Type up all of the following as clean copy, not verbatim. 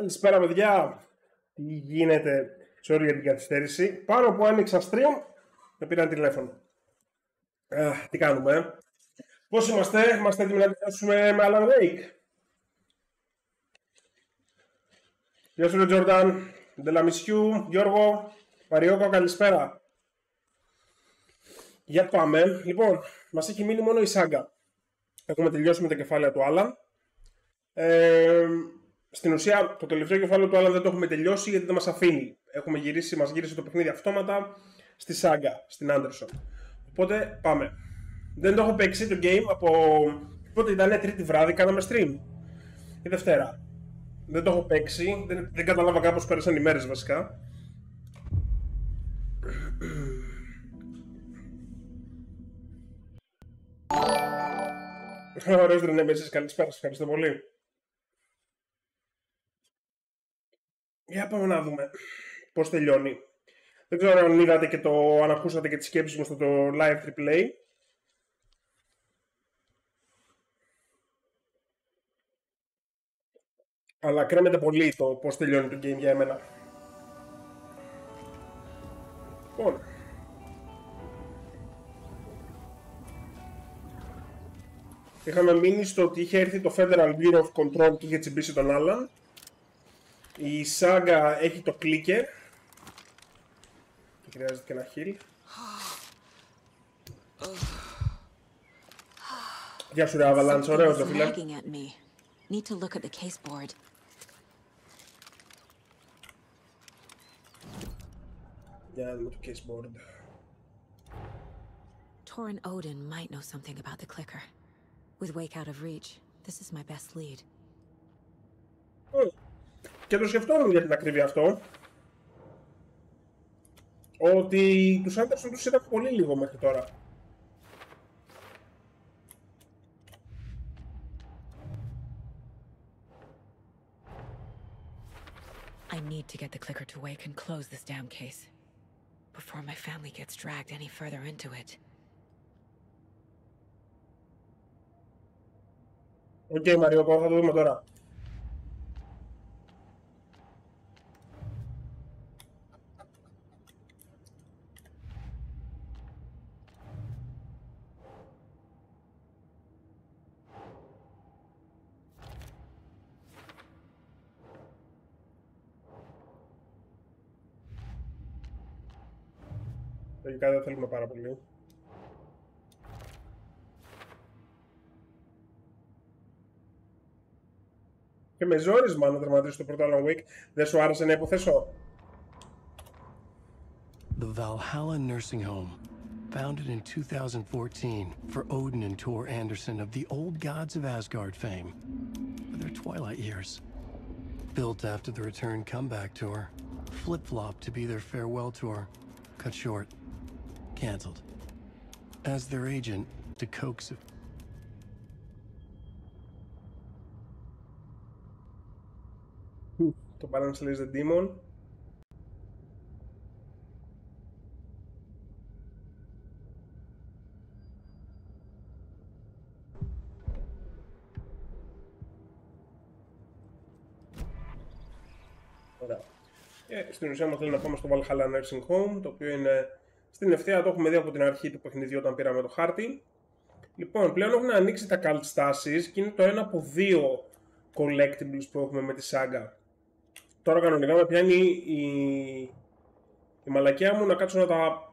Καλησπέρα, παιδιά. Τι γίνεται? Sorry για την καθυστέρηση. Πάνω που άνοιξα stream, με πήραν τηλέφωνο. Τι κάνουμε, Πώς είμαστε? Είμαστε έτοιμοι να τελειώσουμε με Alan Wake? Γεια σου, Τζόρνταν, Ντελαμισιού, Γιώργο, Μαριόκο, καλησπέρα. Για πάμε. Λοιπόν, μας έχει μείνει μόνο η σάγκα. Έχουμε τελειώσει με τα κεφάλαια του Alan. Στην ουσία, το τελευταίο κεφάλαιο του Alan δεν το έχουμε τελειώσει γιατί δεν μας αφήνει. Μας γύρισε το παιχνίδι αυτόματα στη σάγκα, στην Άντερσον. Οπότε πάμε. Δεν το έχω παίξει το game από πότε ήταν, Τρίτη βράδυ, κάναμε stream. Η Δευτέρα. Δεν το έχω παίξει, δεν κατάλαβα κάπως πέρασαν οι μέρες βασικά. Ωραίος Δρενέμεσης, καλησπέρα, σας ευχαριστώ πολύ. Για πάμε να δούμε πώς τελειώνει. Δεν ξέρω αν είδατε και αν ακούσατε και τις σκέψεις μου στο live AAA. Αλλά κρέμεται πολύ το πώς τελειώνει το game για εμένα. Λοιπόν. Είχαμε μείνει στο ότι είχε έρθει το Federal Bureau of Control και είχε τσιμπήσει τον Alan. Η σάγκα έχει το clicker. Και χρειάζεται και ένα heal. Γεια σου ρε Avalanche, ωραίος το φίλε. Need to look at the case board. Για να δούμε το case board. Torrin Odin might know something about the clicker. With Wake out of reach, this is my best lead. Και το σκεφτόμουν για την ακρίβεια αυτό. Ότι τους Άντερσον τους είδαμε πολύ λίγο μέχρι τώρα. I need to get the clicker to Wake and close this damn case before my family gets dragged any further into it. Οκ, Μαριόκο, θα το δούμε τώρα. Λογικά δεν θέλουμε πάρα πολύ. Και με ζόρισμα να τερματίσεις το πρώτο Alan Wake. Δεν σου άρεσε να υποθέσω? The Valhalla Nursing Home, founded in 2014 for Odin and Tor Anderson of the Old Gods of Asgard fame, for their twilight years. Built after the Return Comeback Tour, flip-flopped to be their farewell tour, cut short. Cancelled. As their agent, to coax it. Το balance slays the demon. Ωραία. Και στην ουσία μας λέει να πάμε στο Valhalla Nursing Home, το οποίο είναι στην ευθεία, το έχουμε δει από την αρχή του παιχνιδιού όταν πήραμε το χάρτη. Λοιπόν, πλέον έχουν ανοίξει τα cult στάσεις και είναι το ένα από δύο collectibles που έχουμε με τη σάγκα. Τώρα κανονικά με πιάνει η μαλακία μου να κάτσω να τα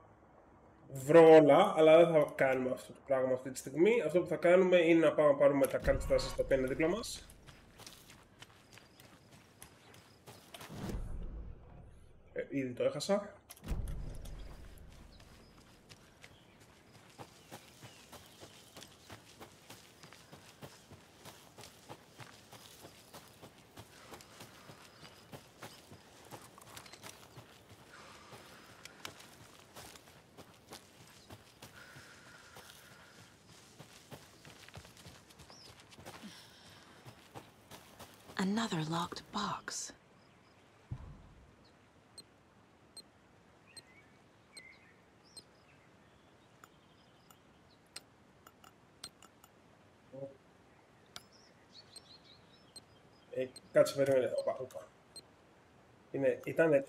βρω όλα, αλλά δεν θα κάνουμε αυτό το πράγμα αυτή τη στιγμή. Αυτό που θα κάνουμε είναι να πάμε να πάρουμε τα cult στάσεις τα οποία είναι δίπλα μας. Ήδη το έχασα. Another locked box. Κάτσε, περίμενε. Οπα. Ήτανε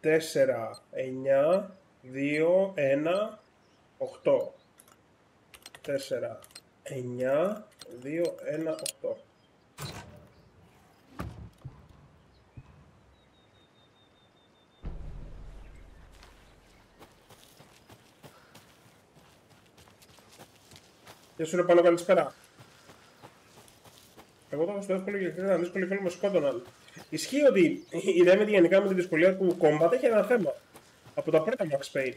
4, 9, 2, 1, 8. 4, 9, 2, 1, 8. Γεια σου ρε Πάνο, καλησπέρα. Εγώ το έχω στο εύκολο και ήταν δύσκολο και όλοι με σκότωναν. Ισχύει ότι η Remedy γενικά με τη δυσκολία του combat έχει ένα θέμα. Από τα πρώτα Max Payne.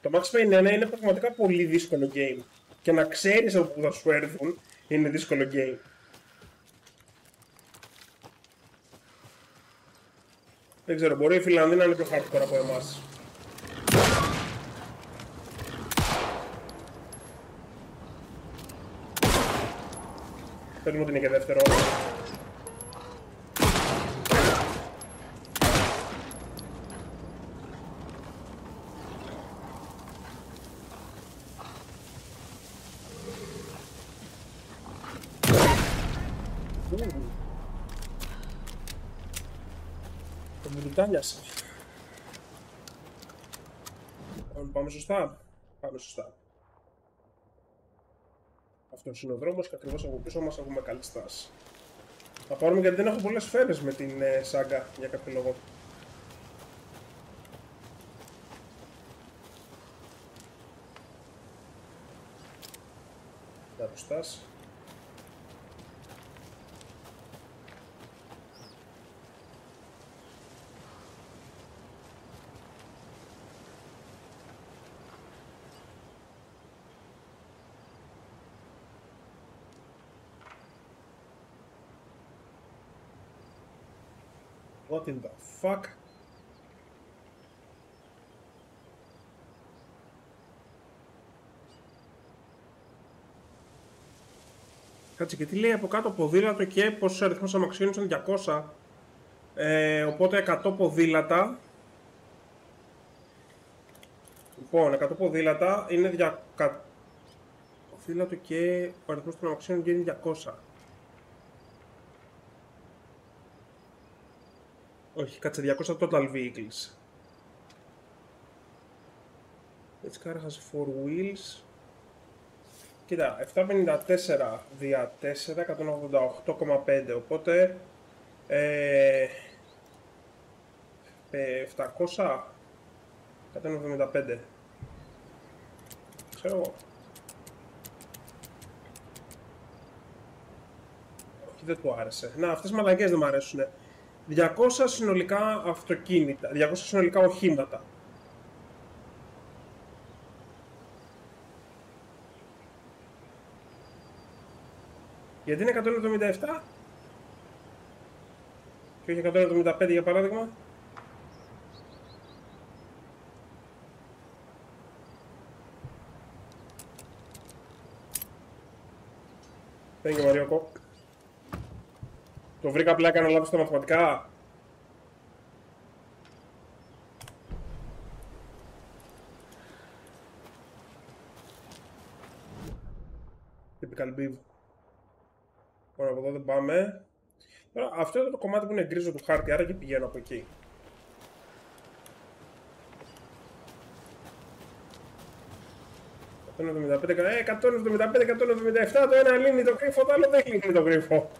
Το Max Payne 1 είναι πραγματικά πολύ δύσκολο game. Και να ξέρεις από που θα σου έρθουν είναι δύσκολο game. Δεν ξέρω, μπορεί η Φιλανδία να είναι πιο hardcore από εμάς. Πες μου ότι είναι και δεύτερο. Το μπουλουτάνιασε. Πάμε σωστά. Πάμε σωστά. Αυτός είναι ο δρόμος και ακριβώς από πίσω μας έχουμε καλή στάση. Θα πάρουμε γιατί δεν έχω πολλές σφαίρες με την σάγκα για κάποιο λόγο. Να το στάσει. What in the fuck? Κάτσε, και τι λέει από κάτω, ποδήλατο και πόσους αριθμούς αμαξιών είναι 200. Οπότε 100 ποδήλατα. Λοιπόν, 100 ποδήλατα είναι 200. Ποδήλατο και ο αριθμός των αμαξιών είναι 200. Όχι, κάτσε, 200 total vehicles. Each car has 4 wheels. Κοίτα, 754 δια 4, 188,5, οπότε 700, 175. Ξέρω εγώ. Όχι, δεν του άρεσε. Να, αυτές οι μαλακές δεν μου αρέσουνε. 200 συνολικά αυτοκίνητα, 200 συνολικά οχήματα. Γιατί είναι 177 και όχι 175 για παράδειγμα. Thank you, Μαριόκο. Το βρήκα, απλά έκανα λάθος στα μαθηματικά. Typical beef. Λοιπόν, από εδώ δεν πάμε. Τώρα, αυτό είναι το κομμάτι που είναι γκρίζο του χάρτη, άρα και πηγαίνω από εκεί. «175, 175, το ένα λύνει το κρύφο, το άλλο δεν λύνει το κρύφο».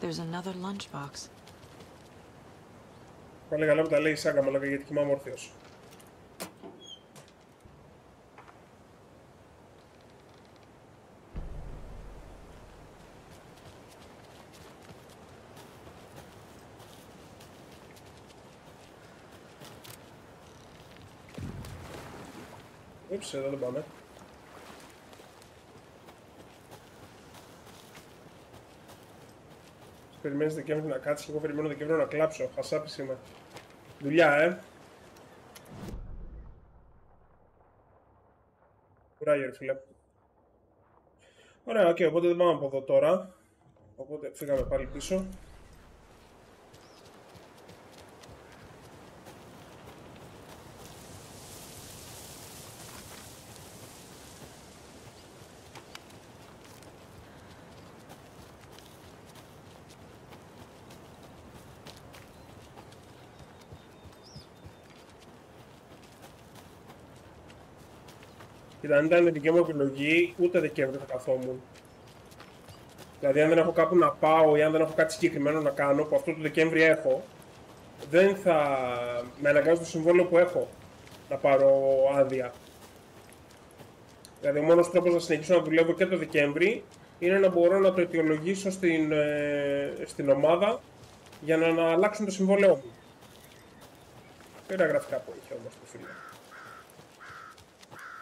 There's another lunchbox. Πάλι καλά που τα λέει η Σάγκα, μαλάκα, γιατί κοιμάμαι όρθιος. Ούψε, εδώ δεν πάμε. Περιμένεις Δεκέμβρη να κάτσεις και εγώ περιμένω Δεκέμβρη να κλάψω. Χασάπης είμαι. Δουλειά, κουράγιο, ρε φίλε. Ωραία, οκ, οπότε δεν πάμε από εδώ τώρα. Οπότε φύγαμε πάλι πίσω. Κοίτα, αν ήταν δική μου επιλογή, ούτε Δεκέμβρη θα καθόμουν. Δηλαδή, αν δεν έχω κάπου να πάω ή αν δεν έχω κάτι συγκεκριμένο να κάνω, που αυτό το Δεκέμβρη έχω, δεν θα με αναγκάζει το συμβόλαιο που έχω να πάρω άδεια. Δηλαδή, ο μόνος τρόπος να συνεχίσω να δουλεύω και το Δεκέμβρη είναι να μπορώ να το αιτιολογήσω στην ομάδα για να αλλάξουν το συμβόλαιό μου. Πέρα γραφικά που είχε όμως το φίλο.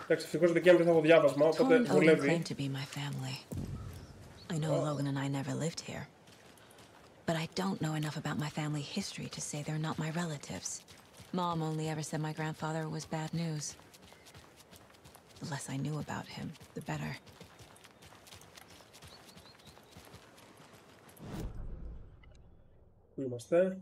Εντάξει, ευτυχώς το Δεκέμβρη θα έχω διάβασμα, οπότε δουλεύει. I know Logan and I never lived here, but I don't know enough about my family history to say they're not my relatives. Mom only ever said my grandfather was bad news. The less I knew about him, the better. Πού είμαστε?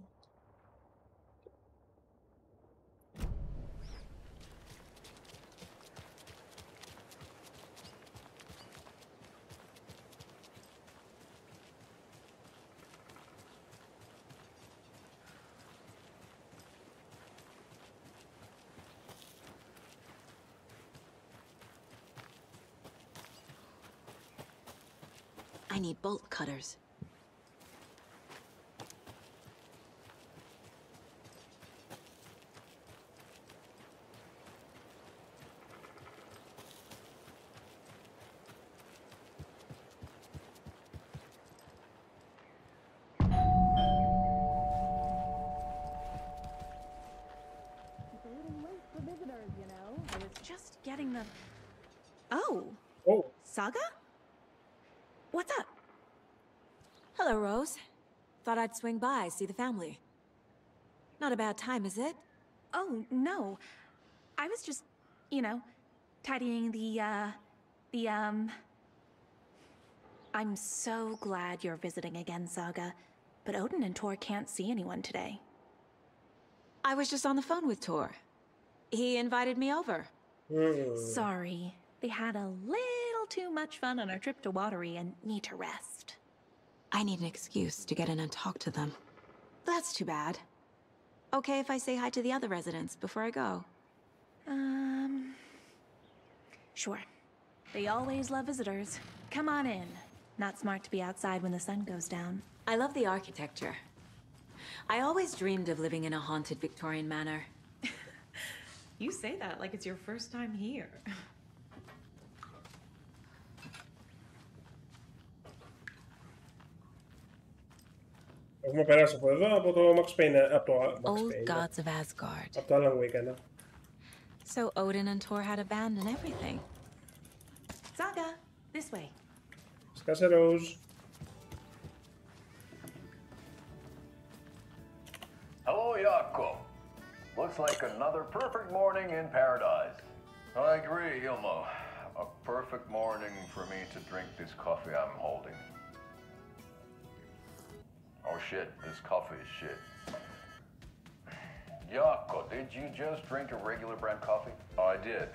I need bolt cutters. I was just getting the... Oh, Oh, Saga? What's up? Hello, Rose. Thought I'd swing by, see the family. Not a bad time, is it? Oh, no. I was just, tidying the I'm so glad you're visiting again, Saga. But Odin and Tor can't see anyone today. I was just on the phone with Tor. He invited me over. Sorry. They had a little too much fun on our trip to Watery and need to rest. I need an excuse to get in and talk to them. That's too bad. Okay if I say hi to the other residents before I go? Sure. They always love visitors. Come on in. Not smart to be outside when the sun goes down. I love the architecture. I always dreamed of living in a haunted Victorian manor. You say that like it's your first time here. Έχουμε περάσει από εδώ, από το Max Payne, από το Max Old Payne, gods of Asgard. από το Alan Wake 1. So Odin and Tor had a band and everything. Saga, this way. Σκάσε, Rose. Hello, Jaakko. Looks like another perfect morning in paradise. I agree, Ilmo. A perfect morning for me to drink this coffee I'm holding. Oh shit, this coffee is shit. Jaakko, did you just drink a regular brand coffee? I did.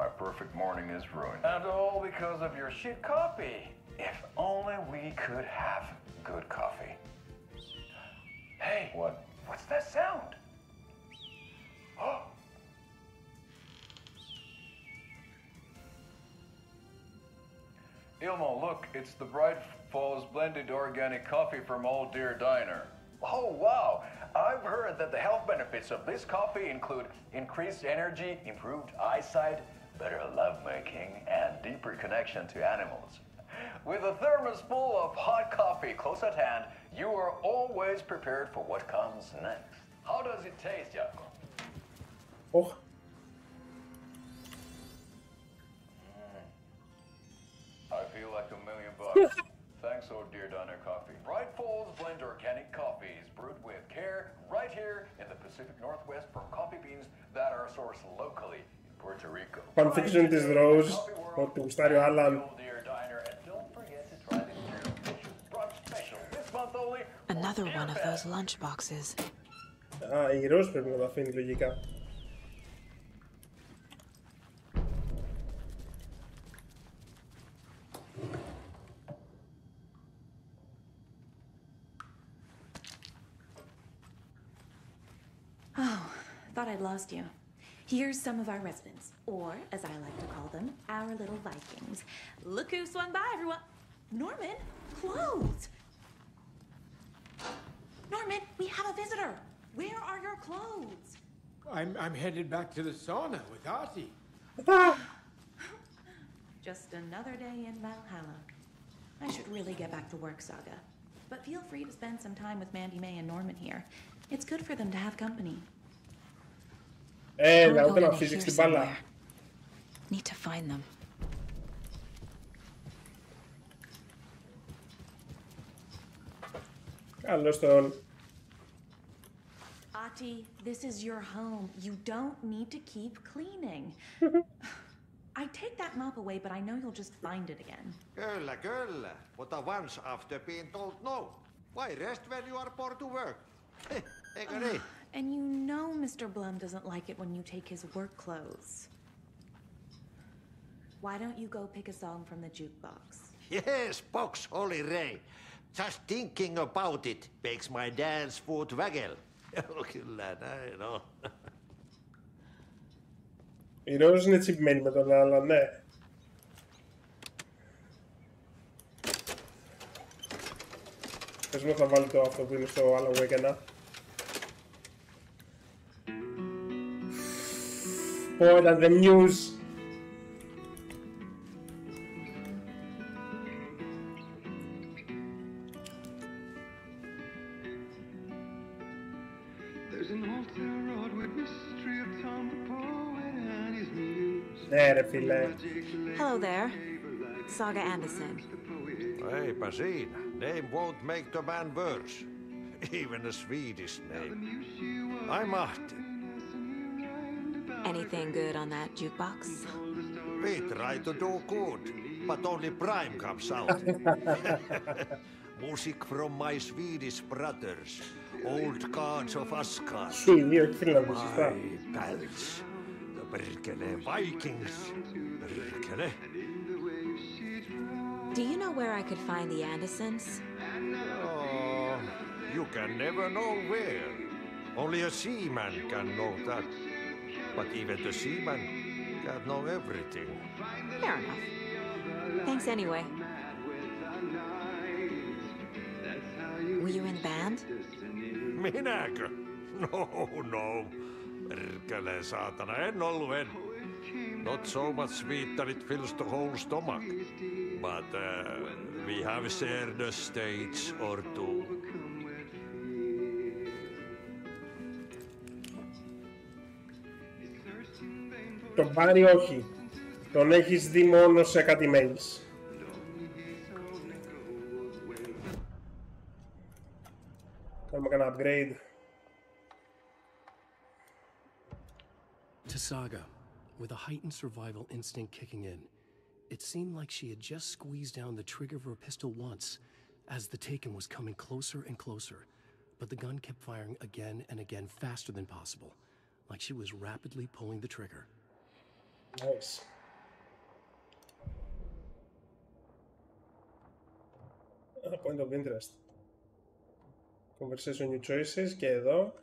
My perfect morning is ruined. And all because of your shit coffee. If only we could have good coffee. Hey, what's that sound? Ilmo, look, it's the Bright Falls blended organic coffee from Old Deer Diner. Oh, wow. I've heard that the health benefits of this coffee include increased energy, improved eyesight, better lovemaking, and deeper connection to animals. With a thermos full of hot coffee close at hand, you are always prepared for what comes next. How does it taste, Jaakko? Oh, I feel like $1,000,000. Thanks, Old Deer Diner Coffee. Bright Falls Blend Organic Coffee is brewed with care right here in the Pacific Pacific Northwest from coffee beans that are sourced locally in Puerto Rico. Fanfiction της Rose, ότι γουστάρει ο Άλαν. Another one of those lunch boxes. Α, η Rose πρέπει να τα αφήνει λογικά. Oh, thought I'd lost you. Here's some of our residents, or as I like to call them, our little Vikings. Look who swung by, everyone. Norman, clothes. Norman, we have a visitor. Where are your clothes? I'm headed back to the sauna with Artie. Just another day in Valhalla. I should really get back to work, Saga. But feel free to spend some time with Mandy May and Norman here. It's good for them to have company. Έλα, ούτε να φύγεις την μπάλα. Need to find them. Καλώς τον. Ati, this is your home. You don't need to keep cleaning. I take that mop away, but I know you'll just find it again. Girl, what a once after being told no. Why rest when you are poor to work? Agree. And you know Mr. Blum doesn't like it when you take his work clothes. Why don't you go pick a song from the jukebox? Yes, box, Holy Ray. Just thinking about it makes my dance foot waggle. Kyllä näin on. Η Rose είναι τσιπημένη με τον άλλον, ναι. Πες μου θα βάλει το αυτό που είναι στο άλλο που έκανα. Πω ήταν the news. Ναι ρε φίλε. Hello there. Saga Anderson. Eipä siinä. Name won't make the man worse. Even a Swedish name. I'm Ahti. Anything good on that jukebox? We try to do good, but only Prime comes out. Music from my Swedish brothers, old gods of Asgard. My pals, the perkele Vikings. Perkele. Do you know where I could find the Andersons? Oh, you can never know where. Only a seaman can know that. But even the seaman can't know everything. Fair enough. Thanks anyway. Were you in the band? Minäkö? No. Perkele saatana, en ollut. Not so much sweet that it fills the whole stomach. But we have shared a stage or two. Τον Πάρη όχι. Τον έχεις δει μόνο σε κάτι mails. Κάνουμε κανένα upgrade. To Saga, with a heightened survival instinct kicking in, it seemed like she had just squeezed down the trigger of her pistol once, as the Taken was coming closer and closer, but the gun kept firing again and again faster than possible, like she was rapidly pulling the trigger. Nice. Point of interest. Conversation new choices και εδώ.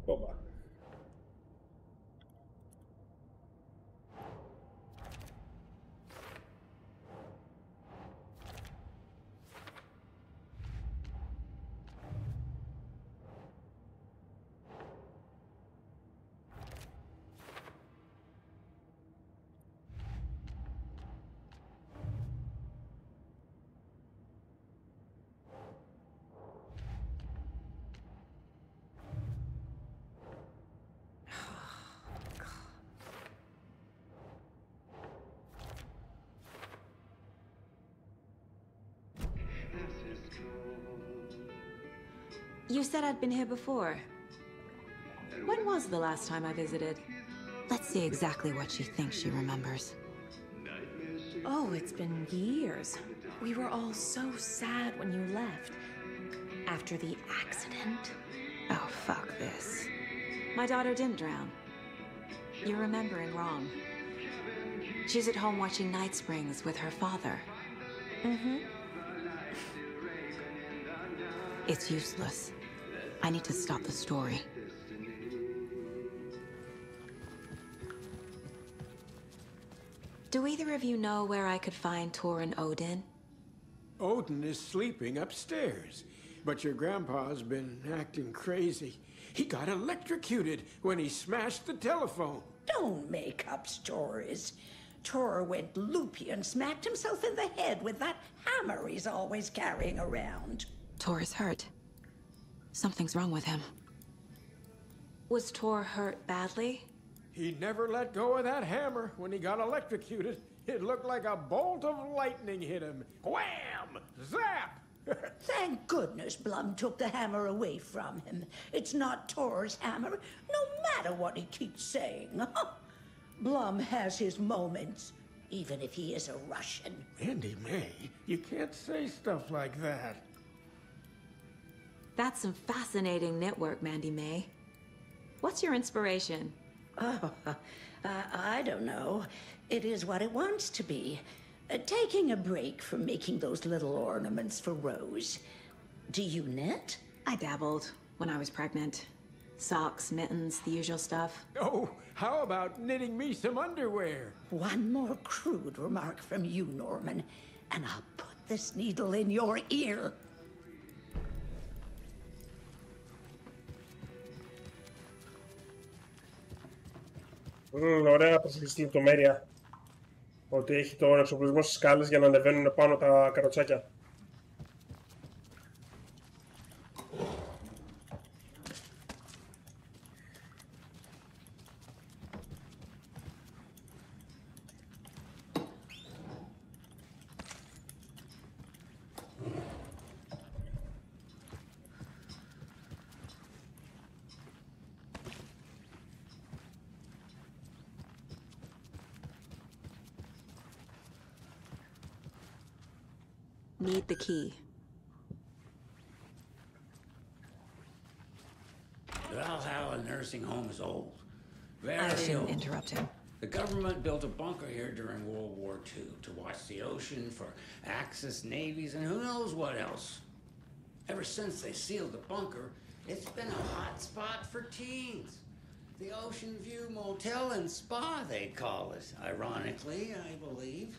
Όπα. You said I'd been here before. was the last time I visited. Let's see exactly what she thinks she remembers. Oh, it's been years. We were all so sad when you left. After the accident. Oh, fuck this. My daughter didn't drown. You're remembering wrong. She's at home watching Night Springs with her father. Mm-hmm. It's useless. I need to stop the story. Do either of you know where I could find Tor and Odin? Odin is sleeping upstairs, but your grandpa's been acting crazy. He got electrocuted when he smashed the telephone. Don't make up stories. Tor went loopy and smacked himself in the head with that hammer he's always carrying around. Tor is hurt. Something's wrong with him. Was Tor hurt badly? He never let go of that hammer when he got electrocuted. It looked like a bolt of lightning hit him. Wham! Zap! Thank goodness Blum took the hammer away from him. It's not Tor's hammer, no matter what he keeps saying. Blum has his moments, even if he is a Russian. Mandy May, you can't say stuff like that. That's some fascinating network, Mandy May. What's your inspiration? Oh, I don't know. It is what it wants to be. Taking a break from making those little ornaments for Rose. Do you knit? I dabbled when I was pregnant. Socks, mittens, the usual stuff. Oh, how about knitting me some underwear? One more crude remark from you, Norman, and I'll put this needle in your ear. Ωραία προσοχή λεπτομέρεια. Ότι έχει τον εξοπλισμό στις σκάλες για να ανεβαίνουν πάνω τα καροτσάκια. Need the key. Valhalla nursing home is old. Very I shouldn't old. interrupt him. The government built a bunker here during World War II to watch the ocean for Axis navies and who knows what else. Ever since they sealed the bunker, it's been a hot spot for teens. The Ocean View Motel and Spa, they call it. Ironically, I believe.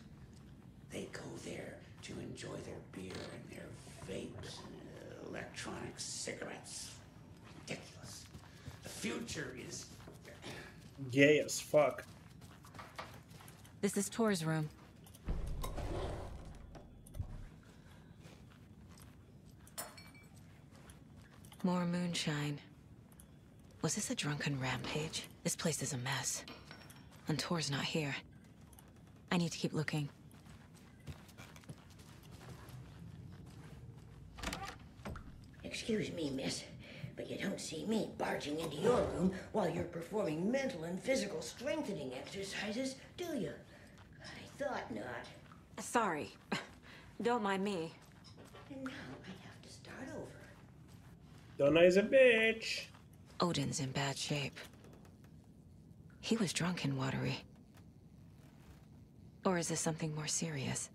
They go there to enjoy their beer and their vapes and electronic cigarettes. Ridiculous. The future is Gay as fuck. This is Tor's room. More moonshine. Was this a drunken rampage? This place is a mess. And Tor's not here. I need to keep looking. Excuse me, miss, but you don't see me barging into your room while you're performing mental and physical strengthening exercises, do you? I thought not. Sorry. Don't mind me. And now I have to start over. Donna is a bitch. Odin's in bad shape. He was drunk and watery. Or is this something more serious?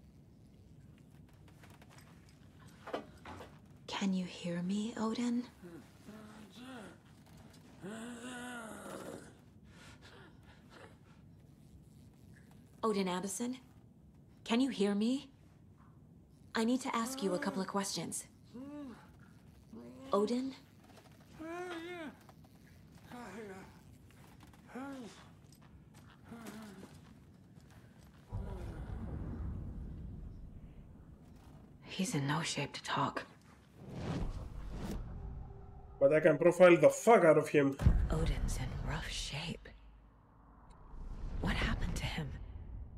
Can you hear me, Odin? Odin Addison? Can you hear me? I need to ask you a couple of questions. Odin? He's in no shape to talk. But I can profile the fuck out of him. Odin's in rough shape. What happened to him?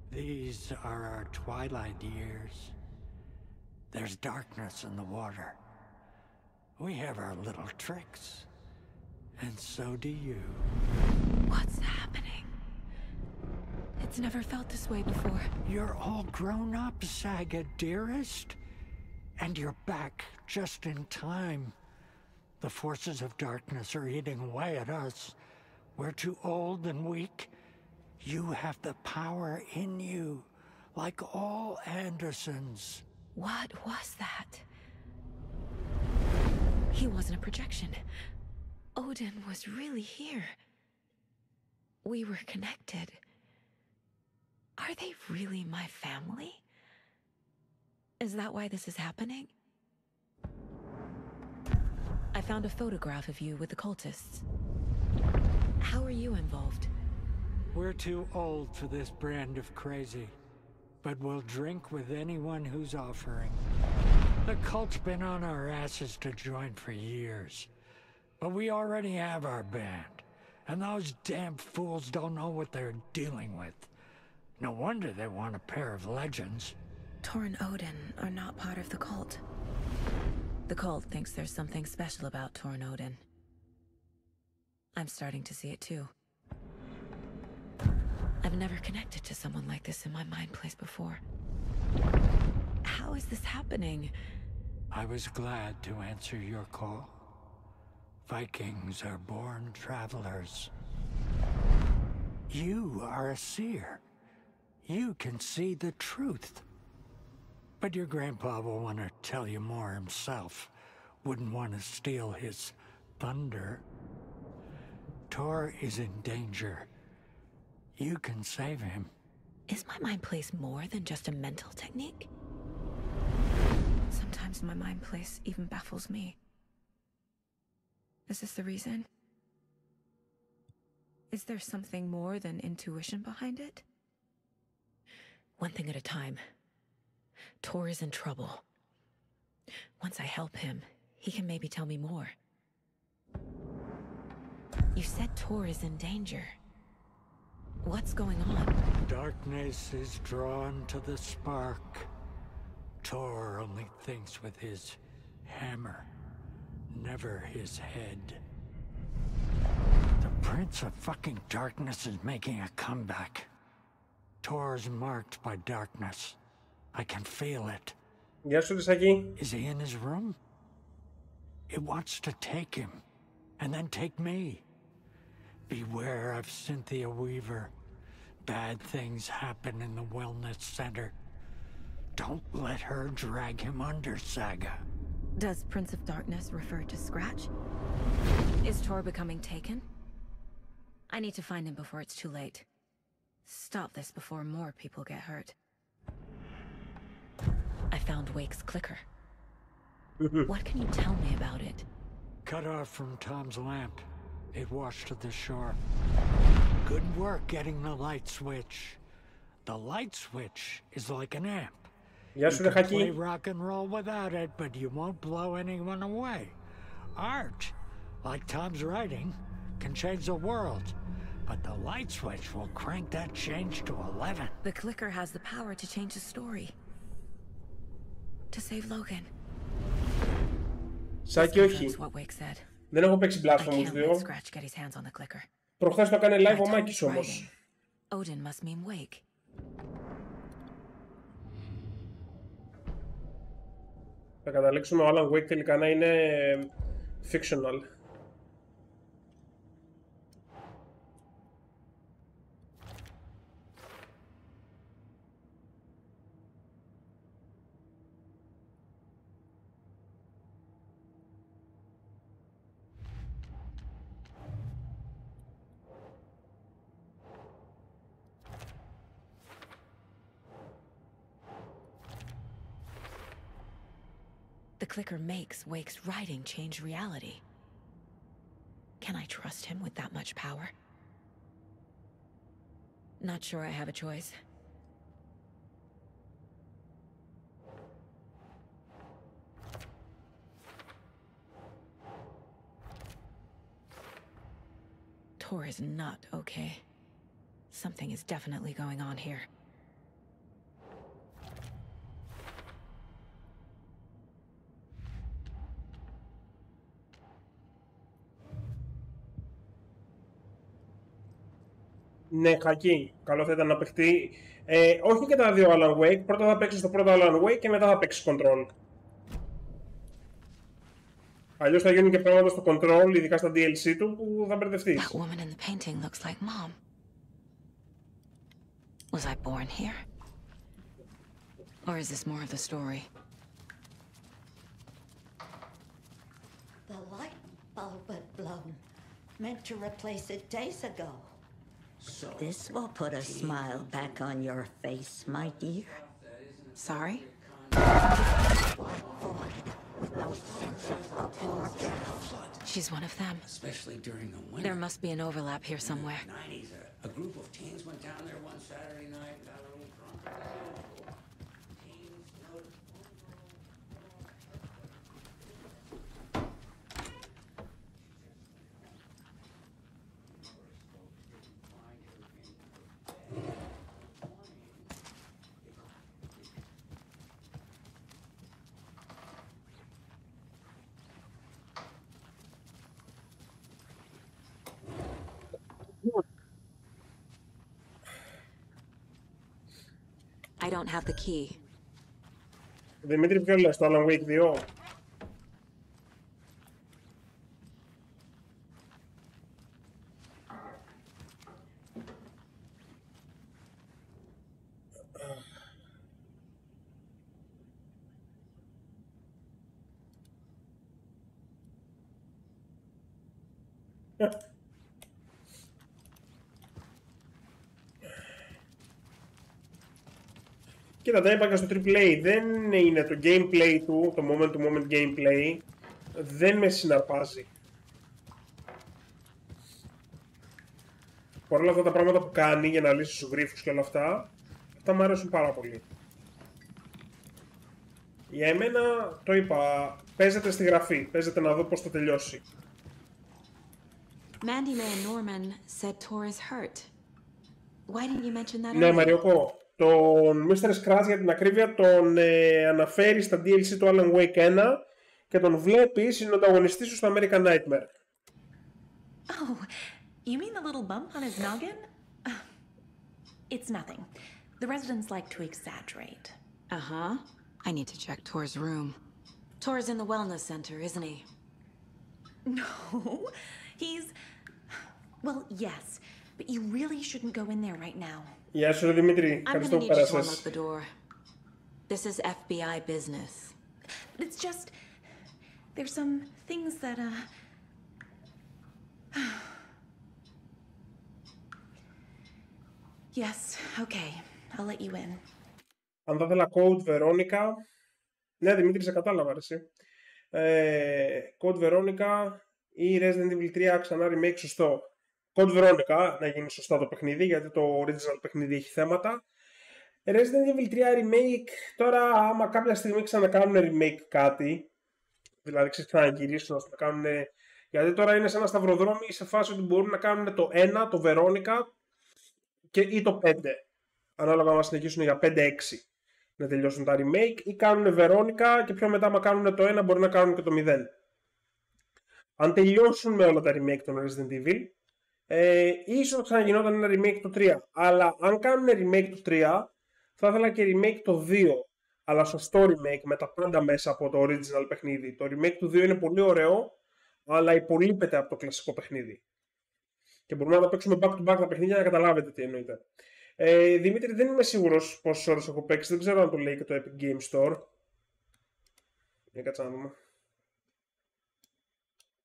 These are our twilight years. There's darkness in the water. We have our little tricks. And so do you. What's happening? It's never felt this way before. You're all grown up, Saga, dearest. And you're back just in time. The forces of darkness are eating away at us. We're too old and weak. You have the power in you, like all Andersons. What was that? He wasn't a projection. Odin was really here. We were connected. Are they really my family? Is that why this is happening? I found a photograph of you with the cultists. How are you involved? We're too old for this brand of crazy, but we'll drink with anyone who's offering. The cult's been on our asses to join for years, but we already have our band, and those damn fools don't know what they're dealing with. No wonder they want a pair of legends. Tor and Odin are not part of the cult. The cult thinks there's something special about Tor and Odin. I'm starting to see it too. I've never connected to someone like this in my mind place before. How is this happening? I was glad to answer your call. Vikings are born travelers. You are a seer. You can see the truth. But your grandpa will want to tell you more himself. Wouldn't want to steal his thunder. Tor is in danger. You can save him. Is my mind place more than just a mental technique? Sometimes my mind place even baffles me. Is this the reason? Is there something more than intuition behind it? One thing at a time. Tor is in trouble. Once I help him, he can maybe tell me more. You said Tor is in danger. What's going on? Darkness is drawn to the spark. Tor only thinks with his hammer, never his head. The Prince of fucking Darkness is making a comeback. Tor's marked by darkness. I can feel it. Γεια σου, Λυσάκη. Is he in his room? It wants to take him, and then take me. Beware of Cynthia Weaver. Bad things happen in the wellness center. Don't let her drag him under, Saga. Does Prince of Darkness refer to Scratch? Is Tor becoming taken? I need to find him before it's too late. Stop this before more people get hurt. I found Wake's clicker. What can you tell me about it? Cut off from Tom's lamp. It washed to the shore. Good work getting the light switch. The light switch is like an amp. Γεια σου, You can play Λεχάκη. rock and roll without it, but you won't blow anyone away. Art, like Tom's writing, can change the world. But the light switch will crank that change to 11. The clicker has the power to change the story. To save Logan. Σάκη, όχι. That's what Wake said. Δεν έχω παίξει I Blasphemous can't 2. let Scratch get his hands on the clicker. Προχθές το έκανε live By ο Μάκης Tom's όμως. writing, Odin must mean Wake. Θα καταλήξουμε ο Alan Wake τελικά να είναι fictional. The clicker makes Wake's writing change reality. Can I trust him with that much power? Not sure I have a choice. Tor is not okay. Something is definitely going on here. Ναι, χακί. Καλό θα ήταν να παιχτεί. Όχι και τα δύο Alan Wake. Πρώτα θα παίξεις το πρώτο Alan Wake και μετά θα παίξεις Control. Αλλιώς θα γίνουν και πράγματα στο Control, ειδικά στα DLC του, που θα μπερδευτείς. That woman in the painting looks like Mom. Was I born here? Or is this more of the story? The light bulb had blown. Meant to replace it days ago. So This will put a smile back on your face, my dear. Sorry? She's one of them. especially during the winter. There must be an overlap here somewhere. 90s, a group of teens went down there one Saturday night and got a little drunk. Teens noticed I don't have the key. Δημήτρη, ποιο λες, το Alan Wake 2? Κοίτα, τα είπα και στο AAA, δεν είναι το gameplay του, το moment-to-moment gameplay, δεν με συναρπάζει. Παρ' όλα αυτά τα πράγματα που κάνει για να λύσει τους γρίφους και όλα αυτά, αυτά μου αρέσουν πάρα πολύ. Για εμένα, το είπα, παίζεται στη γραφή, παίζεται να δω πώς θα τελειώσει. Mandy May and Norman said Tor is hurt. Why didn't you mention that Ναι, earlier? Μαριοκό, τον Mr. Scratch για την ακρίβεια τον αναφέρει στα DLC του Alan Wake 1 και τον βλέπει συνανταγωνιστή σου στο American Nightmare. Oh, you mean the little bump on his noggin? It's nothing. The residents like to exaggerate. Uh-huh. I need to check Tor's room. Tor's in the wellness center, isn't he? No, he's... Well, yes, but you really shouldn't go in there right now. Γεια σου, Δημήτρη. I'm Ευχαριστώ gonna που need you to unlock πέρασες. the door. This is FBI business. It's just... There's some things that, Yes, okay. I'll let you in. Αν θα ήθελα code Veronica. Ναι, Δημήτρη, σε κατάλαβα, εσύ. Code Veronica ή Resident Evil 3 ξανά remake σωστό. Code Veronica να γίνει σωστά το παιχνίδι, γιατί το original παιχνίδι έχει θέματα. Resident Evil 3 remake, τώρα άμα κάποια στιγμή ξανακάνουν remake κάτι, δηλαδή ξαναγυρίσουν να κάνουν, γιατί τώρα είναι σε ένα σταυροδρόμι σε φάση ότι μπορούν να κάνουν το 1, το Veronica ή το 5, ανάλογα να συνεχίσουν για 5-6 να τελειώσουν τα remake, ή κάνουν Veronica και πιο μετά άμα κάνουν το 1 μπορεί να κάνουν και το 0. Αν τελειώσουν με όλα τα remake των Resident Evil, ίσως ξαναγινόταν ένα remake το 3, αλλά αν κάνουν remake το 3 θα ήθελα και remake το 2, αλλά σωστό remake με τα πάντα μέσα από το original παιχνίδι. Το remake του 2 είναι πολύ ωραίο, αλλά υπολείπεται από το κλασικό παιχνίδι. Και μπορούμε να τα παίξουμε back to back τα παιχνίδια να καταλάβετε τι εννοείται. Δημήτρη, δεν είμαι σίγουρος πόσες ώρες έχω παίξει, δεν ξέρω αν το λέει και το Epic Game Store. Για κάτσα να δούμε.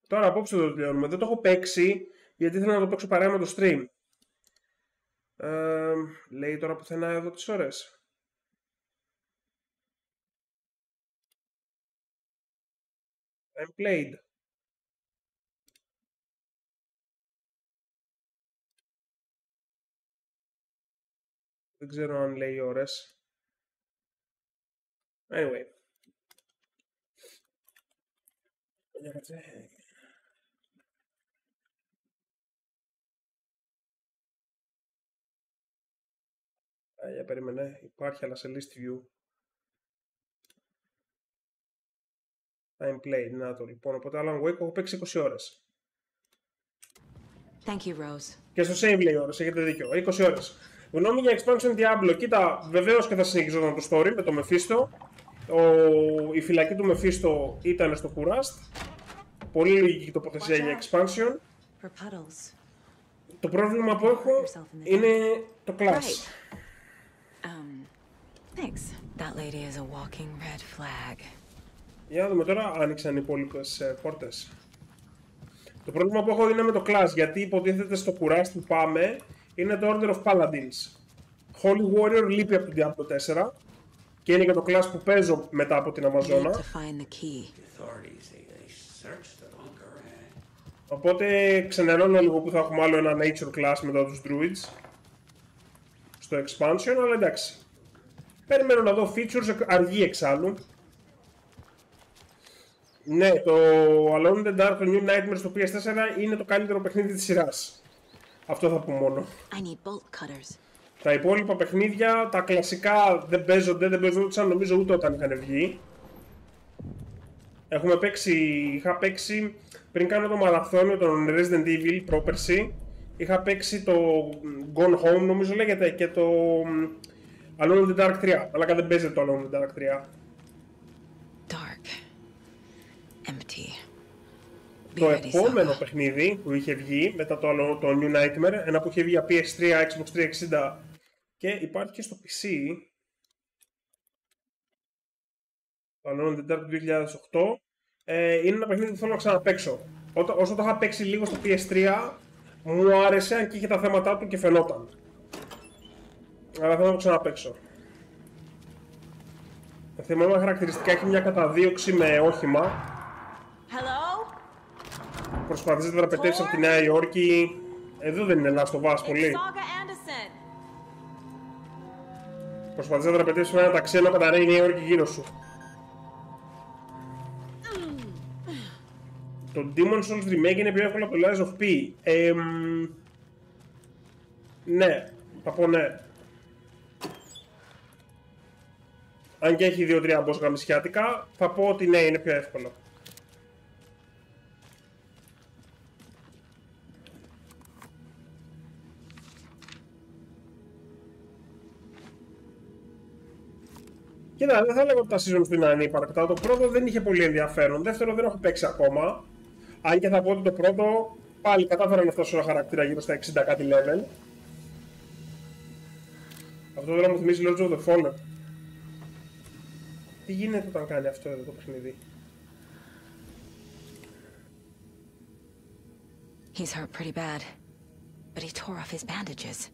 Τώρα απόψε το τελειώνουμε. Δεν το έχω παίξει γιατί ήθελα να το παίξω παρέα με το stream. Λέει τώρα πουθενά εδώ τις ώρες. I'm played. Δεν ξέρω αν λέει ώρες. Anyway. Για περίμενε, υπάρχει αλλά σε list view. Time played, να το λοιπόν. Οπότε Alan Wake έχω παίξει 20 ώρες. Thank you, Rose. Και στο save λέει ώρες, έχετε δίκιο. 20 ώρες. Γνώμη για expansion Diablo. Κοίτα, βεβαίως και θα συνεχιζόταν το story με το Mephisto. Η φυλακή του Mephisto ήταν στο Kurast. Πολύ λογική τοποθεσία για expansion. Το πρόβλημα που έχω είναι το class. Thanks. That lady is a walking red flag. Για να δούμε τώρα, άνοιξαν οι υπόλοιπες πόρτες. Το πρόβλημα που έχω είναι με το class, γιατί υποτίθεται στο Kurast που πάμε είναι το Order of Paladins. Holy Warrior λείπει από το Diablo 4 και είναι και το class που παίζω μετά από την Αμαζόνα. Οπότε ξενερώνω λίγο που θα έχουμε άλλο ένα nature class μετά τους druids στο expansion, αλλά εντάξει. Περιμένω να δω features, αργεί εξάλλου. Ναι, το Alone in the Dark, το New Nightmare στο PS4 είναι το καλύτερο παιχνίδι της σειράς. Αυτό θα πω μόνο. Τα υπόλοιπα παιχνίδια, τα κλασικά δεν παίζονταν νομίζω ούτε όταν είχαν βγει. Είχα παίξει πριν κάνω το μαραθώνιο των Resident Evil πρόπερση. Είχα παίξει το Gone Home νομίζω λέγεται και το Alone in the Dark 3. Αλλά δεν παίζεται το Alone in the Dark 3. Το επόμενο παιχνίδι που είχε βγει μετά το New Nightmare, ένα που είχε βγει για PS3, Xbox 360 και υπάρχει και στο PC, το Alone in the Dark 2008, είναι ένα παιχνίδι που θέλω να ξαναπαίξω. Όσο το είχα παίξει λίγο στο PS3 μου άρεσε, αν και είχε τα θέματα του και φαινόταν. Αλλά θέλω να το ξαναπαίξω. Θυμάμαι χαρακτηριστικά έχει μια καταδίωξη με όχημα. Προσπαθείς να δραπετεύσεις από τη Νέα Υόρκη. Εδώ δεν είναι Last of Us πολύ. Προσπαθείς να δραπετεύσεις με ένα ταξί ενώ καταραίει η Νέα Υόρκη γύρω σου. Το Demon's Souls Remake είναι πιο εύκολο από το Lies of P. Ναι, θα πω ναι. Αν και έχει 2-3 boss γαμισιάτικα, θα πω ότι ναι, είναι πιο εύκολο. Κοίτα, δεν θα λέγω ότι τα seasons του είναι ανύπαρκτα. Το πρώτο δεν είχε πολύ ενδιαφέρον. Δεύτερο δεν έχω παίξει ακόμα. Αν και θα πω ότι το πρώτο πάλι κατάφερα να φτάσω ένα χαρακτήρα γύρω στα 60 κάτι level. Αυτό τώρα μου θυμίζει Lords of the Fallen. Τι γίνεται όταν κάνει αυτό εδώ το παιχνίδι? He's hurt pretty bad, but he tore off his bandages.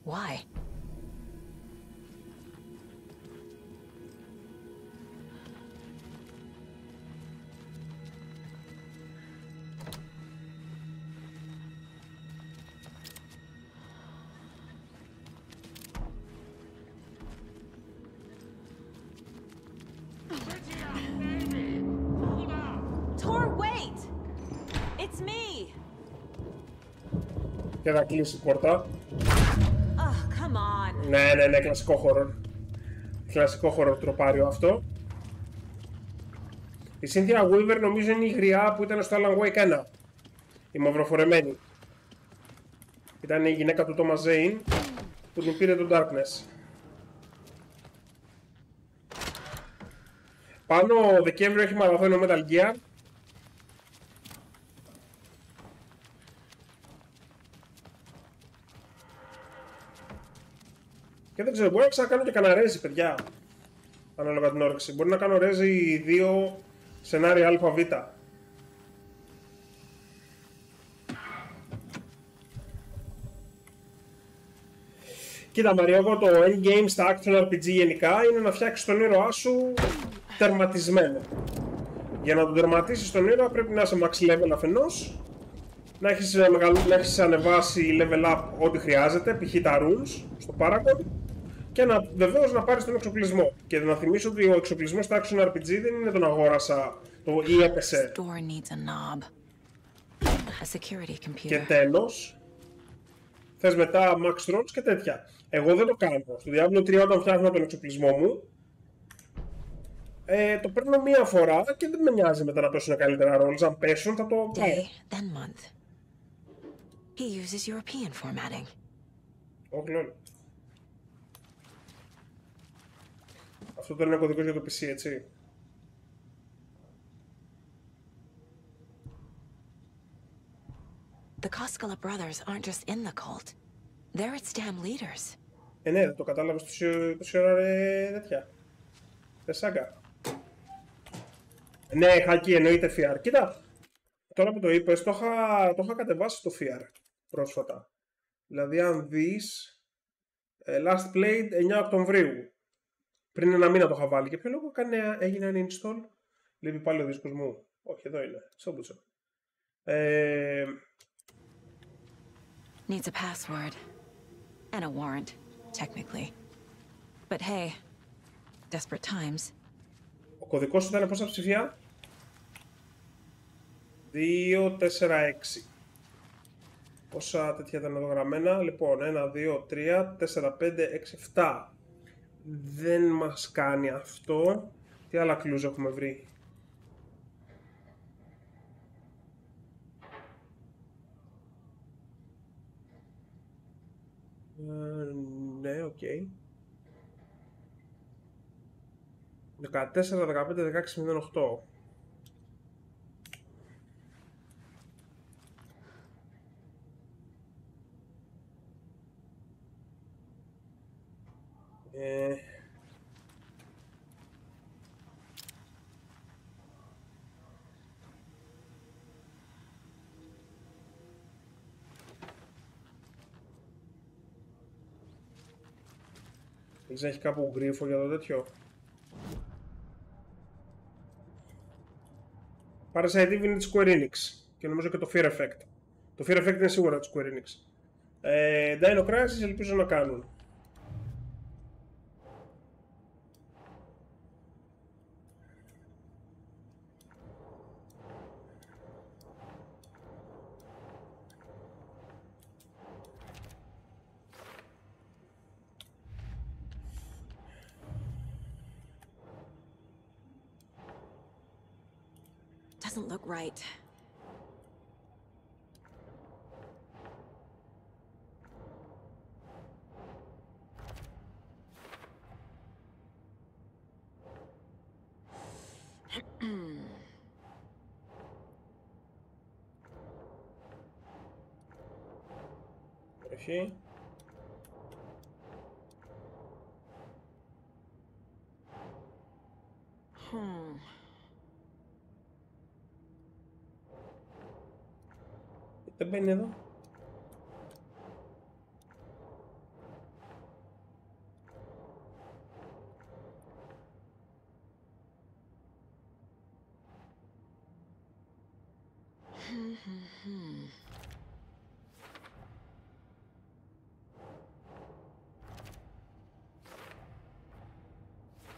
Why? Και θα κλείσει η πόρτα. Ναι, κλασικό horror. Κλασικό horror τροπάριο αυτό. Η Cynthia Weaver νομίζω είναι η γριά που ήταν στο Alan Wake 1. Η μαυροφορεμένη. Ήταν η γυναίκα του Thomas Zane που την πήρε το Darkness. Πάνω Δεκέμβριο έχει μαραθώνιο Metal Gear. Και δεν ξέρω, μπορεί να ξανακάνω και κανένα ρέζι, παιδιά. Ανάλογα την όρεξη. Μπορεί να κάνω ρέζι 2 σενάρια ΑΒ. Κοίτα Μαρία, εγώ το endgame στα action RPG γενικά είναι να φτιάξεις τον ήρωά σου τερματισμένο. Για να τον τερματίσεις τον ήρωα πρέπει να είσαι max level αφενός, να έχεις ανεβάσει level up ό,τι χρειάζεται, π.χ. τα runes στο Paragon, και βεβαίως να πάρεις τον εξοπλισμό. Και να θυμίσω ότι ο εξοπλισμός στα action RPG δεν είναι τον αγόρασα ή έπεσε. Και τέλος, θες μετά max trolls και τέτοια. Εγώ δεν το κάνω. Στο Diablo 3 όταν φτιάχνω τον εξοπλισμό μου, το παίρνω μία φορά και δεν με νοιάζει μετά να πέσουν καλύτερα rolls. Αν πέσουν θα το πάρω. He uses European formatting. Όχι, λόλ. Αυτό τώρα είναι κωδικός για το PC, έτσι. The Koskela brothers aren't just in the cult. They're its damn leaders. Ναι, δεν το κατάλαβες τόση ώρα, ρε, τέτοια. Ρε σάγκα. Ναι, χακί, εννοείται FR. Κοίτα, τώρα που το είπες, το είχα κατεβάσει το FR πρόσφατα. Δηλαδή, αν δεις, last played 9 Οκτωβρίου. Πριν ένα μήνα το είχα βάλει. Και ποιο λόγο έγινε uninstall. Λείπει πάλι ο δίσκος μου. Όχι, εδώ είναι. Σόμπουτσο. Needs a password. And a warrant, technically. But hey, desperate times. Ο κωδικός σου ήταν πόσα ψηφιά? 246. Πόσα τέτοια ήταν εδώ γραμμένα? Λοιπόν, 1, 2, 3, 4, 5, 6, 7. Δεν μας κάνει αυτό. Τι άλλα clues έχουμε βρει? Ναι, οκ. 14, 15, 16, 08. Δεν έχει κάπου γρίφο για το τέτοιο? Parasite Eve είναι της Square Enix και νομίζω και το Fear Effect. Το Fear Effect είναι σίγουρα της Square Enix. Dino Crisis ελπίζω να κάνουν. Doesn't look right. Όχι. Δεν μπαίνει εδώ.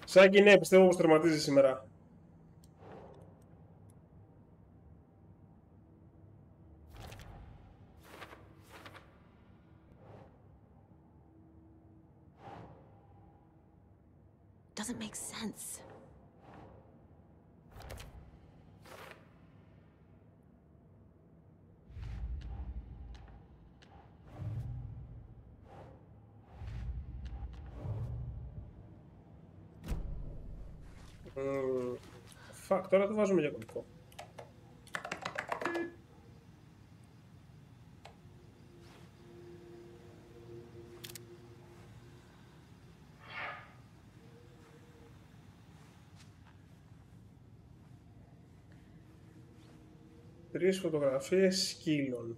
Σάκη, ναι, πιστεύω πως τερματίζει σήμερα. Doesn't make sense. Fuck, τώρα το βάζουμε για κωδικό. Τρεις φωτογραφίες σκύλων.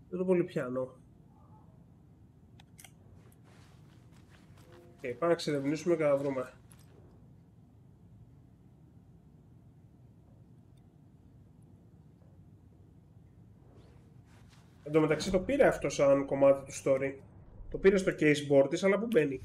Δεν το πολύ πιάνω. Πάμε να ξερευνήσουμε και να βρούμε. Εν τω μεταξύ το πήρε αυτό σαν κομμάτι του story. Το πήρε στο case board της, αλλά πού μπαίνει?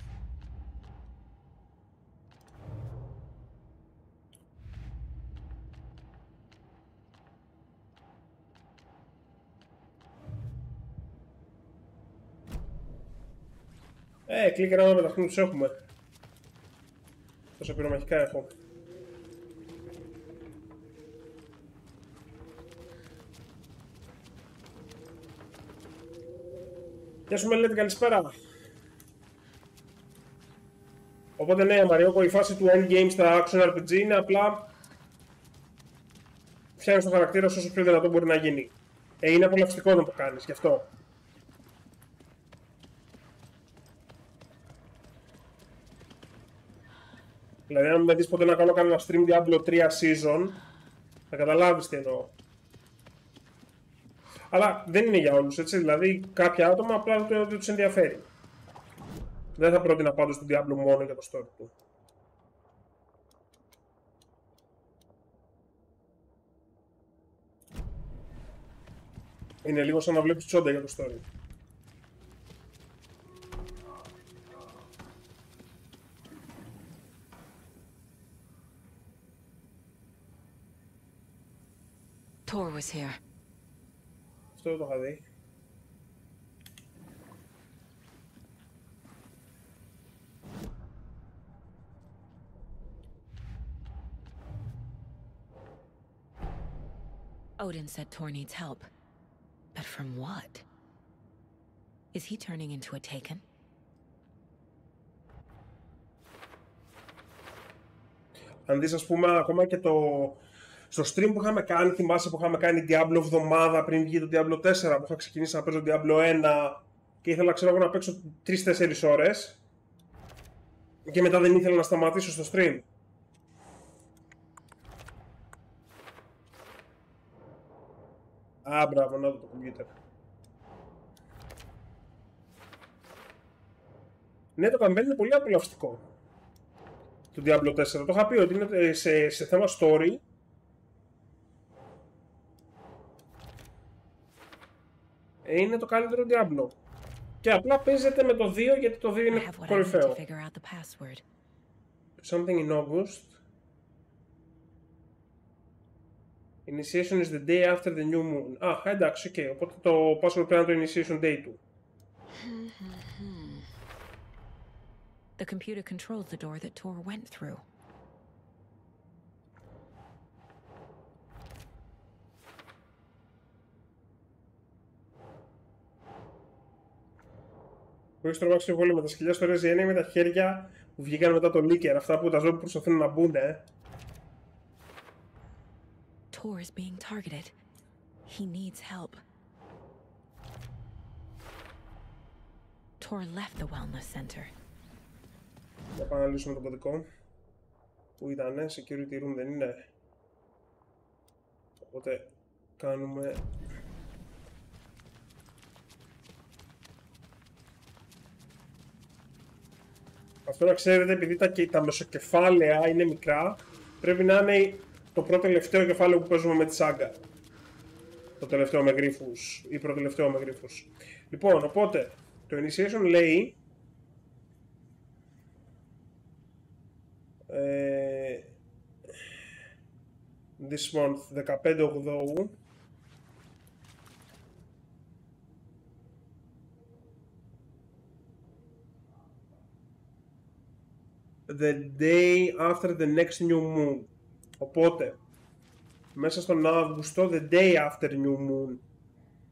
Κλίκερα να πεταχτούν, τους έχουμε. Τόσα πυρομαχικά έχω. Γεια σου Μελέτη, καλησπέρα. Οπότε ναι, Μαριόκο, η φάση του endgame στα action RPG είναι απλά φτιάχνεις το χαρακτήρα σου όσο πιο δυνατό μπορεί να γίνει. Είναι απολαυστικό να το κάνεις, γι' αυτό. Δηλαδή, αν με δεις ποτέ να κάνω κανένα stream Diablo 3 season, θα καταλάβεις τι εννοώ. Αλλά δεν είναι για όλους, έτσι, δηλαδή κάποια άτομα απλά δεν τους ενδιαφέρει. Δεν θα πρότεινα πάντως τον Diablo μόνο για το story του. Είναι λίγο σαν να βλέπεις τσόντα για το story. Tor was here. Αυτό δεν το είχα δει. Odin said Tor needs help. But from what? Is he turning into a Taken? Αν δεις, ας πούμε, ακόμα και στο stream που είχαμε κάνει, θυμάσαι που είχαμε κάνει Diablo εβδομάδα πριν βγει το Diablo 4, που είχα ξεκινήσει να παίζω Diablo 1 και ήθελα, ξέρω εγώ, να παίξω 3-4 ώρες και μετά δεν ήθελα να σταματήσω στο stream. Μπράβο, να δω το computer. Ναι, το campaign είναι πολύ απολαυστικό. Το Diablo 4. Το είχα πει ότι είναι σε θέμα story. Είναι το καλύτερο Diablo. Και απλά παίζεται με το 2 γιατί το 2 είναι κορυφαίο. Something in August. Initiation is the day after the new moon. Εντάξει, okay. Οπότε το password πρέπει να είναι το initiation day του. The computer controls the door that Tor went through. Που έχεις τρομάξει πολύ με τα σκυλιά στο Resident Evil με τα χέρια που βγήκαν μετά το Leaker. Αυτά που τα ζώα που προσπαθούν να μπουν, Tor is being targeted. He needs help. Tor left the wellness center. Να πάμε να λύσουμε τον κωδικό. Που ήτανε, security room δεν είναι. Οπότε κάνουμε... Αυτό να ξέρετε, επειδή τα μεσοκεφάλαια είναι μικρά, πρέπει να είναι το πρώτο τελευταίο κεφάλαιο που παίζουμε με τη σάγκα. Το τελευταίο με γρίφους ή προτελευταίο με γρίφους. Λοιπόν, οπότε, το initiation λέει... This month, 15 Οκτώβρου. The day after the next new moon. Οπότε, μέσα στον Αύγουστο, the day after new moon.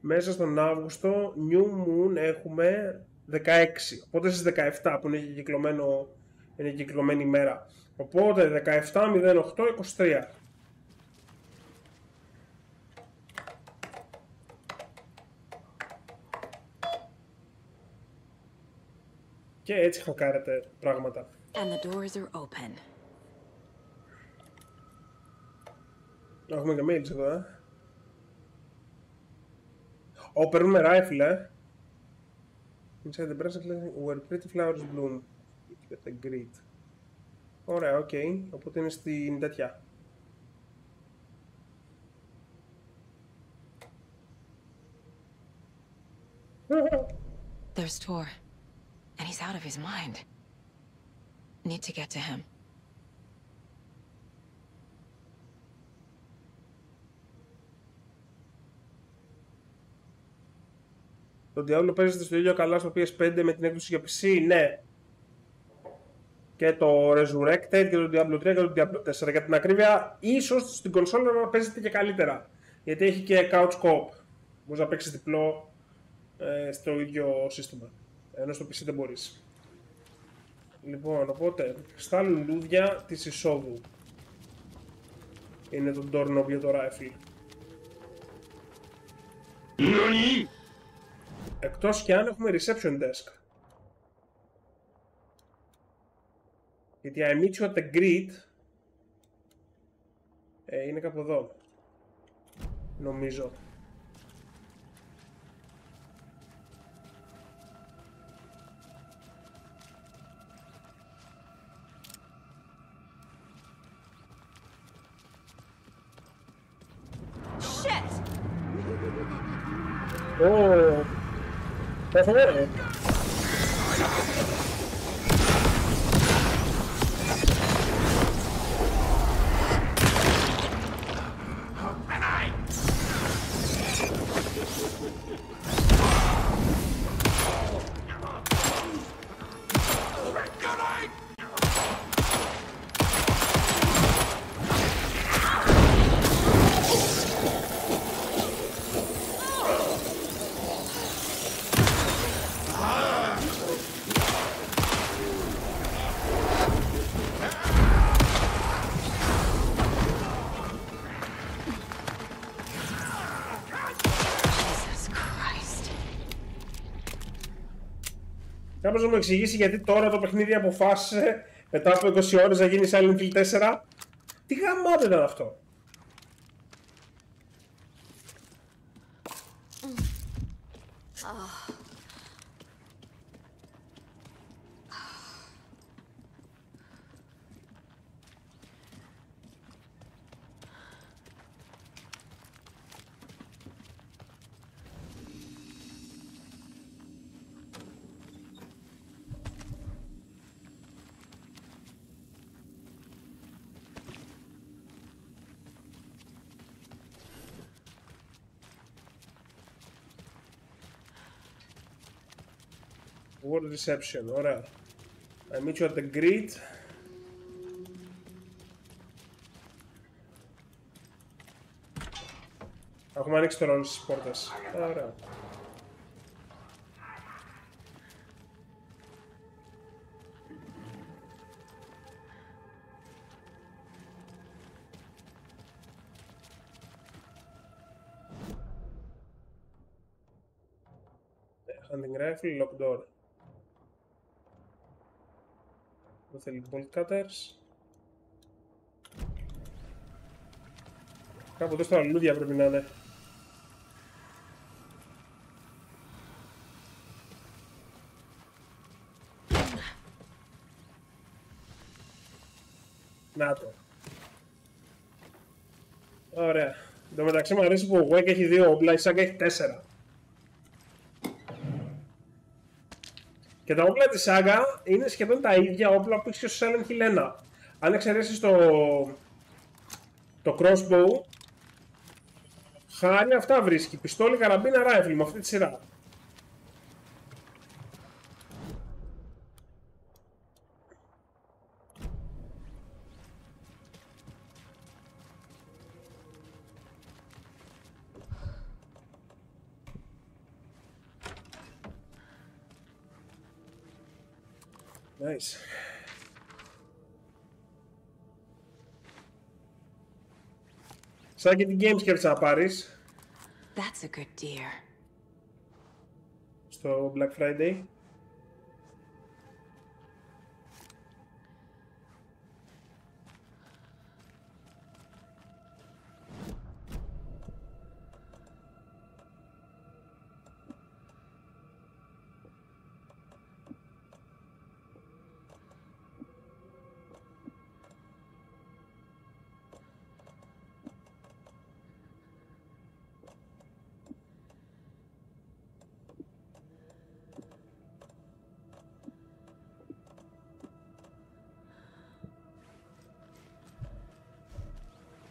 Μέσα στον Αύγουστο, new moon έχουμε 16. Οπότε στις 17 που είναι κυκλωμένη ημέρα. Οπότε 17-08-23. Και έτσι χακάρετε πράγματα. And the doors are open. Έχουμε και mails εδώ, παίρνουμε rifle, Inside the bracelet where pretty flowers bloom. Get the grid. Ωραία, οκ. Οπότε είναι στην τέτοια. There's Tor. And he's out of his mind. Need to get to him. Το Diablo παίζεται στο ίδιο καλά στο PS5 με την έκδοση για PC, ναι. Και το Resurrected και το Diablo 3 και το Diablo 4. Για την ακρίβεια, ίσως στην κονσόλα να παίζεται και καλύτερα. Γιατί έχει και couch co-op. Μπορείς να παίξεις διπλό στο ίδιο σύστημα. Ενώ στο PC δεν μπορείς. Λοιπόν, οπότε, στα λουλούδια της εισόδου είναι το doorknob για το rifle. Εκτός και αν έχουμε reception desk. Γιατί I meet you at the grid είναι κάπου εδώ. Νομίζω. Κάποιος να μου εξηγήσει γιατί τώρα το παιχνίδι αποφάσισε μετά από 20 ώρες να γίνει Silent Hill 4. Τι γαμάτο ήταν αυτό. World reception, ωραία. I meet you at the grid. Έχουμε ανοίξει τώρα όλες τις πόρτες. Ωραία. Hunting rifle, lock door. Εδώ θέλει bolt cutters. Κάπου εδώ στα λουλούδια πρέπει να είναι. Να το. Ωραία. Εν τω μεταξύ μου αρέσει που ο Wake έχει 2 όπλα, η Saga έχει 4. Και τα όπλα της Saga είναι σχεδόν τα ίδια όπλα που έχει στο Silent Hill 1. Αν εξαιρέσεις το crossbow, χάρη αυτά βρίσκει. Πιστόλι, καραμπίνα, rifle με αυτή τη σειρά. Nice. Σαν και την game σκέφτεσαι να πάρεις. That's a good deer. Στο Black Friday.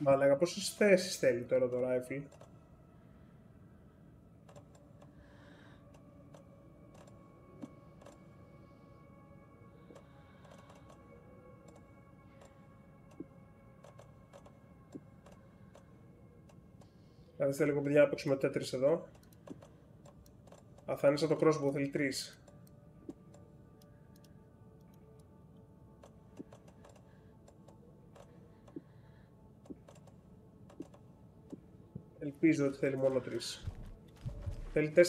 Μαλάκα, πόσες θέσεις θέλει τώρα το rifle? Καθίστε λίγο παιδιά να παίξουμε τέτρις εδώ. Α, θα είναι σαν το crossbow, θέλει 3. Ελπίζω ότι θέλει μόνο 3. Θέλει 4.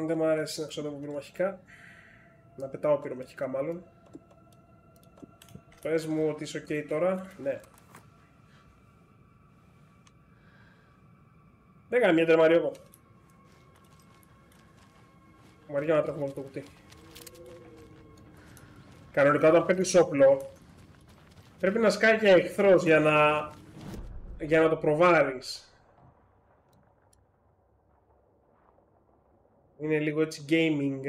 Δεν μου αρέσει να ξοδεύω πυρομαχικά. Να πετάω πυρομαχικά μάλλον. Πες μου ότι είσαι ok τώρα. Ναι. Δεν κάνει μια τερμαρία εγώ. Μαριά να τρέχουμε αυτό το κουτί. Κανονικά όταν παίρνεις όπλο πρέπει να σκάει και εχθρός για να το προβάρεις. Είναι λίγο έτσι gaming.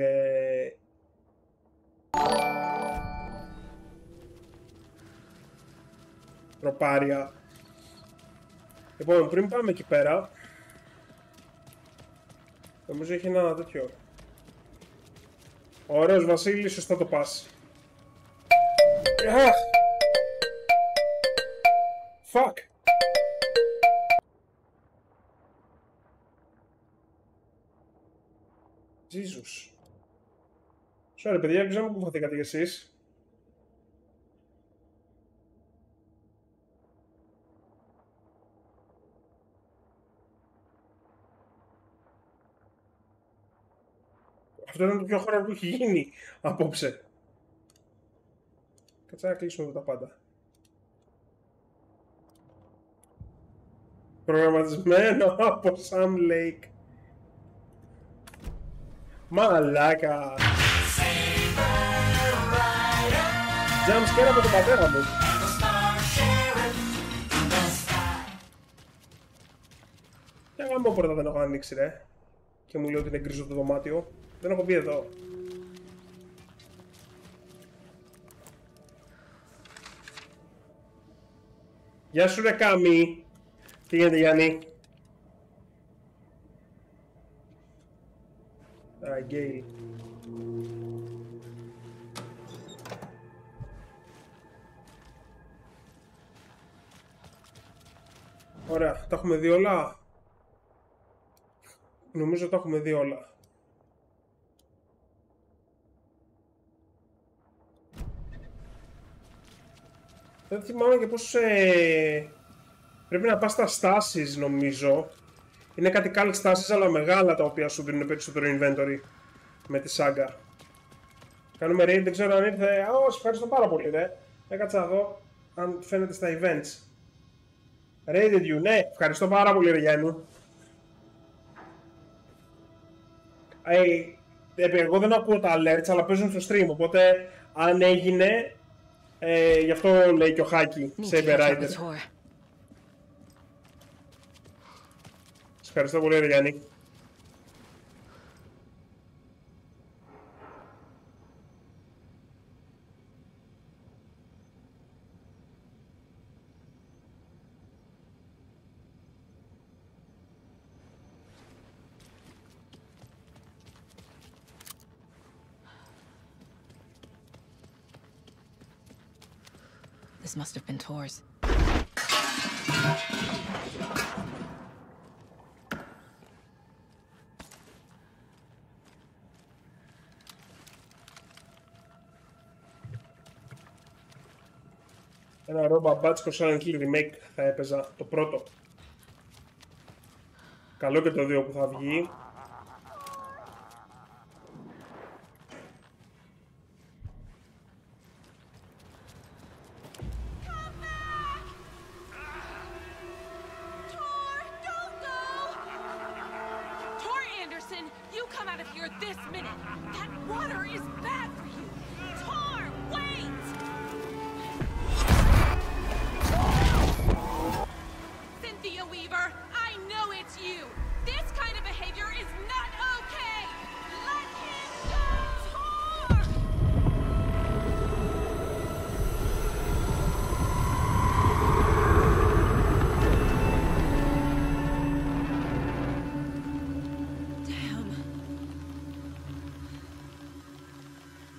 Προπάρια. Λοιπόν, πριν πάμε εκεί πέρα, νομίζω έχει ένα τέτοιο. Ωραίος Βασίλη, σωστά το πας. Fuck. Jesus. Sorry παιδιά, δεν ξέρω που χαθήκατε κι εσείς. Αυτό ήταν το πιο χώρο που έχει γίνει απόψε. Κάτσε να κλείσουμε εδώ τα πάντα. Προγραμματισμένο από Sam Lake. Μαλάκα. Jumpscare από τον πατέρα μου. Για γάμο πόρτα δεν έχω ανοίξει ρε. Και μου λέει ότι είναι γκρίζο το δωμάτιο. Δεν έχω μπει εδώ. Γεια σου ρε Κάμι. Τι γίνεται Γιάννη? Α, γκέι. Ωραία, τα έχουμε δει όλα. Νομίζω τα έχουμε δει όλα. Δεν θυμάμαι και πώς πρέπει να πας στα στάσεις νομίζω. Είναι κάτι κάλ στάσεις αλλά μεγάλα τα οποία σου δίνουν περισσότερο inventory με τη σάγκα. Κάνουμε raid, δεν ξέρω αν ήρθε. Ω, ευχαριστώ πάρα πολύ ρε. Έκατσα να δω αν φαίνεται στα events. Raided you, ναι, ευχαριστώ πάρα πολύ ρε Γιάννη. Εγώ δεν ακούω τα alerts αλλά παίζουν στο stream, οπότε αν έγινε, γι' αυτό λέει και ο Χάκη, Saber Rider. Σας ευχαριστώ πολύ ρε Γιάννη. This must have been Tor's. Ένα ωραίο μπαμπάτσικο Silent Hill remake θα έπαιζα, το πρώτο. Καλό και το 2 που θα βγει.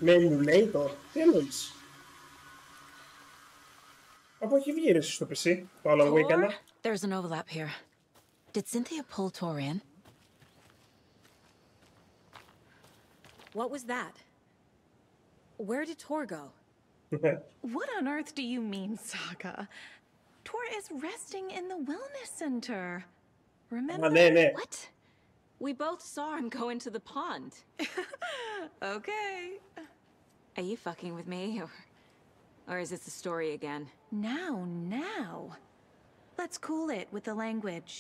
Με emulator, τι εννοείς? Από εκεί βγει στο PC, το Alan Wake 1. There's an overlap here. Did Cynthia pull Tor in? What was that? Where did Tor go? What on earth do you mean, Saga? Tor is resting in the wellness center. Remember? What? We both saw him go into the pond. Okay. Are you fucking with me, or is this the story again? Now. Let's cool it with the language.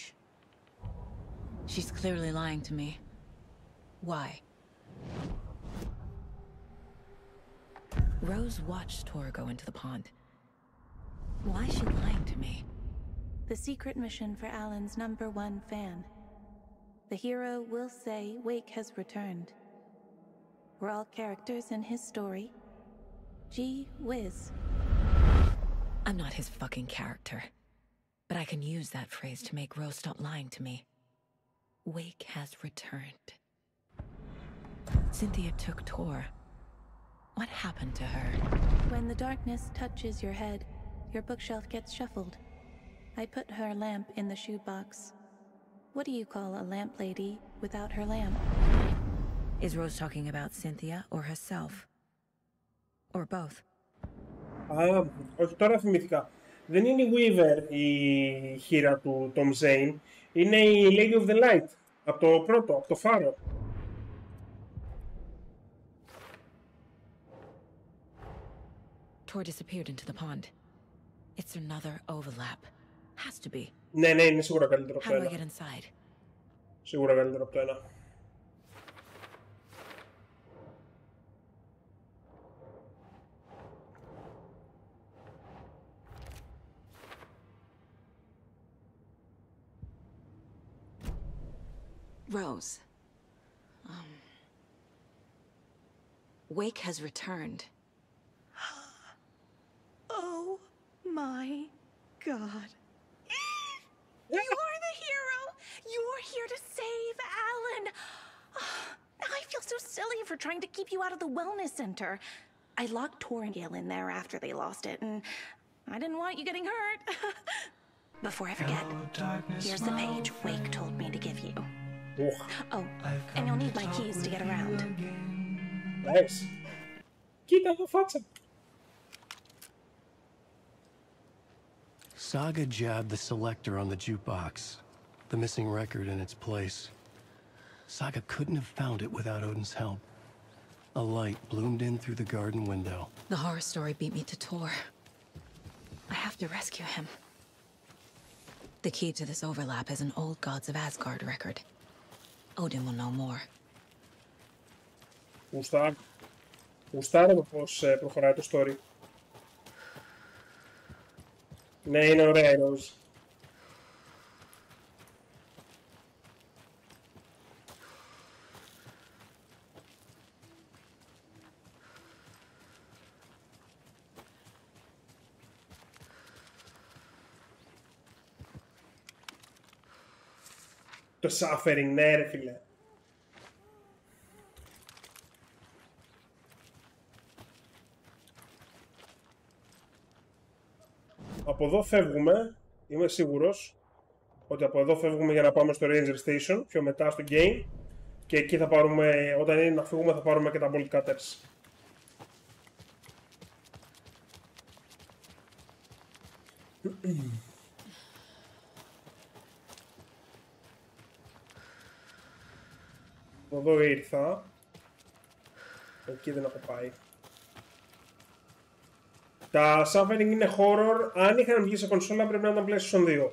She's clearly lying to me. Why? Rose watched Tor go into the pond. Why is she lying to me? The secret mission for Alan's #1 fan. The hero will say Wake has returned. We're all characters in his story. Gee whiz. I'm not his fucking character. But I can use that phrase to make Rose stop lying to me. Wake has returned. Cynthia took Tor. What happened to her? When the darkness touches your head, your bookshelf gets shuffled. I put her lamp in the shoebox. What do you call a lamp lady without her lamp? Is Rose talking about Cynthia or herself? Or both? Όχι, τώρα θυμήθηκα. Δεν είναι η Weaver η χείρα του Tom Zane. Είναι η Lady of the Light. Από το πρώτο, από το φάρο. Tor disappeared into the pond. It's another overlap. Has to be. Ναι, είναι σίγουρα καλύτερο από How το do I ένα. get inside? Σίγουρα καλύτερο από το ένα. Rose. Wake has returned. Oh my God. You're the hero! You're here to save Alan! I feel so silly for trying to keep you out of the wellness center. I locked Tor and Gail in there after they lost it, and I didn't want you getting hurt. Before I forget, here's the page Wake told me to give you. Oh, and you'll need my keys to get around. Nice. Κοίτα το φάτσα. Saga jabbed the selector on the jukebox, the missing record in its place. Saga couldn't have found it without Odin's help. A light bloomed in through the garden window. The horror story beat me to Tor. I have to rescue him. The key to this overlap is an old Gods of Asgard record. Odin will know more. Γουστάρω πώς προχωράει το story. Ναι, είναι ωραία η Rose. Το suffering, ναι ρε φίλε. Από εδώ φεύγουμε, είμαι σίγουρος ότι από εδώ φεύγουμε για να πάμε στο Ranger Station, πιο μετά στο game, και εκεί θα πάρουμε, όταν είναι να φύγουμε θα πάρουμε και τα Bolt Cutters. Εδώ ήρθα, εκεί δεν έχω πάει. Τα suffering είναι horror, αν είχαν βγει σε κονσόλα πρέπει να ήταν PlayStation 2.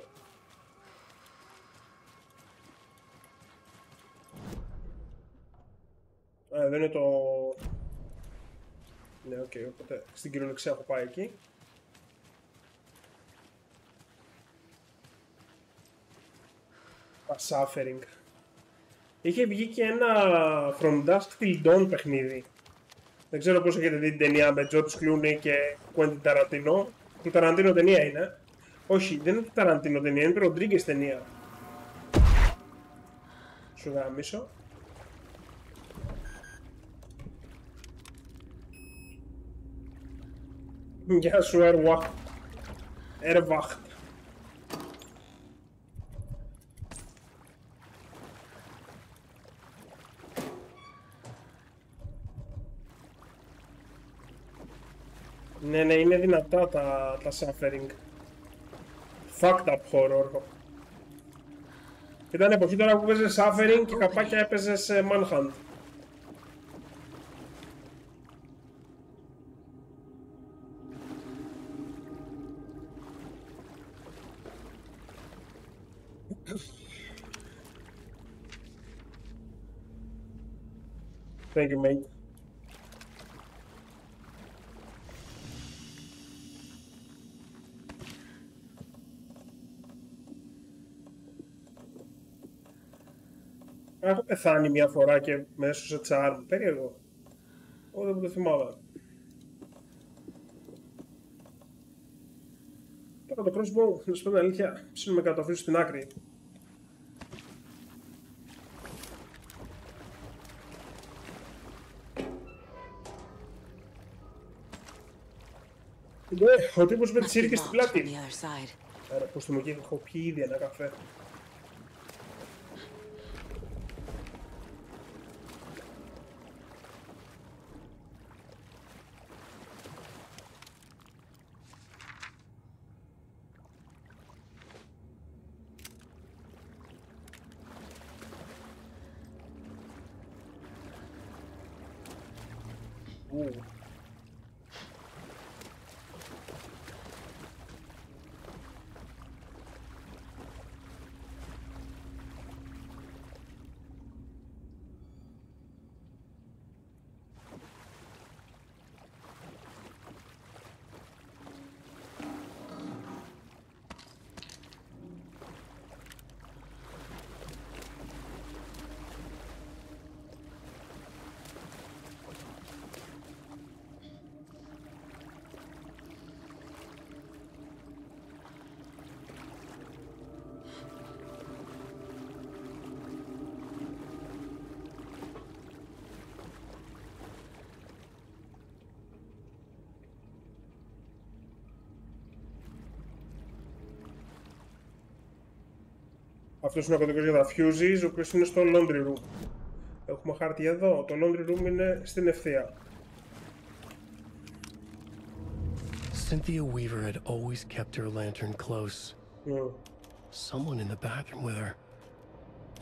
Δεν είναι το... Ναι, οκ, οπότε στην κυριολεξία έχω πάει εκεί. Τα suffering. Είχε βγει και ένα From Dusk Till Dawn παιχνίδι. Δεν ξέρω πώς έχετε δει την ταινία με George Clooney και Quentin Tarantino. Του Tarantino ταινία είναι. Όχι, δεν είναι του Tarantino ταινία, είναι του Rodriguez ταινία. Σου γαμίσω. Γεια σου, Έρουα. Erwacht. Ναι, είναι δυνατά τα suffering. Fucked up horror. Ήταν εποχή τώρα που παίζες suffering και καπάκια έπαιζες manhunt. Thank you, mate. Έχω πεθάνει μια φορά και με έσωσε charm. Περίεργο. Εγώ δεν το θυμάμαι. Τώρα το crossbow, να σου πω την αλήθεια, ψήνουμε κάτω, αφήσω στην άκρη. Ναι, ο τύπος με τις σύρκες στην πλάτη. Άρα, πως το μου εκεί, έχω πιει ήδη ένα καφέ. Αυτός είναι ο κωδικός για τα fuses, ο οποίος είναι στο laundry room. Έχουμε χάρτη εδώ, το laundry room είναι στην ευθεία. Cynthia Weaver had always kept her lantern close. Someone in the bathroom with her.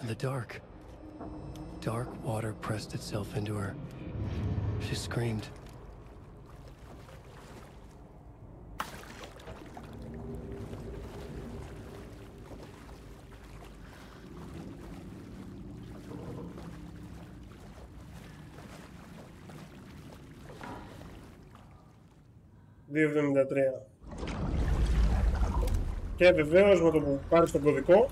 In the dark. Dark water pressed itself into her. She screamed. Και βεβαίως με το που πάρεις τον κωδικό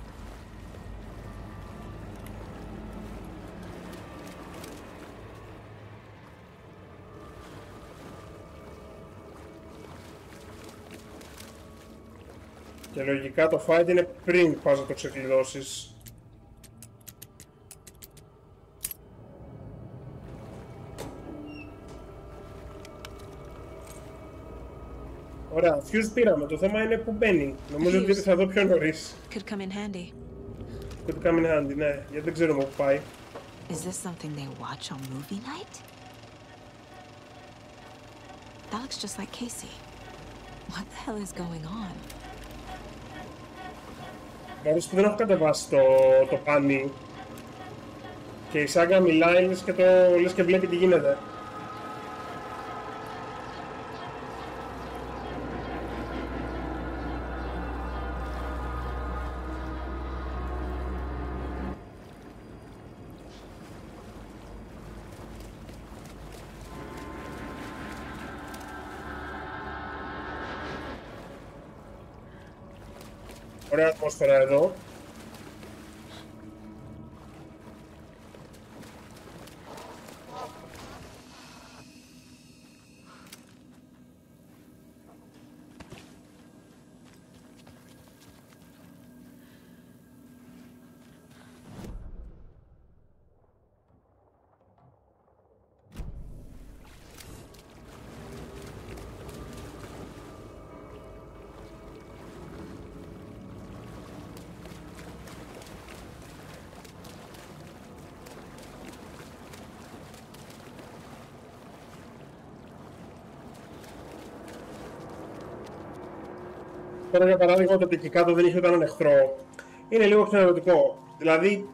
και λογικά το fight είναι πριν πας να το ξεκλειδώσεις. Ωραία, fuse πήραμε. Το θέμα είναι που μπαίνει. Νομίζω ότι θα δω πιο νωρίς. Could come in handy. Could come in handy, ναι, γιατί δεν ξέρουμε που πάει. Is this something they watch on movie night? That looks just like Casey. What the hell is going on? Μπορείς που δεν έχω κατεβάσει το πάνι και η Σάγκα μιλάει λες και βλέπει τι γίνεται. Ωραία ατμόσφαιρα εδώ. Τώρα για παράδειγμα το ότι εκεί κάτω δεν είχε ούτε έναν εχθρό είναι λίγο ξενερωτικό. Δηλαδή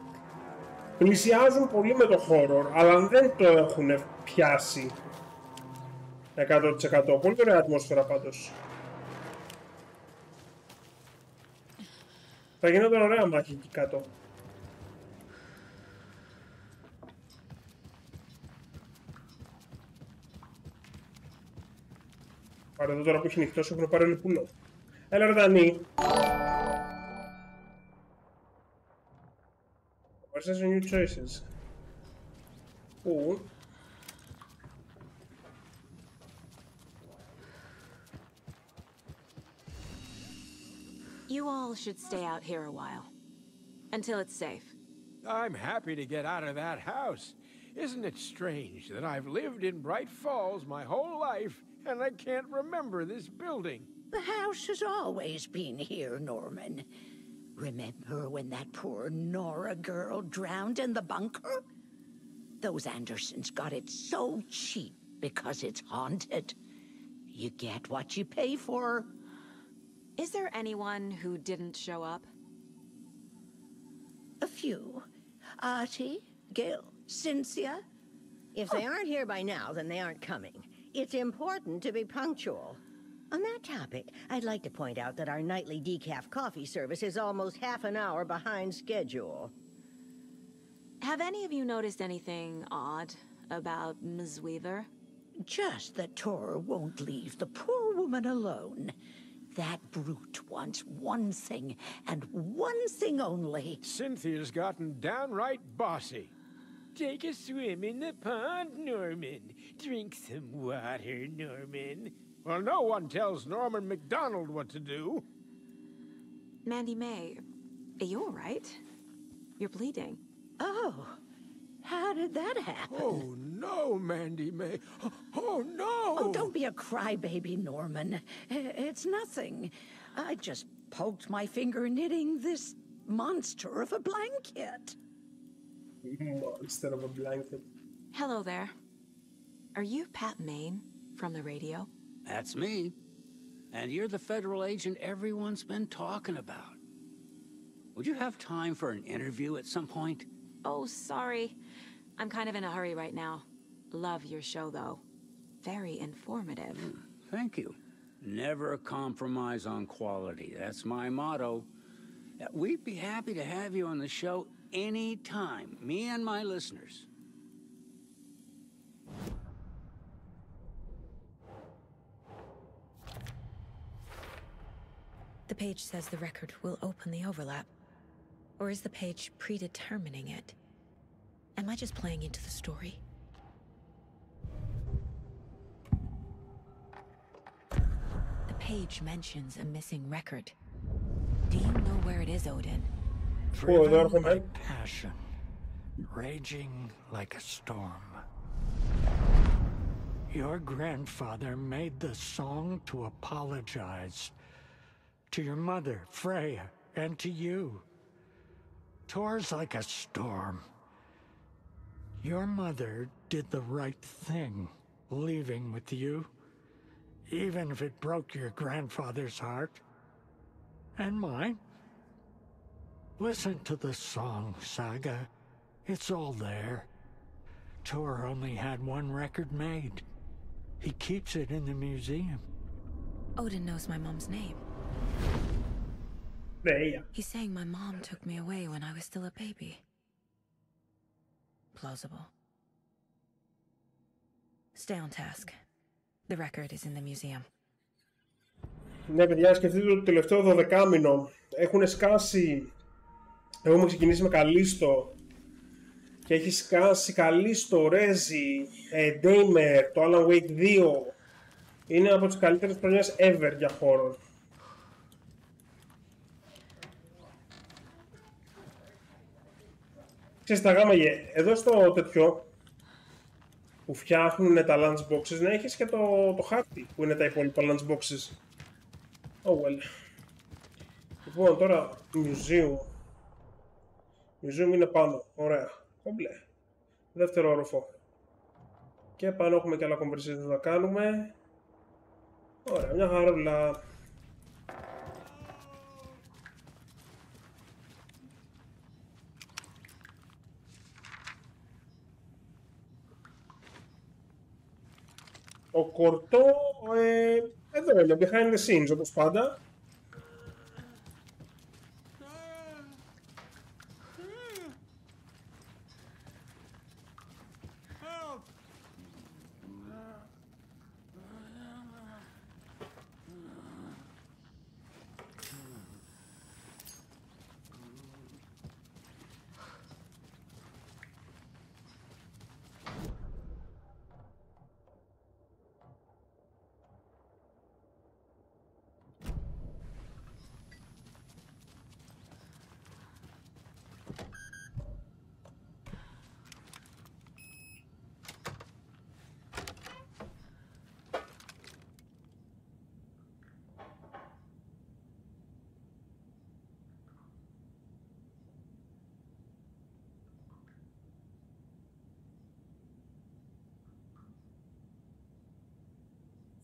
πλησιάζουν πολύ με το horror, αλλά δεν το έχουν πιάσει 100%. Πολύ ωραία ατμόσφαιρα πάντως. Θα γινόταν ωραία μάχη εκεί κάτω. Πάρε εδώ τώρα που έχει νυχτώσει έχουν πάρει λιπούλο. Έλα ρε Δανή. Versus new choices. Πού? You all should stay out here a while. Until it's safe. I'm happy to get out of that house. Isn't it strange that I've lived in Bright Falls my whole life and I can't remember this building? The house has always been here, Norman. Remember when that poor Nora girl drowned in the bunker? Those Andersons got it so cheap because it's haunted. You get what you pay for. Is there anyone who didn't show up? A few. Artie, Gil, Cynthia. If they aren't here by now, then they aren't coming. It's important to be punctual. On that topic, I'd like to point out that our nightly decaf coffee service is almost half an hour behind schedule. Have any of you noticed anything odd about Ms. Weaver? Just that Tor won't leave the poor woman alone. That brute wants one thing, and one thing only. Cynthia's gotten downright bossy. Take a swim in the pond, Norman. Drink some water, Norman. Well, no one tells Norman MacDonald what to do. Mandy May, are you all right? You're bleeding. Oh, how did that happen? Oh, no, Mandy May. Oh, no! Oh, don't be a crybaby, Norman. It's nothing. I just poked my finger knitting this monster of a blanket. Monster of a blanket. Hello there. Are you Pat Maine from the radio? That's me. And you're the federal agent everyone's been talking about. Would you have time for an interview at some point? Oh, sorry. I'm kind of in a hurry right now. Love your show, though. Very informative. Thank you. Never compromise on quality. That's my motto. We'd be happy to have you on the show anytime, me and my listeners. The page says the record will open the overlap. Or is the page predetermining it? Am I just playing into the story? The page mentions a missing record. Do you know where it is, Odin? Driven by passion, raging like a storm. Your grandfather made the song to apologize to your mother, Freya, and to you. Tor's like a storm. Your mother did the right thing, leaving with you, even if it broke your grandfather's heart. And mine. Listen to the song, Saga. It's all there. Tor only had one record made. He keeps it in the museum. Odin knows my mom's name. He's saying my mom took me away when I was still a baby. Plausible. Stay on task. The record is in the museum. Ναι, παιδιά, σκεφτείτε το τελευταίο 12μηνο. Έχουν σκάσει. Έχουμε ξεκινήσει με Καλίστο. Και έχει σκάσει Καλίστο, Ρέζι, Ντέιμερ, το Alan Wake 2. Είναι από τις καλύτερες χρονιές ever για horror. Ξέρεις τα γάμαγε, εδώ στο τέτοιο που φτιάχνουν τα lunchboxes να έχεις και το χάρτη που είναι τα υπόλοιπα lunchboxes. Oh well. Λοιπόν, τώρα museum. Museum είναι πάνω, ωραία. Κομπλέ. Δεύτερο όροφο. Και πάνω έχουμε και άλλα conversations να κάνουμε. Ωραία, μια χαρούλα. Ο Κορτό εδώ είναι, behind the scenes όπως πάντα.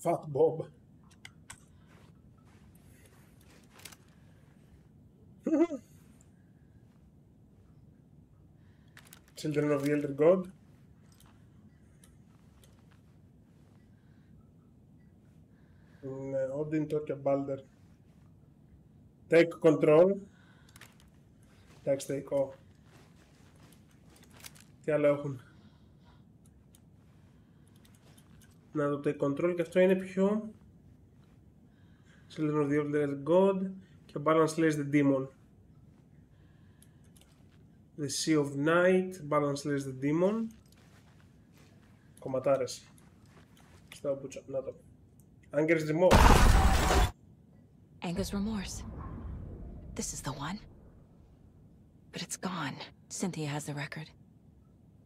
Fat Bob. Children of the Elder God. Odin, Thor και Balder. Take control. Εντάξει, take. Τι άλλο έχουν? Να το take control και αυτό είναι πιο Children of the Elder God και Balance slays the Demon. The Sea of Night, Balance slays the Demon. Κομματάρες. Στα μπούτσα, να το. Anger's Remorse. Anger's Remorse. This is the one. But it's gone. Cynthia has the record.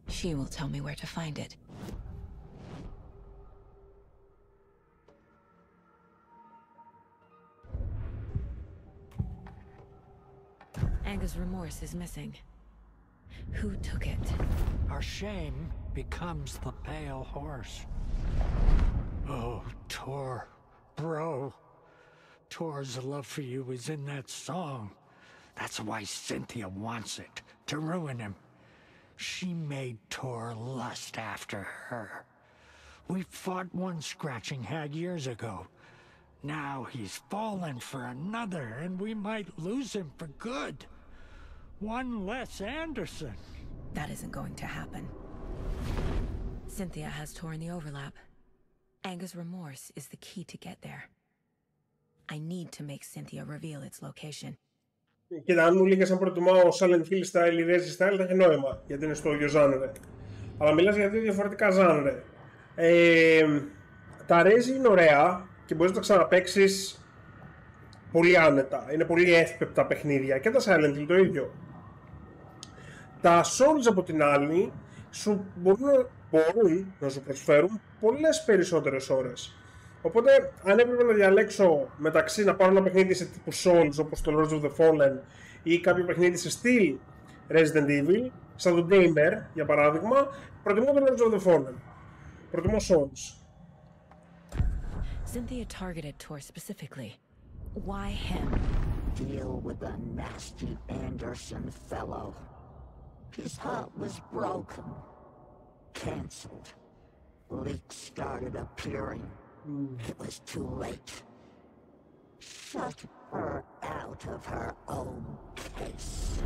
She will tell me where to find it. Anger's Remorse is missing. Who took it? Our shame becomes the pale horse. Oh, Tor, bro. Tor's love for you is in that song. That's why Cynthia wants it, to ruin him. She made Tor lust after her. We fought one scratching hag years ago. Now he's fallen for another, and we might lose him for good. One less Anderson. That isn't going to happen. Cynthia has Tor in the overlap. Anger's Remorse is the key to get there. I need to make Cynthia reveal its location. Κοίτα, αν μου λίγες αν προτιμάω Silent Hill style ή Resi style θα έχει νόημα, γιατί είναι στο ίδιο ζάνρε. Αλλά μιλάς για δύο διαφορετικά ζάνρε. Τα Resi είναι ωραία και μπορείς να τα ξαναπαίξεις πολύ άνετα. Είναι πολύ εύπεπτα παιχνίδια και τα Silent Hill το ίδιο. Τα Souls από την άλλη μπορούν να σου προσφέρουν πολλές περισσότερες ώρες. Οπότε, αν έπρεπε να διαλέξω μεταξύ να πάρω ένα παιχνίδι σε τύπου Souls όπως το Lords of the Fallen ή κάποιο παιχνίδι σε στυλ Resident Evil, σαν το Gamer για παράδειγμα, προτιμώ το Lords of the Fallen. Προτιμώ Souls. Cynthia targeted Tor specifically. Why him? Deal with the nasty Anderson fellow. His heart was broken. Cancelled. Leaks started appearing. It was too late. Shut her out of her own case.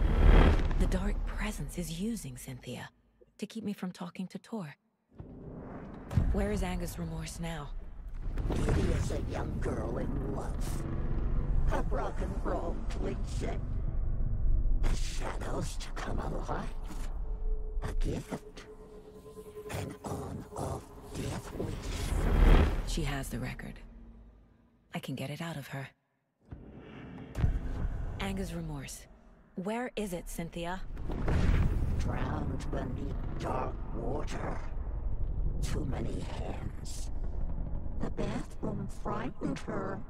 The dark presence is using Cynthia to keep me from talking to Tor. Where is Anger's Remorse now? Kitty is a young girl in love. Her rock and roll leads it. The shadows to come alive. A gift. An on-off death wish. She has the record. I can get it out of her. Anger's Remorse. Where is it, Cynthia? Drowned beneath dark water. Too many hands. The bathroom frightened her.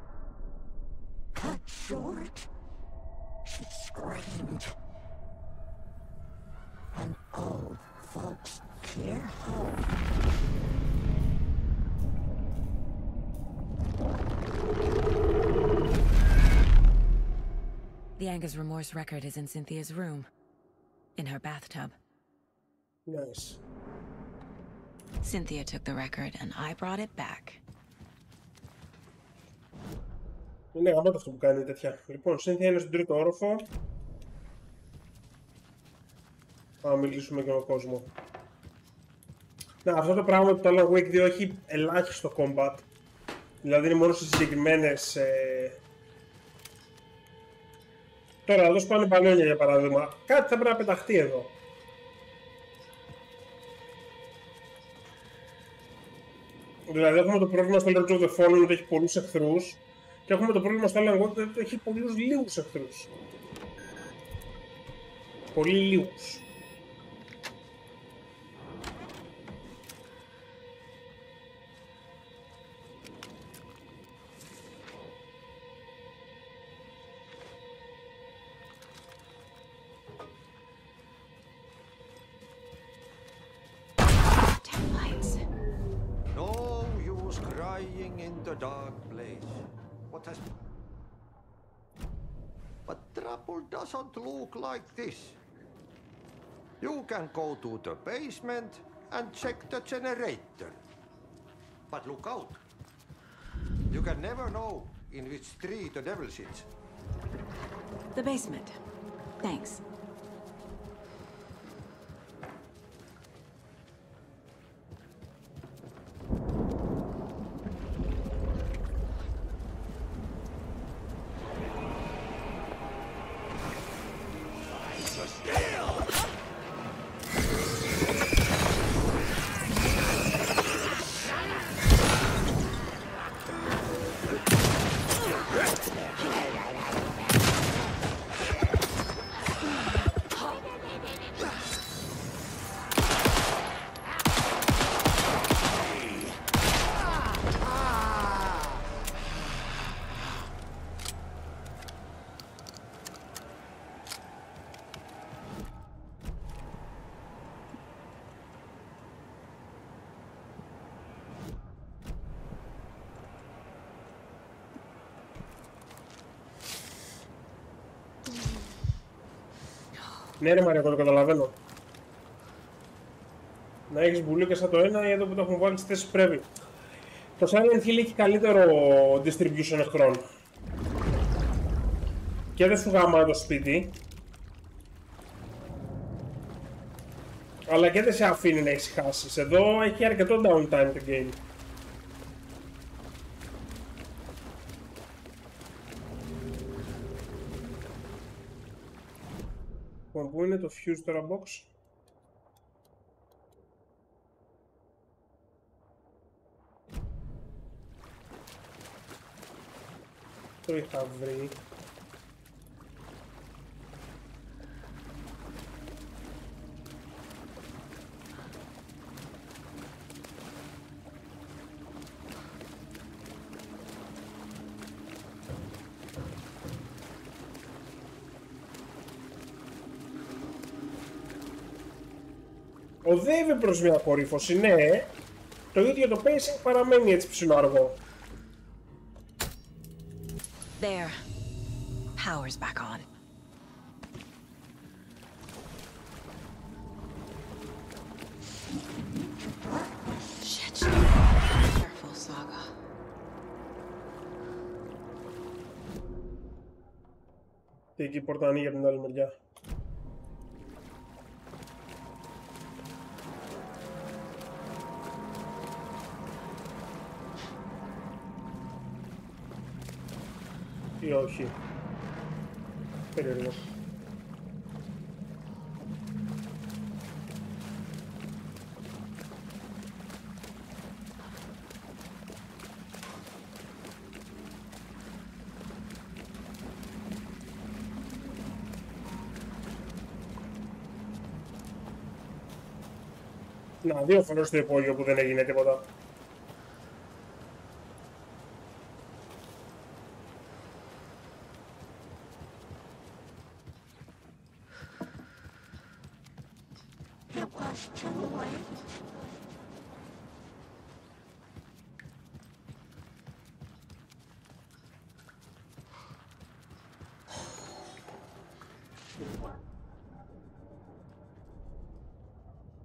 Cut short. She screamed. An old folks care home. The Anger's Remorse record is in Cynthia's room. In her bathtub. Nice. Cynthia took the record and I brought it back. Είναι γαμάτο αυτό που κάνει τέτοια. Λοιπόν, Cynthia είναι στον τρίτο όροφο. Θα μιλήσουμε και με τον κόσμο. Ναι, αυτό το πράγμα του Alan Wake 2 έχει ελάχιστο combat. Δηλαδή είναι μόνο σε συγκεκριμένες... Τώρα, εδώ σπάνε μπαλόνια για παράδειγμα. Κάτι θα πρέπει να πεταχτεί εδώ. Δηλαδή έχουμε το πρόβλημα στο Lords of the Fallen ότι έχει πολλούς εχθρούς. Και έχουμε το πρόβλημα στο Alan Wake ότι έχει πολλούς λίγους εχθρούς. Πολύ λίγους. Dark place. What has... But trouble doesn't look like this. You can go to the basement and check the generator. But look out. You can never know in which tree the devil sits. The basement. Thanks. Ναι ρε Μαρία, το καταλαβαίνω. Να έχεις μπουλούκια σαν το ένα ή εδώ που το έχουν βάλει στις θέσεις που πρέπει. Το Silent Hill έχει καλύτερο distribution εχθρών. Και δεν σου γάμα το σπίτι. Αλλά και δεν σε αφήνει να ησυχάσεις. Εδώ έχει αρκετό downtime το game. Πού είναι το fuse τώρα box? Το είχα βρει. Οδεύει προς μια απορρίφωση, ναι. Το ίδιο το pacing παραμένει έτσι ψηλοαργό. There. Power's back on. Shit. Careful, Saga. Και εκεί η πόρτα ανοίγει από την άλλη μεριά. Ή όχι. Περίεργο. Να, δύο φορές στο υπόγειο που δεν έγινε τίποτα.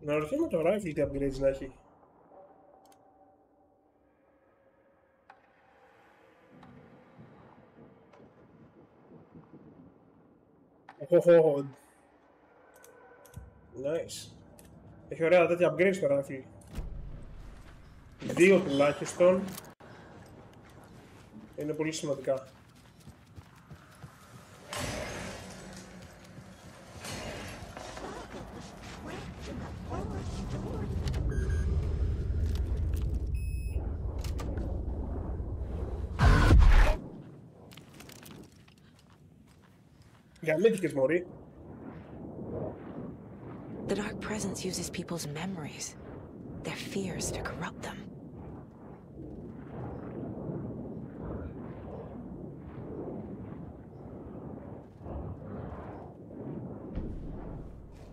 Να ρωτήσουμε το rifle τι upgrades να έχει. Nice. Έχει ωραία τέτοια upgrades στο ράφι. 2 τουλάχιστον. Είναι πολύ σημαντικά. Γαμήθηκες, μωρή. The dark presence uses people's memories, their fears to corrupt them.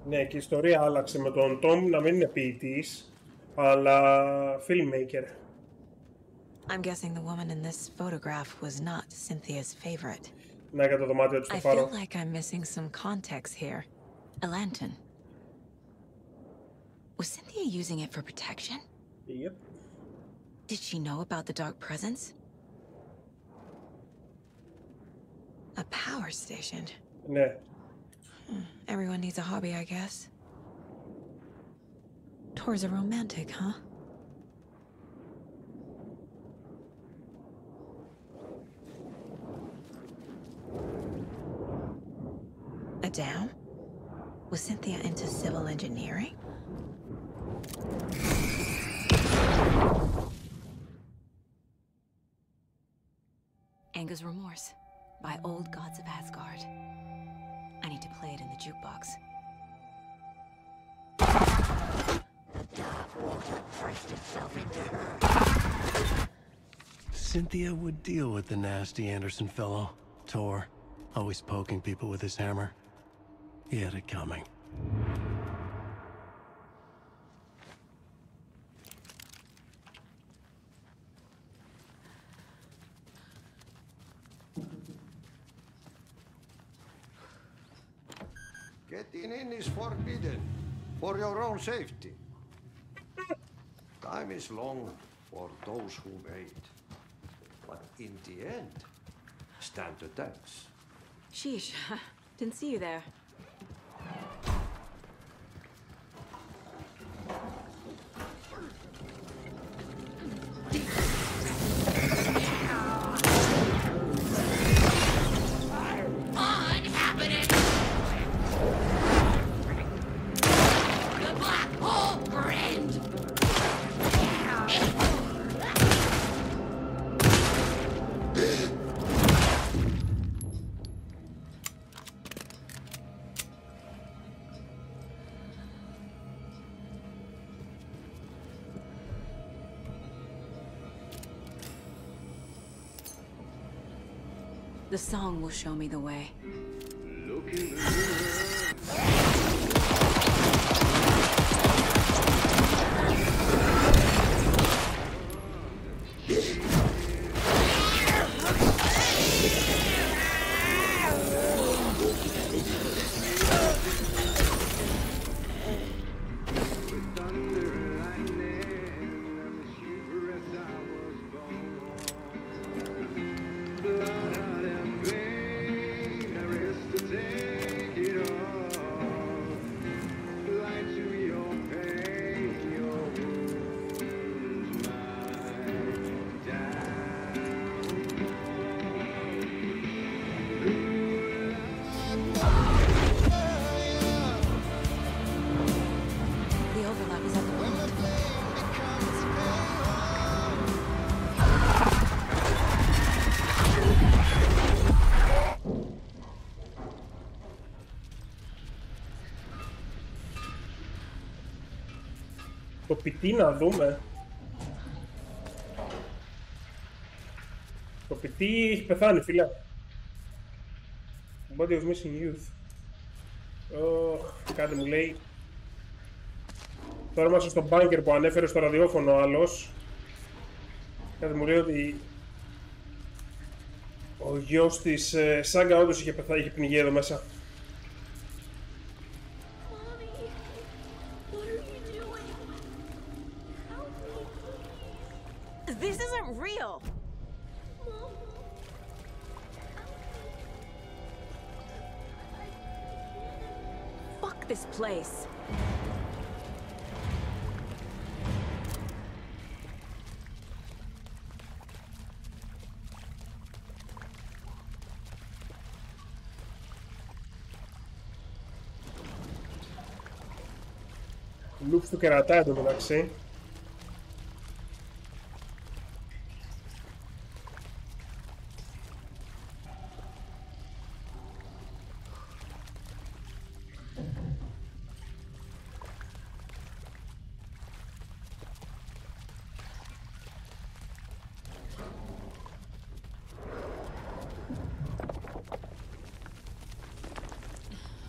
Ναι, και η ιστορία άλλαξε με τον Tom να μην είναι ποιητής, αλλά filmmaker. I'm guessing the woman in this photograph was not Cynthia's favorite. Ναι, για το δωμάτιο της στο I φάρο. feel like I'm missing some context here. A lantern. Was Cynthia using it for protection? Yep. Did she know about the dark presence? A power station. Ναι. Everyone needs a hobby, I guess. Tor's a romantic, huh? A dam? Was Cynthia into civil engineering? Anga's Remorse by Old Gods of Asgard. I need to play it in the jukebox. The dark water pressed itself into her. Cynthia would deal with the nasty Anderson fellow, Tor, always poking people with his hammer. He had it coming. Getting in is forbidden, for your own safety. Time is long for those who wait. But in the end, stand the thanks. Sheesh, didn't see you there. The song will show me the way. Το Pt να δούμε. Το Pt έχει πεθάνει, φίλε. Body of missing youth. Κάτι μου λέει. Τώρα είμαστε στο bunker που ανέφερε στο ραδιόφωνο ο άλλος. Κάτι μου λέει ότι ο γιος της Σάγκα όντως είχε πνιγεί εδώ μέσα. This isn't real! Fuck this place. Λούφ του κερατά εδώ μεταξύ.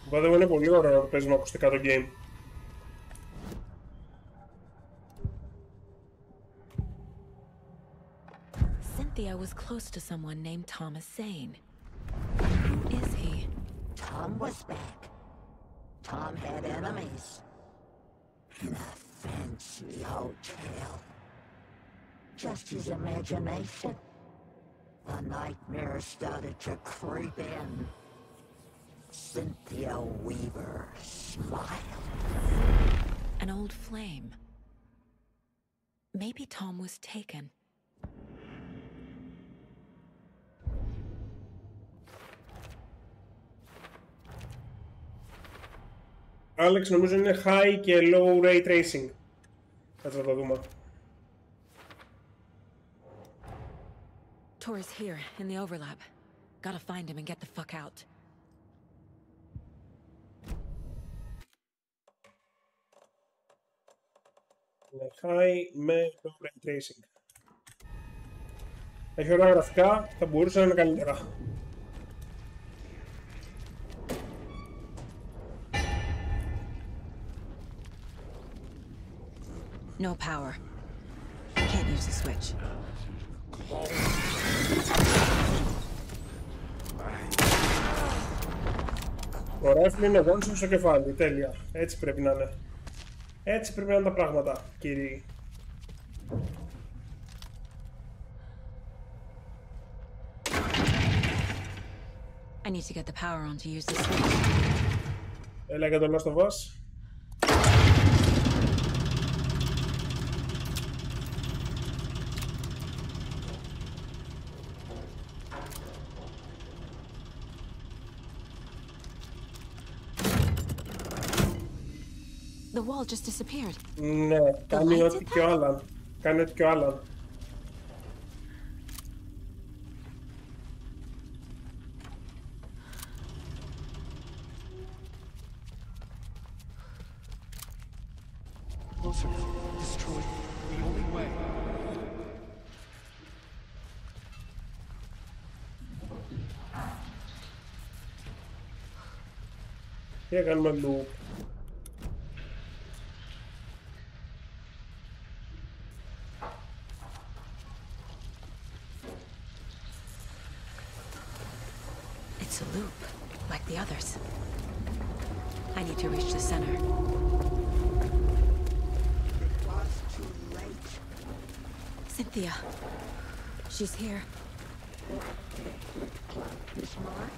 Βέβαια είναι πολύ ωραίο να παίζουμε ακουστικά το game. Cynthia was close to someone named Thomas Zane. Who is he? Tom was back. Tom had enemies. In a fancy hotel. Just his imagination. The nightmare started to creep in. Cynthia Weaver smiled. An old flame. Maybe Tom was taken. Alex νομίζω είναι high και low ray tracing. Κάτσε να το δούμε. Tor's here, in the overlap. Gotta find him and get the fuck out. High με low ray tracing. Έχει ωραία γραφικά, θα μπορούσε να είναι καλύτερα. No power. Can't use the switch. Το rifle είναι one shot στο κεφάλι, τέλεια. Έτσι πρέπει να είναι. Έτσι πρέπει να είναι τα πράγματα, κύριοι. I need to get the power on to use the switch. Έλα για το Last of Us. The wall just disappeared. Ναι, κάνει ό,τι και ο Άλαν. Κάνει ό,τι και ο Άλαν. Closer. Destroy the only way. Τι έκανουμε loop. It's a loop, like the others. I need to reach the center. It was too late. Cynthia. She's here. Miss Moore?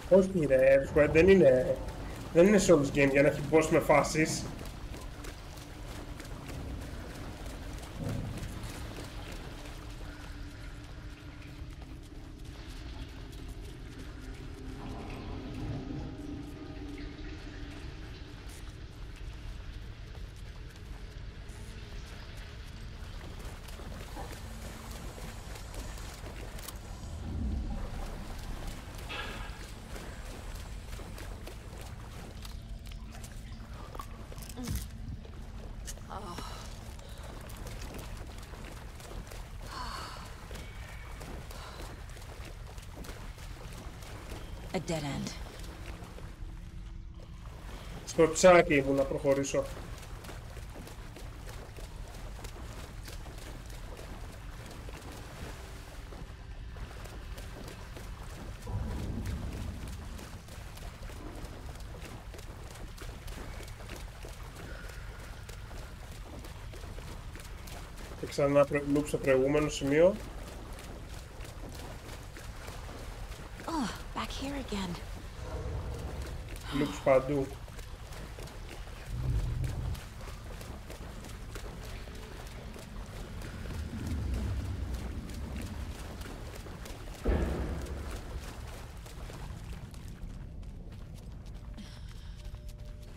Όχι ρε, δεν είναι σε όλους game για να έχει boss με φάσεις. A dead end. Στο τσάκι μου να προχωρήσω. Και ξανά loop στο προηγούμενο σημείο. Oh, back here again. Loops παντού.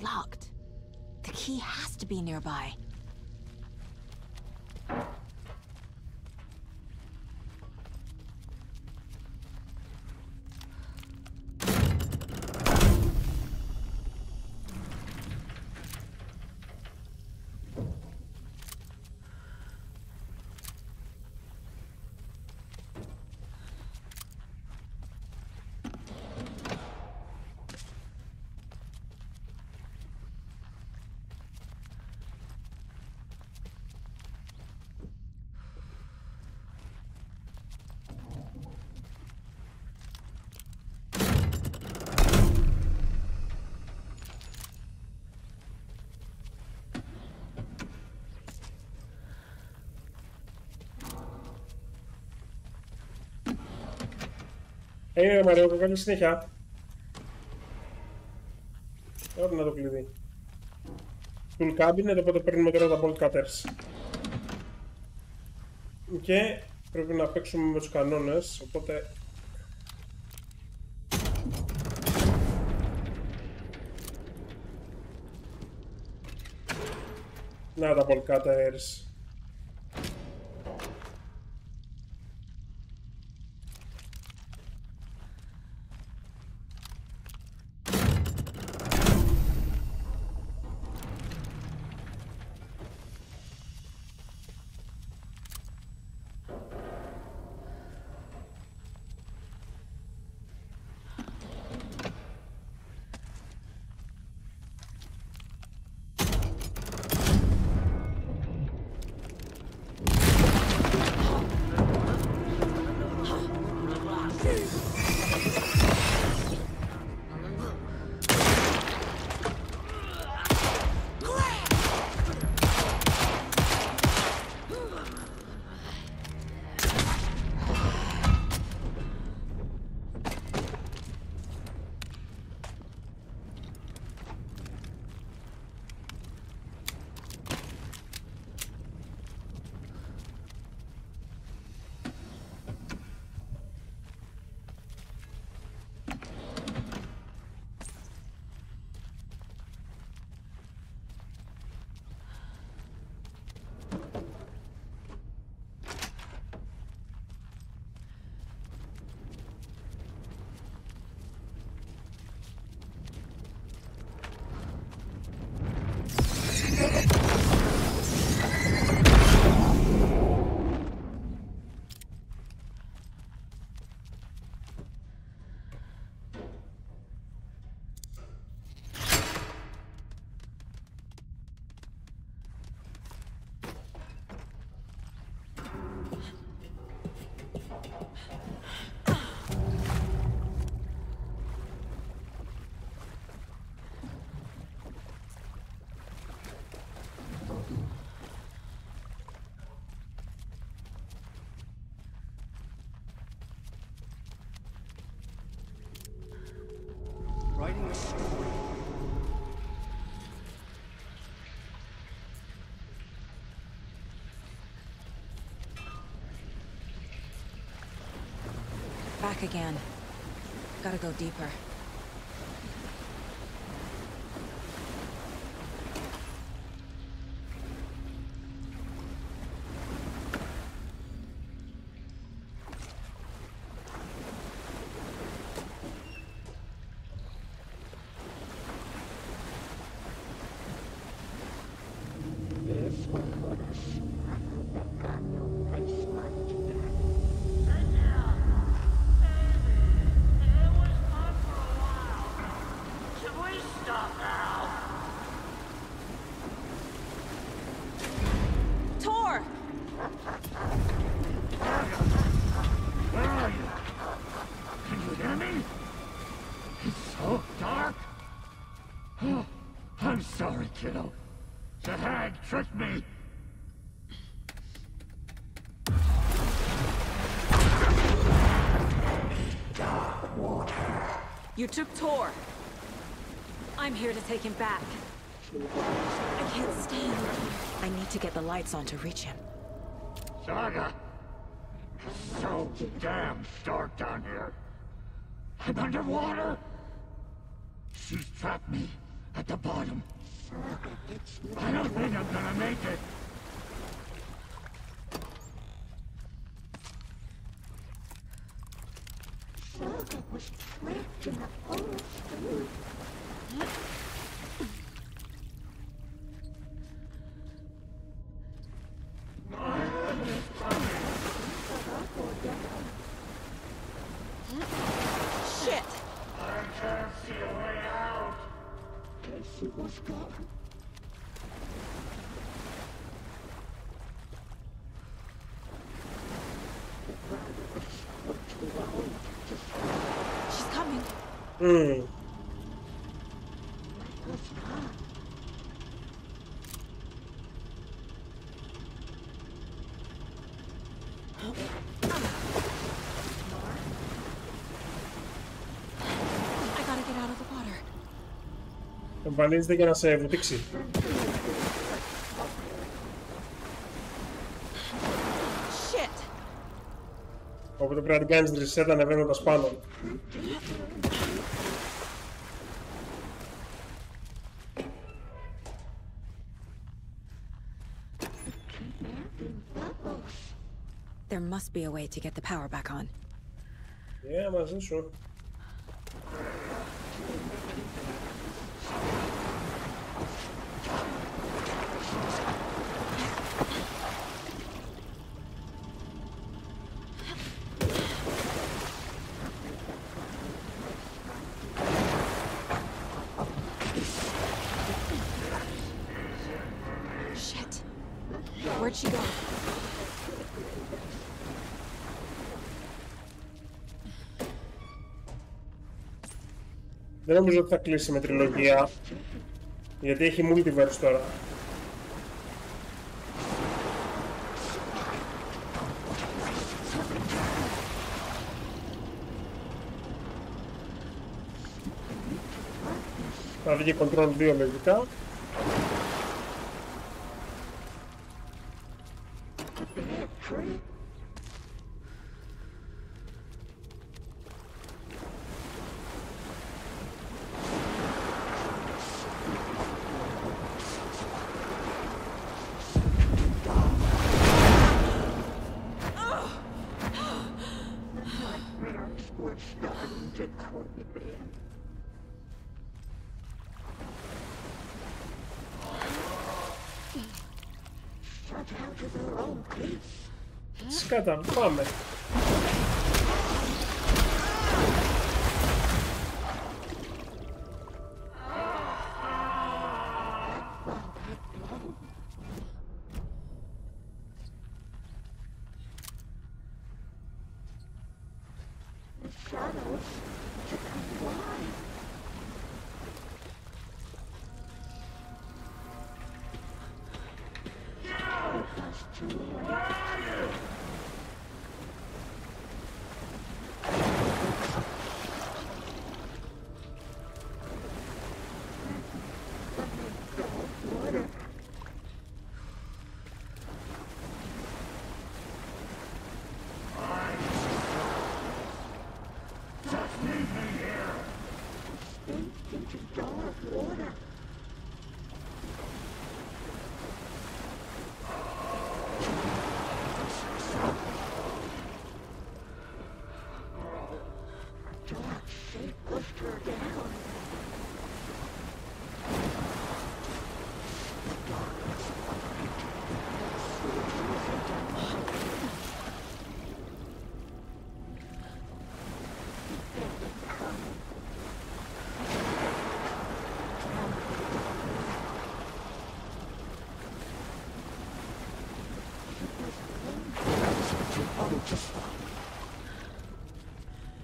Locked. The key has to be nearby. Μαρίο, καλή συνέχεια. Τώρα να το κλειδί. Tool cabinet, οπότε παίρνουμε τώρα τα bolt cutters. Και πρέπει να παίξουμε με τους κανόνες, οπότε... Να τα bolt cutters. Writing a story. Back again. Gotta go deeper. Kiddo. The hag tricked me. You took Tor. I'm here to take him back. I can't stand it here. I need to get the lights on to reach him. Saga! It's so damn dark down here. I'm underwater. She's trapped me at the bottom. I don't think I'm gonna make it. Saga was trapped in a hole. Shit! I can't see a way out. She was gone. She's coming. I gotta get out of the water. Εμφανίζεται για να σε βουτήξει. Shit! Οπότε πρέπει να την κάνεις reset ανεβαίνοντας πάνω. There must be a way to get the power back on. Yeah, μαζί σου. Shit. Where'd she go? Δεν νομίζω ότι θα κλείσει με τριλογία, γιατί έχει multiverse τώρα. Θα βγει Control 2 λογικά. Σκάτα, πάμε.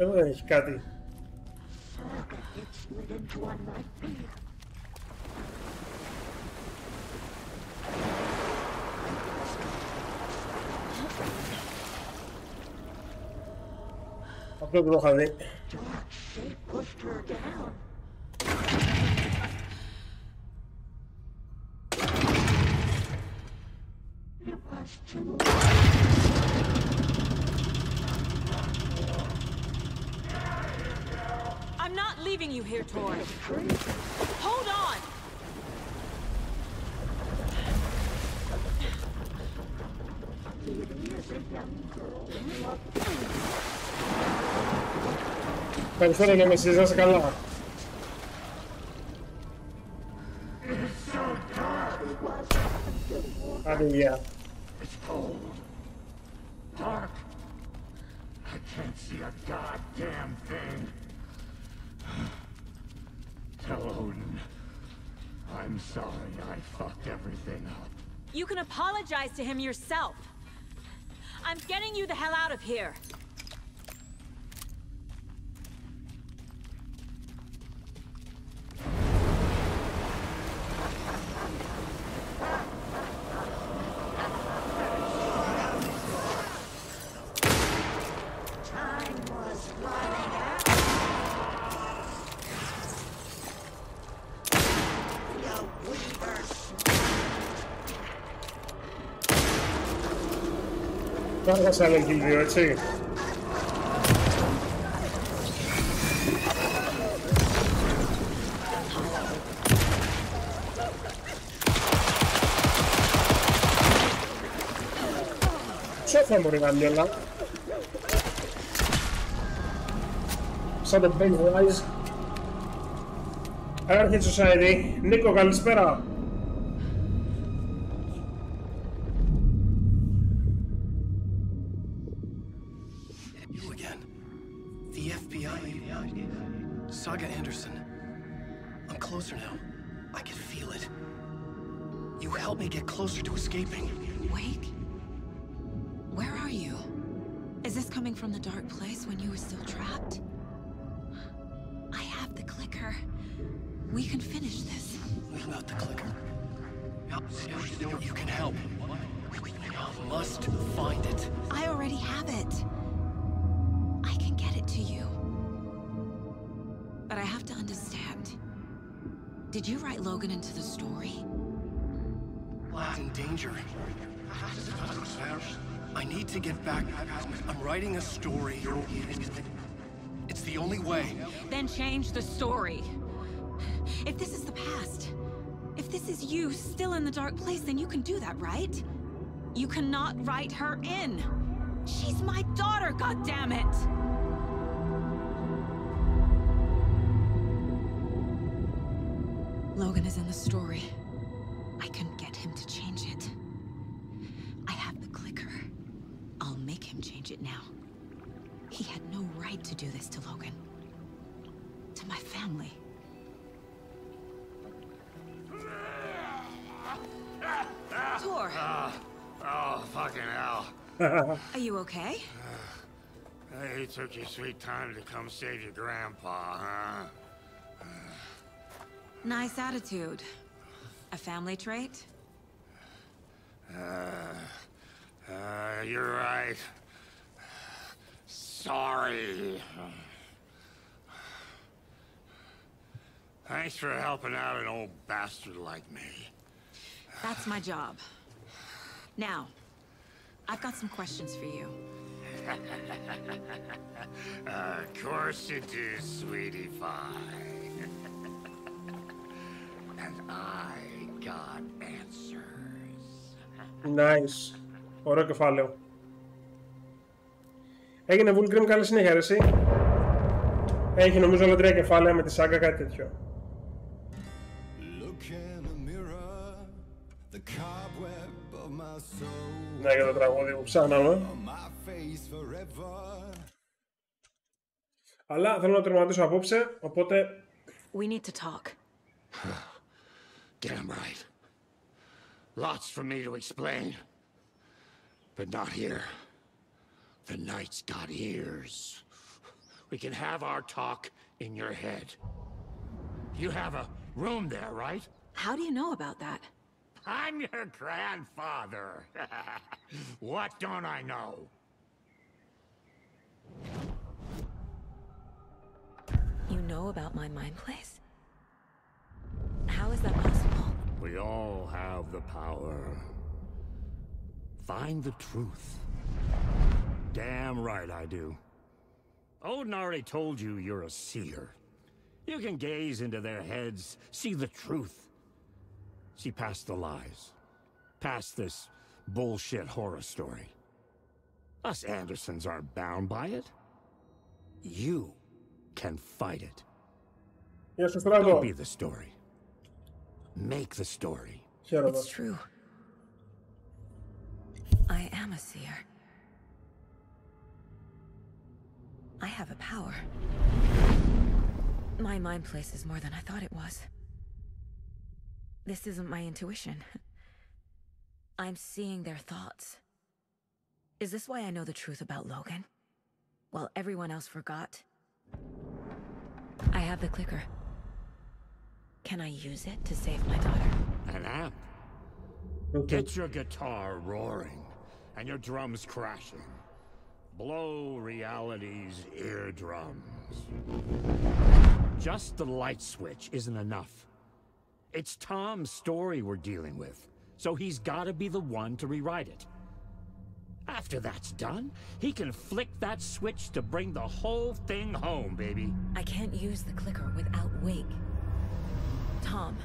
Εδώ δεν έχει κάτι. Αυτό δεν το είχα δει. her down. It was too. I'm not leaving you here, Tor. Hold on! Καλησπέρα και με εσείς, να είστε καλά. Άντε, γεια. Dark. I can't see a goddamn thing. Tell Odin, I'm sorry I fucked everything up. You can apologize to him yourself. I'm getting you the hell out of here. Τώρα θα έλεγε δύο, έτσι. Σώφα μου ρε γαμιόλα. Σαν το Pennywise. Arcade Society. Νίκο, καλησπέρα. Saga Anderson. I'm closer now. I can feel it. You helped me get closer to escaping. Wait. Where are you? Is this coming from the dark place when you were still trapped? I have the clicker. We can finish this. Without the clicker? You can help. You must find it. I already have it. I can get it to you. But I have to understand. Did you write Logan into the story? In danger. I need to get back. I'm writing a story. It's the only way. Then change the story. If this is the past, if this is you still in the dark place, then you can do that, right? You cannot write her in. She's my daughter, goddammit! Logan is in the story. I can get him to change it. I have the clicker. I'll make him change it now. He had no right to do this to Logan. To my family. Tor! Oh, fucking hell. Are you okay? You took your sweet time to come save your grandpa, huh? Nice attitude. A family trait? You're right. Sorry. Thanks for helping out an old bastard like me. That's my job. Now, I've got some questions for you. Of course you do, sweetie pie. And I got answers. Nice. Ωραίο κεφάλαιο. Έγινε Vulgrim, καλή συνέχεια ρε εσύ. Έχει νομίζω όλα 3 κεφάλαια με τη σάγκα, κάτι τέτοιο. Ναι, για το τραγούδι που ψάχναμε. Αλλά θέλω να τερματίσω απόψε, οπότε... We need to talk. Damn right. Lots for me to explain. But not here. The night's got ears. We can have our talk in your head. You have a room there, right? How do you know about that? I'm your grandfather. What don't I know? You know about my mind place? How is that possible? We all have the power. Find the truth. Damn right I do. Odin already told you you're a seer. You can gaze into their heads, see the truth. See past the lies. Past this bullshit horror story. Us Andersons aren't bound by it. You can fight it. Yes, Don't be the story. Make the story. It's true. I am a seer. I have a power. My mind place is more than I thought it was. This isn't my intuition. I'm seeing their thoughts. Is this why I know the truth about Logan? While everyone else forgot? I have the clicker. Can I use it to save my daughter? An amp? Get your guitar roaring and your drums crashing. Blow reality's eardrums. Just the light switch isn't enough. It's Tom's story we're dealing with, so he's gotta be the one to rewrite it. After that's done, he can flick that switch to bring the whole thing home, baby. I can't use the clicker without Wake. Tom,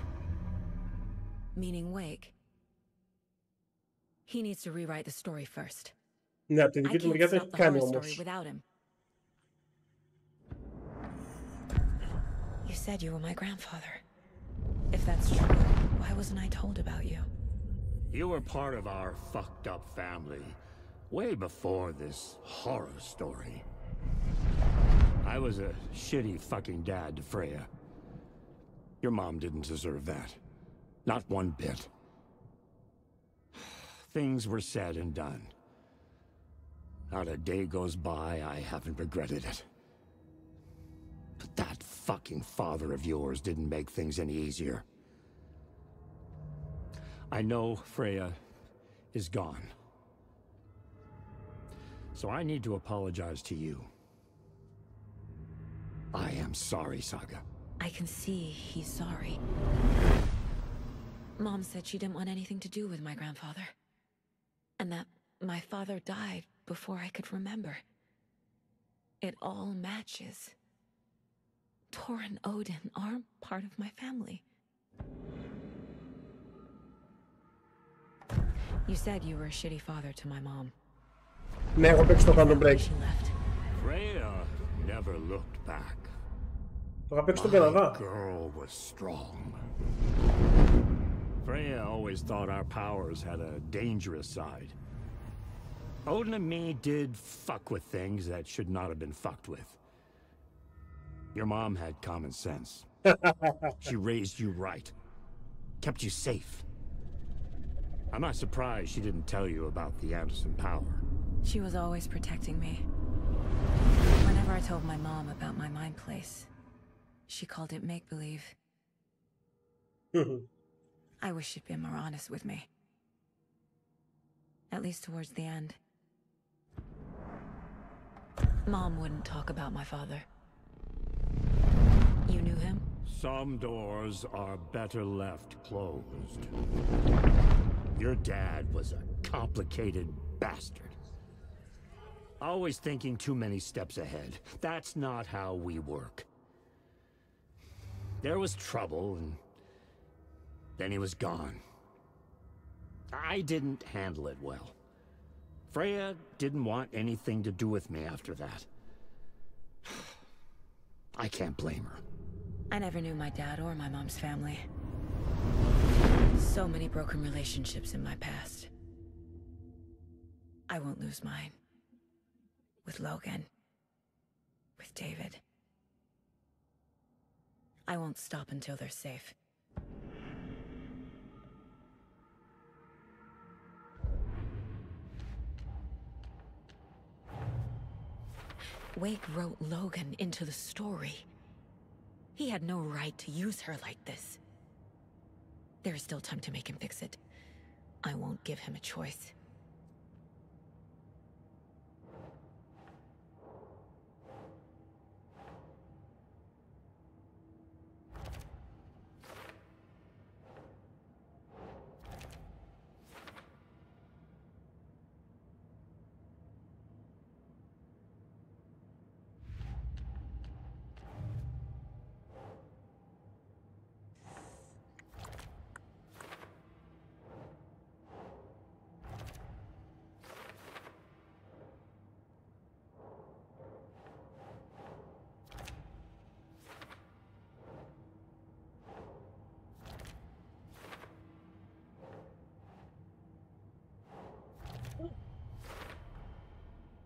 meaning Wake, he needs to rewrite the story first. Ναι, από τη δική I του can't μεριά το stop έχει the κάνει horror story όμως. without him. You said you were my grandfather. If that's true, why wasn't I told about you? You were part of our fucked up family, way before this horror story. I was a shitty fucking dad to Freya. Your mom didn't deserve that. Not one bit. Things were said and done. Not a day goes by I haven't regretted it. But that fucking father of yours didn't make things any easier. I know Freya is gone. So I need to apologize to you. I am sorry, Saga. I can see he's sorry. Mom said she didn't want anything to do with my grandfather. And that my father died before I could remember. It all matches. Tor and Odin aren't part of my family. You said you were a shitty father to my mom. Ναι, έχω παίξει το Quantum Break. Freya never looked back. Το είχα παίξει στον Καναδά. My girl was strong. Freya always thought our powers had a dangerous side. Odin and me did fuck with things that should not have been fucked with. Your mom had common sense. She raised you right. Kept you safe. I'm not surprised she didn't tell you about the Anderson power. She was always protecting me. Whenever I told my mom about my mind place, she called it make-believe. I wish she'd been more honest with me. At least towards the end. Mom wouldn't talk about my father. You knew him? Some doors are better left closed. Your dad was a complicated bastard. Always thinking too many steps ahead. That's not how we work. There was trouble, and then he was gone. I didn't handle it well. Freya didn't want anything to do with me after that. I can't blame her. I never knew my dad or my mom's family. So many broken relationships in my past. I won't lose mine. With Logan. With David. I won't stop until they're safe. Wake wrote Logan into the story. He had no right to use her like this. There is still time to make him fix it. I won't give him a choice.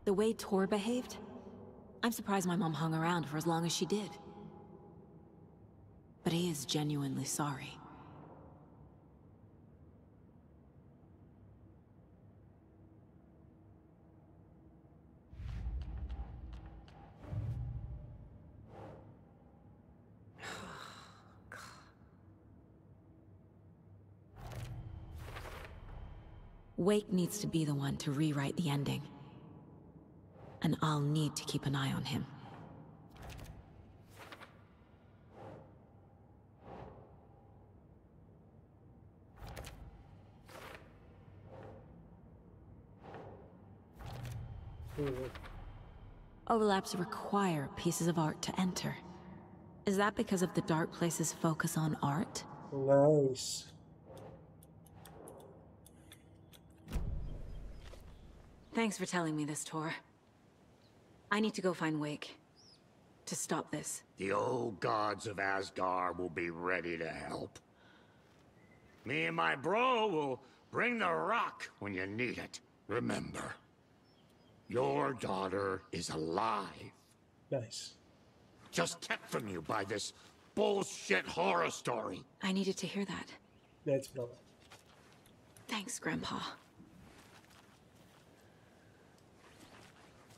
The way Tor behaved? I'm surprised my mom hung around for as long as she did. But he is genuinely sorry. Wake needs to be the one to rewrite the ending. And I'll need to keep an eye on him. Overlaps require pieces of art to enter. Is that because of the dark place's focus on art? Nice. Thanks for telling me this, Tor. I need to go find Wake. To stop this. The old gods of Asgard will be ready to help. Me and my bro will bring the rock when you need it. Remember, your daughter is alive. Nice. Just kept from you by this bullshit horror story. I needed to hear that. Έτσι, μπράβο. Thanks, Grandpa.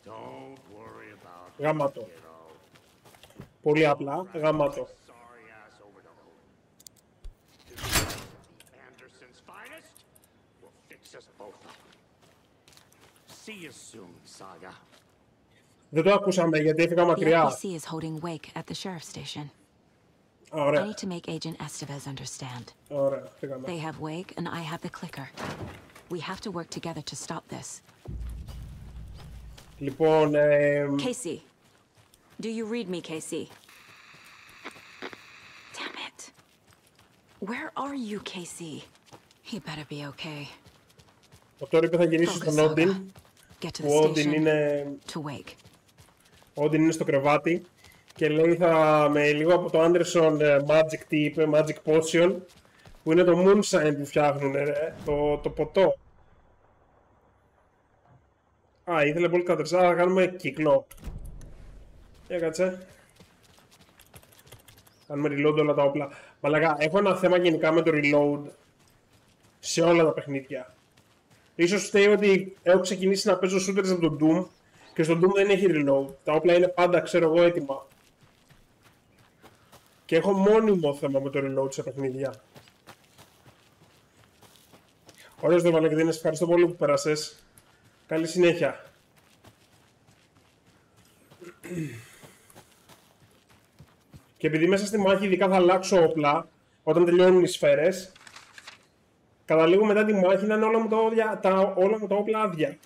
Don't worry about it, Γαμάτο. kiddo. Πολύ απλά, γαμάτο. Sorry ass over the hood. Anderson's finest will fix us both up. See you soon, Saga. Δεν το ακούσαμε γιατί έφυγα The μακριά. FBC is holding Wake at the sheriff's station. I Ωραία, need to make Agent Estevez understand. ωραία, φύγαμε. They have Wake and I have the clicker. We have to work together to stop this. Λοιπόν, Casey. Do you read me, Casey? Damn it. Where are you, Casey? He better be okay. ο Τόρι είπε θα γυρίσει Focus, στον Όντιν. Get to Ο the Όντιν station. είναι, To Wake. ο Όντιν είναι στο κρεβάτι και λέει θα με λίγο από το Anderson Magic, τι είπε, Magic Potion, που είναι το Moonshine που φτιάχνουν, το ποτό. Α, ήθελε πολύ κατερσά, θα κάνουμε κύκλο. Για κάτσε. Κάνουμε reload όλα τα όπλα. Μαλάκα, έχω ένα θέμα γενικά με το reload σε όλα τα παιχνίδια. Ίσως φταίει ότι έχω ξεκινήσει να παίζω shooters από τον Doom και στο Doom δεν έχει reload. Τα όπλα είναι πάντα, ξέρω εγώ, έτοιμα. Και έχω μόνιμο θέμα με το reload σε παιχνίδια. Ωραίος το Βαλεκδίνες, ευχαριστώ πολύ που πέρασες. Καλή συνέχεια. Και επειδή μέσα στη μάχη ειδικά θα αλλάξω όπλα όταν τελειώνουν οι σφαίρες, καταλήγω μετά τη μάχη να είναι όλα μου τα όπλα άδεια.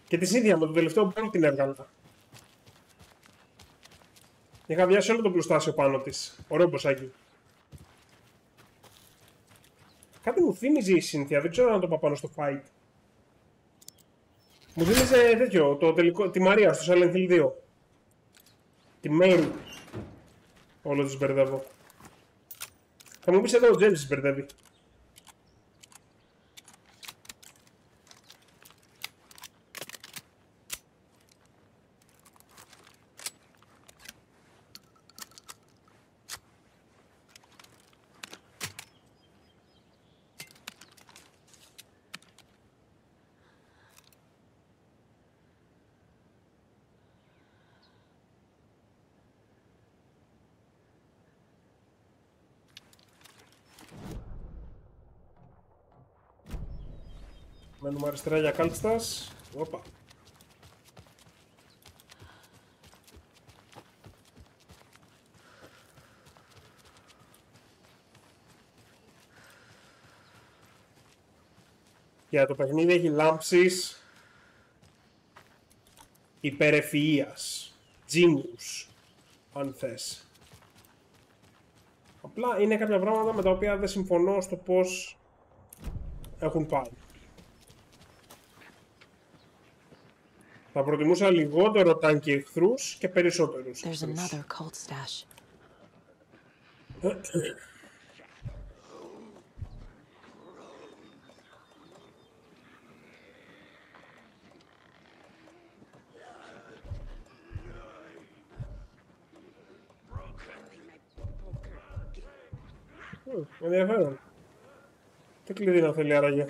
Και τη ίδια με το τελευταίο που την έβγαλα. Είχα βιάσει όλο το πλουστάσιο πάνω της. Ωραίο μποσάκι. Κάτι μου θύμιζε η Cynthia, δεν ξέρω αν το πάω πάνω στο fight. Μου θύμιζε τέτοιο, τη Μαρία στο Silent Hill 2. Τη Mary. Όλο τους μπερδεύω. Θα μου πεις εδώ ο James τις μπερδεύει. Μένουμε αριστερά για κάλτσας. Όπα. Για το παιχνίδι έχει λάμψεις υπερευφυΐας. Genius, αν θες. Απλά είναι κάποια πράγματα με τα οποία δεν συμφωνώ στο πώς έχουν πάει. Θα προτιμούσα λιγότερο τάνκι εχθρούς και περισσότερους There's εχθρούς. another cult stash. Ενδιαφέρον. Τι κλειδί να θέλει άραγε.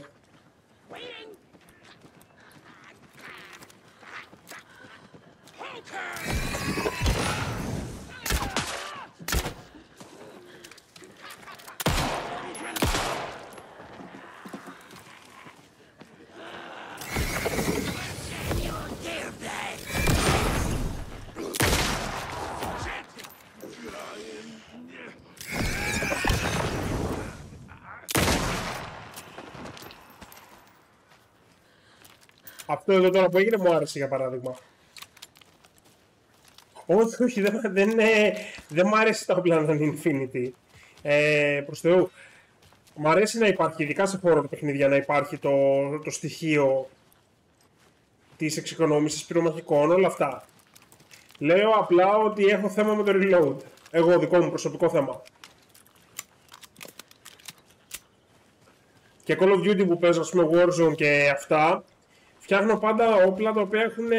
Αυτό εδώ τώρα που έγινε μου άρεσε για παράδειγμα. Όχι, δεν μου άρεσε τα όπλα να είναι Infinity. Προς Θεού. Μ' αρέσει να υπάρχει, ειδικά σε χώρο του παιχνίδια, να υπάρχει το στοιχείο της εξοικονόμησης πυρομαχικών, όλα αυτά. Λέω απλά ότι έχω θέμα με το reload. Εγώ, δικό μου προσωπικό θέμα. Και Call of Duty που παίζω, ας πούμε, Warzone και αυτά, φτιάχνω πάντα όπλα τα οποία έχουν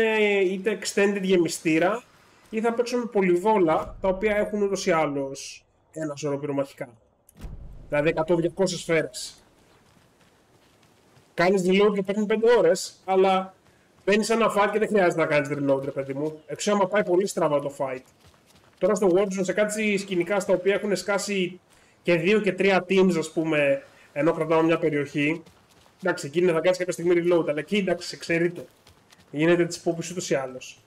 είτε extended γεμιστήρα ή θα παίξω με πολυβόλα τα οποία έχουν ούτως ή άλλως ένα σωρό πυρομαχικά. Δηλαδή 100-200 σφαίρες. Κάνεις reload και παίρνει 5 ώρες, αλλά μπαίνεις ένα fight και δεν χρειάζεται να κάνεις reload, ρε παιδί μου. Εξού άμα πάει πολύ στραβά το fight. Τώρα στο Warzone, σε κάτι σκηνικά στα οποία έχουν σκάσει και 2 και 3 teams, ας πούμε, ενώ κρατάω μια περιοχή. Εντάξει, εκεί θα κάνεις κάποια στιγμή reload, αλλά εκεί εντάξει, σε ξέρει το. Γίνεται της πόπης ούτως ή άλλως.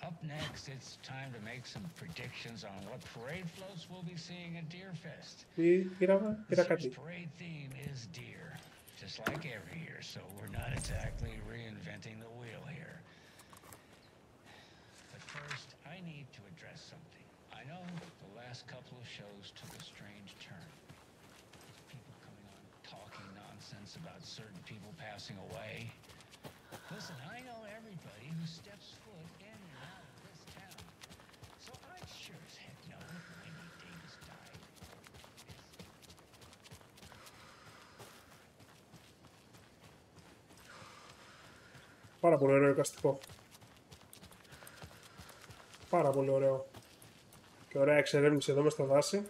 Up next, it's time to make some predictions on what parade floats we'll be seeing at Deerfest. This year's parade theme is deer, just like every year, so we're not exactly reinventing the wheel here. But first, I need to address something. I know the last couple of shows took a strange turn. People coming on talking nonsense about certain people passing away. Listen, I know everybody who steps foot in and out of this town, so I sure as heck know Wendy Davis died. Πάρα πολύ ωραίο εικαστικό. Πάρα πολύ ωραίο. Και ωραία εξερεύνηση εδώ μες στα δάση.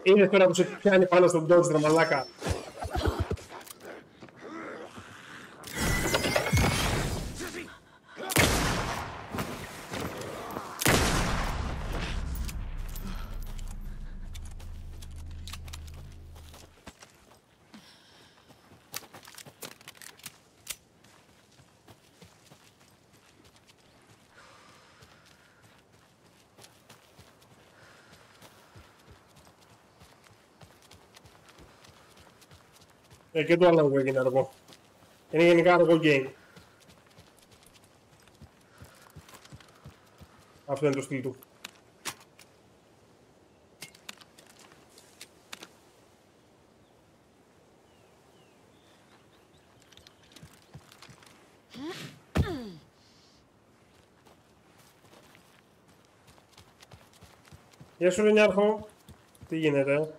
Είναι τώρα που σε πιάνει πάνω στον dodge, ρε μαλάκα. Και το άλλο έγινε αργό. Είναι γενικά αργό game. Αυτό είναι το στυλ του. Γεια σου Λενιάρχο. Τι γίνεται?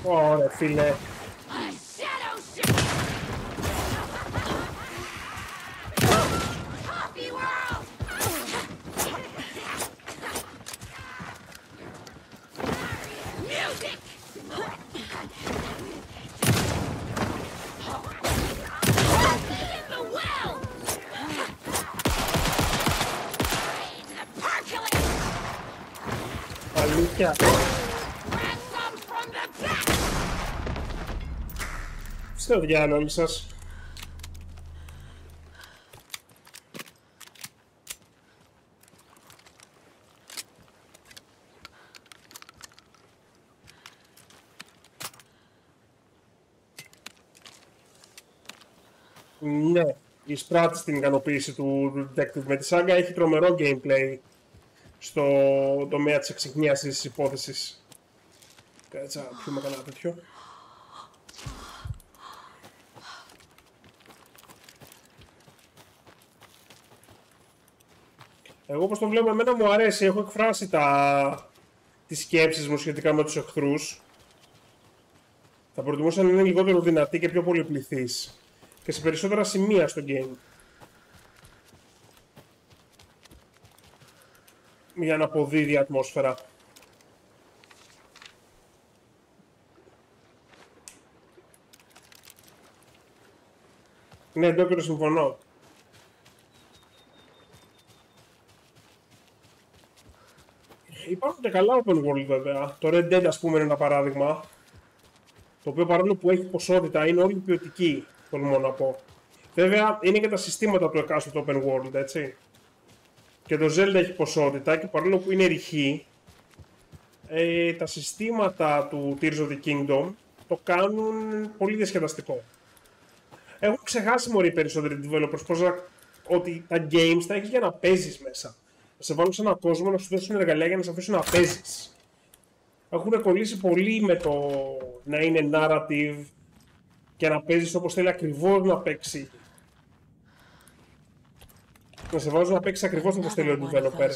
Ωραία, φίλε. Αλήθεια. Στο διάλογο σας. Ναι, εισπράττει την ικανοποίηση του detective με τη σάγκα, έχει τρομερό gameplay στο τομέα της εξυχνίασης της υπόθεσης. Κάτσε να πιούμε κανένα τέτοιο. Εγώ όπως το βλέπω, εμένα μου αρέσει, έχω εκφράσει τις σκέψεις μου σχετικά με τους εχθρούς. Θα προτιμούσα να είναι λιγότερο δυνατή και πιο πολυπληθής και σε περισσότερα σημεία στο game. Για να αποδίδει η ατμόσφαιρα. Ναι, Ντόκερο, συμφωνώ. Υπάρχουν και καλά open world βέβαια. Το Red Dead, ας πούμε, είναι ένα παράδειγμα. Το οποίο παρόλο που έχει ποσότητα είναι όλη ποιοτική, τολμώ να πω. Βέβαια είναι και τα συστήματα του εκάστοτε open world, έτσι. Και το Zelda έχει ποσότητα και παρόλο που είναι ρηχή, τα συστήματα του Tears of the Kingdom το κάνουν πολύ διασκεδαστικό. Έχουν ξεχάσει μωρί περισσότεροι developers ότι τα games τα έχεις για να παίζεις μέσα. Να σε βάλουν σε έναν κόσμο, να σου δώσουν εργαλεία για να σε αφήσουν να παίζεις. Έχουν κολλήσει πολύ με το να είναι narrative και να παίζεις όπως θέλει ακριβώς να παίξει. Να σε βάζουν να παίξεις ακριβώς όπως θέλει ο developer.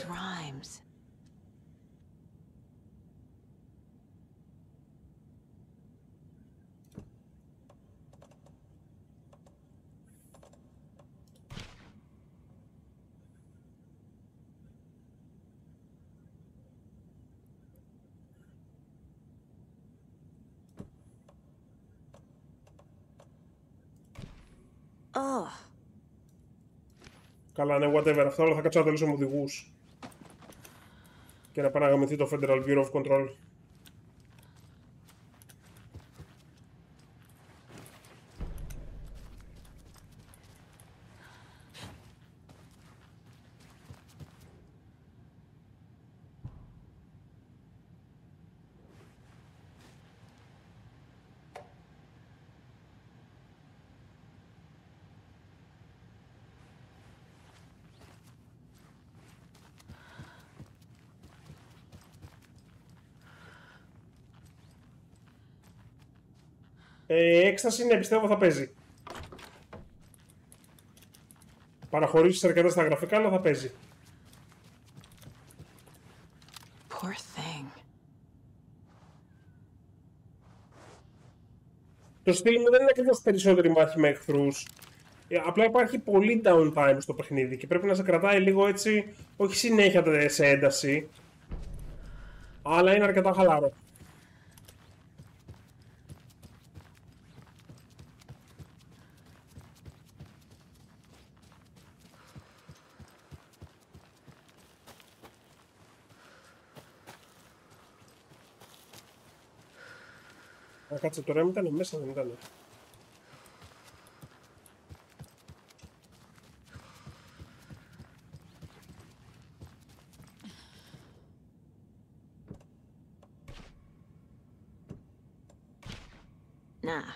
Καλά, ναι, whatever. Αυτά όλα θα κάτσω να τελειώσω με οδηγούς. Και να παραγαμηθεί το Federal Bureau of Control. Έκσταση, ναι, πιστεύω θα παίζει. Παραχωρήσεις αρκετά στα γραφικά, αλλά θα παίζει. Poor thing. Το στυλ μου δεν είναι ακριβώς περισσότερη μάχη με εχθρούς. Απλά υπάρχει πολύ downtime στο παιχνίδι και πρέπει να σε κρατάει λίγο έτσι, όχι συνέχεια σε ένταση, αλλά είναι αρκετά χαλαρό. Κάτσε τώρα, ήταν μέσα, δεν ήταν. Nah.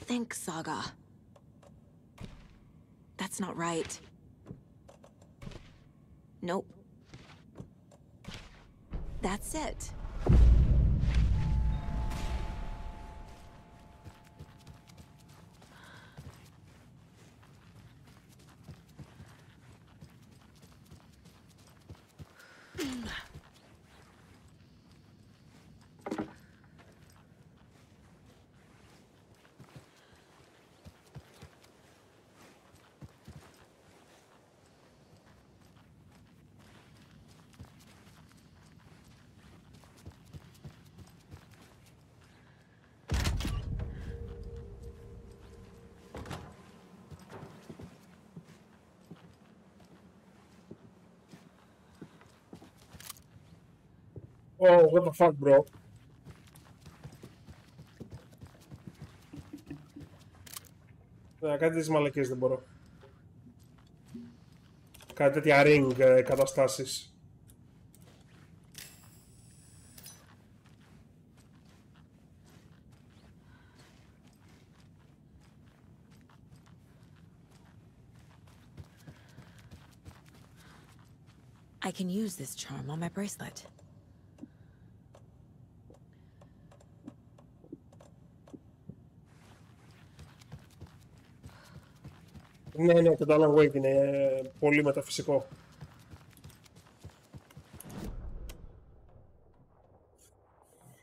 Think, Saga. That's not right. Nope. That's it. Oh, what the fuck, bro. Κάτι τις μαλακίες δεν μπορώ. Κάτι τέτοια ring καταστάσεις. I can use this charm on my bracelet. Ναι, και το Alan Wake είναι πολύ μεταφυσικό.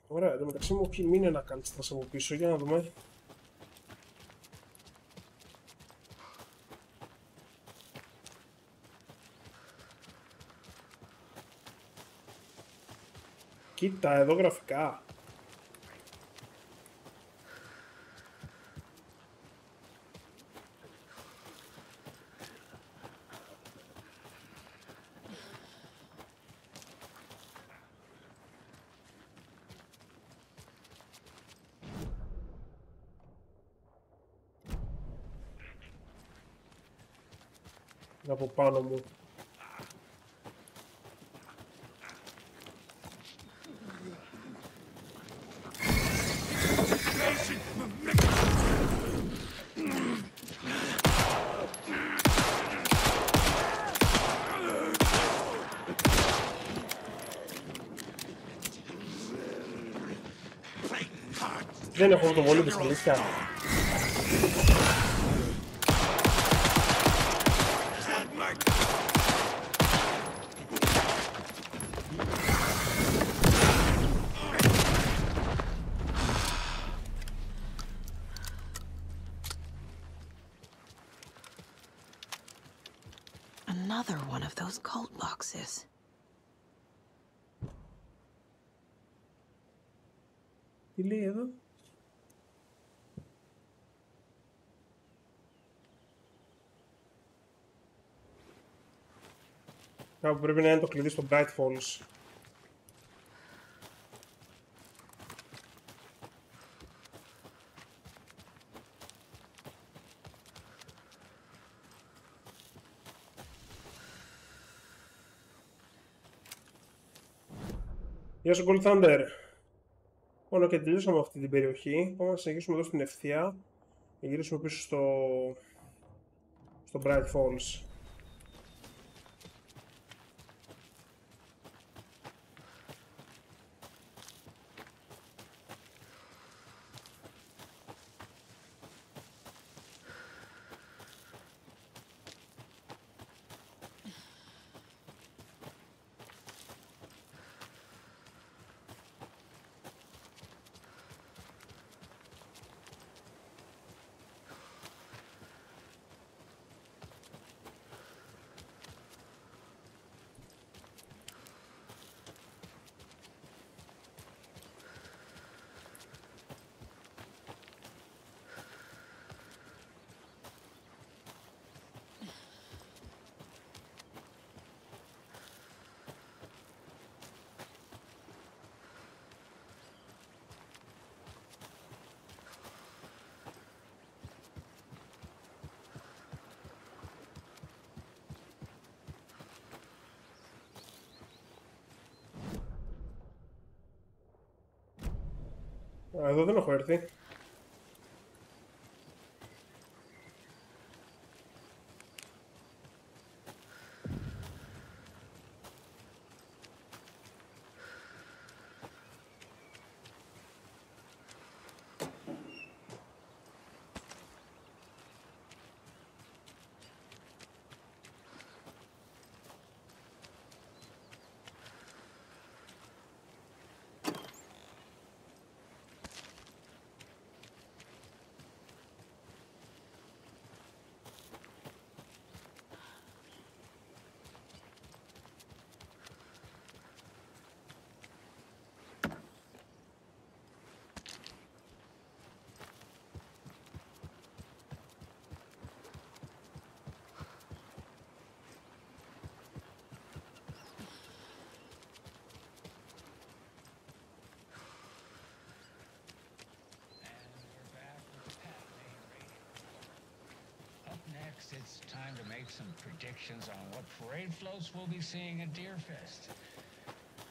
Ωραία, εδώ μεταξύ μου ποιοι μείνε να κάνεις τρας από πίσω, για να δούμε. Κοίτα, εδώ γραφικά. Από πάνω μου. Δεν έχω το βολή της αλήθεια. Another one of those cult boxes. Τι λέει εδώ? Κάπου πρέπει να είναι το κλειδί στο Bright Falls. Γεια σου Gold Thunder. Μόνο και τελειώσαμε αυτή την περιοχή. Πάμε να συνεχίσουμε εδώ στην ευθεία και γυρίσουμε πίσω στο Bright Falls. Εδώ δεν έχω έρθει. some predictions on what parade floats we'll be seeing at Deerfest.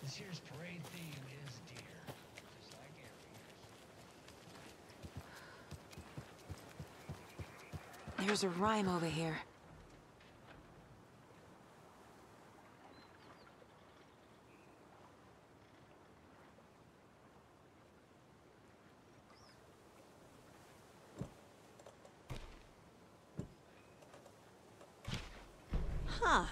This year's parade theme is deer, just like every year. There's a rhyme over here. Huh.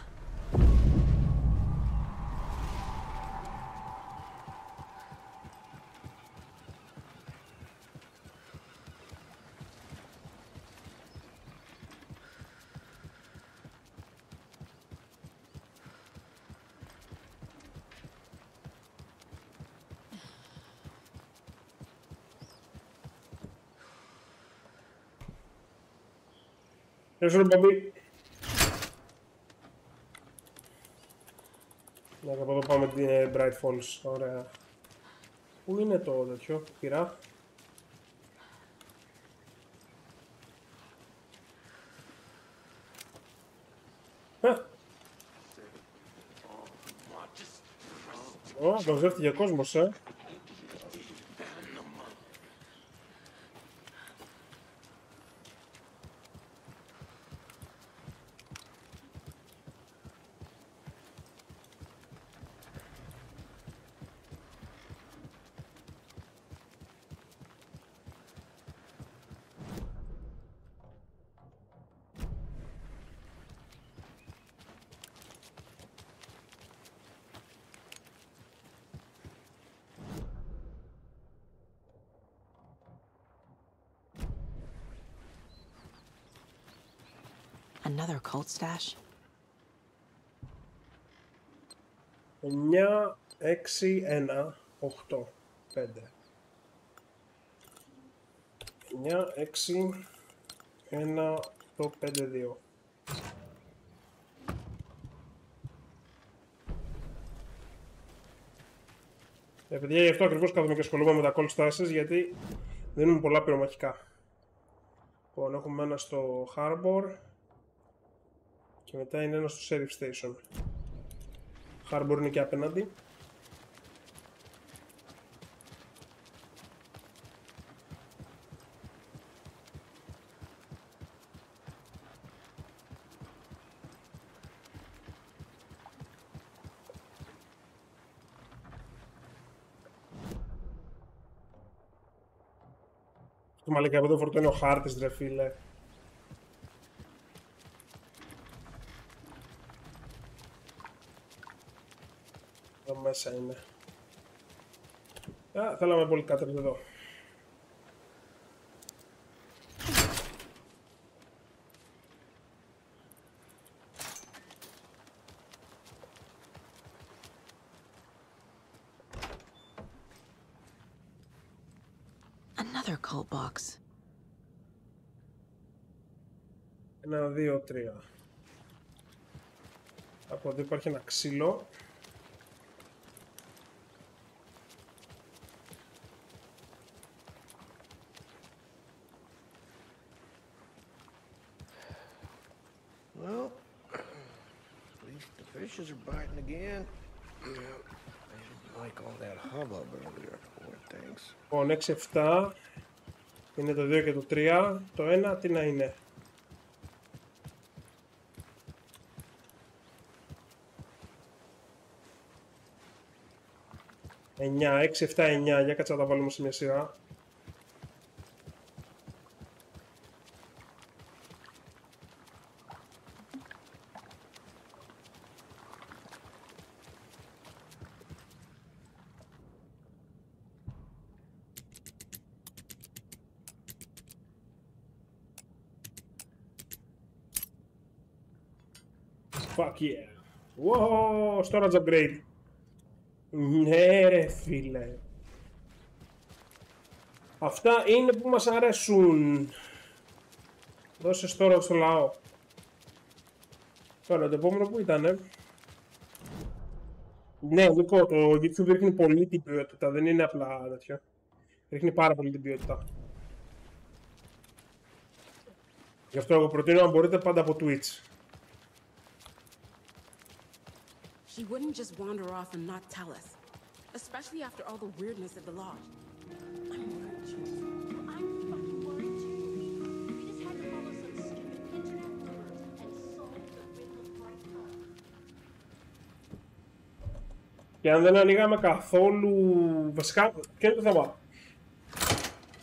Γεια σου, Μπαμπή. Να από εδώ πάμε την Bright Falls. Ωραία. Πού είναι το τέτοιο, πειρά. Μαζεύτηκε κόσμος, Another cult stash. 9, 6, 1, 8, 5. 9, 6, 1, 8, 5, 2. Παιδιά, γι' αυτό ακριβώς κάθομαι και ασχολούμαι με τα call stashes, γιατί δίνουν πολλά πυρομαχικά. Λοιπόν, έχουμε ένα στο Harbor και μετά είναι ένα στο Sheriff Station. Harbor είναι και απέναντι. Το μαλάκα από εδώ φορτώνει ο χάρτης, ρε φίλε. Εδώ μέσα είναι. Θέλαμε πολύ κάτω εδώ. Another cult box. 1, 2, 3. Από εδώ υπάρχει ένα ξύλο. Well, at least the fishes are biting again. Yeah, I didn't like all that hubbub earlier. Poor things. Λοιπόν, 6, 7. Είναι το 2 και το 3. Το 1 τι να είναι. Εννιά, 6, 7, 9. Για κάτσε να τα βάλουμε σε μια σειρά. Fuck yeah. Wow, storage upgrade. Ναι ρε φίλε. Αυτά είναι που μας αρέσουν. Δώσε storage στο λαό. Τώρα το επόμενο που ήτανε. Ναι, Νίκο, το YouTube ρίχνει πολύ την ποιότητα, δεν είναι απλά τέτοιο. Ρίχνει πάρα πολύ την ποιότητα. Γι' αυτό εγώ προτείνω να μπορείτε πάντα από Twitch. She wouldn't just wander off and not tell us. Especially after all the weirdness at the lodge. I'm worried, Jules. I'm fucking worried too. We just had to follow some stupid internet rumors and solve the fatal price. Και αν δεν ανοίγαμε καθόλου... Βασικά, ποιο είναι το θέμα?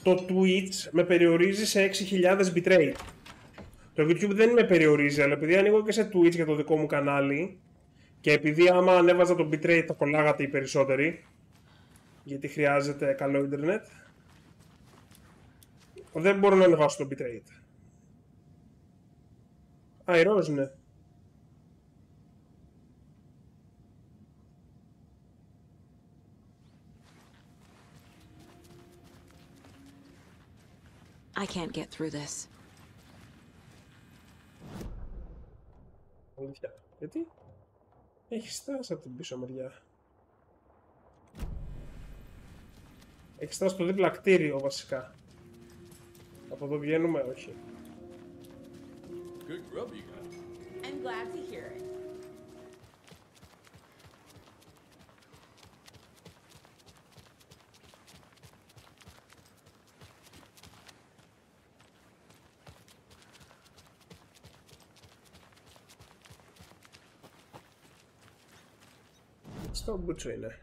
Το Twitch με περιορίζει σε 6.000 bitrate. Το YouTube δεν με περιορίζει, αλλά επειδή ανοίγω και σε Twitch για το δικό μου κανάλι και επειδή άμα ανέβαζα το bitrate θα κολλάγατε οι περισσότεροι, γιατί χρειάζεται καλό ίντερνετ, δεν μπορώ να ανεβάσω το bitrate. Α, η ροζ είναι. I can't get through this. Γιατί? Έχει στάσει από την πίσω μεριά. Έχει στάσει στο δίπλα κτίριο βασικά. Από εδώ βγαίνουμε, όχι. Good grub you got. I'm glad to hear it. Στο μπούτσο είναι.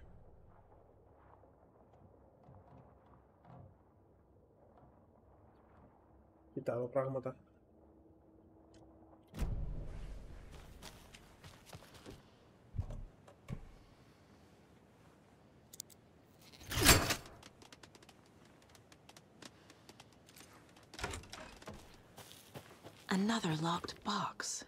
Κοιτάω πράγματα. Another locked box.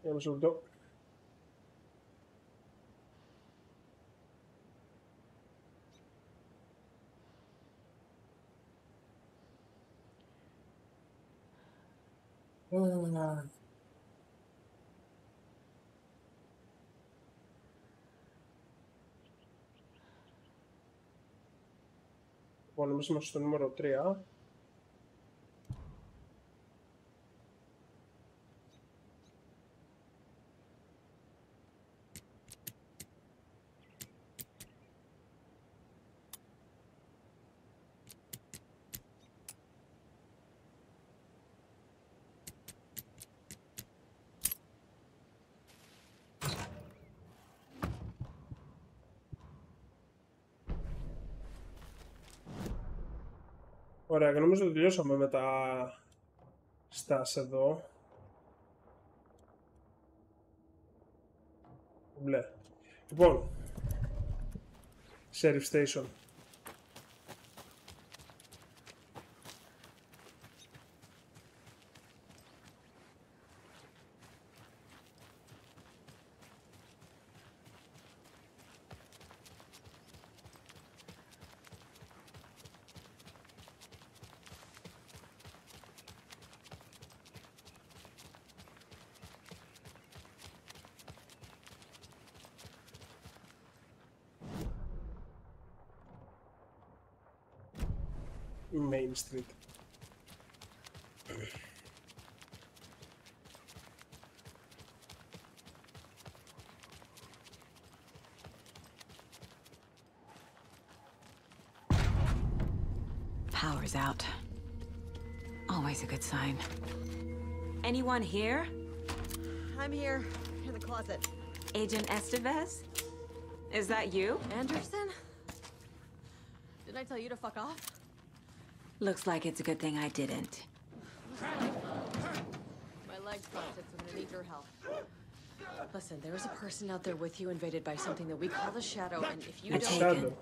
Για μισό λεπτό. Λοιπόν, εμείς είμαστε στο νούμερο 3. Ωραία, και νομίζω ότι τελειώσαμε με τα στάς εδώ. Μπλε. Λοιπόν, Sheriff Station. Main Street. Power's out. Always a good sign. Anyone here? I'm here, in the closet. Agent Estevez? Is that you? Anderson? Didn't I tell you to fuck off? Looks like it's a good thing I didn't. My legs busted, so I'm gonna need your help. Listen, there is a person out there with you invaded by something that we call the Shadow, and if you don't...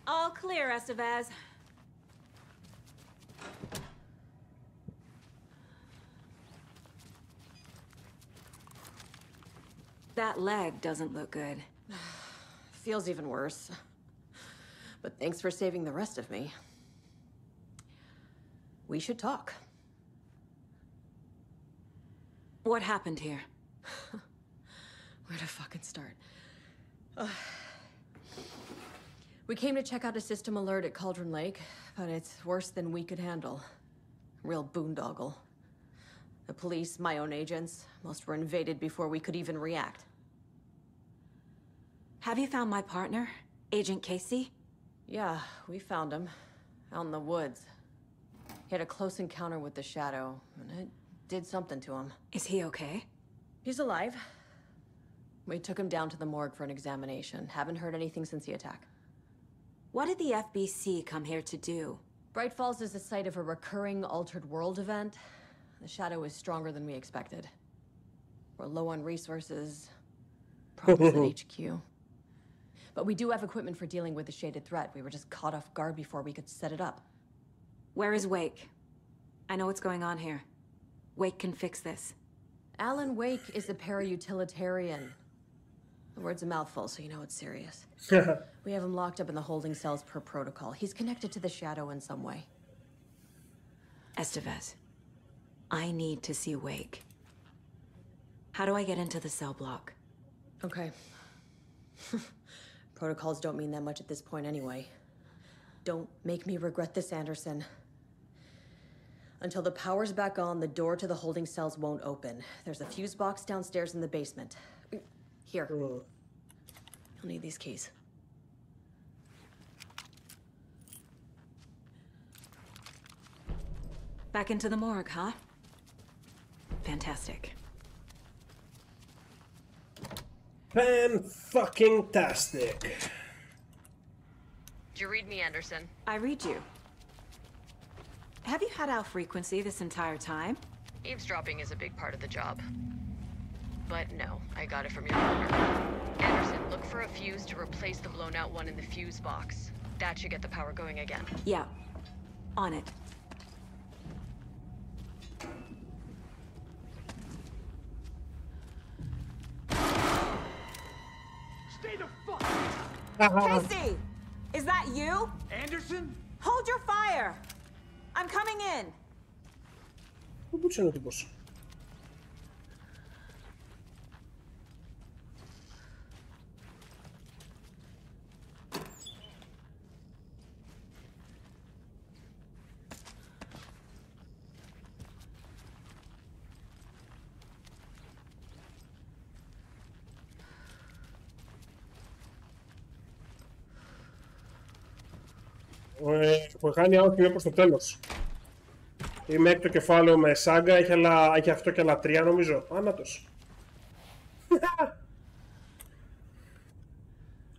All clear, Estevez. That leg doesn't look good. Feels even worse. But thanks for saving the rest of me. We should talk. What happened here? Where to fucking start? We came to check out a system alert at Cauldron Lake, but it's worse than we could handle. Real boondoggle. The police, my own agents, most were invaded before we could even react. Have you found my partner, Agent Casey? Yeah, we found him. Out in the woods. He had a close encounter with the Shadow, and it did something to him. Is he okay? He's alive. We took him down to the morgue for an examination. Haven't heard anything since the attack. What did the FBC come here to do? Bright Falls is the site of a recurring Altered World event. The Shadow is stronger than we expected. We're low on resources. Problems at HQ. But we do have equipment for dealing with the shaded threat. We were just caught off guard before we could set it up. Where is Wake? I know what's going on here. Wake can fix this. Alan Wake is a para-utilitarian. The word's a mouthful, so you know it's serious. We have him locked up in the holding cells per protocol. He's connected to the Shadow in some way. Estevez, I need to see Wake. How do I get into the cell block? Okay. Protocols don't mean that much at this point anyway. Don't make me regret this, Anderson. Until the power's back on, the door to the holding cells won't open. There's a fuse box downstairs in the basement. Here. You'll need these keys. Back into the morgue, huh? Fantastic. Fan-fucking-tastic. Did you read me, Anderson? I read you. Have you had our frequency this entire time? Eavesdropping is a big part of the job. But no, I got it from your partner. Anderson, look for a fuse to replace the blown out one in the fuse box. That should get the power going again. Yeah. On it. Stay the fuck! Casey! Is that you? Anderson? Hold your fire! I'm coming in! Πού είναι ο τύπος? Έχω κάνει out προς το τέλος. Είμαι έκτο κεφάλαιο με σάγκα, έχει αυτό και άλλα 3 νομίζω. Άνατος.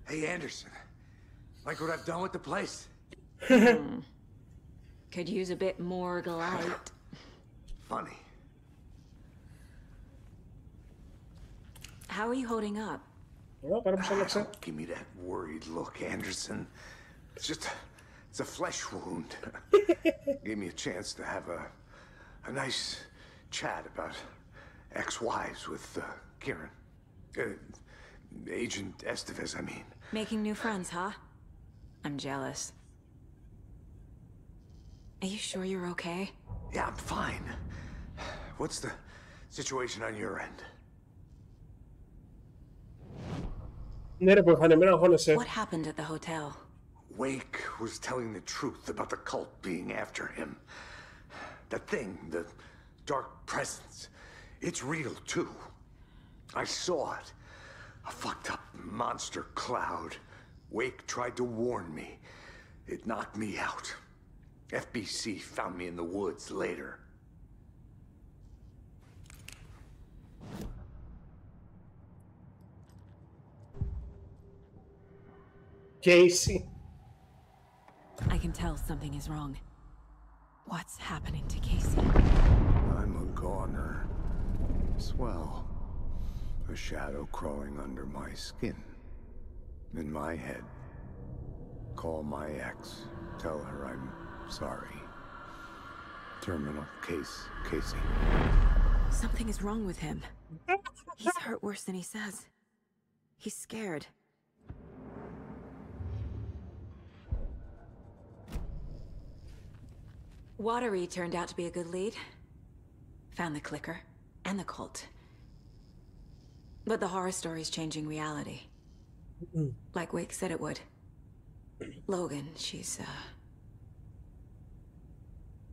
Hey Anderson, like what I've done with the place? Could use a bit more light. Funny. How are you holding up? Give me that worried look, Anderson. It's a flesh wound. Gave me a chance to have a nice chat about ex-wives with Kieran. Agent Estevez, I mean. Making new friends, huh? I'm jealous. Are you sure you're okay? Yeah, I'm fine. What's the situation on your end? What happened at the hotel? Wake was telling the truth about the cult being after him. That thing, the dark presence, it's real too. I saw it. monster cloud. Wake tried to warn me. It knocked me out. FBC found me in the woods later. Casey. I can tell something is wrong. What's happening to Casey? I'm a goner. Swell. A shadow crawling under my skin. In my head. Call my ex. Tell her I'm sorry. Terminal case, Casey. Something is wrong with him. He's hurt worse than he says. He's scared. Watery turned out to be a good lead. Found the clicker and the cult. But the horror story's changing reality. Like Wake said it would. Logan, she's,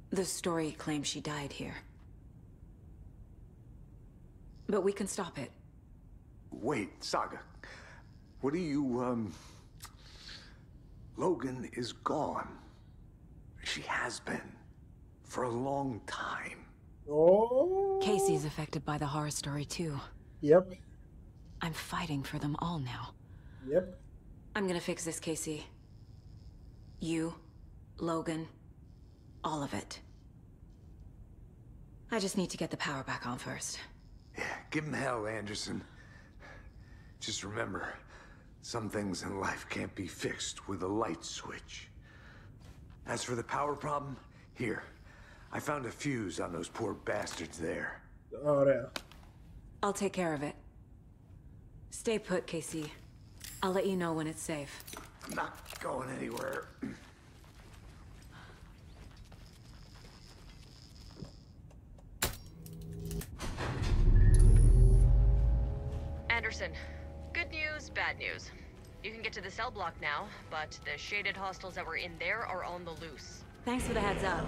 the story claims she died here. But we can stop it. Wait, Saga. What do you, Logan is gone. She has been. For a long time. Oh. Casey's affected by the horror story too. Yep. I'm fighting for them all now. Yep. I'm gonna fix this, Casey. You, Logan, all of it. I just need to get the power back on first. Yeah, give him hell, Anderson. Just remember, some things in life can't be fixed with a light switch. As for the power problem, here. I found a fuse on those poor bastards there. Oh, yeah. I'll take care of it. Stay put, Casey. I'll let you know when it's safe. I'm not going anywhere. Anderson, good news, bad news. You can get to the cell block now, but the shaded hostiles that were in there are on the loose. Thanks for the heads up.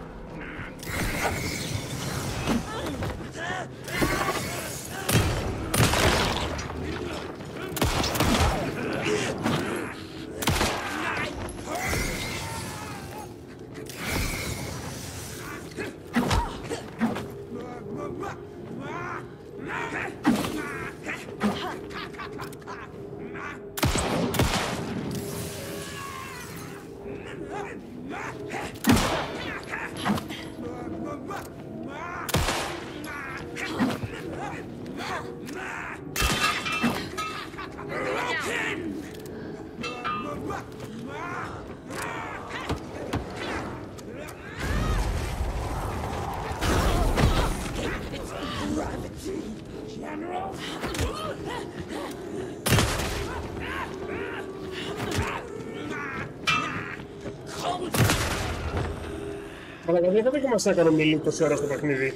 Αλλά δεν είχατε και μας έκανε μιλή τόση ώρα στο παιχνίδι.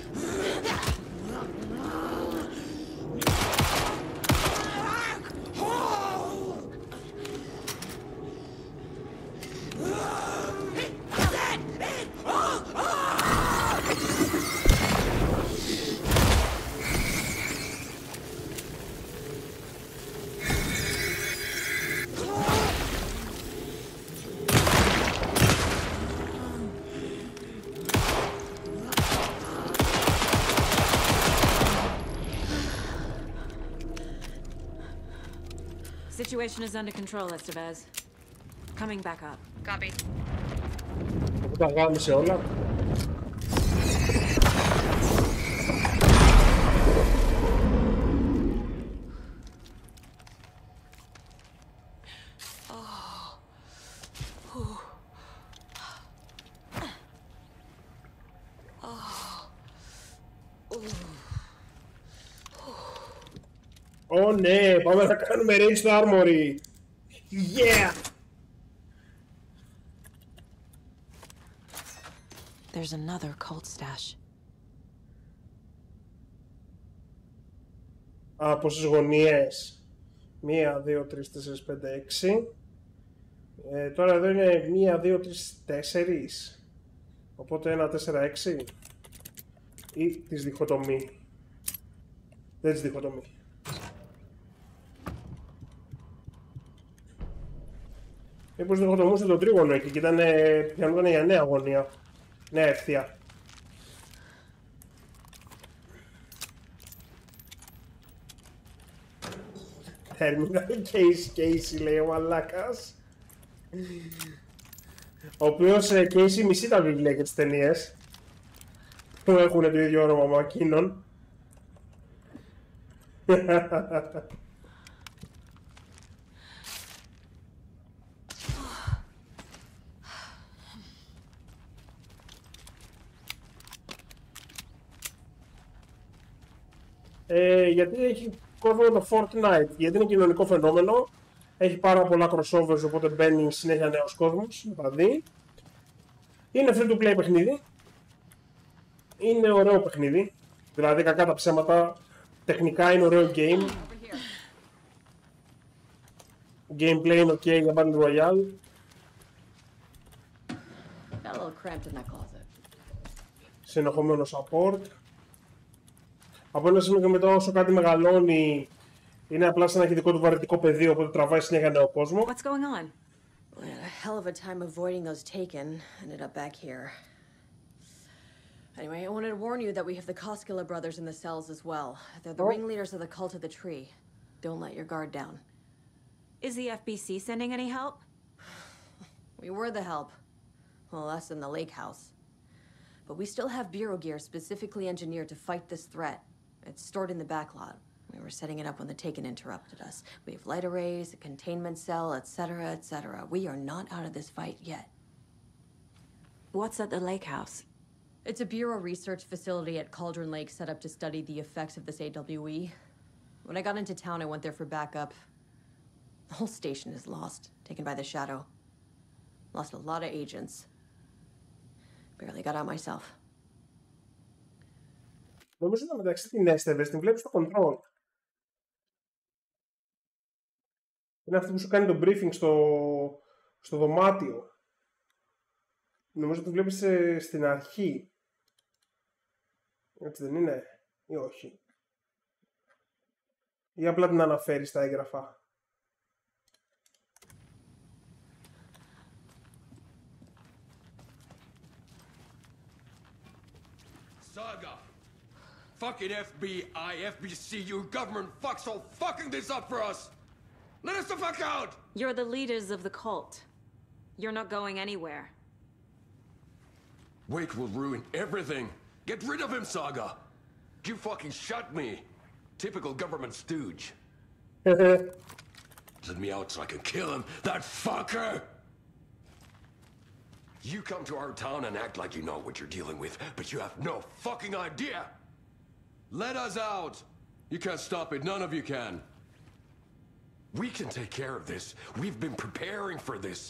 Situation is under control, Estevez. Coming back up. Copy. Αφού τα γάμισε όλα. Ω ναι, πάμε να κάνουμε raid στο armory. Yeah! There's another cult stash. Α, πόσες γωνίες. 1, 2, 3, 4, 5, 6. Τώρα εδώ είναι 1, 2, 3, 4. Οπότε 1, 4, 6. Ή της διχοτομή. Δεν της διχοτομή. Μήπως διχοτομούσε το τρίγωνο εκεί και ήταν πιανόταν για νέα αγωνία. Νέα ευθεία. Terminal Casey λέει ο μαλάκας. Ο οποίος Casey μισεί τα βιβλία και τις ταινίες που έχουν το ίδιο όνομα με εκείνον. Γιατί έχει κόσμο με το Fortnite, γιατί είναι κοινωνικό φαινόμενο, έχει πάρα πολλά crossovers, οπότε μπαίνει συνέχεια νέος κόσμος, δηλαδή. Είναι free to play παιχνίδι, είναι ωραίο παιχνίδι, δηλαδή κακά τα ψέματα, τεχνικά είναι ωραίο game, gameplay είναι ok για Battle Royale. Συνεχόμενο support. Από ένα σημείο και μετά, όσο κάτι μεγαλώνει, είναι απλά σαν να έχει δικό του βαρετικό πεδίο, οπότε τραβάει συνέχεια νέο κόσμο. What's going on? We had a hell of a time avoiding those taken. Ended up back here. Anyway, I wanted to warn you that we have the Koskela brothers in the cells as well. They're the ringleaders of the cult of the tree. Don't let your guard down. Is the FBC sending any help? We were the help. Well, us in the lake house. But we still have bureau gear specifically engineered to fight this threat. It's stored in the backlot. We were setting it up when the Taken interrupted us. We have light arrays, a containment cell, etc., etc. We are not out of this fight yet. What's at the lake house? It's a bureau research facility at Cauldron Lake set up to study the effects of this AWE. When I got into town, I went there for backup. The whole station is lost, taken by the shadow. Lost a lot of agents. Barely got out myself. Νομίζω ότι μεταξύ την έστεβες, την βλέπεις στο control. Είναι αυτή που σου κάνει το briefing στο δωμάτιο. Νομίζω ότι την βλέπεις στην αρχή. Έτσι δεν είναι, ή όχι? Ή απλά την αναφέρει στα έγγραφα. Saga! Fucking FBI, FBC, you government fucks all fucking this up for us! Let us the fuck out! You're the leaders of the cult. You're not going anywhere. Wake will ruin everything. Get rid of him, Saga! You fucking shot me. Typical government stooge. Let me out so I can kill him, that fucker! You come to our town and act like you know what you're dealing with, but you have no fucking idea! Let us out! You can't stop it, none of you can. We can take care of this. We've been preparing for this.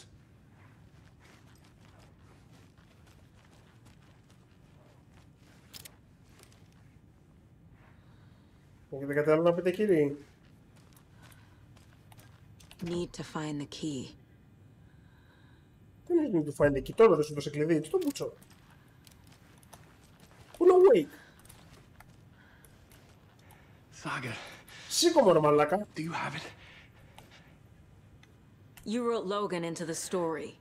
Έχετε κάτι άλλο να πείτε, κύριοι? Need to find the key. Δεν είναι to find the key. Τώρα δεν σου δώσε κλειδί. Τι το μπούτσο? Πού να wait? Saga. Σήκω μωρέ μαλάκα. Do you have it? You wrote Logan into the story.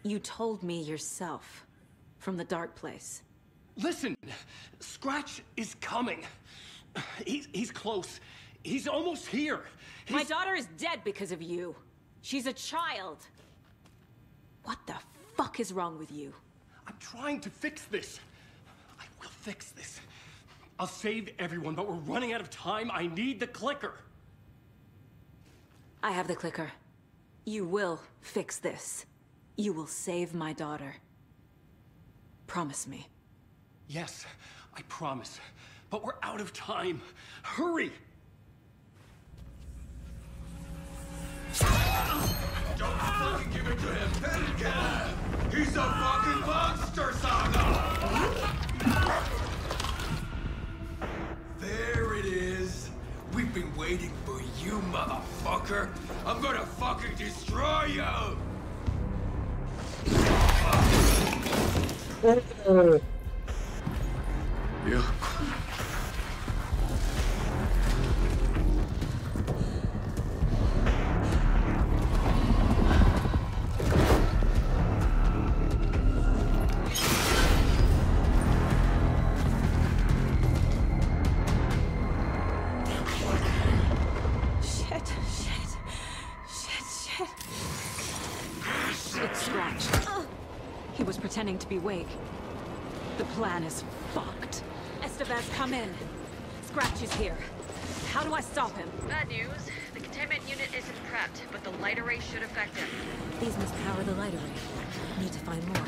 You told me yourself. From the dark place. Listen! Scratch is coming. He's close. He's almost here. My daughter is dead because of you. She's a child. What the fuck is wrong with you? I'm trying to fix this. I will fix this. I'll save everyone, but we're running out of time. I need the clicker. I have the clicker. You will fix this. You will save my daughter. Promise me. Yes, I promise. But we're out of time. Hurry! Don't fucking give it to him! He's a fucking monster, Saga! There it is! We've been waiting for you, motherfucker! I'm gonna fucking destroy you! Yeah. Shit. It's Scratch. He was pretending to be awake. The plan is fucked. Estevez, come in. Scratch is here. How do I stop him? Bad news. The containment unit isn't prepped, but the light array should affect him. These must power the light array. Need to find more.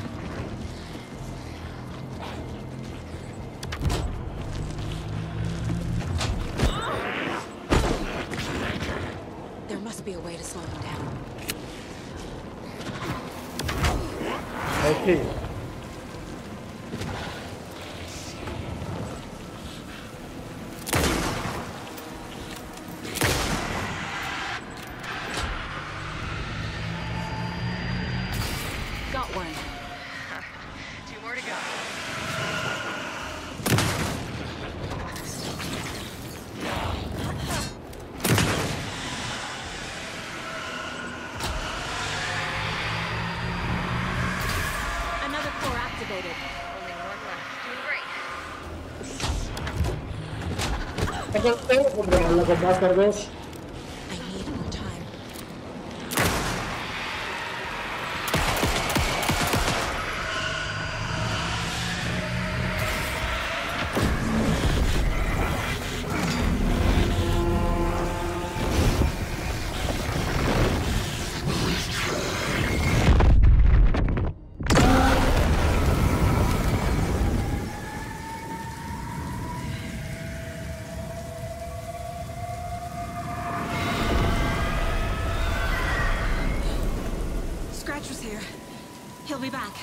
There must be a way to slow him down. Okay. Got one. 2 more to go. Another core activated. Only 1 left. Doing great. Tengo controlarlo con bastardos. I need more time. Scratch was here. He'll be back.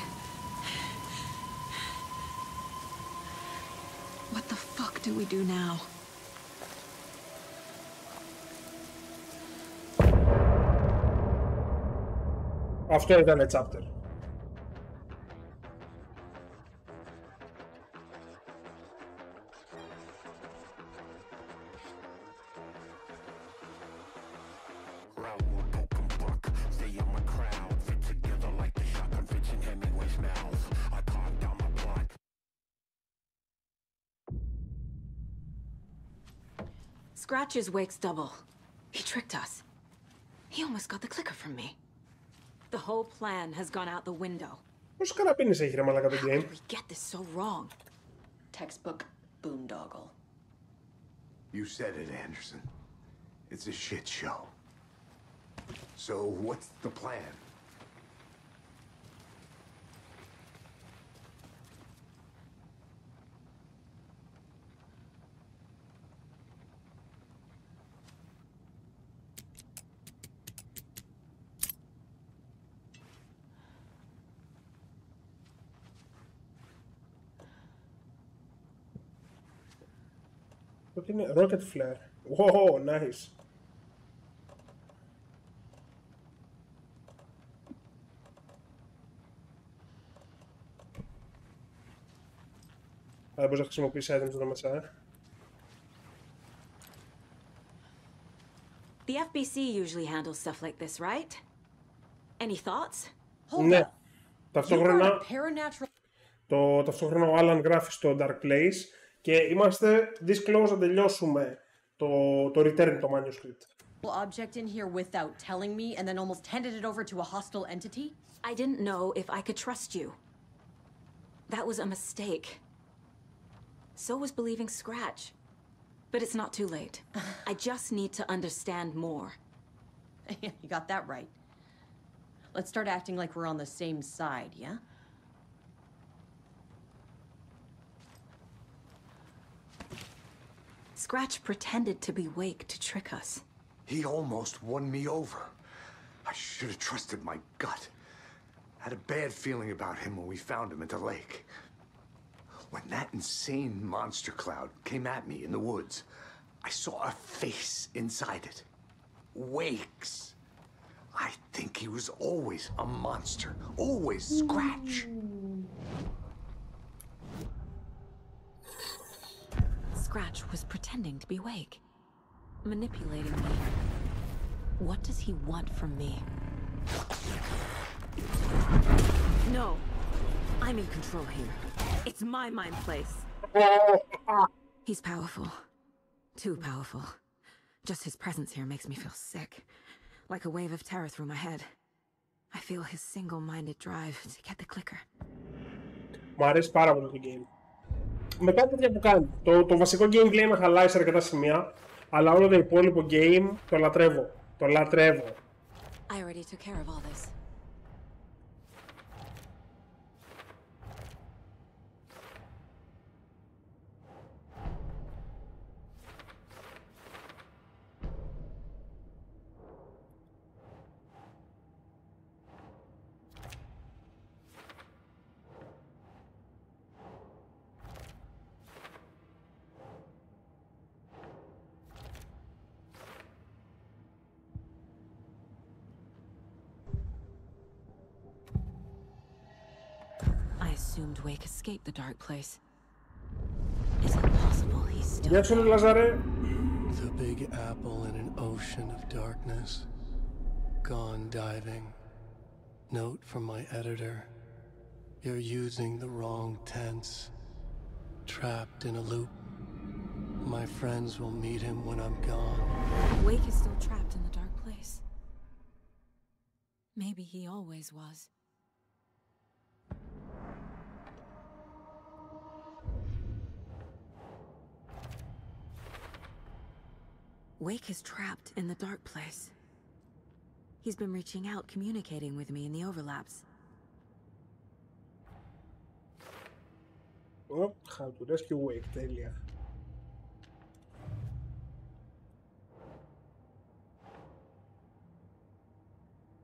What the fuck do we do now? Αυτό ήταν chapter. Scratch's wake's double. He tricked us. He almost got the clicker from me. The whole plan has gone out the window. Πόσο καραπίνες έχει ρε μαλάκα το game? We get this so wrong. Textbook boondoggle. You said it, Anderson. It's a shit show. So what's the plan? What είναι rocket flare. Wow, nice. Αλλά μπορείς να χρησιμοποιήσεις items εδώ μέσα, The FBC usually handles stuff like this, right? Any thoughts? Ναι. Ταυτόχρονα, Paranatural. ταυτόχρονα ο Alan γράφει στο Dark Place και είμαστε this close να τελειώσουμε το return το manuscript. Object in here without telling me and then almost handed it over to a hostile entity? I didn't know if I could trust you. That was a mistake. So was believing Scratch. But it's not too late. I just need to understand more. You got that right. Let's start acting like we're on the same side, yeah? Scratch pretended to be awake to trick us. He almost won me over. I should have trusted my gut. I had a bad feeling about him when we found him at the lake. When that insane monster cloud came at me in the woods, I saw a face inside it. Wakes. I think he was always a monster. Always Scratch. Scratch was pretending to be awake. Manipulating me. What does he want from me? No. I'm in control here. It's my mind place. He's powerful. Too powerful. Just his presence here makes me feel sick. Like a wave of terror through my head. I feel his single-minded drive to get the clicker. Μου αρέσει πάρα πολύ το game. Με κάτι τέτοια που κάνει. Το βασικό gameplay με χαλάει σε αρκετά σημεία, αλλά όλο το υπόλοιπο game το λατρεύω. Το λατρεύω. I already took care of all this. I assumed Wake escaped the dark place. Is it possible he's still there? The Big Apple in an ocean of darkness. Gone diving. Note from my editor. You're using the wrong tense. Trapped in a loop. My friends will meet him when I'm gone. Wake is still trapped in the dark place. Maybe he always was. Wake is trapped in the dark place. He's been reaching out, communicating with me in the overlaps. Oh, how to rescue Wake, τέλεια.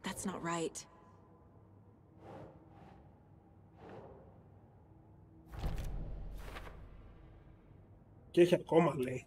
That's not right. Και έχει ακόμα, λέει.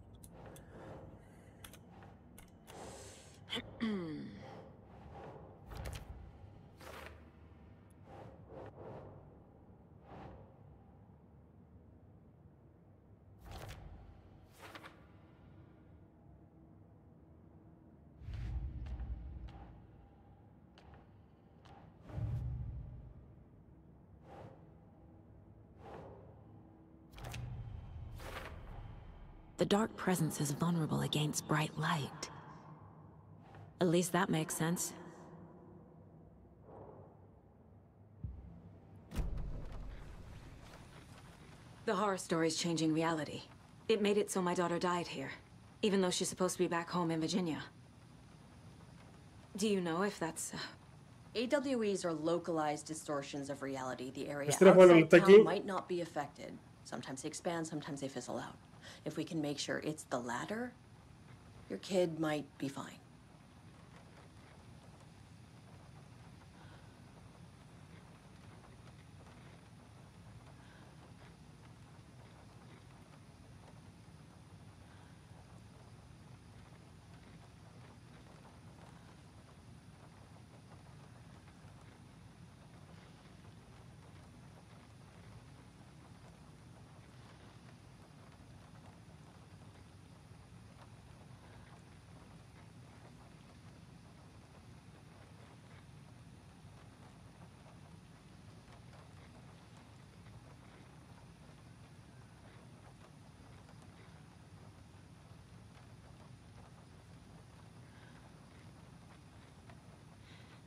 The dark presence is vulnerable against bright light. At least that makes sense. The horror story's changing reality. It made it so my daughter died here, even though she's supposed to be back home in Virginia. Do you know if that's... AWEs are localized distortions of reality. The area outside town might not be affected. Sometimes they expand, sometimes they fizzle out. If we can make sure it's the latter, your kid might be fine.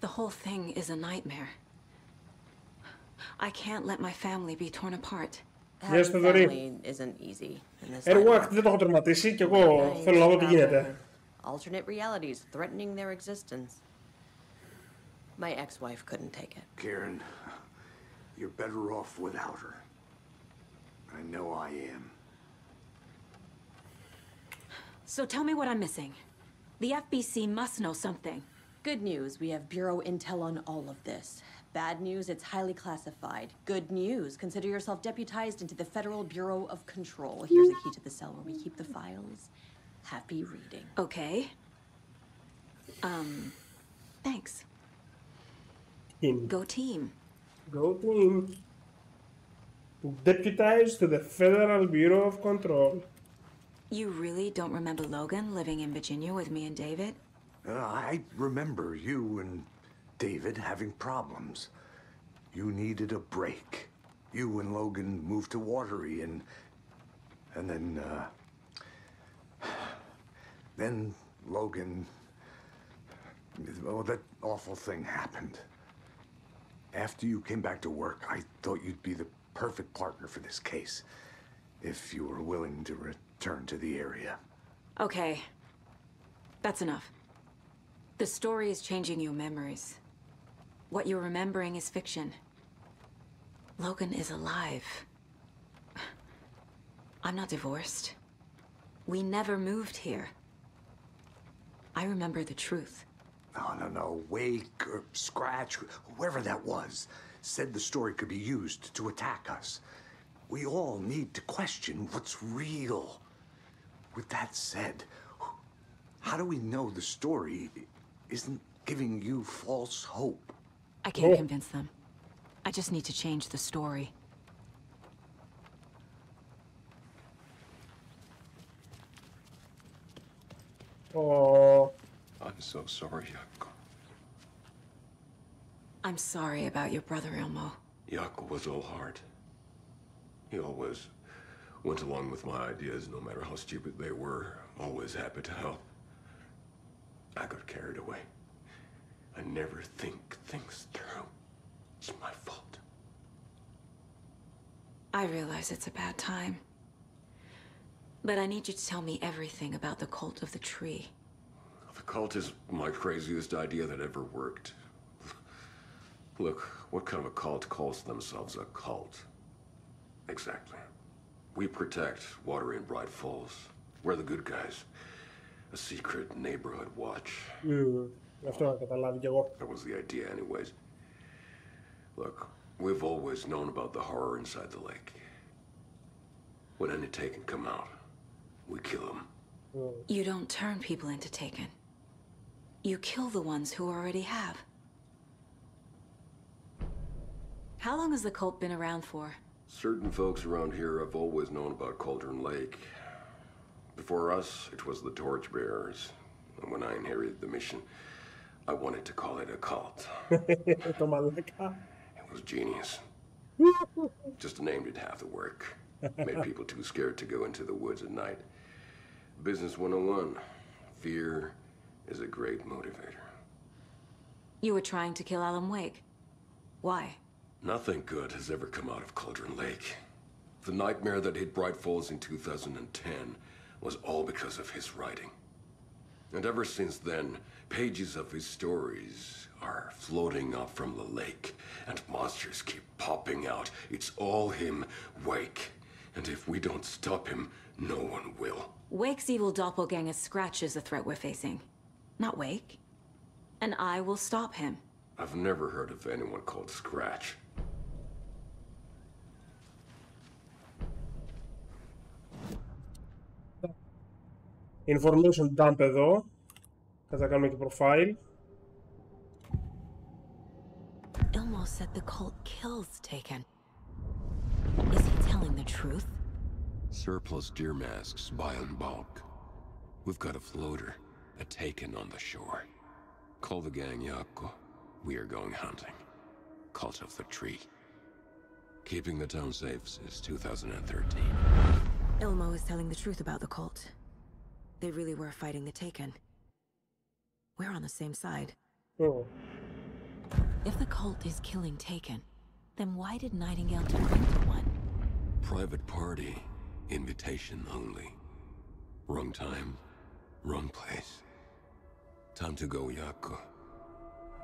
The whole thing is a nightmare. I can't let my family be torn apart. Having family isn't easy. Δεν το έχω τερματίσει και εγώ θέλω να δω τι γίνεται. Alternate realities threatening their existence. My ex-wife couldn't take it. Karen, you're better off without her. I know I am. So tell me what I'm missing. The FBC must know something. Good news, we have Bureau intel on all of this. Bad news, it's highly classified. Good news, consider yourself deputized into the Federal Bureau of Control. Here's a key to the cell where we keep the files. Happy reading. Okay. Thanks. Go team. Go team. Deputized to the Federal Bureau of Control. You really don't remember Logan living in Virginia with me and David? I remember you and David having problems. You needed a break. You and Logan moved to Watery and then Logan, well, that awful thing happened. After you came back to work, I thought you'd be the perfect partner for this case, if you were willing to return to the area. Okay. That's enough. The story is changing your memories. What you're remembering is fiction. Logan is alive. I'm not divorced. We never moved here. I remember the truth. No. Wake or Scratch, whoever that was, said the story could be used to attack us. We all need to question what's real. With that said, how do we know the story isn't giving you false hope? I can't convince them. I just need to change the story. Oh. I'm so sorry, Jaakko. I'm sorry about your brother, Ilmo. Jaakko was all heart. He always went along with my ideas, no matter how stupid they were. Always happy to help. I got carried away. I never think things through. It's my fault. I realize it's a bad time. But I need you to tell me everything about the cult of the tree. The cult is my craziest idea that ever worked. Look, what kind of a cult calls themselves a cult? Exactly. We protect water in Bright Falls. We're the good guys. A secret neighborhood watch. That was the idea anyways. Look, we've always known about the horror inside the lake. When any Taken come out, we kill them. You don't turn people into Taken. You kill the ones who already have. How long has the cult been around for? Certain folks around here have always known about Cauldron Lake. Before us, it was the Torchbearers. And when I inherited the mission, I wanted to call it a cult. It was genius. Just a name did half the work. Made people too scared to go into the woods at night. Business 101. Fear is a great motivator. You were trying to kill Alan Wake. Why? Nothing good has ever come out of Cauldron Lake. The nightmare that hit Bright Falls in 2010 was all because of his writing. And ever since then, pages of his stories are floating up from the lake, and monsters keep popping out. It's all him, Wake. And if we don't stop him, no one will. Wake's evil doppelganger Scratch is the threat we're facing. Not Wake. And I will stop him. I've never heard of anyone called Scratch. Information dump εδώ. Θα κάνουμε και profile. Ilmo said the cult kills Taken. Is he telling the truth? Surplus deer masks buy in bulk. We've got a floater, a Taken on the shore. Call the gang, Jaakko. We are going hunting. Cult of the Tree. Keeping the town safe since 2013. Ilmo is telling the truth about the cult. They really were fighting the Taken. We're on the same side. Oh. If the cult is killing Taken, then why did Nightingale turn into one? Private party. Invitation only. Wrong time, wrong place. Time to go, Jaakko.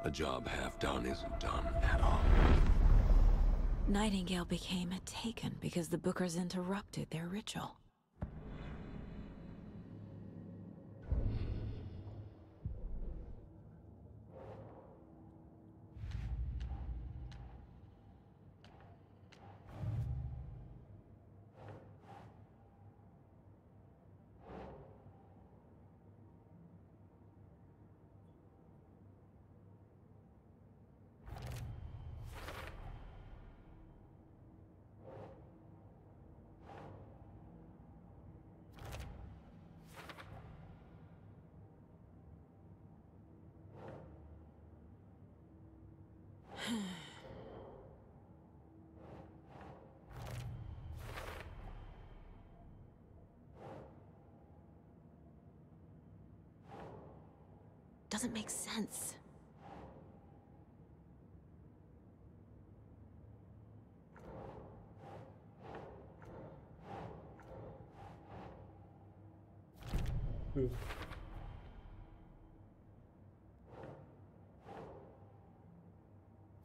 A job half done isn't done at all. Nightingale became a Taken because the Bookers interrupted their ritual. doesn't make sense.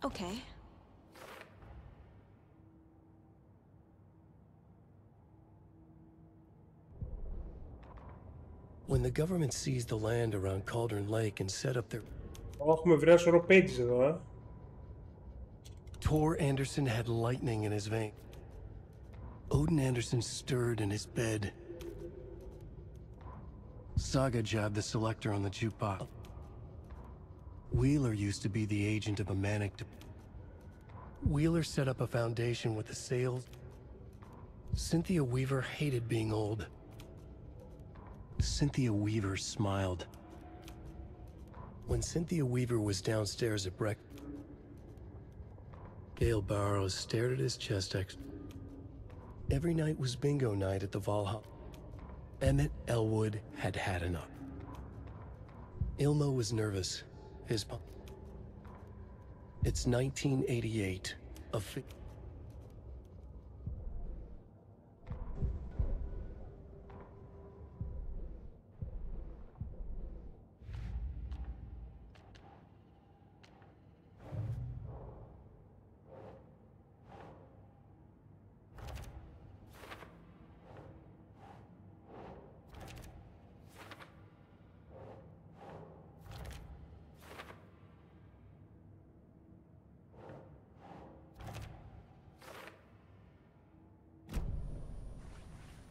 Okay. When the government seized the land around Cauldron Lake and set up their... Έχουμε βρει ένα σωρό pages εδώ, Tor Anderson had lightning in his vein. Odin Anderson stirred in his bed. Saga jabbed the selector on the jukebox. Wheeler used to be the agent of a manic... Wheeler set up a foundation with the sales. Cynthia Weaver hated being old. Cynthia Weaver smiled. When Cynthia Weaver was downstairs at breakfast, Gale Barrows stared at his chest X. Every night was bingo night at the Valhalla. Emmett Elwood had had enough. Ilmo was nervous. It's 1988.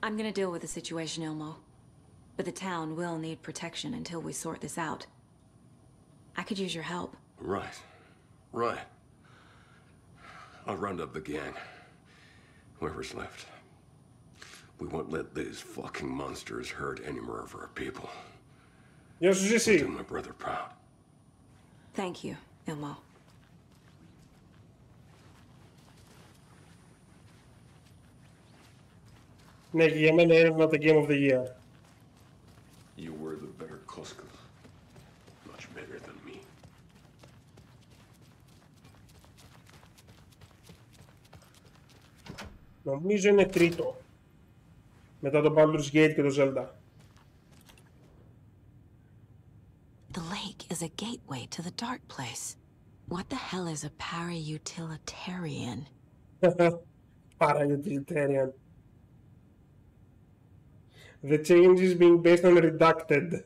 I'm gonna deal with the situation, Ilmo. But the town will need protection until we sort this out. I could use your help. Right. Right. I'll round up the gang. Whoever's left. We won't let these fucking monsters hurt any more of our people. Yes, We'll do my brother proud. Thank you, Ilmo. Ναι, και για μένα είναι the game of the year. You were the better Koskos. Much better than me. Νομίζω είναι τρίτο. Μετά το Baldur's Gate και το Zelda. The lake is a gateway to the dark place. What the hell is a para-utilitarian? Para-utilitarian. The changes being based on redacted.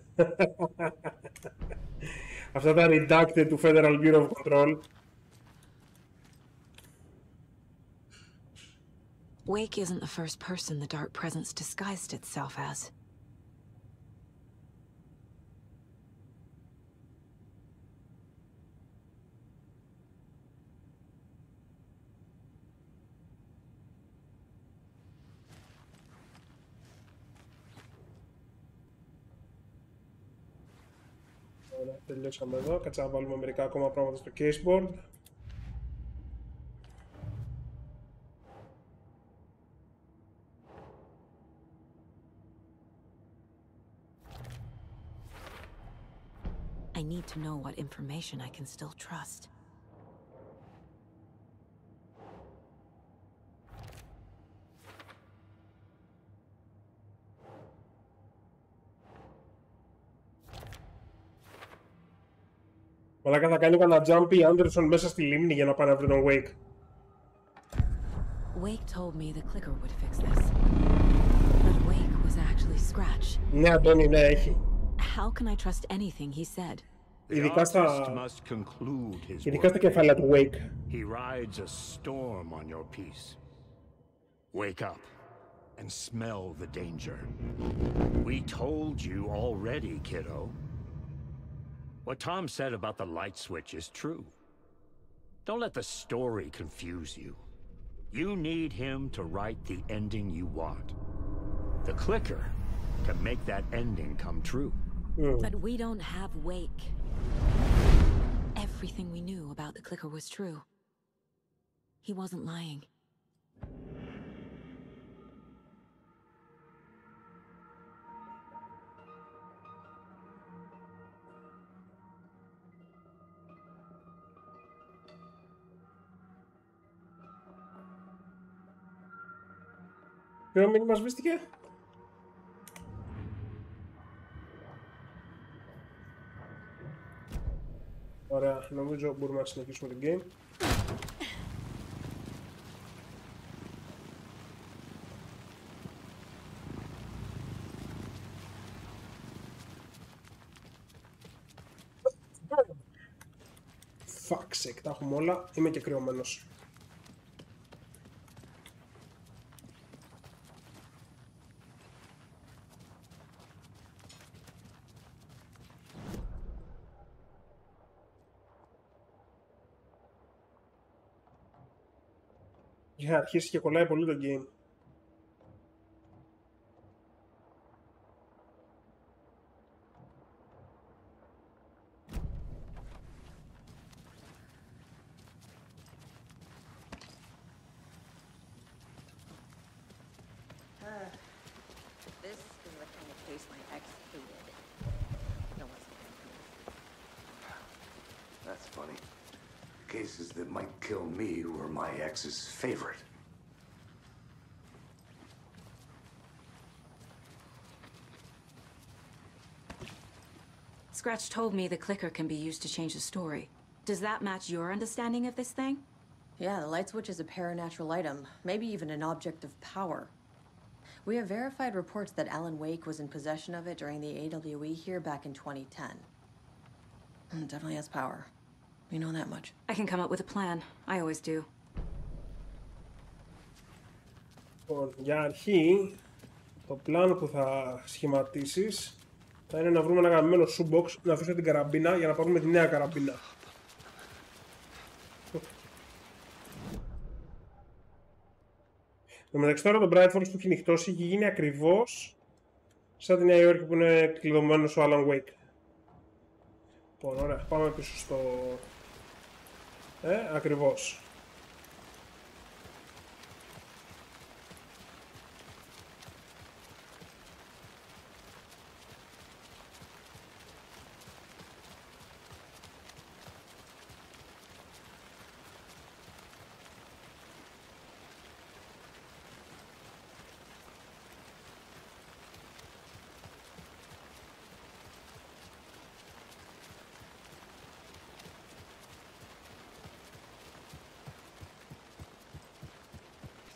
Αυτά τα redacted του Federal Bureau of Control. Wake isn't the first person the dark presence disguised itself as. Ωραία, τελειώσαμε εδώ. Κάτσε να βάλουμε μερικά ακόμα πράγματα στο caseboard. I need to know what information I can still trust. Μαλάκα θα κάνει κανένα jumpy Anderson μέσα στη λίμνη για να πάει να βρει τον Wake. Wake told me the clicker would fix this. But Wake was actually Scratch. Ναι, Αντώνη, ναι, έχει. How can I trust anything he said? Ειδικά στα κεφάλαια του Wake. He rides a storm on your peace. Wake up and smell the danger. We told you already, kiddo. What Tom said about the light switch is true. Don't let the story confuse you. You need him to write the ending you want. The clicker can make that ending come true. But we don't have Wake. Everything we knew about the clicker was true. He wasn't lying. Ποιο μήνυμα σβήστηκε? Ωραία, νομίζω μπορούμε να συνεχίσουμε το game. Fuck sake, τα έχουμε όλα. Είμαι και κρυωμένος. Για να αρχίσει και κολλάει πολύ το game. This is the kind of case my ex hated. No one's That's funny. Cases that might kill me were my ex's favorite. Scratch told me the clicker can be used to change the story. Does that match your understanding of this thing? Yeah, the light switch is a paranatural item, maybe even an object of power. We have verified reports that Alan Wake was in possession of it during the AWE here back in 2010. It definitely has power. We know that much. I can come up with a plan. I always do. Λοιπόν, για αρχή, το πλάνο που θα σχηματίσεις θα είναι να βρούμε ένα γαμμένο shoebox, να αφήσουμε την καραμπίνα για να πάρουμε τη νέα καραμπίνα. Το μεταξύ τώρα το Bright Forest που έχει νυχτώσει έχει γίνει ακριβώς σαν τη Νέα Υόρκη που είναι κλειδωμένος ο Alan Wake. Λοιπόν, ωραία, πάμε πίσω στο... ακριβώς.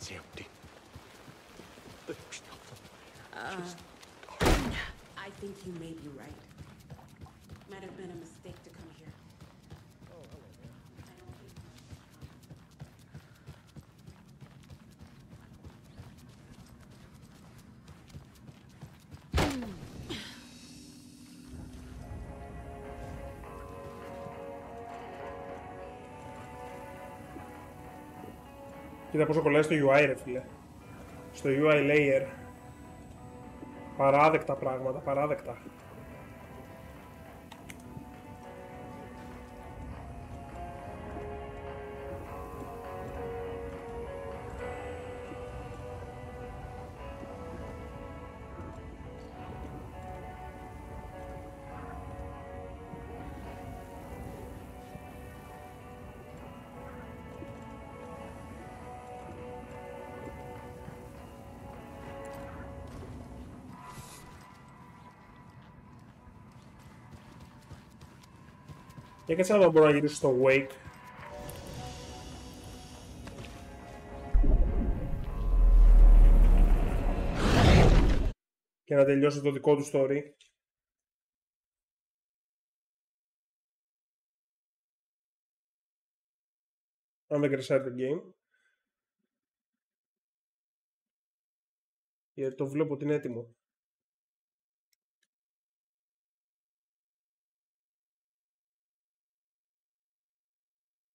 It's empty. There's nothing there. I think you may be right. Might have been a mistake to come here. Κοίτα πόσο κολλάει στο UI ρε φίλε. Στο UI layer. Παράδεκτα πράγματα, παράδεκτα. Για κάτσε να μπορώ να γυρίσω στο Wake. Και να τελειώσω το δικό του story. Αν δεν κρυσάρει το game. Γιατί το βλέπω ότι είναι έτοιμο.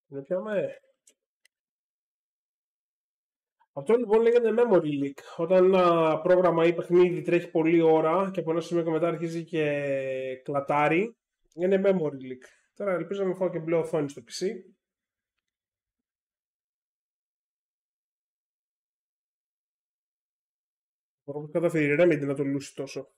Είναι πια Αυτό λοιπόν λέγεται memory leak. Όταν ένα πρόγραμμα ή παιχνίδι τρέχει πολλή ώρα και από ένα σημείο και μετά αρχίζει και κλατάρει, είναι memory leak. Τώρα ελπίζω να μην φάω και μπλε οθόνη στο PC. Μπορώ καταφέρει η Remedy να το λούσει τόσο.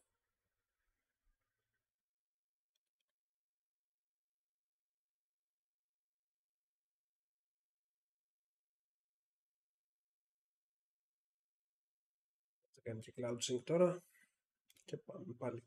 Κάνει και cloud sync τώρα. Και πάμε πάλι.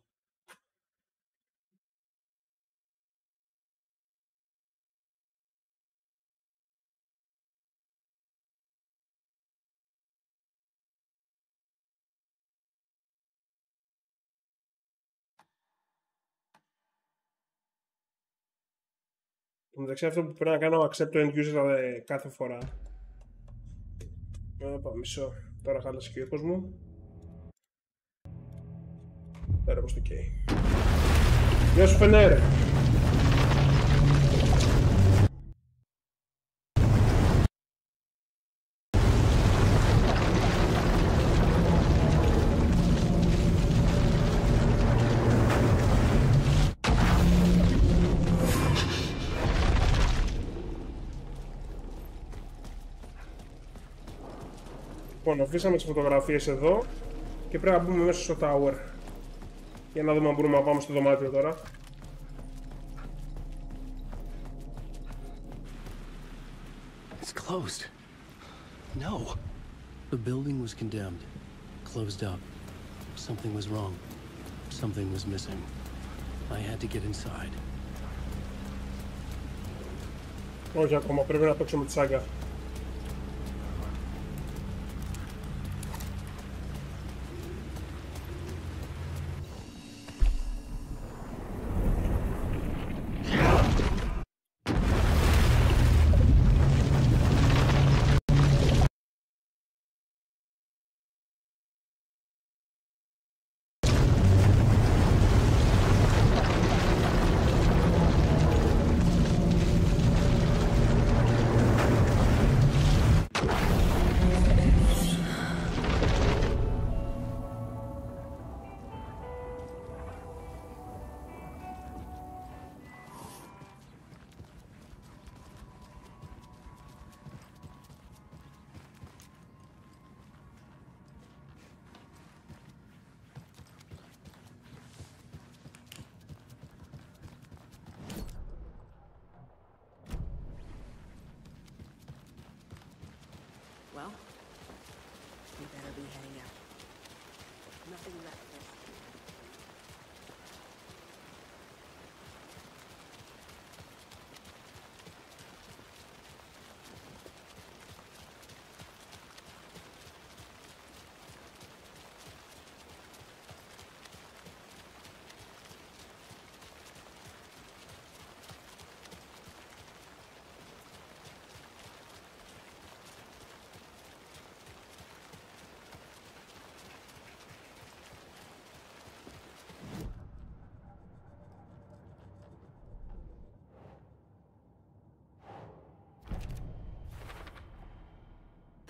μεταξύ αυτό που πρέπει να κάνω accept το end user κάθε φορά. Μισό. Τώρα χάλασε και ο ήχος μου. Πέρα πως το καίει. Γεια σου Φενέρ. Λοιπόν, αφήσαμε τις φωτογραφίες εδώ και πρέπει να μπούμε μέσα στο tower. Για να δούμε αν μπορούμε να πάμε στο δωμάτιο τώρα. It's closed. No. The building was condemned. Closed up. Something was wrong. Something was missing. I had to get inside. Όχι ακόμα, πρέπει να παίξουμε τη σάγκα. Well, we better be heading out. Nothing left for us to do.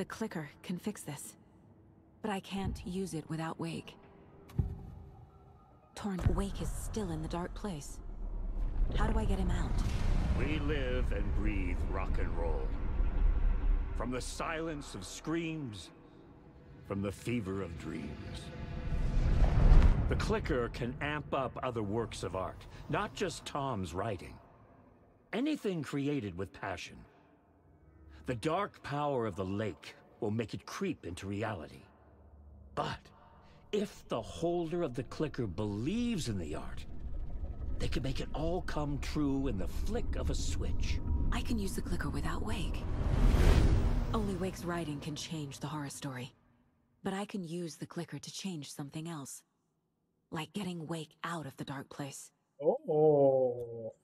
The clicker can fix this, but I can't use it without Wake. Wake is still in the dark place. How do I get him out? We live and breathe rock and roll. From the silence of screams, from the fever of dreams. The clicker can amp up other works of art, not just Tom's writing. Anything created with passion. The dark power of the lake will make it creep into reality. But if the holder of the clicker believes in the art, they can make it all come true in the flick of a switch. I can use the clicker without Wake. Only Wake's writing can change the horror story. But I can use the clicker to change something else. Like getting Wake out of the dark place. Oh.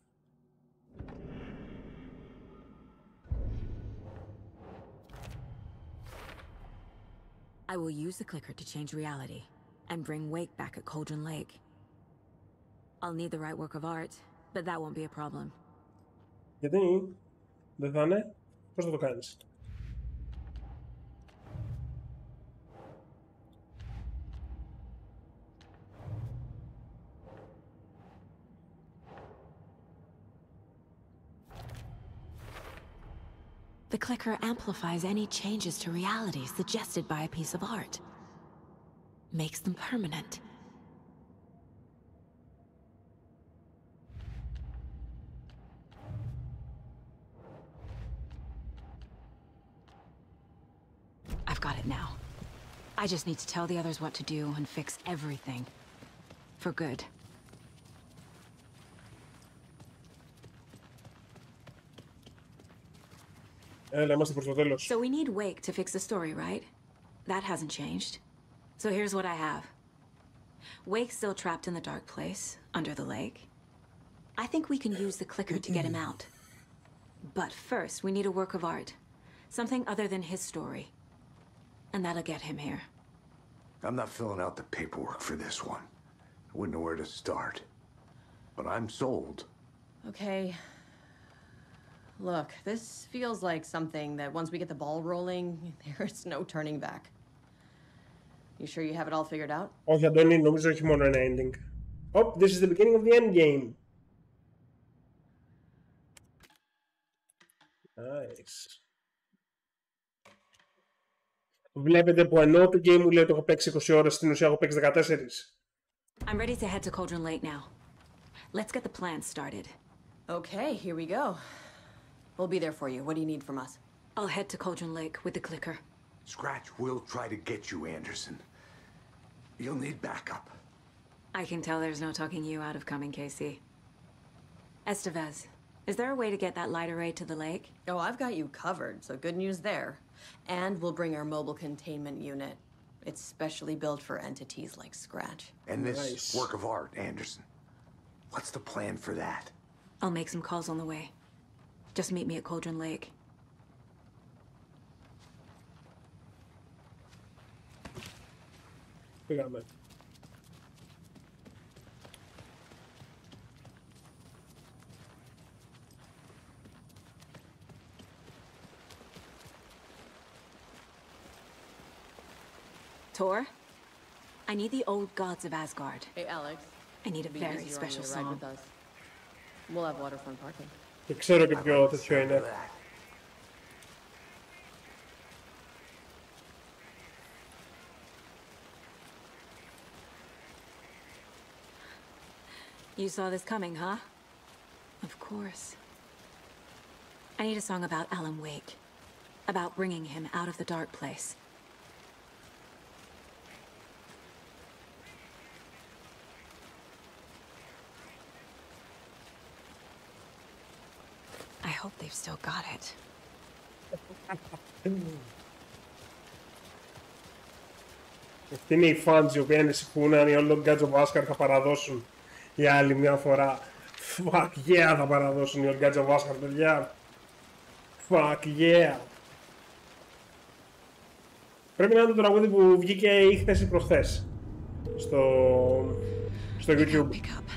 I will use the clicker to change reality and bring Wake back at Cauldron Lake. I'll need the right work of art, but that won't be a problem. Γιατί δεν θα είναι, πώς θα το κάνεις? The clicker amplifies any changes to reality suggested by a piece of art. Makes them permanent. I've got it now. I just need to tell the others what to do and fix everything. For good. Είμαστε προς το τέλος. So we need Wake to fix the story, right? That hasn't changed. So here's what I have. Wake's still trapped in the dark place, under the lake. I think we can use the clicker to get him out. But first, we need a work of art. Something other than his story. And that'll get him here. I'm not filling out the paperwork for this one. I wouldn't know where to start. But I'm sold. Okay. Look, this feels like something that once we get the ball rolling, there's no turning back. You sure you have it all figured out? Όχι, Αντώνη, νομίζω έχει μόνο ένα ending. Oh, this is the beginning of the end game. Nice. Βλέπετε που ενώ το game μου λέει ότι έχω παίξει 20 ώρες, στην ουσία έχω παίξει 14. I'm ready to head to Cauldron Lake now. Let's get the plan started. Okay, here we go. We'll be there for you. What do you need from us? I'll head to Cauldron Lake with the clicker. Scratch will try to get you, Anderson. You'll need backup. I can tell there's no talking you out of coming, Casey. Estevez, is there a way to get that light array to the lake? Oh, I've got you covered, so good news there. And we'll bring our mobile containment unit. It's specially built for entities like Scratch. And this work of art, Anderson. What's the plan for that? I'll make some calls on the way. Just meet me at Cauldron Lake. Πήγαμε. Tor, I need the old gods of Asgard. Hey, Alex. I need a It'll be very easier on special you to ride song. with us. We'll have waterfront parking. Και ξέρω και ποιο τέτοιο είναι. You saw this coming, huh? Of course. I need a song about Alan Wake. About bringing him out of the dark place. I hope they've still got it. Αυτοί είναι οι fans οι οποίοι ανησυχούν αν οι Old Gods of Asgard θα παραδώσουν για άλλη μια φορά. Fuck yeah, θα παραδώσουν οι Old Gods of Asgard, παιδιά. Fuck yeah. Πρέπει να είναι το τραγούδι που βγήκε ή χθες ή προχθές στο YouTube. Pick up.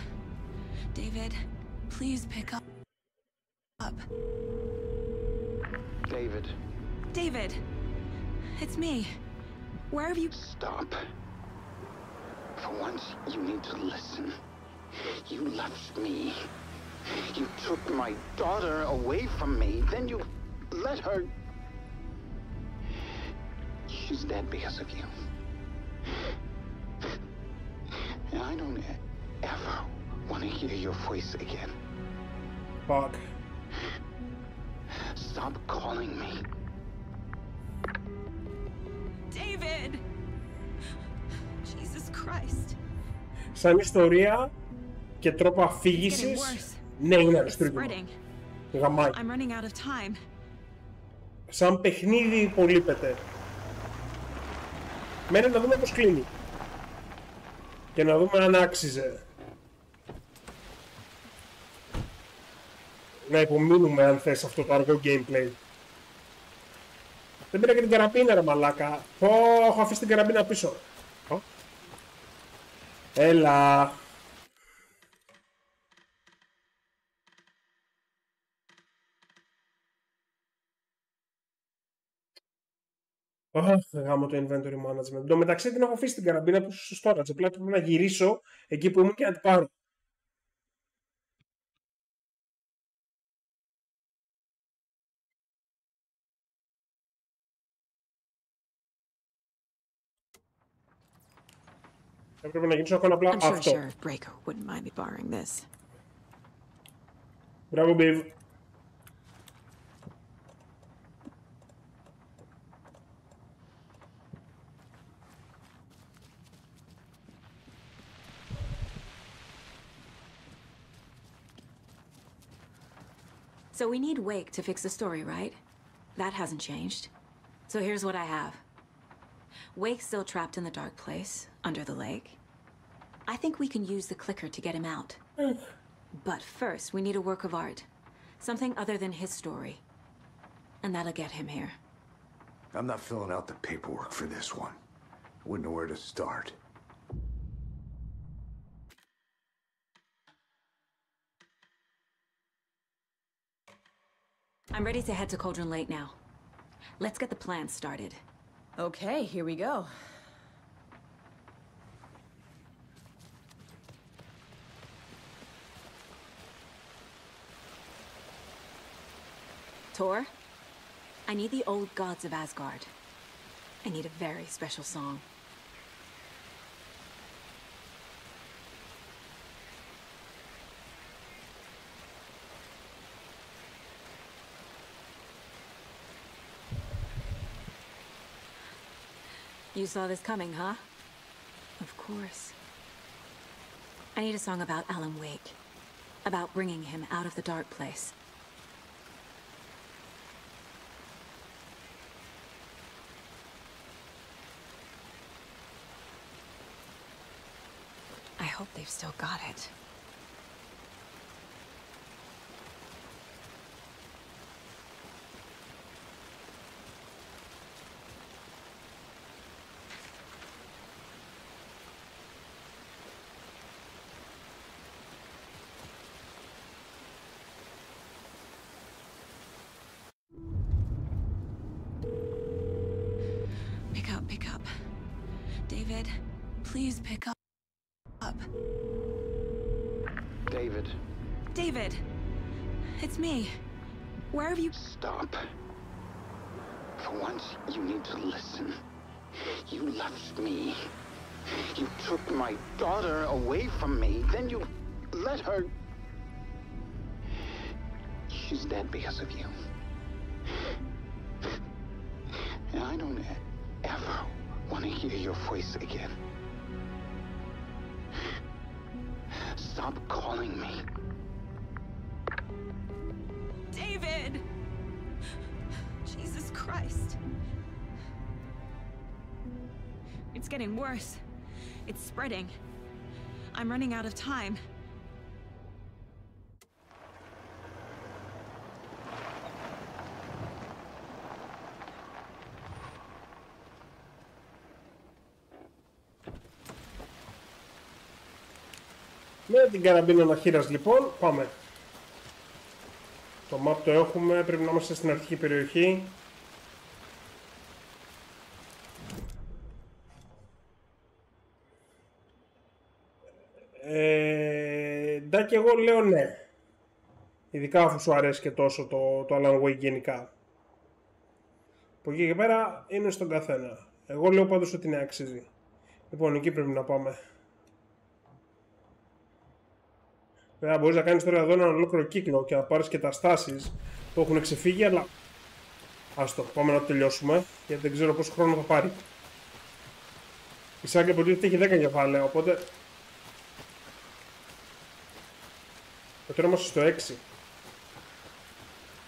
David, please pick up. David. David, it's me. Where have you... Stop. For once, you need to listen. You left me. You took my daughter away from me. Then you let her... She's dead because of you. And I don't ever want to hear your voice again. Fuck. Stop calling me. David! Jesus Christ. Σαν ιστορία και τρόπο αφήγησης, ναι, είναι αριστούργημα. Γαμάει. I'm running out of time. Σαν παιχνίδι υπολείπεται. Μένει να δούμε πώς κλείνει. Και να δούμε αν άξιζε. Να υπομείνουμε αν θες αυτό το αργό gameplay. Δεν πήρα και την καραμπίνα ρε μαλάκα. Έχω αφήσει την καραμπίνα πίσω. Έλα. Γάμω το inventory management. Εν τω μεταξύ την έχω αφήσει την καραμπίνα πίσω στο storage. Απλά πρέπει να γυρίσω εκεί που ήμουν και να την πάρω. Έπρεπε να γυρίσω ακόμα απλά I'm sure αυτό. Sheriff Breaker wouldn't mind me borrowing this. Μπράβο, Biv. So we need Wake to fix the story, right? That hasn't changed. So here's what I have. Wake's still trapped in the dark place, under the lake. I think we can use the clicker to get him out. But first, we need a work of art. Something other than his story. And that'll get him here. I'm not filling out the paperwork for this one. Wouldn't know where to start. I'm ready to head to Cauldron Lake now. Let's get the plan started. Okay, here we go. Tor, I need the old gods of Asgard. I need a very special song. You saw this coming, huh? Of course. I need a song about Alan Wake. About bringing him out of the dark place. I hope they've still got it. Pick up. David, please pick up. David. David! It's me. Where have you... Stop. For once, you need to listen. You left me. You took my daughter away from me, then you let her... She's dead because of you. And I don't ever want to hear your voice again. Stop calling me. David! Jesus Christ. It's getting worse. It's spreading. I'm running out of time. Με την καραμπίνα αναχείρας λοιπόν, πάμε. Το map το έχουμε, πρέπει να είμαστε στην αρχική περιοχή. Εντάξει, εγώ λέω ναι. Ειδικά αφού σου αρέσει και τόσο το Alan Wake γενικά. Από εκεί και πέρα είναι στον καθένα. Εγώ λέω πάντως ότι είναι αξίζει. Λοιπόν, εκεί πρέπει να πάμε. Βέβαια μπορείς να κάνεις τώρα εδώ έναν ολόκληρο κύκλο και να πάρεις και τα στάσεις που έχουν ξεφύγει, αλλά άστο, πάμε να το τελειώσουμε, γιατί δεν ξέρω πόσο χρόνο θα πάρει. Η σάγκα υποτίθεται έχει 10 κεφάλαια, οπότε... Και τώρα είμαστε στο 6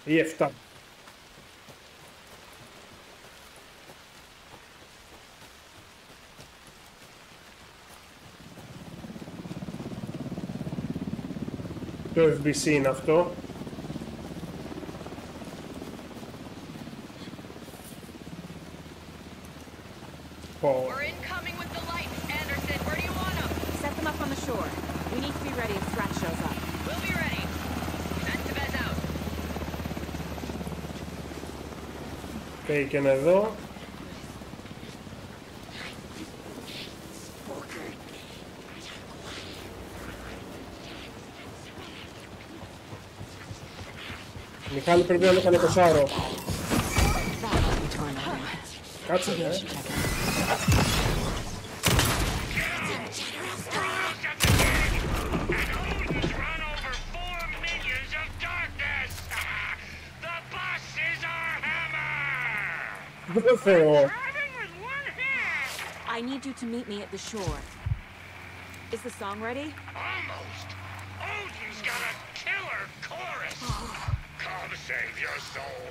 ή 7. Το FBC είναι αυτό. We're incoming with the lights, Anderson. Where do you want them? Set them up on the shore. We need to be ready if Scratch shows up. We'll be ready. Estevez out. Okay, και εδώ. Μιχάλη πρέπει να είναι κανένα κοσάρο. Κάτσε, Δεν Θεό. I need you to meet me at the shore. Is the song ready? Almost. Odin's got a killer chorus. Call save your soul.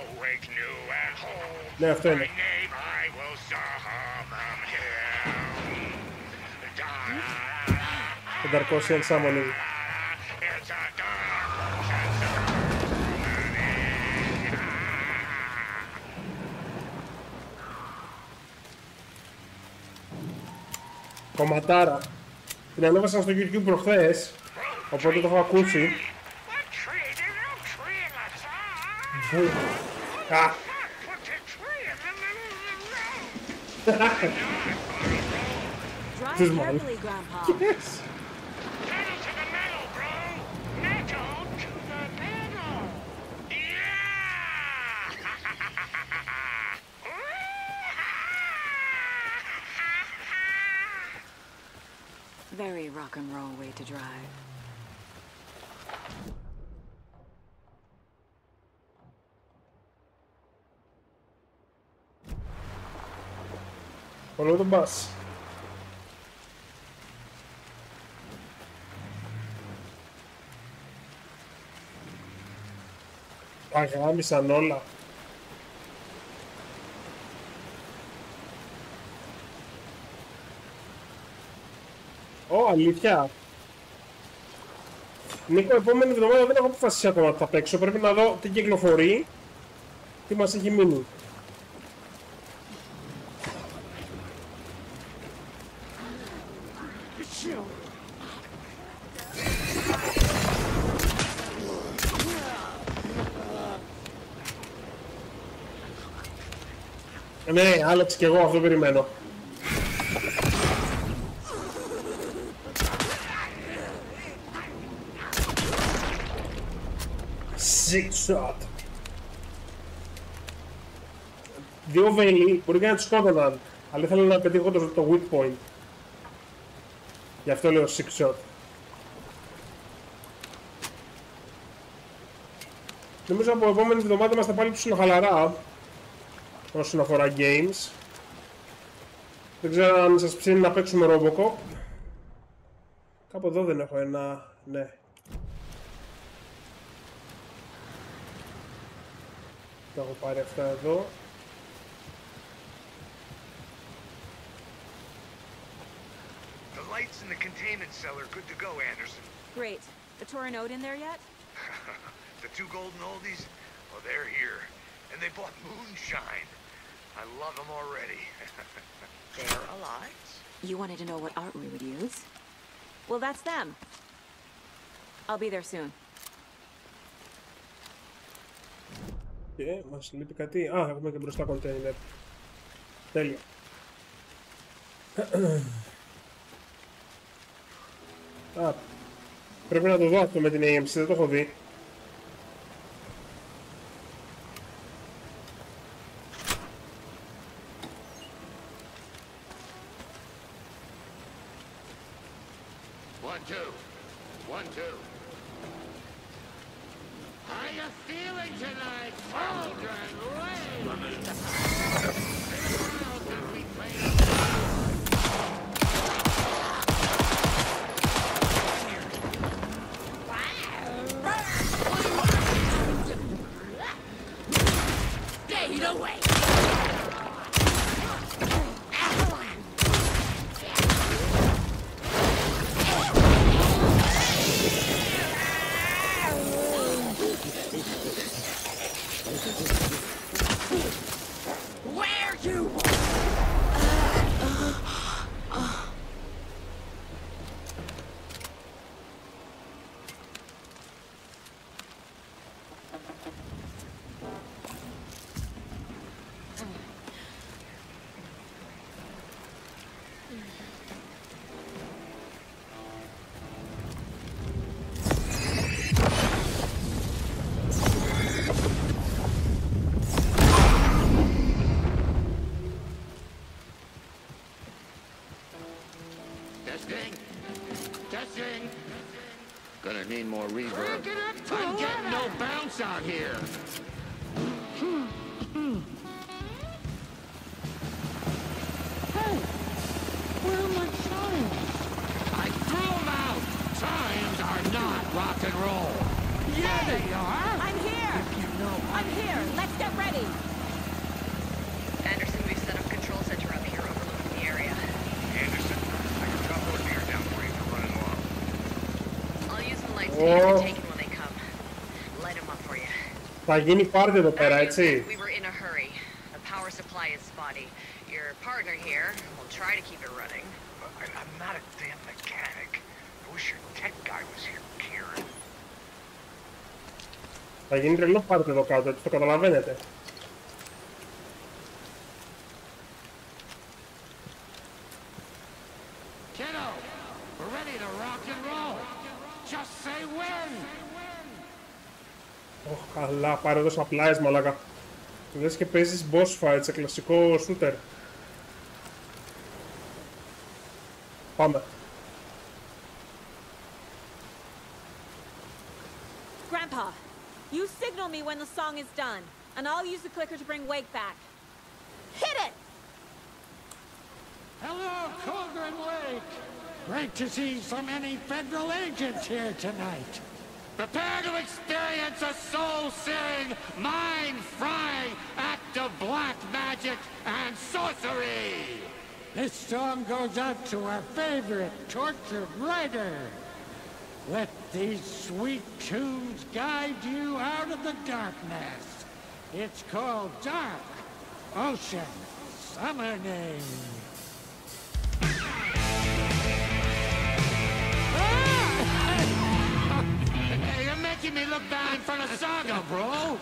Awake new and whole. Ναι, αυτό είναι. My name I will summon him. 500 summoning. It's a dark ocean summoning. Κομματάρα. Την ανέβασα στο YouTube προχθές, οπότε το έχω ακούσει. Α. This man. Yes. Pedal to the metal, bro. Metal to the metal. Very rock and roll way to drive. Follow the bus. Αγάμισαν όλα. Αλήθεια. Νίκο, επόμενη εβδομάδα δεν έχω αποφασίσει ακόμα τι θα παίξω. Πρέπει να δω τι κυκλοφορεί, τι μας έχει μείνει. Ναι, Άλεξ, και εγώ αυτό περιμένω. Six shot. Δύο βέλη μπορεί και να τους σκότωναν, αλλά ήθελα να πετύχω το weak point. Γι' αυτό λέω six shot. Νομίζω από επόμενη εβδομάδα είμαστε πάλι ψιλοχαλαρά όσον αφορά games. Δεν ξέρω αν σας ψήνει να παίξουμε Robocop. Κάπου εδώ δεν έχω ένα... ναι. Τα έχω πάρει αυτά εδώ. The lights in the containment cellar good to go, Anderson. Great. The Torin Ode in there yet? The two golden oldies? Well, they're here. And they bought moonshine. I love them already. They're alive? You wanted to know what art we would use? Well, that's them. I'll be there soon. Και μας λείπει κάτι. Α, έχουμε και μπροστά container. Τέλεια. Α, πρέπει να το δω αυτό με την AMC, δεν το έχω δει. One, two. One, two. How you feeling tonight, children? Stay away! Where you? Testing. Testing. Gonna need more reverb. I'm getting no bounce out here. Hey, where are my chimes? I threw them out. Chimes are not rock and roll. Yeah, they are. I'm here. Θα γίνει πάρτι εδώ πέρα, έτσι. We were in a hurry. The power supply is spotty. Your partner here will try to keep it running. I'm not a damn mechanic. I wish your tech guy was here, Kieran. Θα γίνει τρελό πάρτι εδώ κάτω, έτσι το καταλαβαίνετε. Kiddo, we're ready to rock and roll. Just say when. Καλά, πάρε εδώ supplies, μαλάκα. Λες και παίζεις boss fight σε κλασικό shooter. Πάμε. Grandpa, you signal me when the song is done, and I'll use the clicker to bring Wake back. Hit it! Hello, Cauldron Lake. Great to see so many federal agents here tonight. Prepare to experience a soul-searing, mind-frying act of black magic and sorcery. This song goes out to our favorite tortured writer. Let these sweet tunes guide you out of the darkness. It's called Dark Ocean Summoning. You're making me look bad in front of Saga, bro.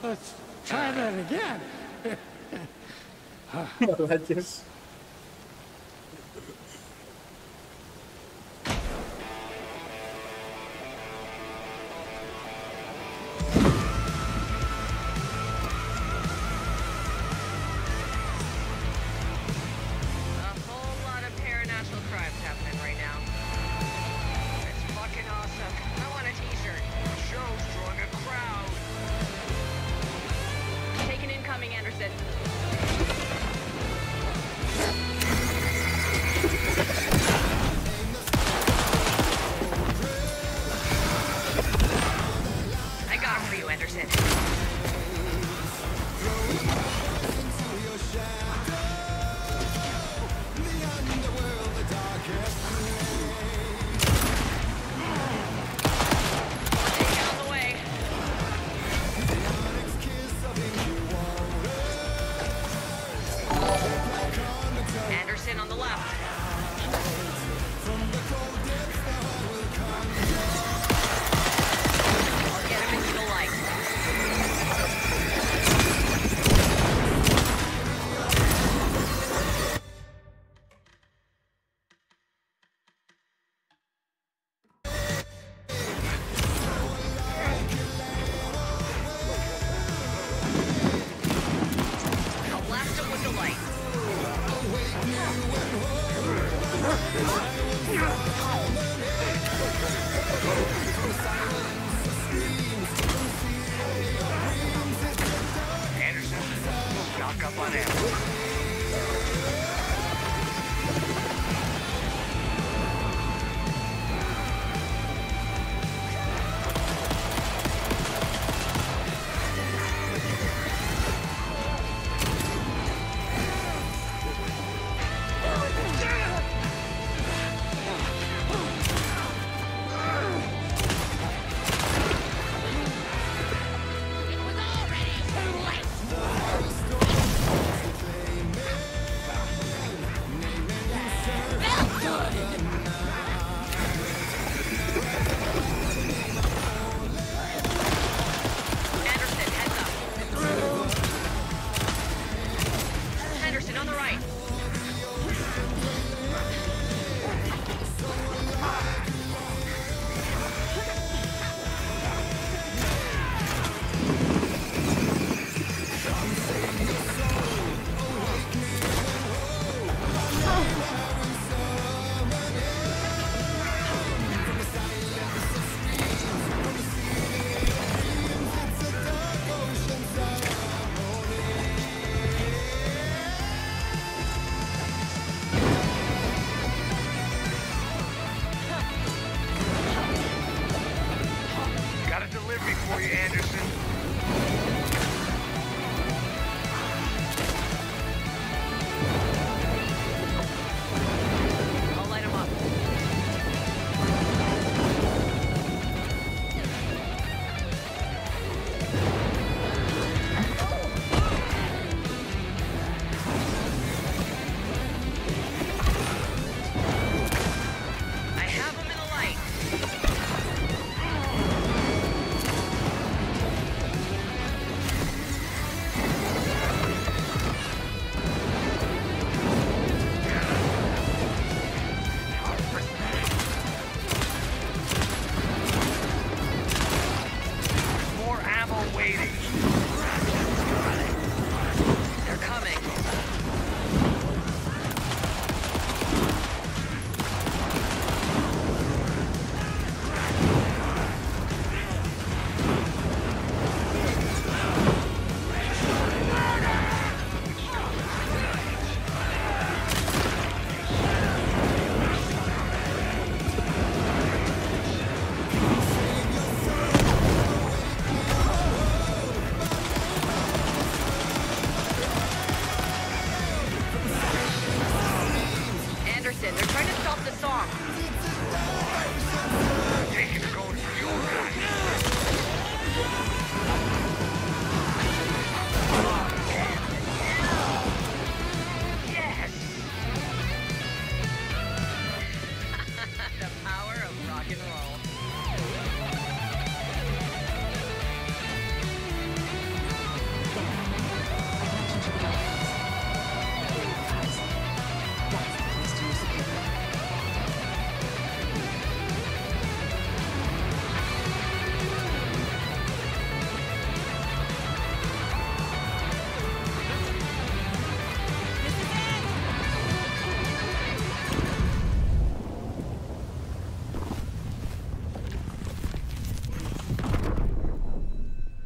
Let's try that again. Μαλάκες.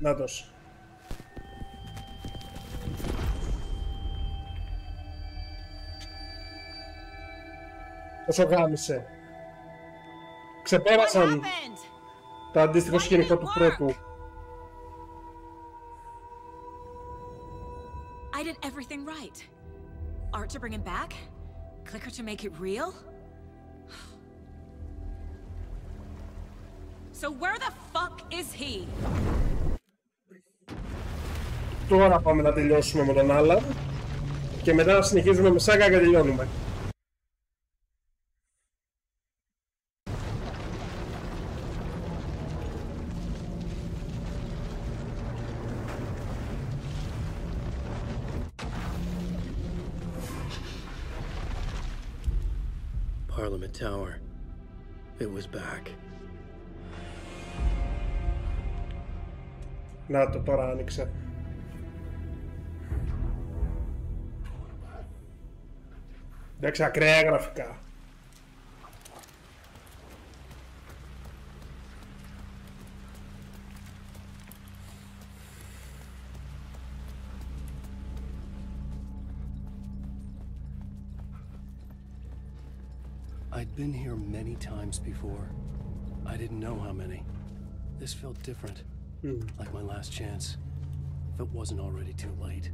Νάτος. Όσο γάμισε. Ξεπέρασαν το αντίστοιχο σκηνικό του πρώτου. I did everything right. Art to bring him back? Clicker to make it real? So where the fuck is he? Τώρα πάμε να τελειώσουμε με τον Άλαν και μετά να συνεχίζουμε με σάγκα και τελειώνουμε. Parliament Tower. It was back. Να το τώρα άνοιξε. Εντάξει, ακραία γραφικά. I'd been here many times before. I didn't know how many. This felt different. Like my last chance. If it wasn't already too late.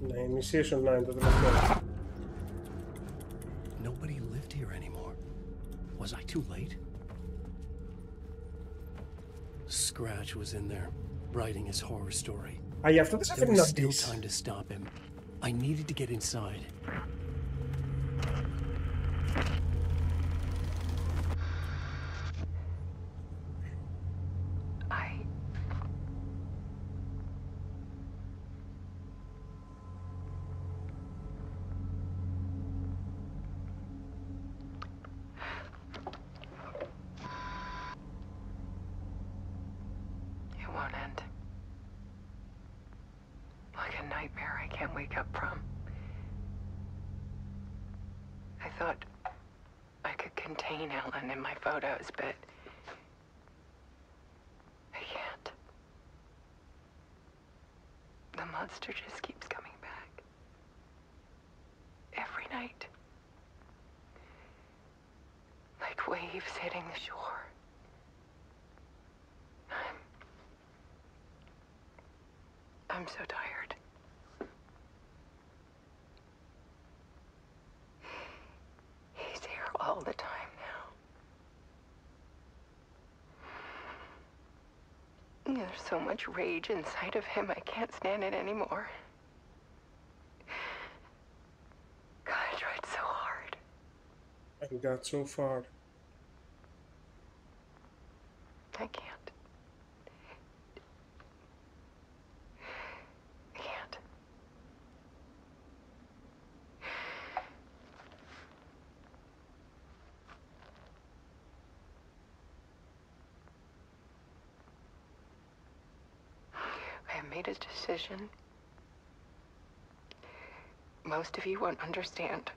Ναι, initiation 9 το τελευταίο. Nobody lived here anymore. Was I too late? Scratch was in there, writing his horror story. Α, γι' αυτό δεν σε αφήνει να There was μπεις. still time to stop him. I needed to get inside. It won't end. Like a nightmare I can't wake up from. I thought I could contain Ellen in my photos, but I can't. The monster just keeps coming back. Every night. Like waves hitting the shore. I'm so tired. He's here all the time now. There's so much rage inside of him, I can't stand it anymore. God, I tried so hard. And got so far. I can't. I can't. I have made a decision. Most of you won't understand.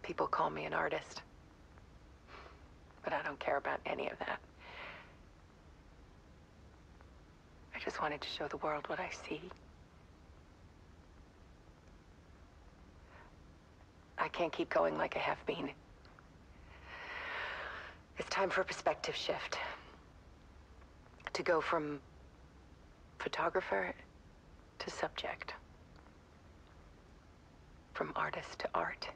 People call me an artist, but I don't care about any of that. I just wanted to show the world what I see. I can't keep going like I have been. It's time for a perspective shift. To go from photographer to subject. From artist to art.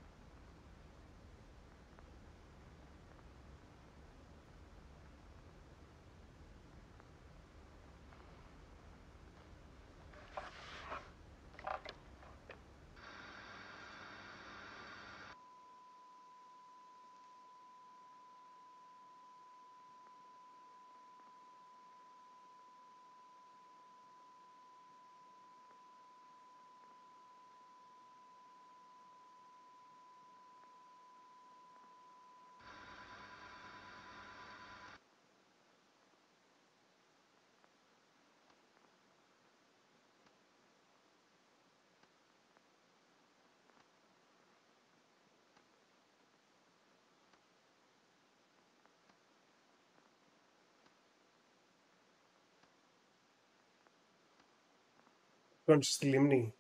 Σκόνησε στη λίμνη.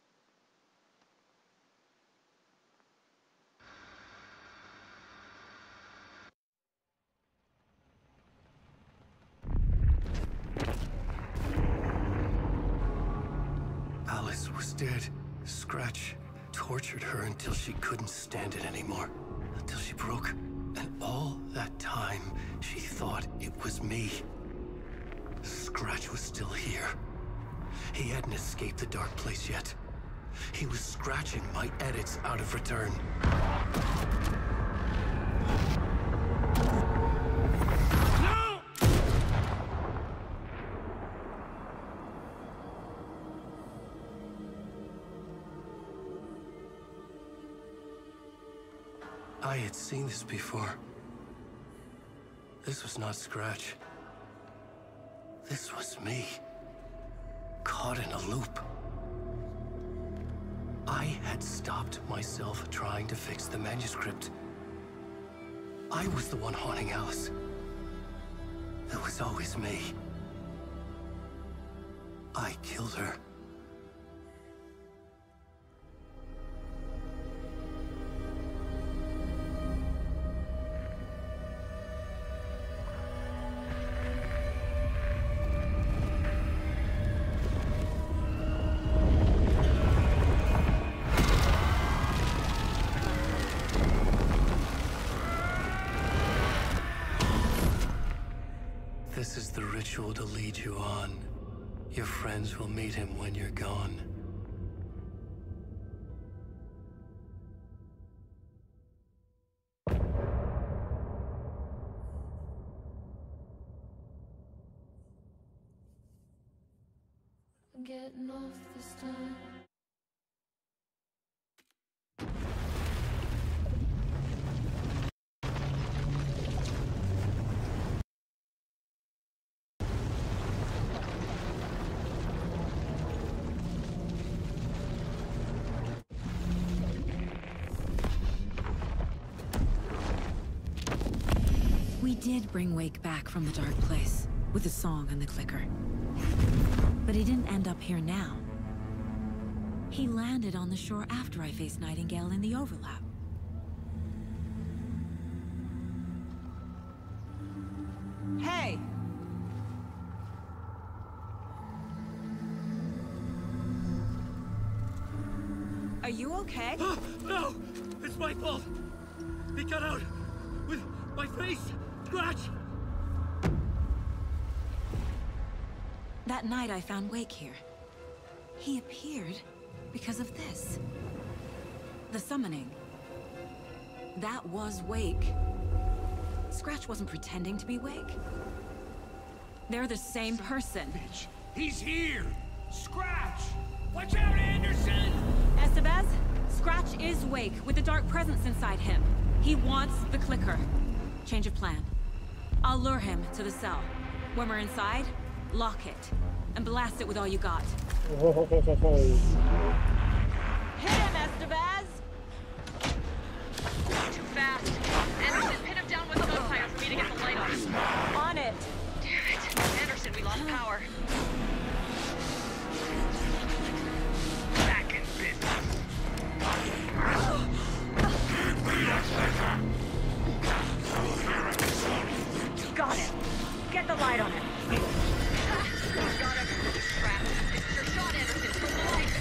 Alice was dead. Scratch tortured her until she couldn't stand it anymore. Until she broke. And all that time, she thought it was me. Scratch was still here. He hadn't escaped the dark place yet. He was scratching my edits out of return. No! I had seen this before. This was not Scratch. This was me. Caught in a loop. I had stopped myself trying to fix the manuscript. I was the one haunting Alice. It was always me. I killed her. This is the ritual to lead you on. Your friends will meet him when you're gone. I'm getting off this time. We did bring Wake back from the dark place, with the song and the clicker. But he didn't end up here now. He landed on the shore after I faced Nightingale in the overlap. Hey! Are you okay? No! It's my fault! He got out with my face! Scratch! That night I found Wake here. He appeared because of this. The summoning. That was Wake. Scratch wasn't pretending to be Wake. They're the same person. Bitch, he's here! Scratch! Watch out, Anderson! Estevez, Scratch is Wake with the dark presence inside him. He wants the clicker. Change of plan. I'll lure him to the cell. When we're inside, lock it. And blast it with all you got. Hit him, Estevez! Too fast. Anderson, pin him down with the gunfire for me to get the light on him. On it. Damn it. Anderson, we lost power. Back in business. Got him. Get the light on him. Got him. Crap. This is your shot, Anderson. From the light.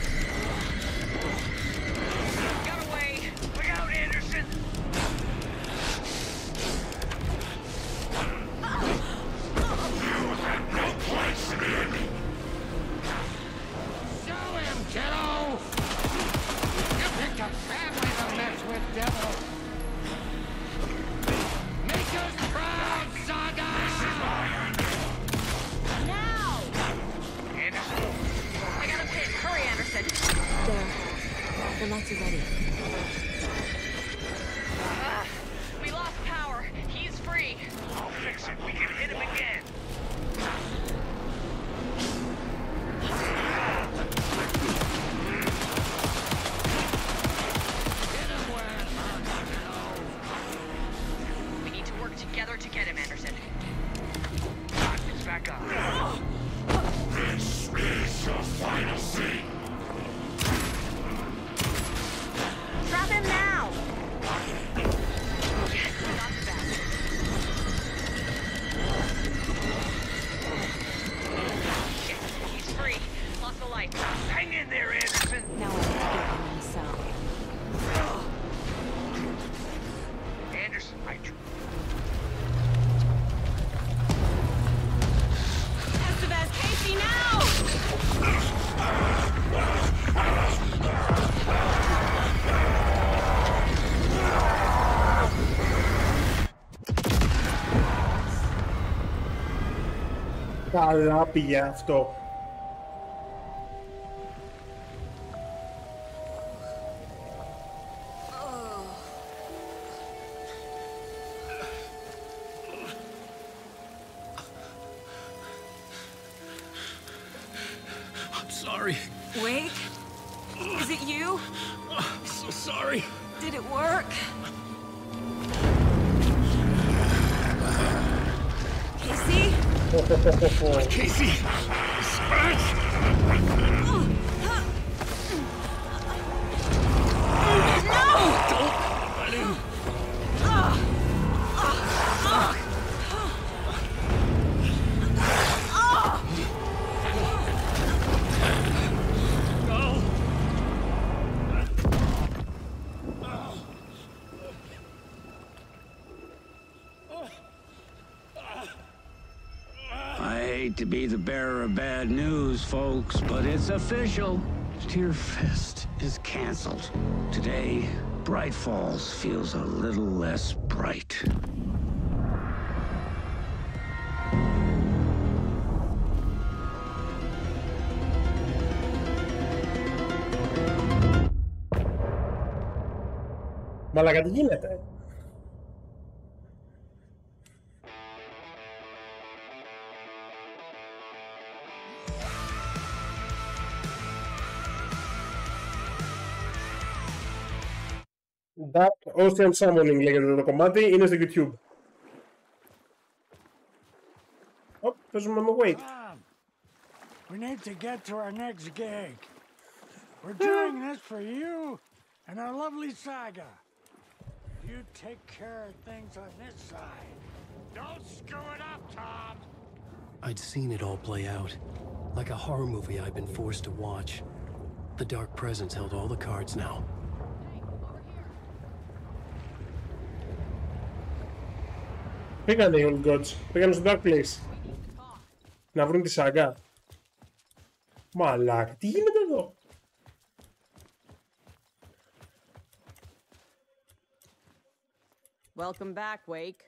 Καλά πήγε αυτό. I'm sorry. Wake? Is it you? I'm so sorry. Did it work? Casey? Casey! Scratch! No! Don't let him. I hate to be the bearer of bad news, folks, but it's official. Tear Fest is canceled. Today, Bright Falls feels a little less bright. Μαλάκα, τι γίνεται? Dark Ocean Summoning λέγεται το κομμάτι, είναι στο YouTube. Παίζουμε με Wake. We need to get to our next gig. We're doing this for you and our lovely saga. You take care of things on this side. Don't screw it up, Tom! I'd seen it all play out. Like a horror movie I'd been forced to watch. The Dark Presence held all the cards now. Πήγανε οι Old Gods. Πήγανε στο Dark Place. Να βρουν τη σάγκα. Μαλάκα, τι γίνεται εδώ? Welcome back, Wake.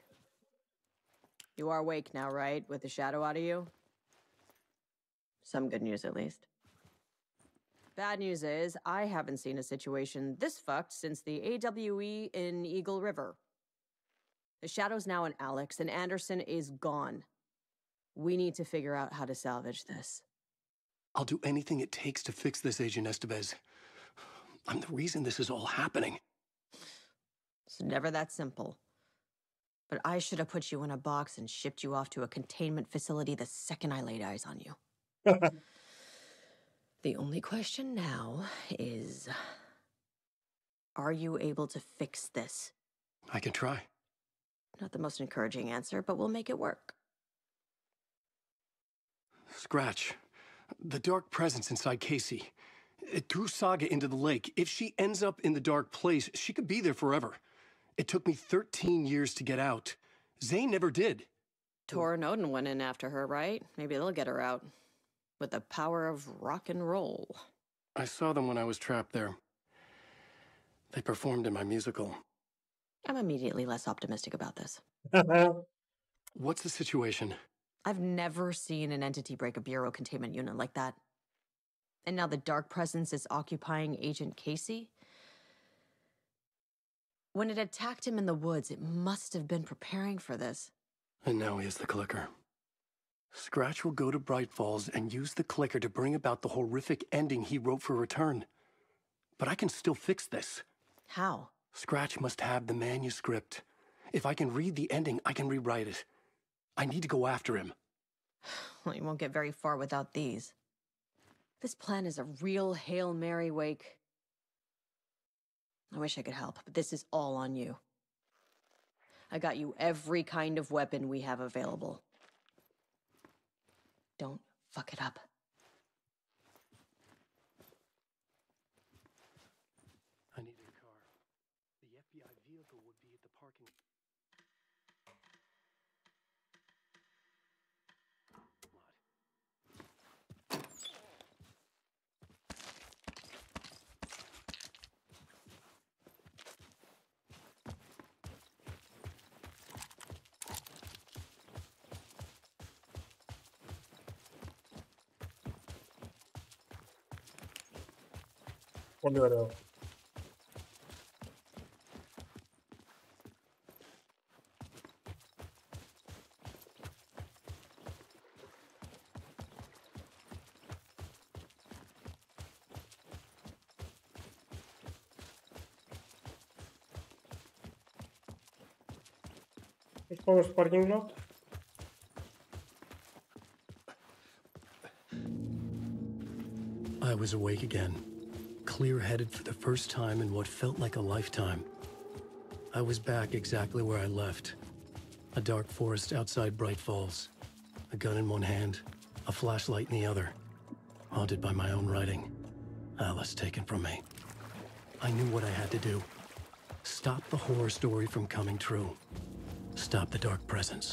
You are awake now, right? With the shadow out of you? Some good news, at least. Bad news is, I haven't seen a situation this fucked since the AWE in Eagle River. The shadow's now in Alex, and Anderson is gone. We need to figure out how to salvage this. I'll do anything it takes to fix this, Agent Estevez. I'm the reason this is all happening. It's never that simple. But I should have put you in a box and shipped you off to a containment facility the second I laid eyes on you. The only question now is, are you able to fix this? I can try. Not the most encouraging answer, but we'll make it work. Scratch. The dark presence inside Casey. It threw Saga into the lake. If she ends up in the dark place, she could be there forever. It took me 13 years to get out. Zane never did. Tor and Odin went in after her, right? Maybe they'll get her out. With the power of rock and roll. I saw them when I was trapped there. They performed in my musical. I'm immediately less optimistic about this. What's the situation? I've never seen an entity break a Bureau containment unit like that. And now the Dark Presence is occupying Agent Casey? When it attacked him in the woods, it must have been preparing for this. And now he has the clicker. Scratch will go to Bright Falls and use the clicker to bring about the horrific ending he wrote for Return. But I can still fix this. How? Scratch must have the manuscript. If I can read the ending, I can rewrite it. I need to go after him. Well, you won't get very far without these. This plan is a real Hail Mary, Wake. I wish I could help, but this is all on you. I got you every kind of weapon we have available. Don't fuck it up. I need a car. The FBI vehicle would be at the parking. Πολύ ωραίο. Πάμε στο parking lot. I was awake again, clear-headed for the first time in what felt like a lifetime. I was back exactly where I left. A dark forest outside Bright Falls. A gun in one hand, a flashlight in the other. Haunted by my own writing. Alice taken from me. I knew what I had to do. Stop the horror story from coming true. Stop the dark presence.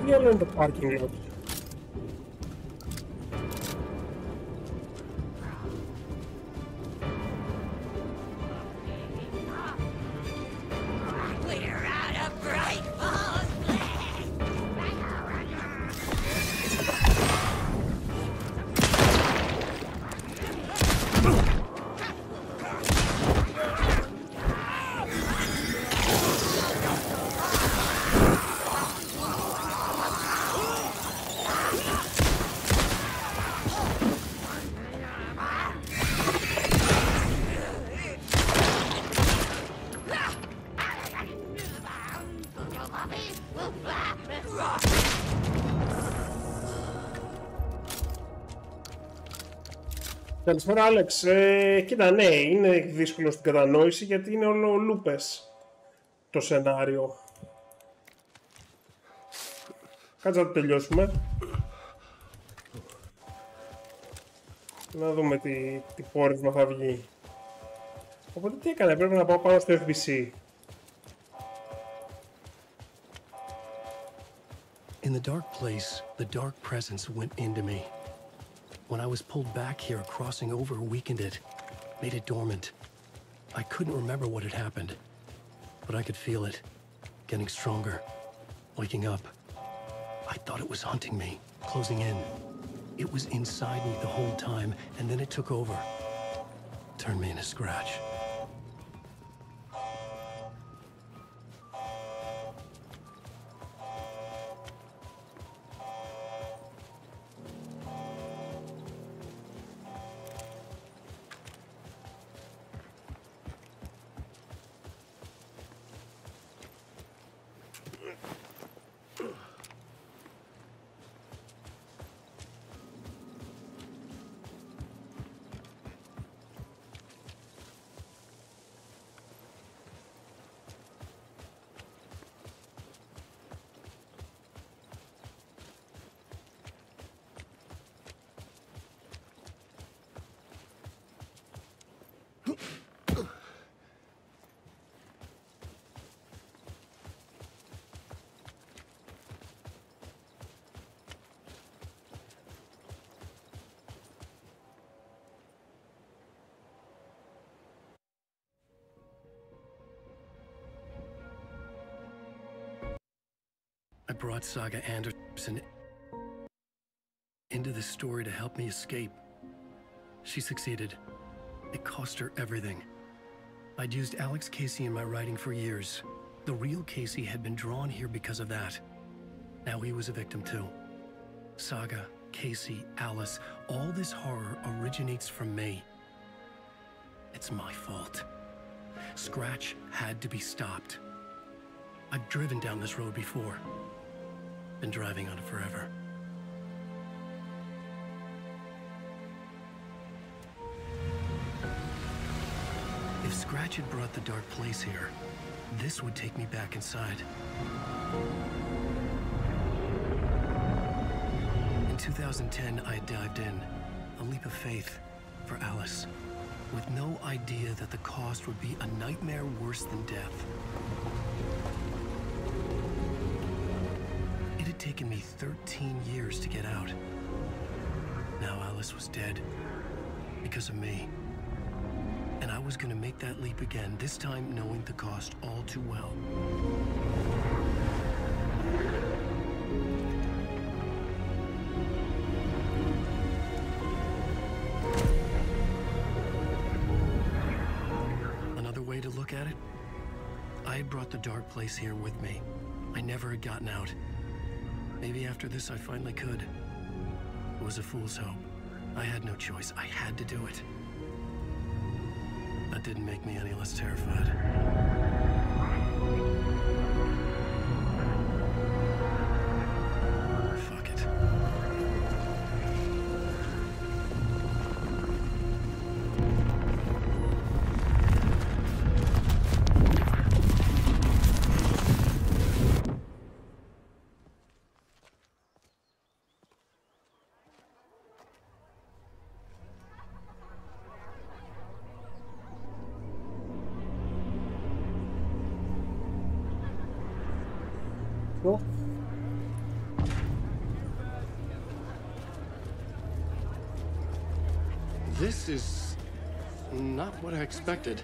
Τι άλλο είναι το parking lot? Καλησπέρα, Άλεξ. Κοίτα, ναι, είναι δύσκολο στην κατανόηση γιατί είναι όλο λούπες το σενάριο. Κάτσε να το τελειώσουμε. Να δούμε τι πόρισμα θα βγει. Οπότε τι έκανε, πρέπει να πάω πάνω στο FBC. In the dark place, the dark presence went into me. When I was pulled back here, crossing over weakened it, made it dormant. I couldn't remember what had happened, but I could feel it, getting stronger, waking up. I thought it was hunting me, closing in. It was inside me the whole time, and then it took over, turned me into Scratch. I brought Saga Anderson into this story to help me escape. She succeeded. It cost her everything. I'd used Alex Casey in my writing for years. The real Casey had been drawn here because of that. Now he was a victim too. Saga, Casey, Alice, all this horror originates from me. It's my fault. Scratch had to be stopped. I've driven down this road before. Been driving on it forever. If Scratch had brought the dark place here, this would take me back inside. In 2010, I dived in, a leap of faith for Alice, with no idea that the cost would be a nightmare worse than death. It had taken me 13 years to get out. Now Alice was dead, because of me. And I was gonna make that leap again, this time knowing the cost all too well. Another way to look at it, I had brought the dark place here with me. I never had gotten out. Maybe after this I finally could. It was a fool's hope. I had no choice. I had to do it. That didn't make me any less terrified. Fuck it. This is not what I expected.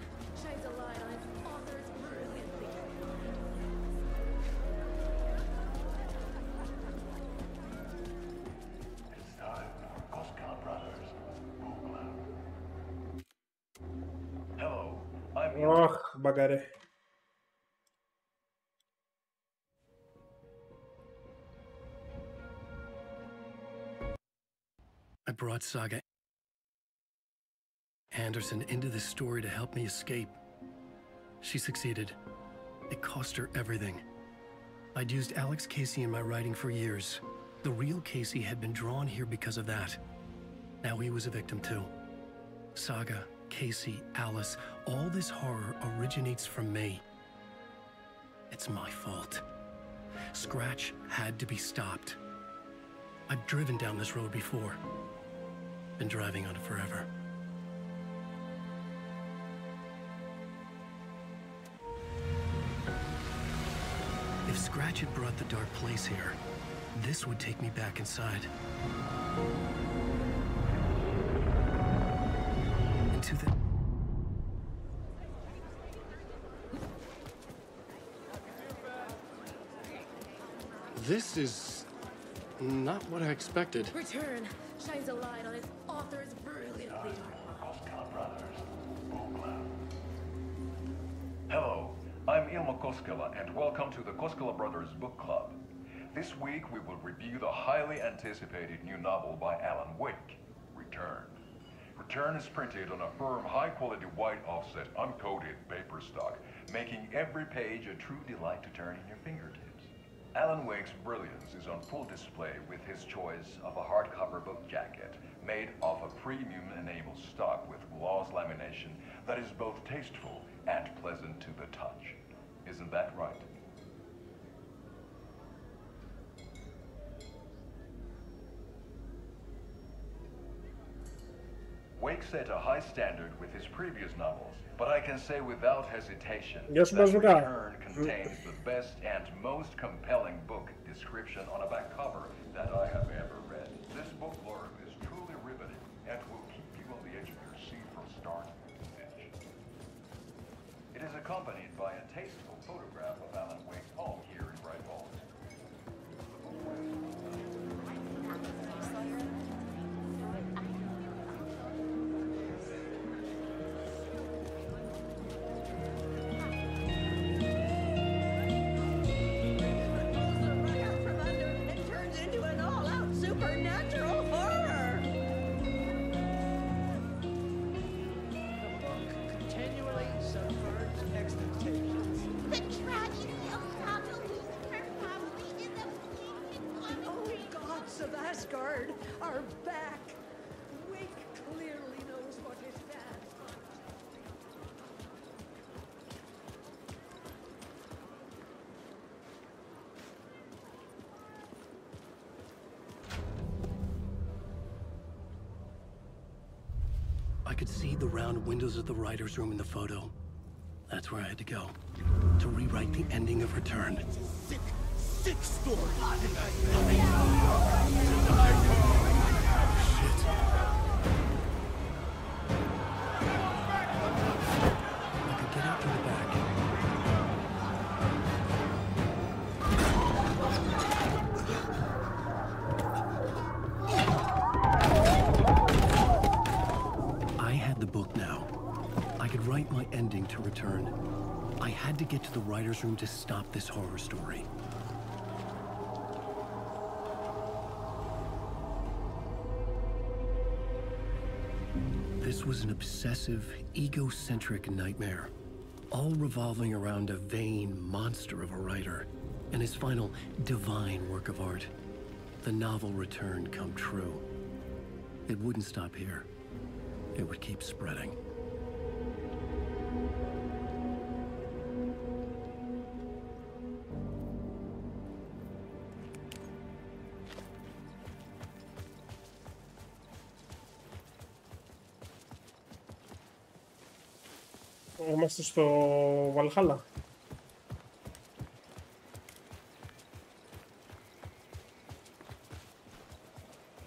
Αχ, μπαγκαρέ. I brought Saga Anderson into this story to help me escape. She succeeded. It cost her everything. I'd used Alex Casey in my writing for years. The real Casey had been drawn here because of that. Now he was a victim too. Saga, Casey, Alice, all this horror originates from me. It's my fault. Scratch had to be stopped. I've driven down this road before. Been driving on it forever. If Scratch had brought the dark place here, this would take me back inside. Into the... This is not what I expected. Return shines a light on its author's brilliantly. Hello, I'm Ilmo Koskela, and welcome to the Koskela Brothers Book Club. This week we will review the highly anticipated new novel by Alan Wake, Return. Return is printed on a firm, high-quality white offset, uncoated paper stock, making every page a true delight to turn in your fingertips. Alan Wake's brilliance is on full display with his choice of a hardcover book jacket made of a premium enamel stock with gloss lamination that is both tasteful and pleasant to the touch. Isn't that right? Wake set a high standard with his previous novels, but I can say without hesitation that Return contains the best and most compelling book description on a back cover that I have ever read. This book blurb is truly riveting and will keep you on the edge of your seat from start to finish. It is accompanied by a tasteful photograph of Alan Wake's home here in Bright Falls. Are back. Wake clearly knows what his dad. I could see the round windows of the writer's room in the photo. That's where I had to go. To rewrite the ending of Return. Sick story. Ending to Return. I had to get to the writer's room to stop this horror story. This was an obsessive, egocentric nightmare, all revolving around a vain monster of a writer and his final divine work of art. The novel Return come true. It wouldn't stop here. It would keep spreading. Είμαστε στο Βαλχάλα.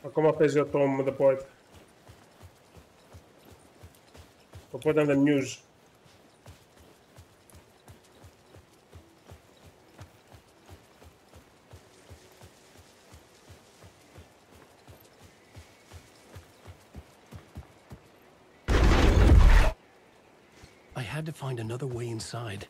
Ακόμα παίζει ο Tom the Poet. Οπότε ήταν the news. I had to find another way inside.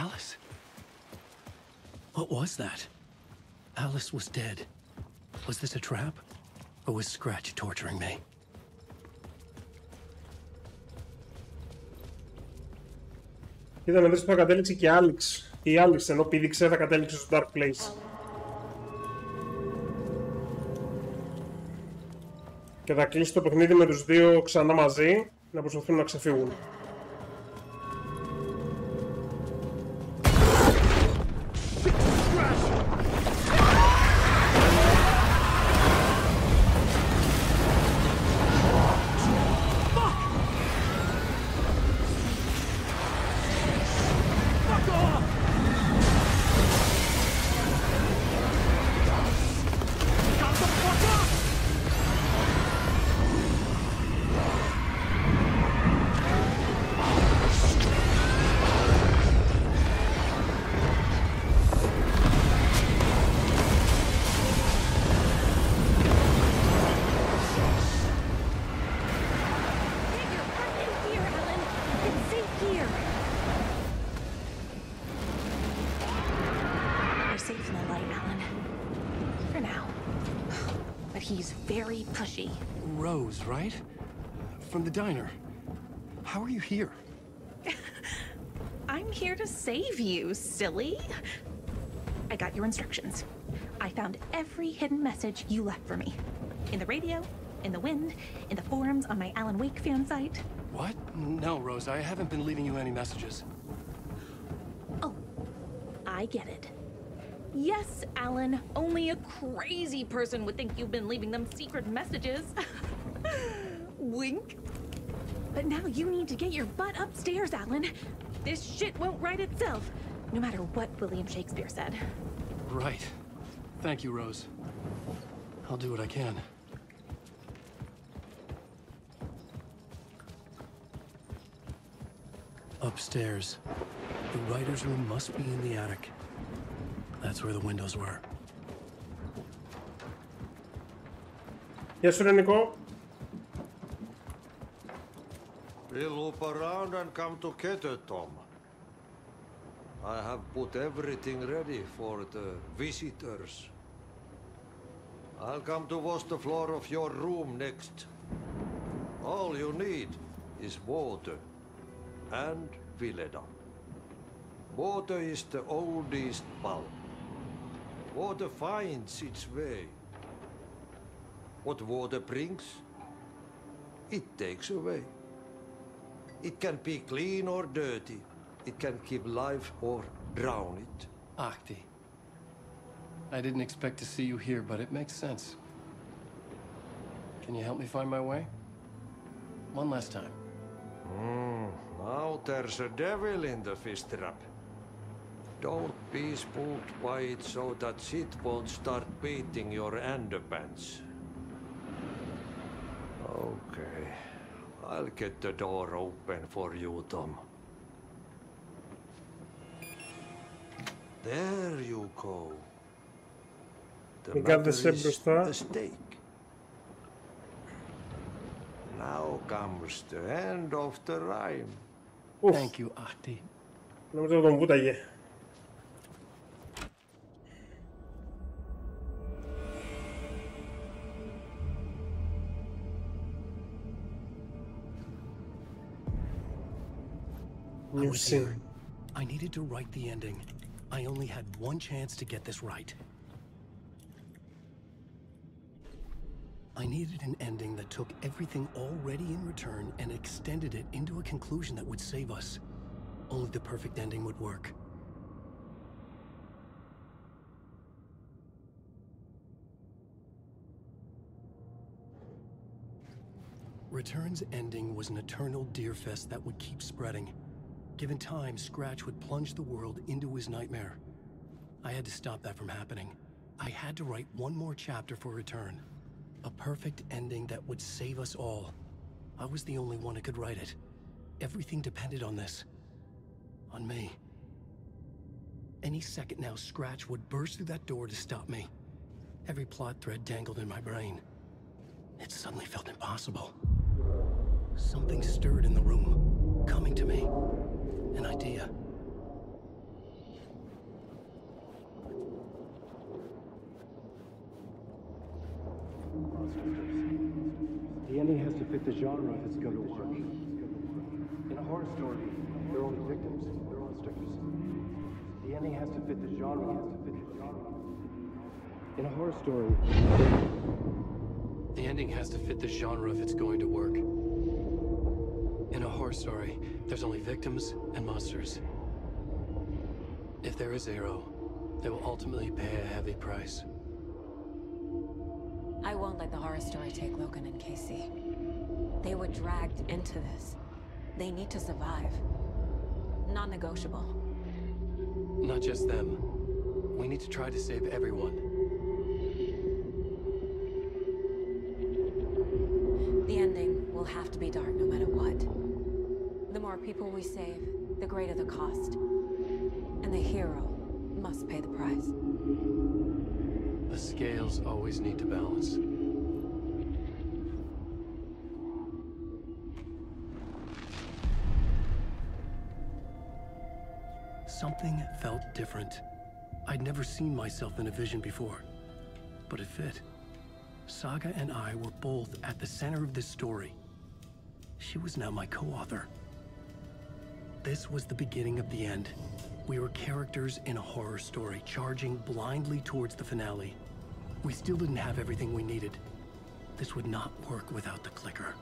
Alice? What was that? Alice was dead. Was this a trap? Or was Scratch torturing me? Κοίτα να δεις που θα κατέληξε και η Άλεξ. Η Άλεξ ενώ πήδηξε θα κατέληξε στο Dark Place. Και θα κλείσει το παιχνίδι με τους δύο ξανά μαζί να προσπαθούν να ξεφύγουν. Rose, right? From the diner. How are you here? I'm here to save you, silly. I got your instructions. I found every hidden message you left for me. In the radio, in the wind, in the forums on my Alan Wake fan site. What? No, Rose, I haven't been leaving you any messages. Oh, I get it. Yes, Alan, only a crazy person would think you've been leaving them secret messages. Wink. But now you need to get your butt upstairs, Alan. This shit won't right itself, no matter what William Shakespeare said. Right. Thank you, Rose. I'll do what I can. Upstairs. The writer's room must be in the attic. That's where the windows were. Γεια σου, Ρενικό. We'll loop around and come to Keter, Tom. I have put everything ready for the visitors. I'll come to wash the floor of your room next. All you need is water and Vileda. Water is the oldest bulb. Water finds its way. What water brings, it takes away. It can be clean or dirty. It can keep life or drown it. Ahti. I didn't expect to see you here, but it makes sense. Can you help me find my way? One last time. Now there's a devil in the fish trap. Don't be spooked by it so that shit won't start beating your underpants. Okay. I'll get the door open for you, Tom. There you go. The matter is the steak. Now comes the end of the rhyme. Thank you, Ahti. Νομίζω ότι τον βούταγε. I was here. I needed to write the ending. I only had one chance to get this right. I needed an ending that took everything already in return and extended it into a conclusion that would save us. Only the perfect ending would work. Return's ending was an eternal deerfest that would keep spreading. Given time, Scratch would plunge the world into his nightmare. I had to stop that from happening. I had to write one more chapter for Return. A perfect ending that would save us all. I was the only one who could write it. Everything depended on this. On me. Any second now, Scratch would burst through that door to stop me. Every plot thread dangled in my brain. It suddenly felt impossible. Something stirred in the room, coming to me. An idea. The ending has to fit the genre if it's going to work. In a horror story, there are only victims, they're monsters. The ending has to fit the genre, In a horror story, the ending has to fit the genre if it's going to work. In a horror story, there's only victims and monsters. If there is a hero, they will ultimately pay a heavy price. I won't let the horror story take Logan and Casey. They were dragged into this. They need to survive. Non-negotiable. Not just them. We need to try to save everyone. The ending will have to be dark no matter what. The more people we save, the greater the cost. And the hero must pay the price. The scales always need to balance. Something felt different. I'd never seen myself in a vision before, but it fit. Saga and I were both at the center of this story. She was now my co-author. This was the beginning of the end. We were characters in a horror story, charging blindly towards the finale. We still didn't have everything we needed. This would not work without the clicker.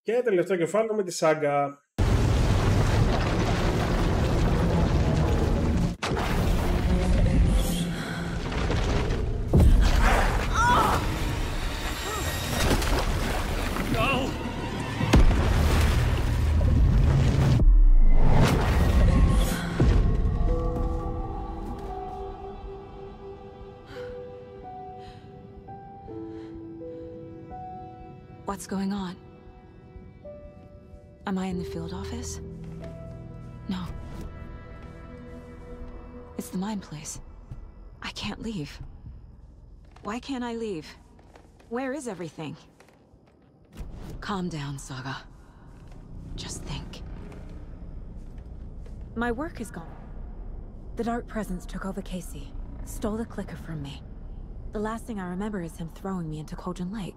Και τελευταίο κεφάλαιο με τη Saga. What's going on? Am I in the field office? No. It's the mine place. I can't leave. Why can't I leave? Where is everything? Calm down, Saga. Just think. My work is gone. The Dark Presence took over Casey, stole the clicker from me. The last thing I remember is him throwing me into Cauldron Lake.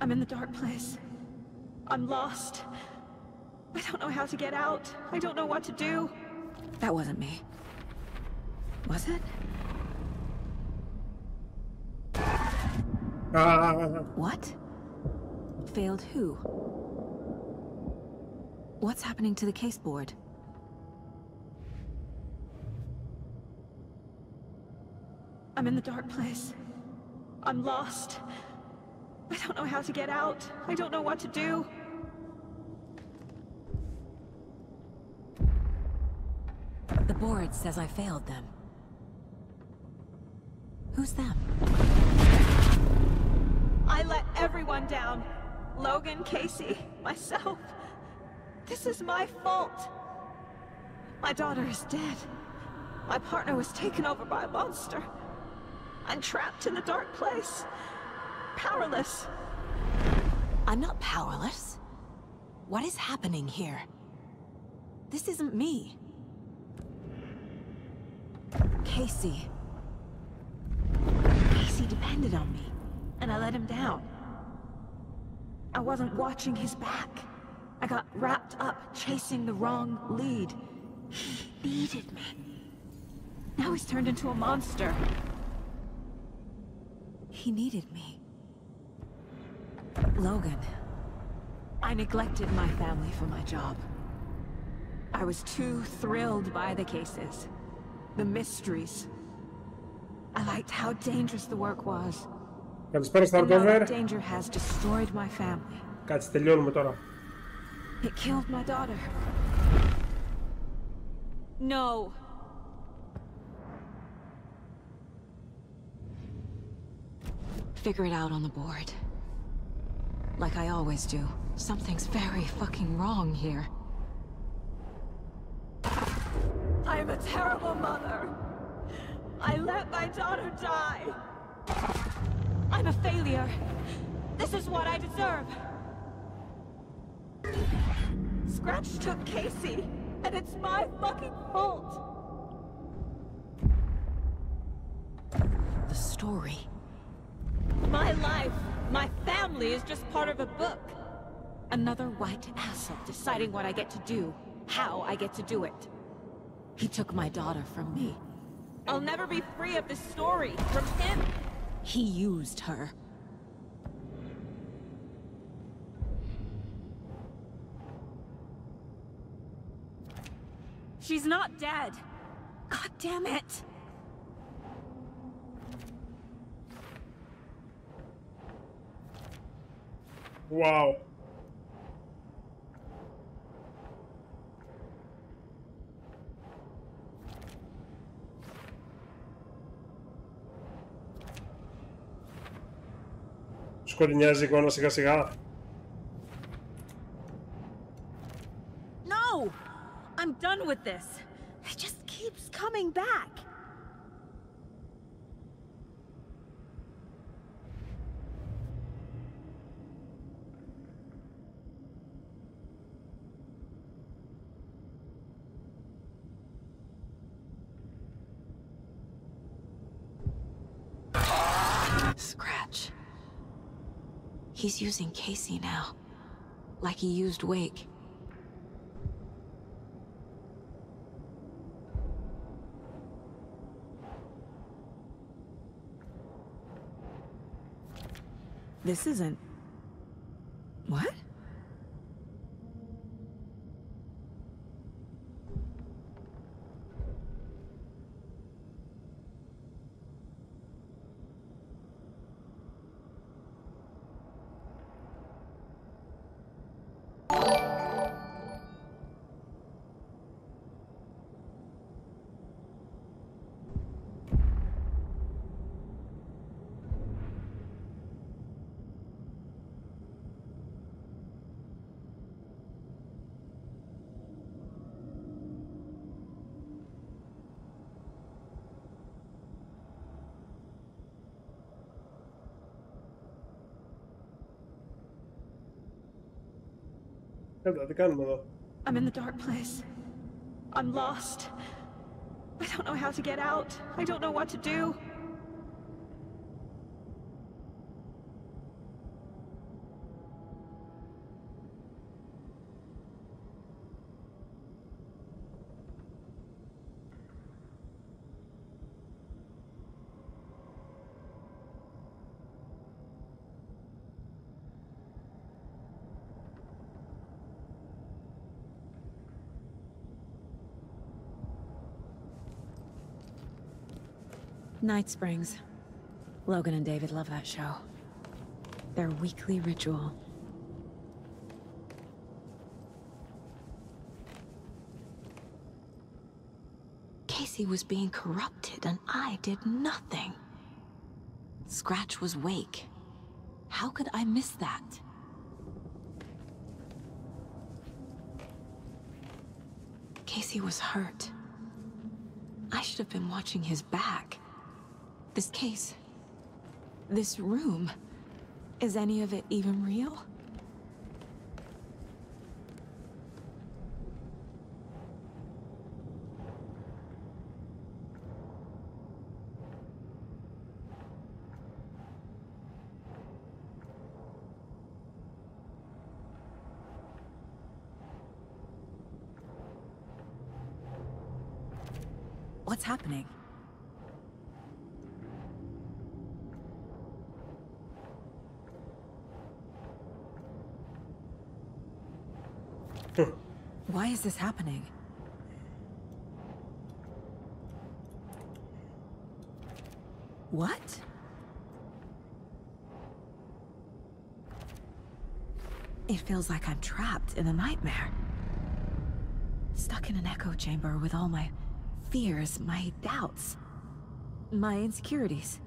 I'm in the dark place. I'm lost. I don't know how to get out. I don't know what to do. That wasn't me. Was it? What? Failed who? What's happening to the case board? I'm in the dark place. I'm lost. I don't know how to get out. I don't know what to do. The board says I failed them. Who's them? I let everyone down. Logan, Casey, myself. This is my fault. My daughter is dead. My partner was taken over by a monster. I'm trapped in the dark place. Powerless. I'm not powerless. What is happening here? This isn't me. Casey. Casey depended on me, and I let him down. I wasn't watching his back. I got wrapped up chasing the wrong lead. He needed me. Now he's turned into a monster. He needed me. Logan. I neglected my family for my job. I was too thrilled by the cases. The mysteries. I liked how dangerous the work was. Καλησπέρα στα And now hardcover. that danger has destroyed my family. Κάτσε, τελειώνουμε τώρα. It killed my daughter. No. Figure it out on the board. Like I always do. Something's very fucking wrong here. I am a terrible mother. I let my daughter die. I'm a failure. This is what I deserve. Scratch took Casey, and it's my fucking fault. The story. My life, my family is just part of a book. Another white asshole deciding what I get to do, how I get to do it. He took my daughter from me. I'll never be free of this story from him. He used her. She's not dead. God damn it. Wow. Σκοτεινιάζει η εικόνα σιγά σιγά. No! I'm done with this. It just keeps coming back. Scratch. He's using Casey now. Like he used Wake. This isn't... What? Τι κάνουμε εδώ? I'm in the dark place. I'm lost. I don't know how to get out. I don't know what to do. Night Springs. Logan and David love that show. Their weekly ritual. Casey was being corrupted and I did nothing. Scratch was Wake. How could I miss that? Casey was hurt. I should have been watching his back. This case, this room, is any of it even real? What's happening? Why is this happening? What? It feels like I'm trapped in a nightmare. Stuck in an echo chamber with all my fears, my doubts, my insecurities.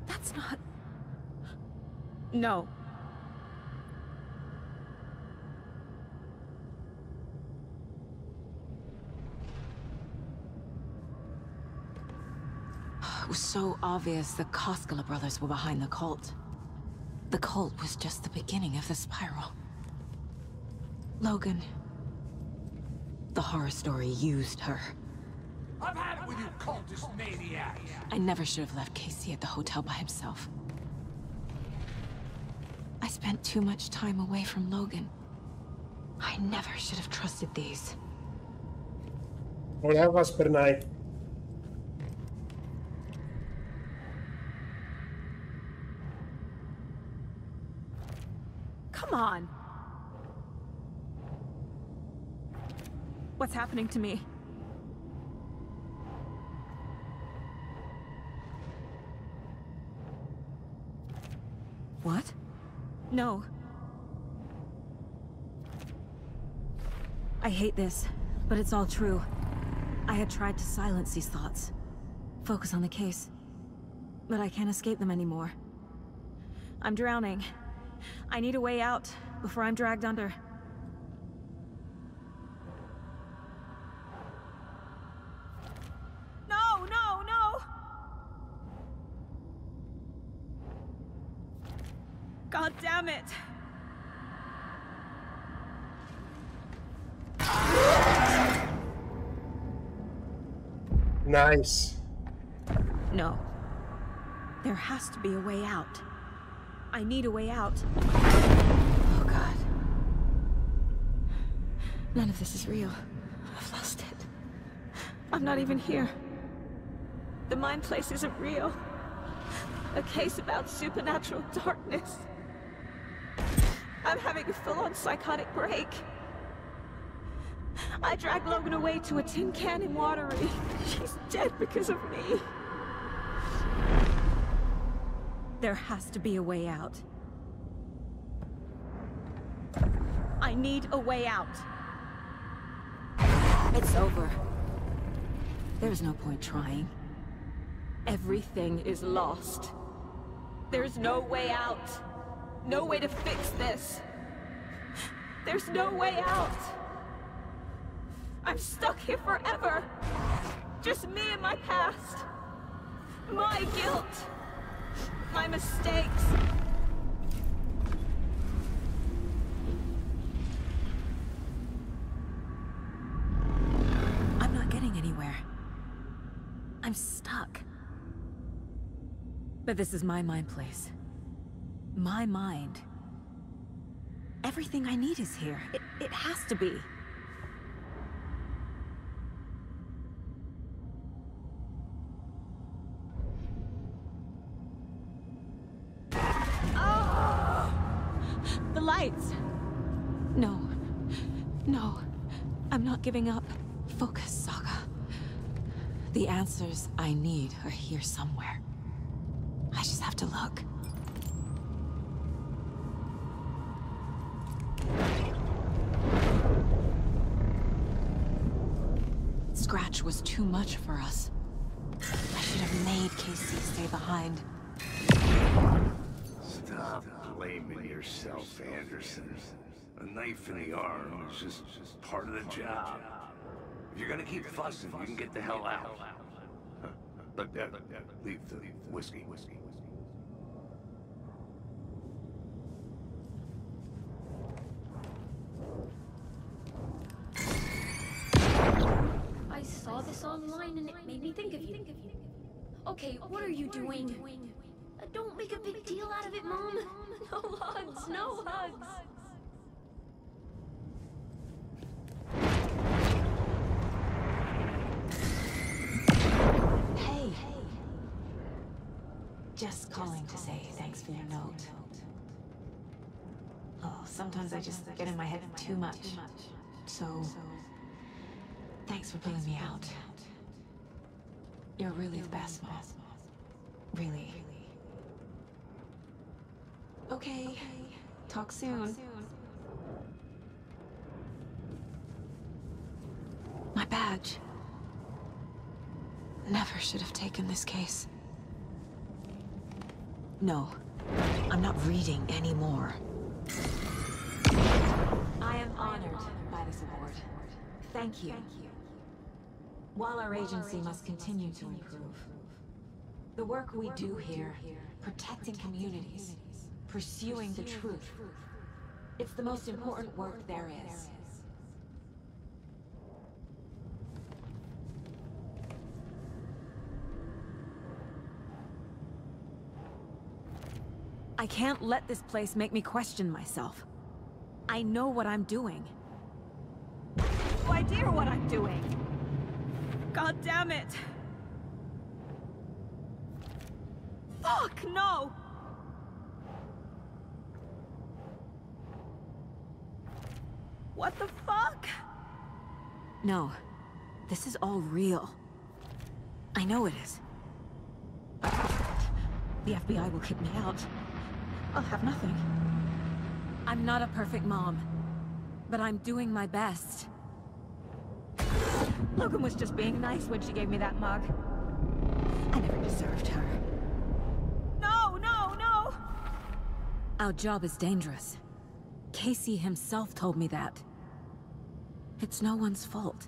That's not... No. It was so obvious the Koskela brothers were behind the cult. The cult was just the beginning of the spiral. Logan... The horror story used her. I've had it with you cultist maniacs! I never should have left Casey at the hotel by himself. I spent too much time away from Logan. I never should have trusted these. Ωραία, μας περνάει. Come on! What's happening to me? What? No. I hate this, but it's all true. I had tried to silence these thoughts. Focus on the case. But I can't escape them anymore. I'm drowning. I need a way out before I'm dragged under. No, no, no! God damn it! Nice. No. There has to be a way out. I need a way out. Oh, God. None of this is real. I've lost it. I'm not even here. The mind place isn't real. A case about supernatural darkness. I'm having a full-on psychotic break. I dragged Logan away to a tin can in Watery. She's dead because of me. There has to be a way out. I need a way out. It's over. There's no point trying. Everything is lost. There's no way out. No way to fix this. There's no way out. I'm stuck here forever. Just me and my past. My guilt. My mistakes. I'm not getting anywhere. I'm stuck. But this is my mind place. My mind. Everything I need is here. It has to be. The lights! No. No. I'm not giving up. Focus, Saga. The answers I need are here somewhere. I just have to look. Scratch was too much for us. I should have made Casey stay behind. Stop blaming yourself, Anderson. A knife in the arm is just part of the job. If you're gonna keep fussing, you can get the hell out. But leave the whiskey. I saw this online and it made me think of you. Okay, what are you doing? Don't make a big deal out of it, Mom. No hugs, no hugs. Hey. Just calling to say thanks for your note. Oh, sometimes I just get in my head too much. So, thanks for pulling me out. You're really the best, Mom. Really. Okay. Talk soon. My badge. Never should have taken this case. No, I'm not reading anymore. I am honored by this award. Thank you. While our agency must continue to improve, the work we do here, protecting communities, pursuing the truth, it's the most important work there is. I can't let this place make me question myself. I know what I'm doing. No idea what I'm doing. God damn it. Fuck, no! What the fuck? No, this is all real. I know it is. The FBI will kick me out. I'll have nothing. I'm not a perfect mom, but I'm doing my best. Logan was just being nice when she gave me that mug. I never deserved her. No, no, no! Our job is dangerous. Casey himself told me that. It's no one's fault.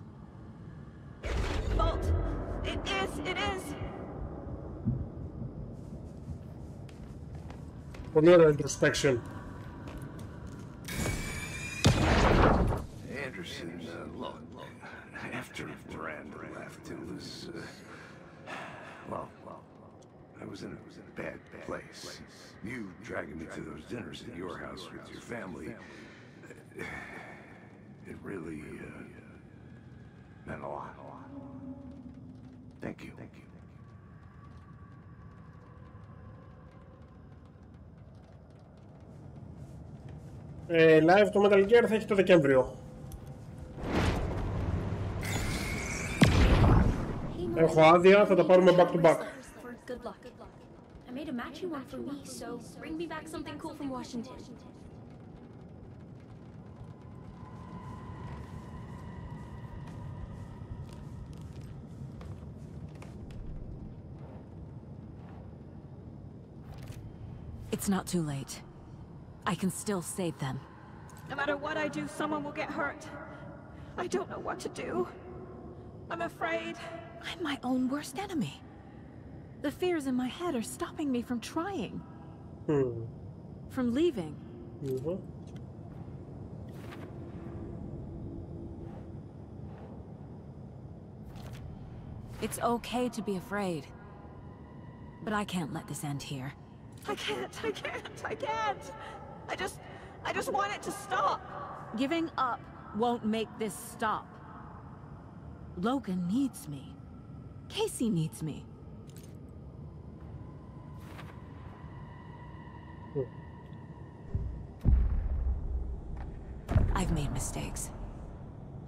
Fault! It is! Another introspection. Anderson, look, after Miranda left, it was, well, I was in a bad place. You dragging me to those dinners at your house with your family, it really, meant a lot. Thank you. Live το Metal Gear θα έχει το Δεκέμβριο. Έχω άδεια, θα τα πάρουμε back to back. Good luck. I made a matching one for me, so bring me back something cool from Washington. It's not too late. I can still save them. No matter what I do, someone will get hurt. I don't know what to do. I'm afraid. I'm my own worst enemy. The fears in my head are stopping me from trying. From leaving. It's okay to be afraid. But I can't let this end here. I can't. I just want it to stop. Giving up won't make this stop. Logan needs me. Casey needs me. I've made mistakes.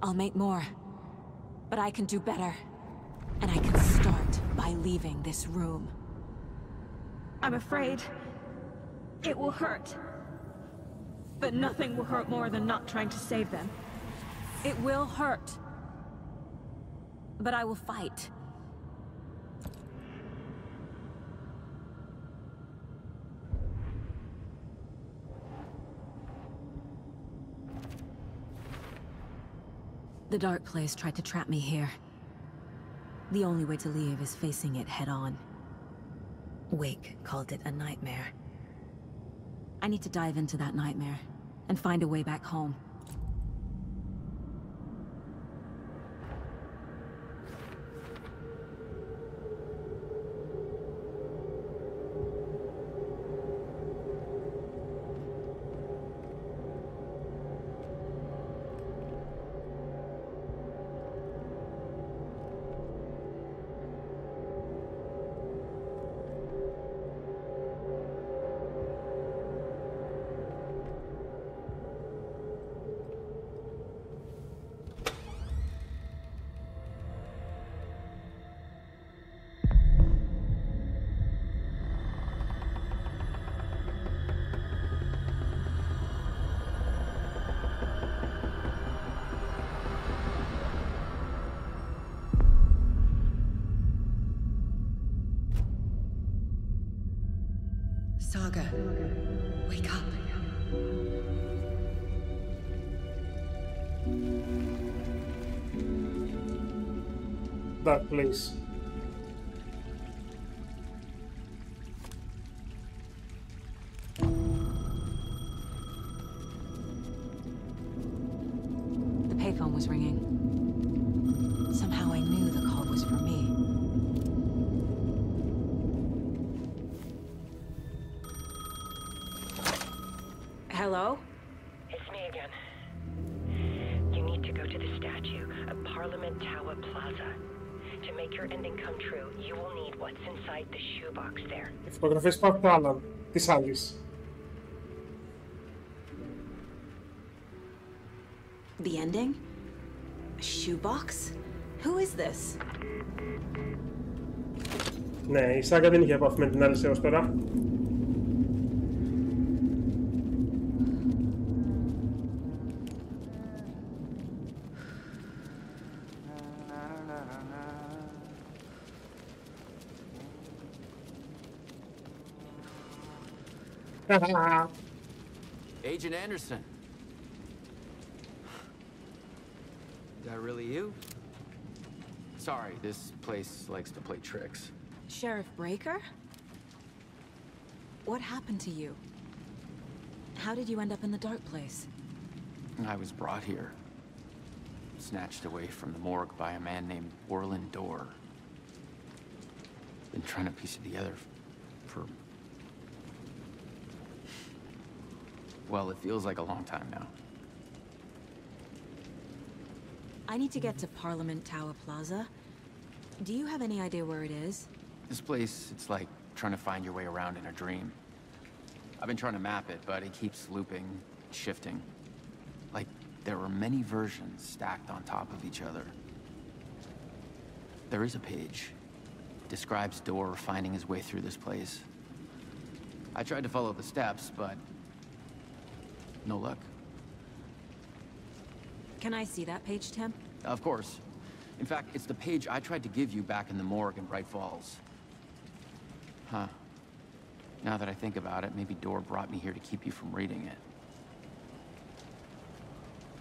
I'll make more. But I can do better. And I can start by leaving this room. I'm afraid it will hurt. But nothing will hurt more than not trying to save them. It will hurt. But I will fight. The dark place tried to trap me here. The only way to leave is facing it head-on. Wake called it a nightmare. I need to dive into that nightmare and find a way back home. Saga, wake up. Dark place. The payphone was ringing. Somehow I knew the call was for me. Hello? It's me again. You need to go to the statue at Parliament Tower Plaza. To make your ending come true, you will need what's inside the shoebox there. Οι φωτογραφίες υπάρχουν το Άλαν, της άλλης. The ending? A shoebox? Who is this? Ναι, η Σάγκα δεν είχε επαφή με την άλλη έως τώρα. Agent Anderson. That really you? Sorry, this place likes to play tricks. Sheriff Breaker? What happened to you? How did you end up in the dark place? I was brought here. Snatched away from the morgue by a man named Orland Dorr. Been trying to piece it together for... well, it feels like a long time now. I need to get to Parliament Tower Plaza. Do you have any idea where it is? This place, it's like trying to find your way around in a dream. I've been trying to map it, but it keeps looping, shifting. Like there were many versions stacked on top of each other. There is a page. Describes Dorr finding his way through this place. I tried to follow the steps, but no luck. Can I see that page, Tim? Of course. In fact, it's the page I tried to give you back in the morgue in Bright Falls. Huh. Now that I think about it, maybe Dorr brought me here to keep you from reading it.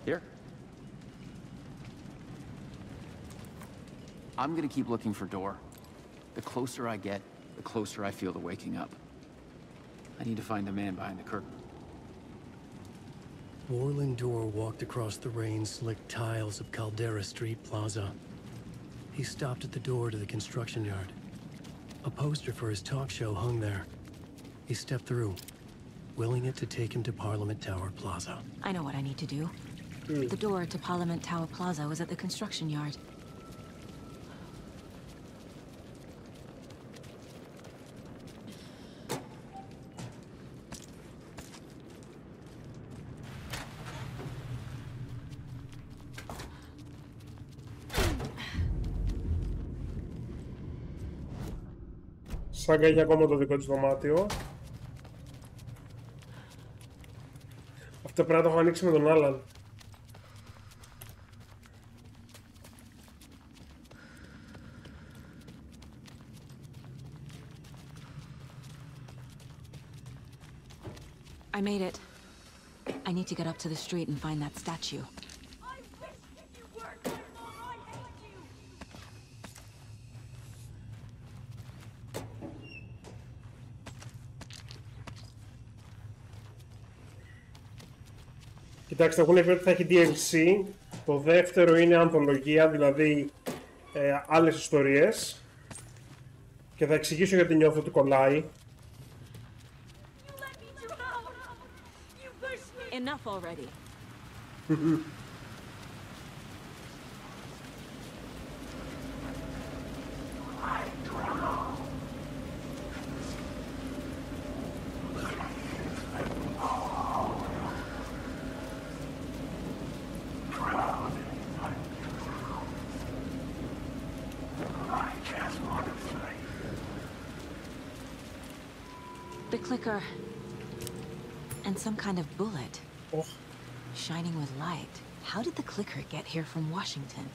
Here. I'm gonna keep looking for Dorr. The closer I get, the closer I feel to waking up. I need to find the man behind the curtain. Orland Dorr walked across the rain-slicked tiles of Caldera Street Plaza. He stopped at the door to the construction yard. A poster for his talk show hung there. He stepped through, willing it to take him to Parliament Tower Plaza. I know what I need to do. The door to Parliament Tower Plaza was at the construction yard. Σάγκα έχει ακόμα το δικό της δωμάτιο. Αυτό πρέπει να το έχω ανοίξει με τον Άλαν. I made it. I need to get up to the street and find that statue. Κοιτάξτε, έχουν πει ότι θα έχει DLC. Το δεύτερο είναι ανθολογία, δηλαδή άλλες ιστορίες. Και θα εξηγήσω γιατί νιώθω ότι κολλάει. Enough already. The clicker. And some kind of bullet. Oh. Shining with light. How did the clicker get here from Washington?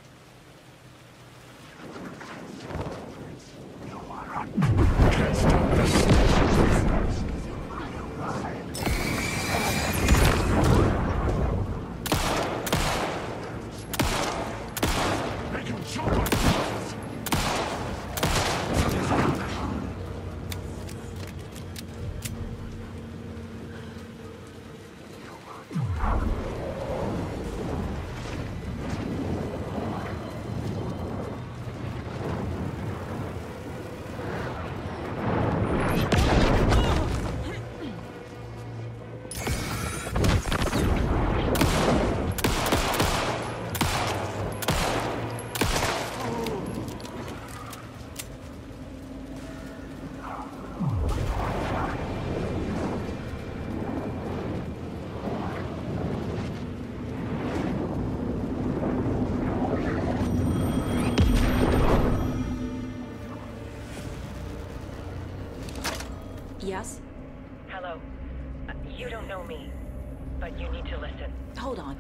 but you need to listen. Hold on.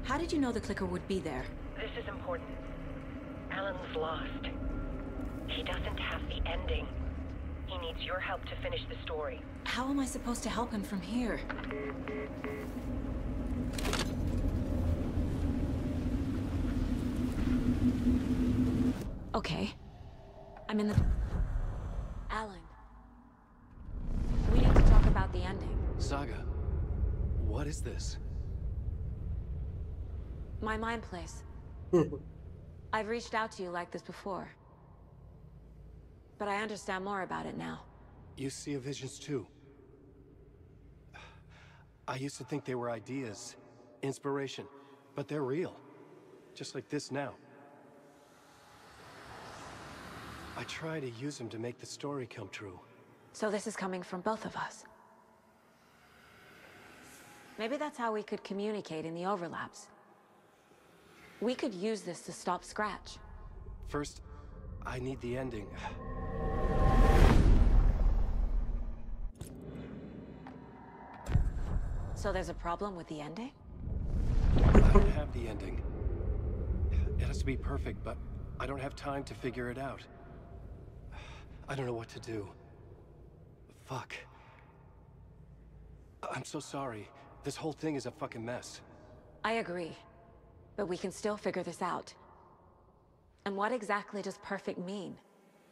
How did you know the clicker would be there? This is important. Alan's lost. He doesn't have the ending. He needs your help to finish the story. How am I supposed to help him from here? Okay. I'm in the... Alan. We need to talk about the ending. Saga, what is this? My mind place. I've reached out to you like this before. But I understand more about it now. You see visions too. I used to think they were ideas, inspiration, but they're real. Just like this now. I try to use them to make the story come true. So this is coming from both of us. Maybe that's how we could communicate in the overlaps. We could use this to stop Scratch. First, I need the ending. So there's a problem with the ending? I don't have the ending. It has to be perfect, but I don't have time to figure it out. I don't know what to do. Fuck. I'm so sorry. This whole thing is a fucking mess. I agree. But we can still figure this out. And what exactly does perfect mean?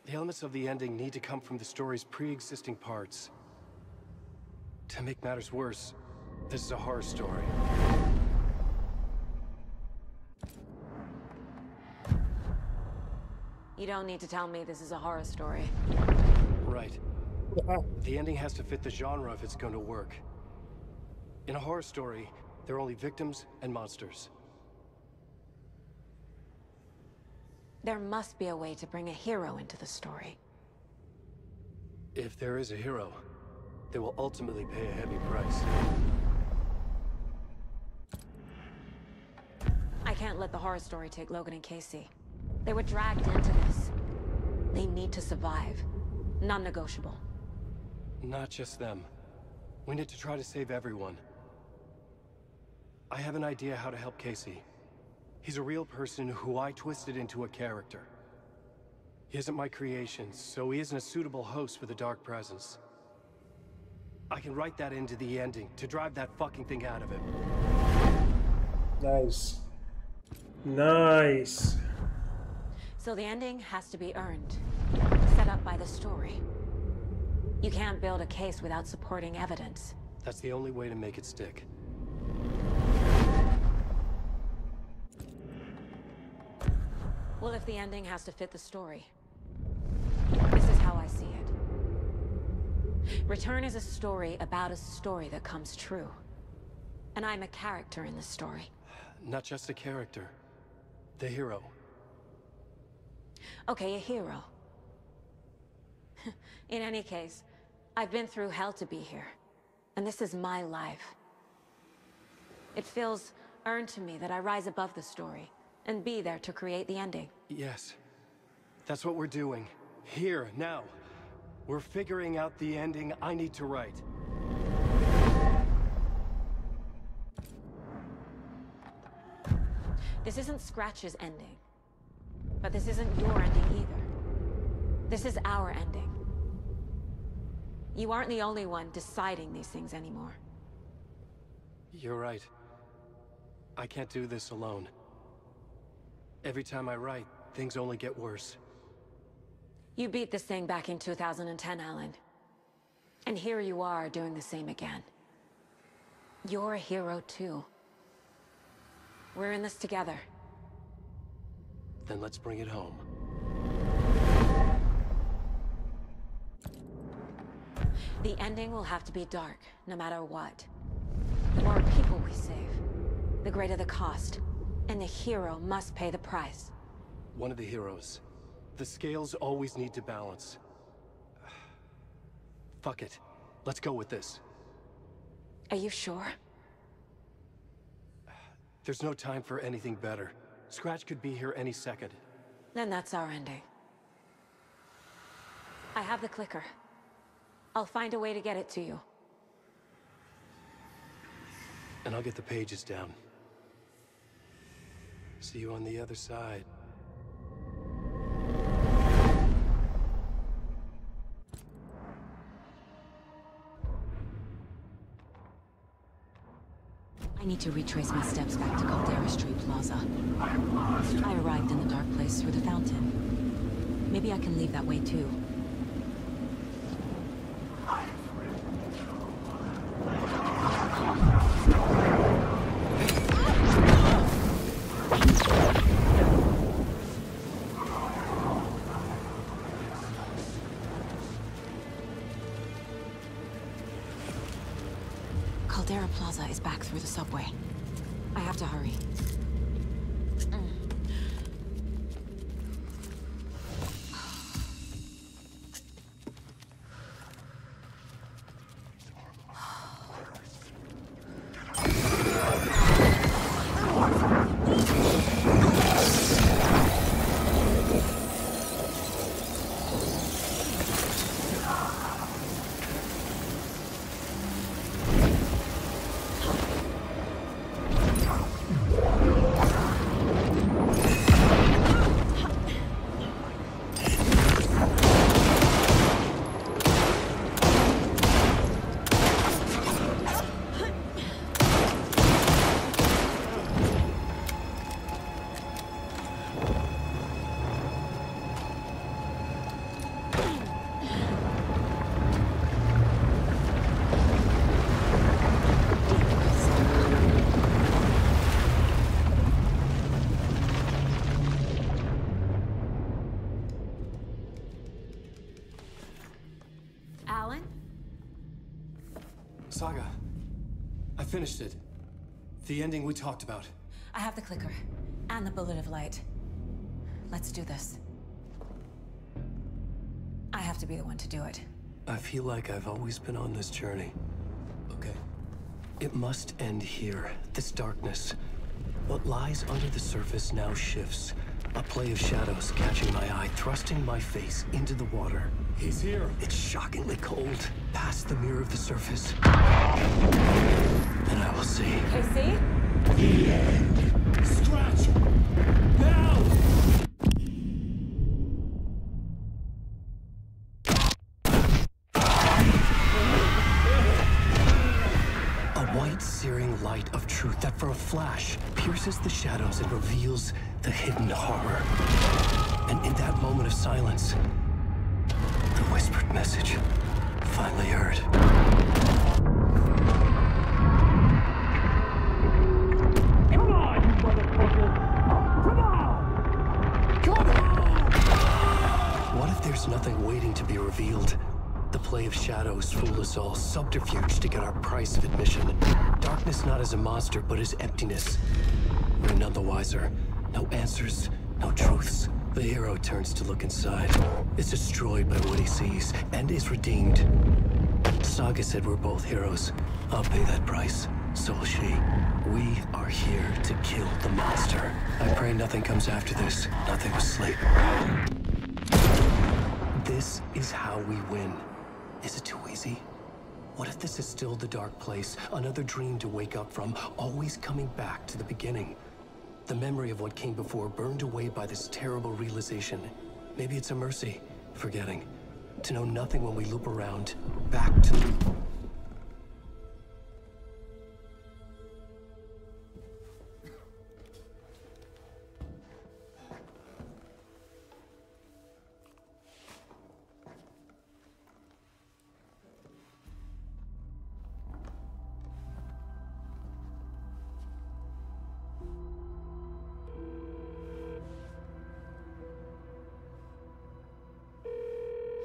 The elements of the ending need to come from the story's pre-existing parts. To make matters worse, this is a horror story. You don't need to tell me this is a horror story. Right. The ending has to fit the genre if it's going to work. In a horror story, there are only victims and monsters. There must be a way to bring a hero into the story. If there is a hero, they will ultimately pay a heavy price. I can't let the horror story take Logan and Casey. They were dragged into this. They need to survive. Non-negotiable. Not just them. We need to try to save everyone. I have an idea how to help Casey. He's a real person who I twisted into a character. He isn't my creation, so he isn't a suitable host with a dark presence. I can write that into the ending to drive that fucking thing out of him. Nice. Nice. So the ending has to be earned. Set up by the story. You can't build a case without supporting evidence. That's the only way to make it stick. Well, if the ending has to fit the story, this is how I see it. Return is a story about a story that comes true. And I'm a character in this story. Not just a character. The hero. Okay, a hero. In any case, I've been through hell to be here. And this is my life. It feels earned to me that I rise above the story and be there to create the ending. Yes. That's what we're doing. Here, now. We're figuring out the ending I need to write. This isn't Scratch's ending. But this isn't your ending either. This is our ending. You aren't the only one deciding these things anymore. You're right. I can't do this alone. Every time I write, things only get worse. You beat this thing back in 2010, Alan. And here you are doing the same again. You're a hero too. We're in this together. Then let's bring it home. The ending will have to be dark, no matter what. The more people we save, the greater the cost. And the hero must pay the price. One of the heroes. The scales always need to balance. Fuck it. Let's go with this. Are you sure? There's no time for anything better. Scratch could be here any second. Then that's our ending. I have the clicker. I'll find a way to get it to you. and I'll get the pages down. See you on the other side. I need to retrace my steps back to Caldera Street Plaza. I arrived in the dark place through the fountain. Maybe I can leave that way too. Caldera Plaza is back through the subway. I have to hurry. Saga, I finished it. The ending we talked about. I have the clicker and the bullet of light. Let's do this. I have to be the one to do it. I feel like I've always been on this journey. Okay. It must end here. This darkness. What lies under the surface now shifts. A play of shadows catching my eye, thrusting my face into the water. He's here. It's shockingly cold. Past the mirror of the surface. And I will see. Casey? The end. Scratch! Now! A white, searing light of truth that for a flash pierces the shadows and reveals the hidden horror. And in that moment of silence, the whispered message finally heard. Come on, you motherfucker! Come on! Come on! What if there's nothing waiting to be revealed? The play of shadows fool us all, subterfuge to get our price of admission. Darkness not as a monster, but as emptiness. We're none the wiser. No answers, no truths. The hero turns to look inside, is destroyed by what he sees, and is redeemed. Saga said we're both heroes. I'll pay that price. So will she. We are here to kill the monster. I pray nothing comes after this. Nothing but sleep. This is how we win. Is it too easy? What if this is still the dark place? Another dream to wake up from, always coming back to the beginning. The memory of what came before burned away by this terrible realization. Maybe it's a mercy, forgetting. To know nothing when we loop around, back to the...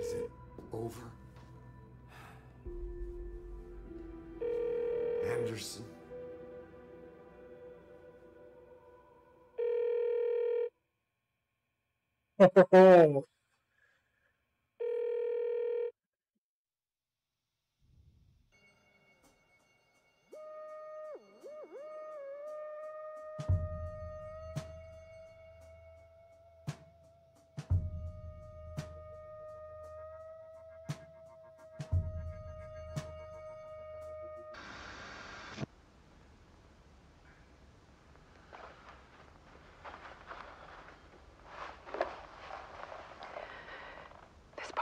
Is it over? Anderson?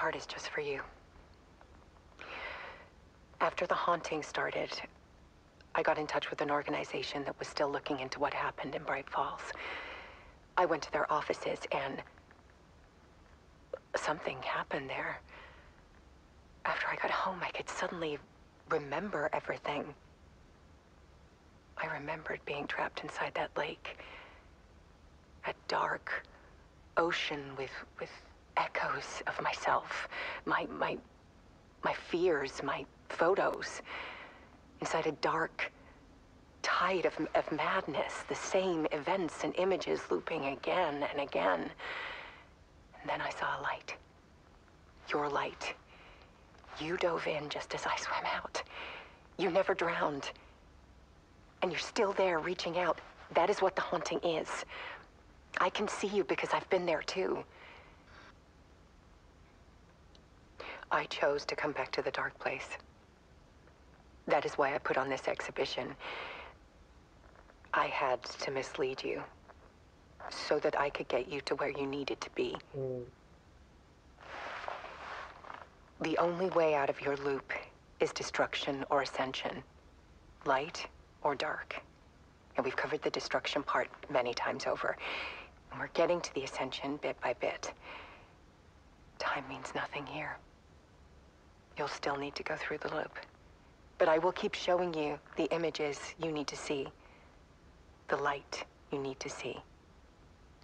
part is just for you. After the haunting started, I got in touch with an organization that was still looking into what happened in Bright Falls. I went to their offices and something happened there. After I got home, I could suddenly remember everything. I remembered being trapped inside that lake. A dark ocean with echoes of myself. My fears, my photos. Inside a dark tide of madness. The same events and images looping again and again. And then I saw a light. Your light. You dove in just as I swam out. You never drowned. And you're still there reaching out. That is what the haunting is. I can see you because I've been there too. I chose to come back to the dark place. That is why I put on this exhibition. I had to mislead you so that I could get you to where you needed to be. The only way out of your loop is destruction or ascension, light or dark. And we've covered the destruction part many times over. And we're getting to the ascension bit by bit. Time means nothing here. You'll still need to go through the loop. But I will keep showing you the images you need to see, the light you need to see,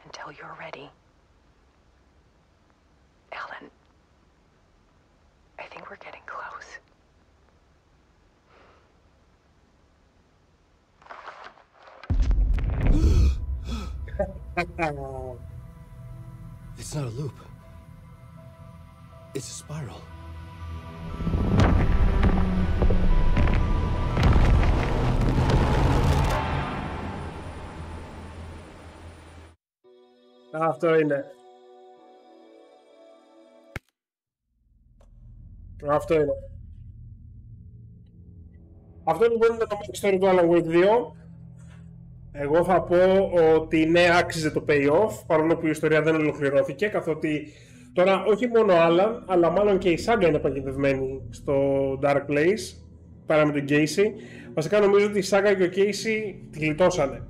until you're ready. Alan, I think we're getting close. It's not a loop. It's a spiral. Αυτό είναι. Αυτό είναι. Αυτό λοιπόν είναι το backstory του Alan Wake 2. Εγώ θα πω ότι ναι, άξιζε το payoff, παρόλο που η ιστορία δεν ολοκληρώθηκε, καθότι τώρα όχι μόνο Alan, αλλά μάλλον και η Saga είναι παγιδευμένη στο Dark Place, παρά με τον Casey. Βασικά νομίζω ότι η Saga και ο Casey τη γλιτώσανε.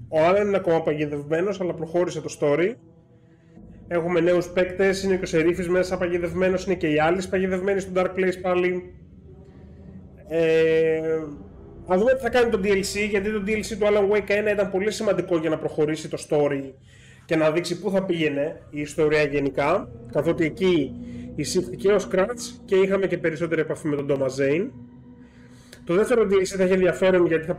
Ο Alan είναι ακόμα παγιδευμένος, αλλά προχώρησε το story. Έχουμε νέους παίκτες, είναι και ο Σερίφης μέσα παγιδευμένος, είναι και οι άλλοι παγιδευμένοι στο Dark Place πάλι. Να δούμε τι θα κάνει το DLC, γιατί το DLC του Alan Wake 1 ήταν πολύ σημαντικό για να προχωρήσει το story και να δείξει πού θα πήγαινε η ιστορία γενικά, καθότι εκεί εισήχθηκε ο Scratch και είχαμε και περισσότερη επαφή με τον Thomas Zane. Το δεύτερο DLC θα έχει ενδιαφέρον γιατί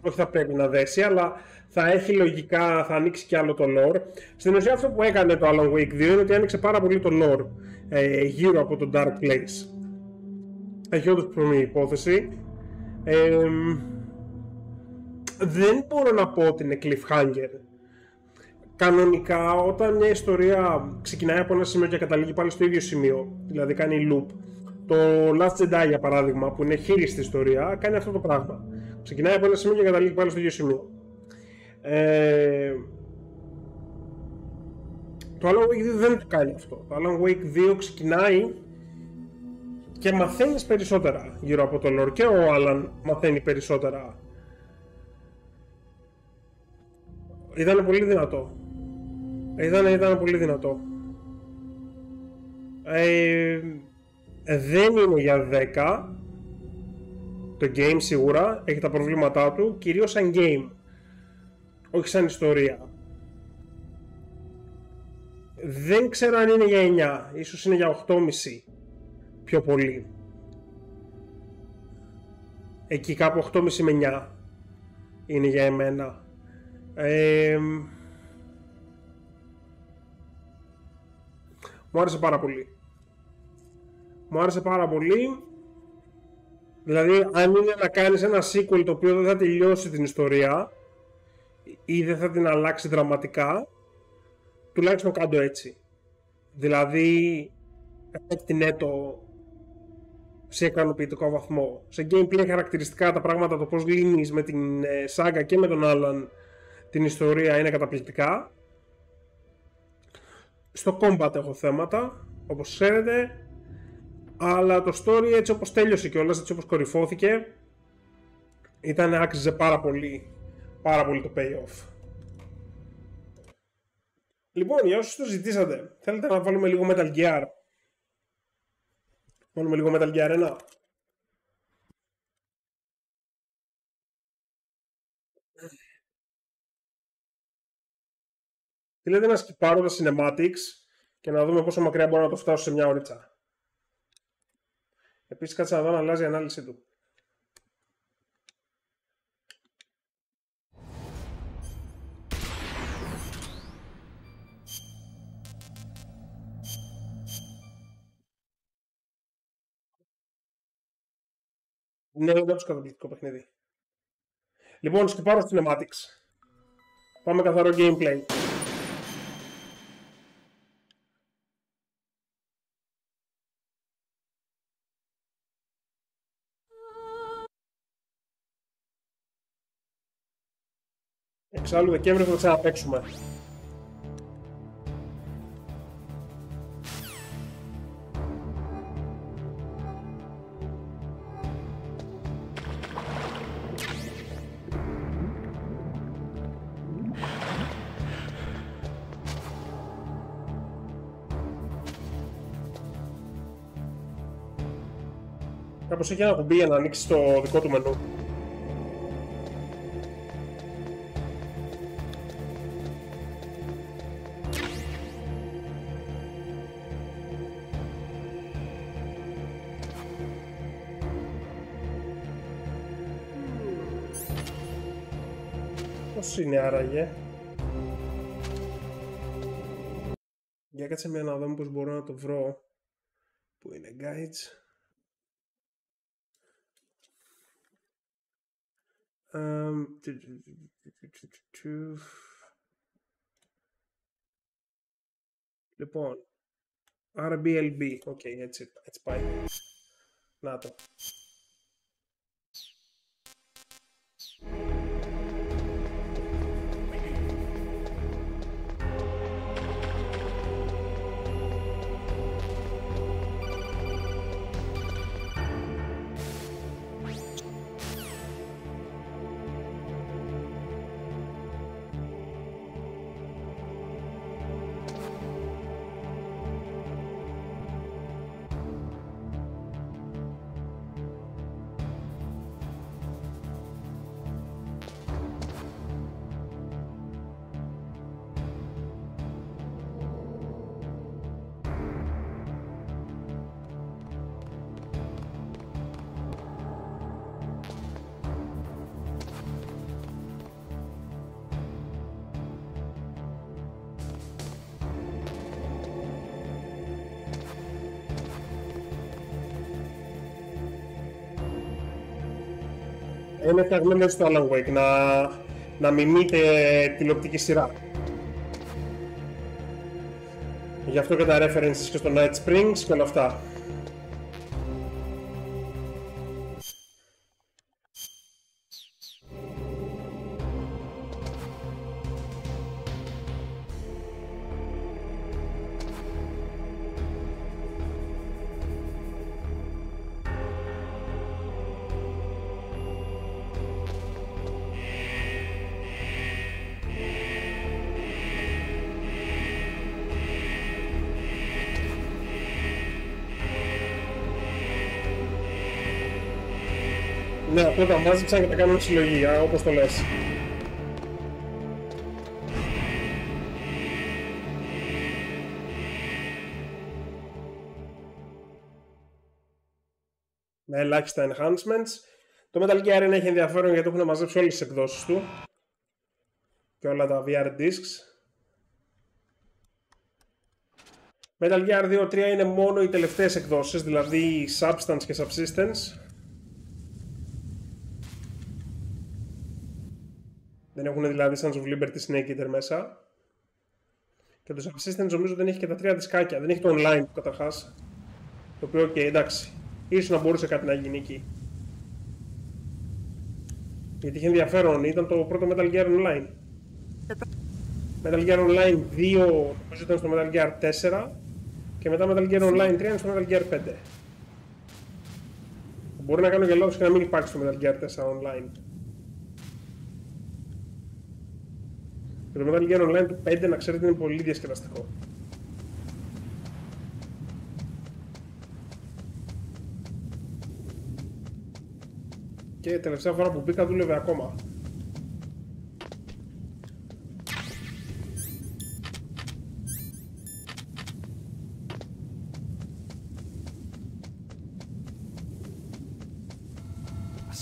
όχι θα πρέπει να δέσει, αλλά θα έχει λογικά, θα ανοίξει κι άλλο το lore. Στην ουσία αυτό που έκανε το Alan Wake 2 είναι ότι άνοιξε πάρα πολύ το lore γύρω από το Dark Place. Έχει όντως προηγούμενη υπόθεση. Δεν μπορώ να πω ότι είναι cliffhanger. Κανονικά όταν μια ιστορία ξεκινάει από ένα σημείο και καταλήγει πάλι στο ίδιο σημείο, δηλαδή κάνει loop, το Last Jedi για παράδειγμα που είναι χείριστη ιστορία κάνει αυτό το πράγμα, ξεκινάει από ένα σημείο και καταλήγει πάλι στο ίδιο σημείο. Το Alan Wake 2 δεν το κάνει αυτό. Το Alan Wake 2 ξεκινάει και μαθαίνεις περισσότερα γύρω από το lore, και ο Alan μαθαίνει περισσότερα. Ήταν πολύ δυνατό. Ήταν πολύ δυνατό. Δεν είναι για 10 το game σίγουρα, έχει τα προβλήματά του, κυρίως σαν game, όχι σαν ιστορία. Δεν ξέρω αν είναι για 9, ίσως είναι για 8,5 πιο πολύ. Εκεί κάπου 8,5 με 9 είναι για εμένα. Μου άρεσε πάρα πολύ. Μου άρεσε πάρα πολύ. Δηλαδή, αν είναι να κάνεις ένα sequel το οποίο δεν θα τελειώσει την ιστορία ή δεν θα την αλλάξει δραματικά, τουλάχιστον κάντο έτσι. Δηλαδή, εκτινέ το σε ικανοποιητικό βαθμό. Σε gameplay χαρακτηριστικά τα πράγματα, το πώς λύνεις με την Saga και με τον Alan την ιστορία είναι καταπληκτικά. Στο combat έχω θέματα, όπως ξέρετε, αλλά το story έτσι όπως τέλειωσε κιόλας, έτσι όπως κορυφώθηκε, άξιζε πάρα πολύ το payoff. Λοιπόν, για όσους το ζητήσατε, θέλετε να βάλουμε λίγο Metal Gear? Βάλουμε λίγο Metal Gear 1. Τι λέτε να σκυπάρω τα cinematics και να δούμε πόσο μακριά μπορώ να το φτάσω σε μια ωρίτσα. Επίσης κάτσε να δω να αλλάζει η ανάλυση του. Ναι, είναι όντως καταπληκτικό παιχνίδι. Λοιπόν, σκυπάρω cinematics. Πάμε καθαρό gameplay. Εξάλλου Δεκέμβριο θα ξαναπαίξουμε. Κάπως έχει ένα κουμπί για να ανοίξει το δικό του μενού. Πώς είναι άραγε? Για κάτσε μια να δω πως μπορώ να το βρω. Πού είναι guides? Λοιπόν, RBLB, οκ, έτσι πάει. Να το. Είναι φτιαγμένο έτσι το Alan Wake, να μιμείτε τηλεοπτική σειρά. Γι' αυτό και τα references και στο Night Springs και όλα αυτά. Ναι, αυτό τα μάζεψαν και τα κάνουν συλλογή, όπως το λες. Με ελάχιστα enhancements. Το Metal Gear είναι έχει ενδιαφέρον γιατί έχουν μαζέψει όλες τις εκδόσεις του και όλα τα VR discs. Metal Gear 2-3 είναι μόνο οι τελευταίες εκδόσεις, δηλαδή Substance και Subsistence. Δεν έχουν δηλαδή Sons of Liberty Snake Eater μέσα. Και το Subsistence νομίζω δεν έχει και τα 3 δισκάκια. Δεν έχει το online του καταρχάς. Το οποίο, εντάξει, ίσως να μπορούσε κάτι να γίνει εκεί. Γιατί είχε ενδιαφέρον, ήταν το πρώτο Metal Gear Online. Metal Gear Online 2 νομίζω ήταν στο Metal Gear 4 και μετά Metal Gear Online 3 είναι στο Metal Gear 5. Μπορεί να κάνω και λάθος και να μην υπάρχει στο Metal Gear 4 Online. Και το Metal Gear Online του 5 να ξέρετε είναι πολύ διασκεδαστικό. Και τελευταία φορά που μπήκα δούλευε ακόμα.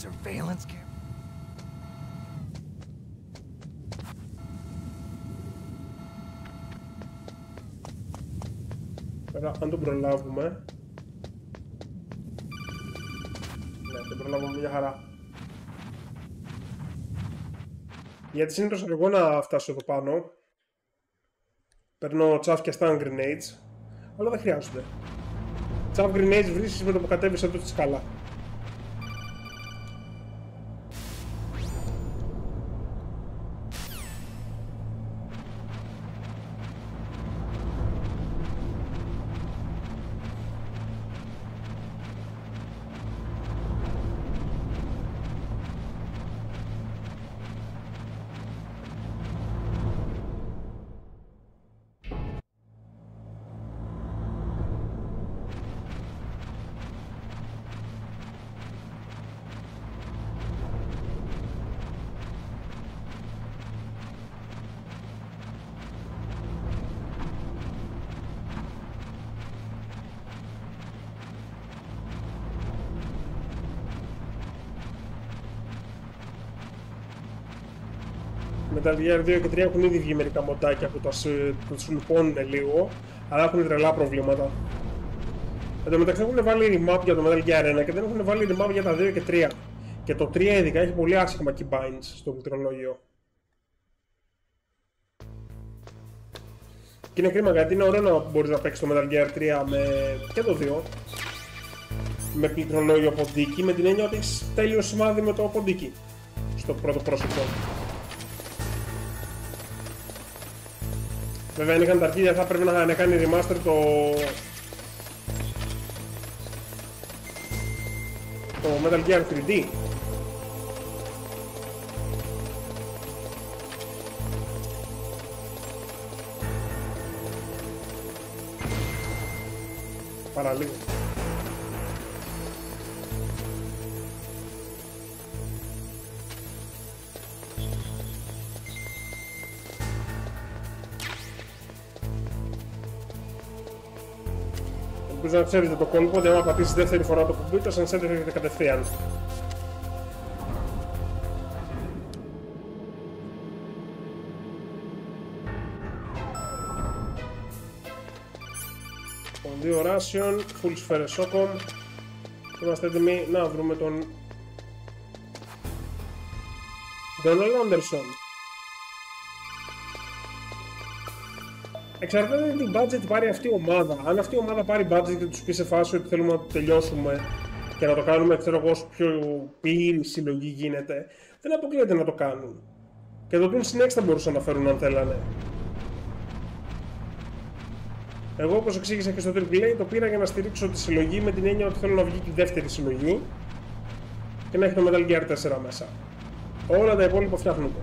Surveillance camera. Τώρα, αν τον προλάβουμε... Ναι, τον προλάβουμε μια χαρά. Γιατί συνήθως εγώ να φτάσω εδώ πάνω. Παίρνω chaff και stun grenades, αλλά δεν χρειάζονται. Chaff grenades βρίσκεις με το που κατέβεις εδώ στη σκάλα. Metal Gear 2 και 3 έχουν ήδη βγει μερικά μοντάκια που τα σουλουπώνουν λίγο, αλλά έχουν τρελά προβλήματα. Εν τω μεταξύ έχουν βάλει remap για το Metal Gear 1 και δεν έχουν βάλει remap για τα 2 και 3. Και το 3 ειδικά έχει πολύ άσχημα keybinds στο πληκτρολόγιο. Και είναι κρίμα γιατί είναι ωραίο να μπορείς να παίξεις το Metal Gear 3 και το 2 με πληκτρολόγιο ποντίκι, με την έννοια ότι έχεις τέλειο σημάδι με το ποντίκι στο πρώτο πρόσωπο. Βέβαια, αν είχαν τα αρχίδια θα πρέπει να κάνει remaster το Metal Gear 3D. Παραλίγο. Ελπίζω να ξέρετε το κόλπο ότι άμα πατήσεις δεύτερη φορά το κουμπί, το sunset έρχεται κατευθείαν. Λοιπόν, 2 ration, full sphere socom. Είμαστε έτοιμοι να βρούμε τον Donald Anderson. Εξαρτάται τι budget πάρει αυτή η ομάδα. Αν αυτή η ομάδα πάρει budget και τους πει σε φάση ότι θέλουμε να το τελειώσουμε και να το κάνουμε, ξέρω εγώ, όσο πιο πλήρη συλλογή γίνεται, δεν αποκλείεται να το κάνουν. Και το Toon Next θα μπορούσαν να φέρουν αν θέλανε. Εγώ, όπως εξήγησα και στο AAA, το πήρα για να στηρίξω τη συλλογή με την έννοια ότι θέλω να βγει και η δεύτερη συλλογή και να έχει το Metal Gear 4 μέσα. Όλα τα υπόλοιπα φτιάχνονται.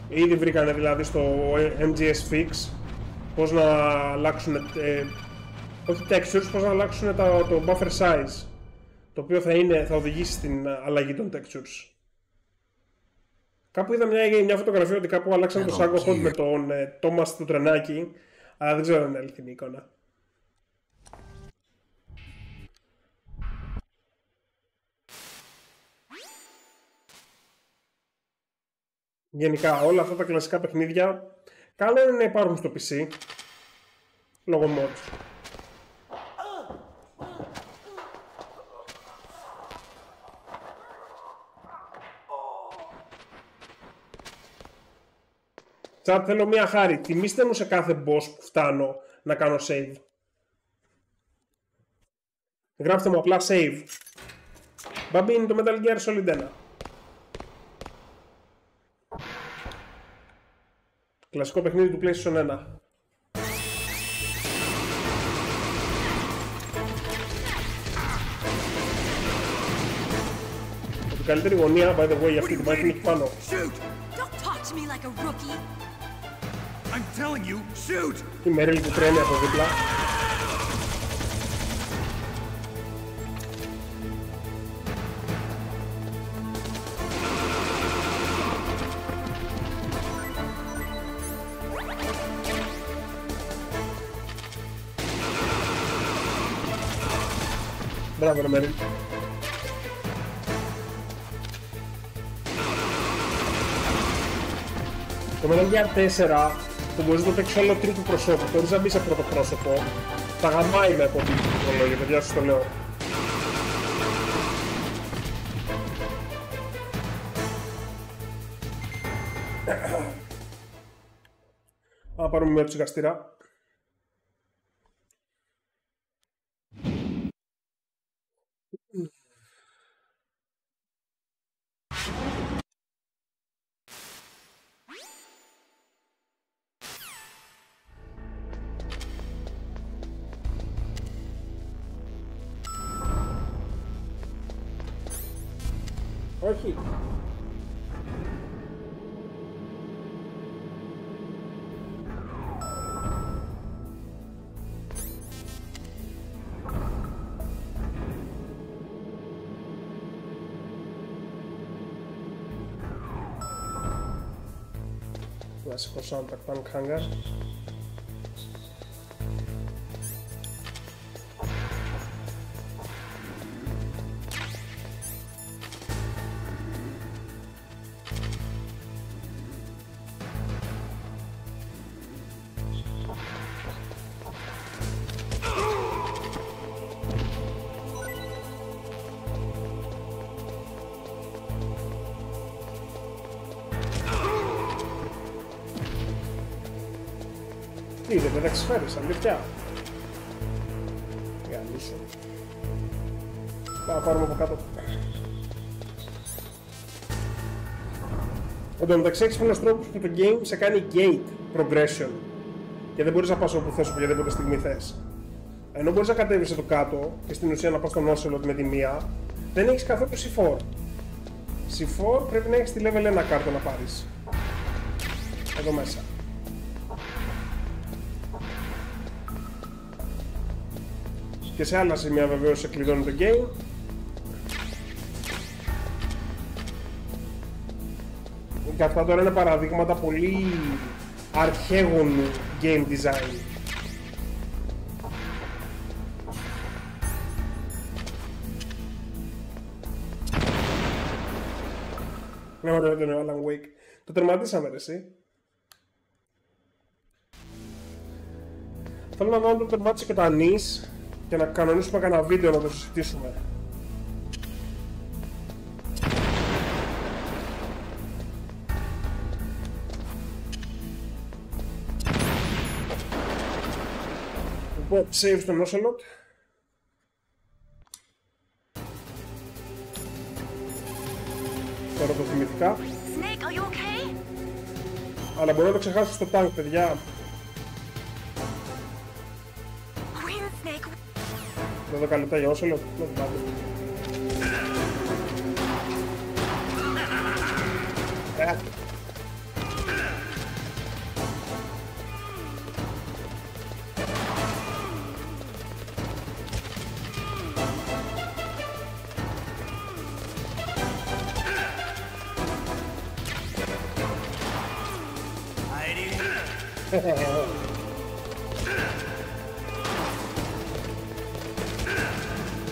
Ήδη βρήκανε δηλαδή στο MGS Fix πώς να αλλάξουν, όχι textures, πώς να αλλάξουν το buffer size, το οποίο θα οδηγήσει στην αλλαγή των textures. Κάπου είδα μια φωτογραφία ότι κάπου αλλάξαν το Sago Hot με τον Thomas του τρενάκι, αλλά δεν ξέρω αν είναι αληθινή εικόνα. Γενικά όλα αυτά τα κλασικά παιχνίδια καλό είναι να υπάρχουν στο PC λόγω mods. Chat, θέλω μία χάρη. Τιμήστε μου σε κάθε boss που φτάνω να κάνω save. Γράψτε μου απλά save. Μπαμπί είναι το Metal Gear Solid 1. Κλασικό παιχνίδι του PlayStation 1. Η καλύτερη γωνία, by the way, αυτή την πάει πάνω. Η Μέριλ που τρέμει από δίπλα. Μπράβο ρε Μέριλ. Το Metal Gear 4 που μπορείς να το παίξεις όλο τρίτου προσώπου, χωρίς να μπει σε πρώτο πρόσωπο, τα γαμάει με από την τεχνολογία, παιδιά σας το λέω. Να πάρουμε μια τσιγαστήρα. Όχι. Κλασικό soundtrack Tank Hangar. Είδε, δεν τα ξεφέρεις, αλήθεια. Για λύσω. Πάμε, πάρουμε από κάτω. Εν τω μεταξύ έχεις πολλούς τρόπους που το game σε κάνει gate progression και δεν μπορείς να πας όπου θες οποιαδήποτε στιγμή θες. Ενώ μπορείς να κατέβεις εδώ κάτω και στην ουσία να πας στον Ocelot με τη μία, δεν έχεις καθόλου C4. C4 πρέπει να έχεις τη level 1 κάρτα να πάρεις. Εδώ μέσα. Και σε άλλα σημεία βεβαίως σε κλειδώνει το game. Και αυτά τώρα είναι παραδείγματα πολύ αρχαίγονου game design. Ναι, ωραίο το νέο Alan Wake. Το τερματίσαμε ρε εσύ. Θέλω να δω αν το τερμάτισε και το Ανής και να κανονίσουμε κανένα βίντεο να το συζητήσουμε. Λοιπόν, save στον Ocelot. Τώρα το θυμηθήκα. Snake, are you okay? Αλλά μπορώ να το ξεχάσω στο tank, παιδιά. Δεν δω καλυτά για Ocelot. Να το πάρω.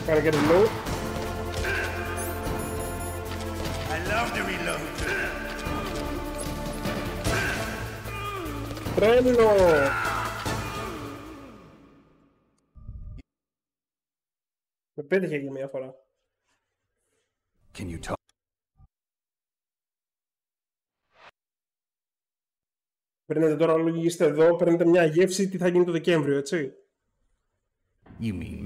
Gotta get a reload. I love the reload. Τρέμινο! Με πέτυχε για μια φορά. Can you talk? Παίρνετε τώρα, λογιστείτε εδώ, παίρνετε μια γεύση τι θα γίνει το Δεκέμβριο, έτσι. You mean?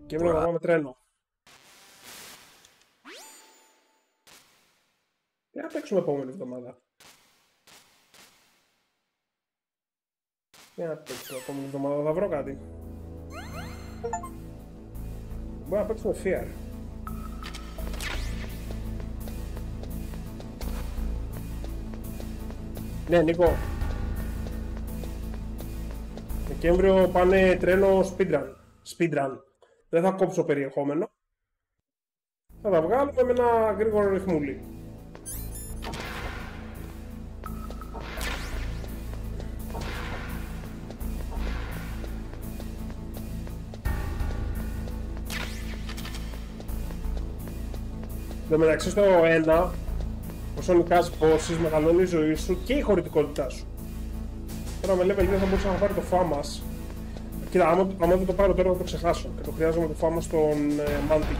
Και έπρεπε να πάμε τρένο. Να παίξουμε επόμενη εβδομάδα. Για να παίξουμε επόμενη εβδομάδα, θα βρω κάτι. Μπορεί να παίξουμε Fear. Ναι, Νίκο. Δεκέμβριο πάνε τρένο speedrun. Δεν θα κόψω περιεχόμενο. Θα τα βγάλουμε με ένα γρήγορο ρυθμούλι. Εν τω μεταξύ στο 1, όσο νικάς bosses, μεγαλώνει η ζωή σου και η χωρητικότητά σου. Τώρα με level 2 θα μπορούσα να πάρει το φάμας. Κοίτα, άμα δεν το πάρω τώρα θα το ξεχάσω και το χρειάζομαι το φάμα στον Manti.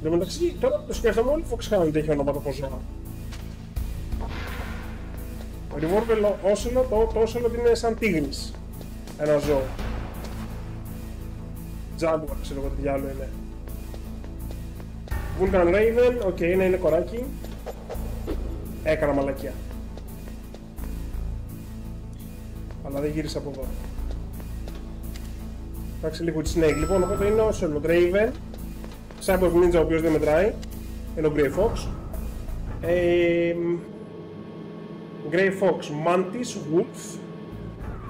Εν τω μεταξύ, τώρα το σκέφτομαι όλοι Fox Hound έχει ονόματα από ζώα. Ο Revolver Ocelot, το Ocelot είναι σαν τίγρης. Ένα ζώο. Jaguar, ξέρω εγώ τι διάλογο είναι. Vulcan Raven, οκ, να είναι κοράκι. Έκανα μαλακία. Αλλά δεν γύρισε από εδώ. Εντάξει, Liquid Snake. Λοιπόν, οπότε είναι Ocelot Raven. Cyborg Ninja, ο οποίος δεν μετράει. Είναι ο Grey Fox. Grey Fox, Mantis, Wolf.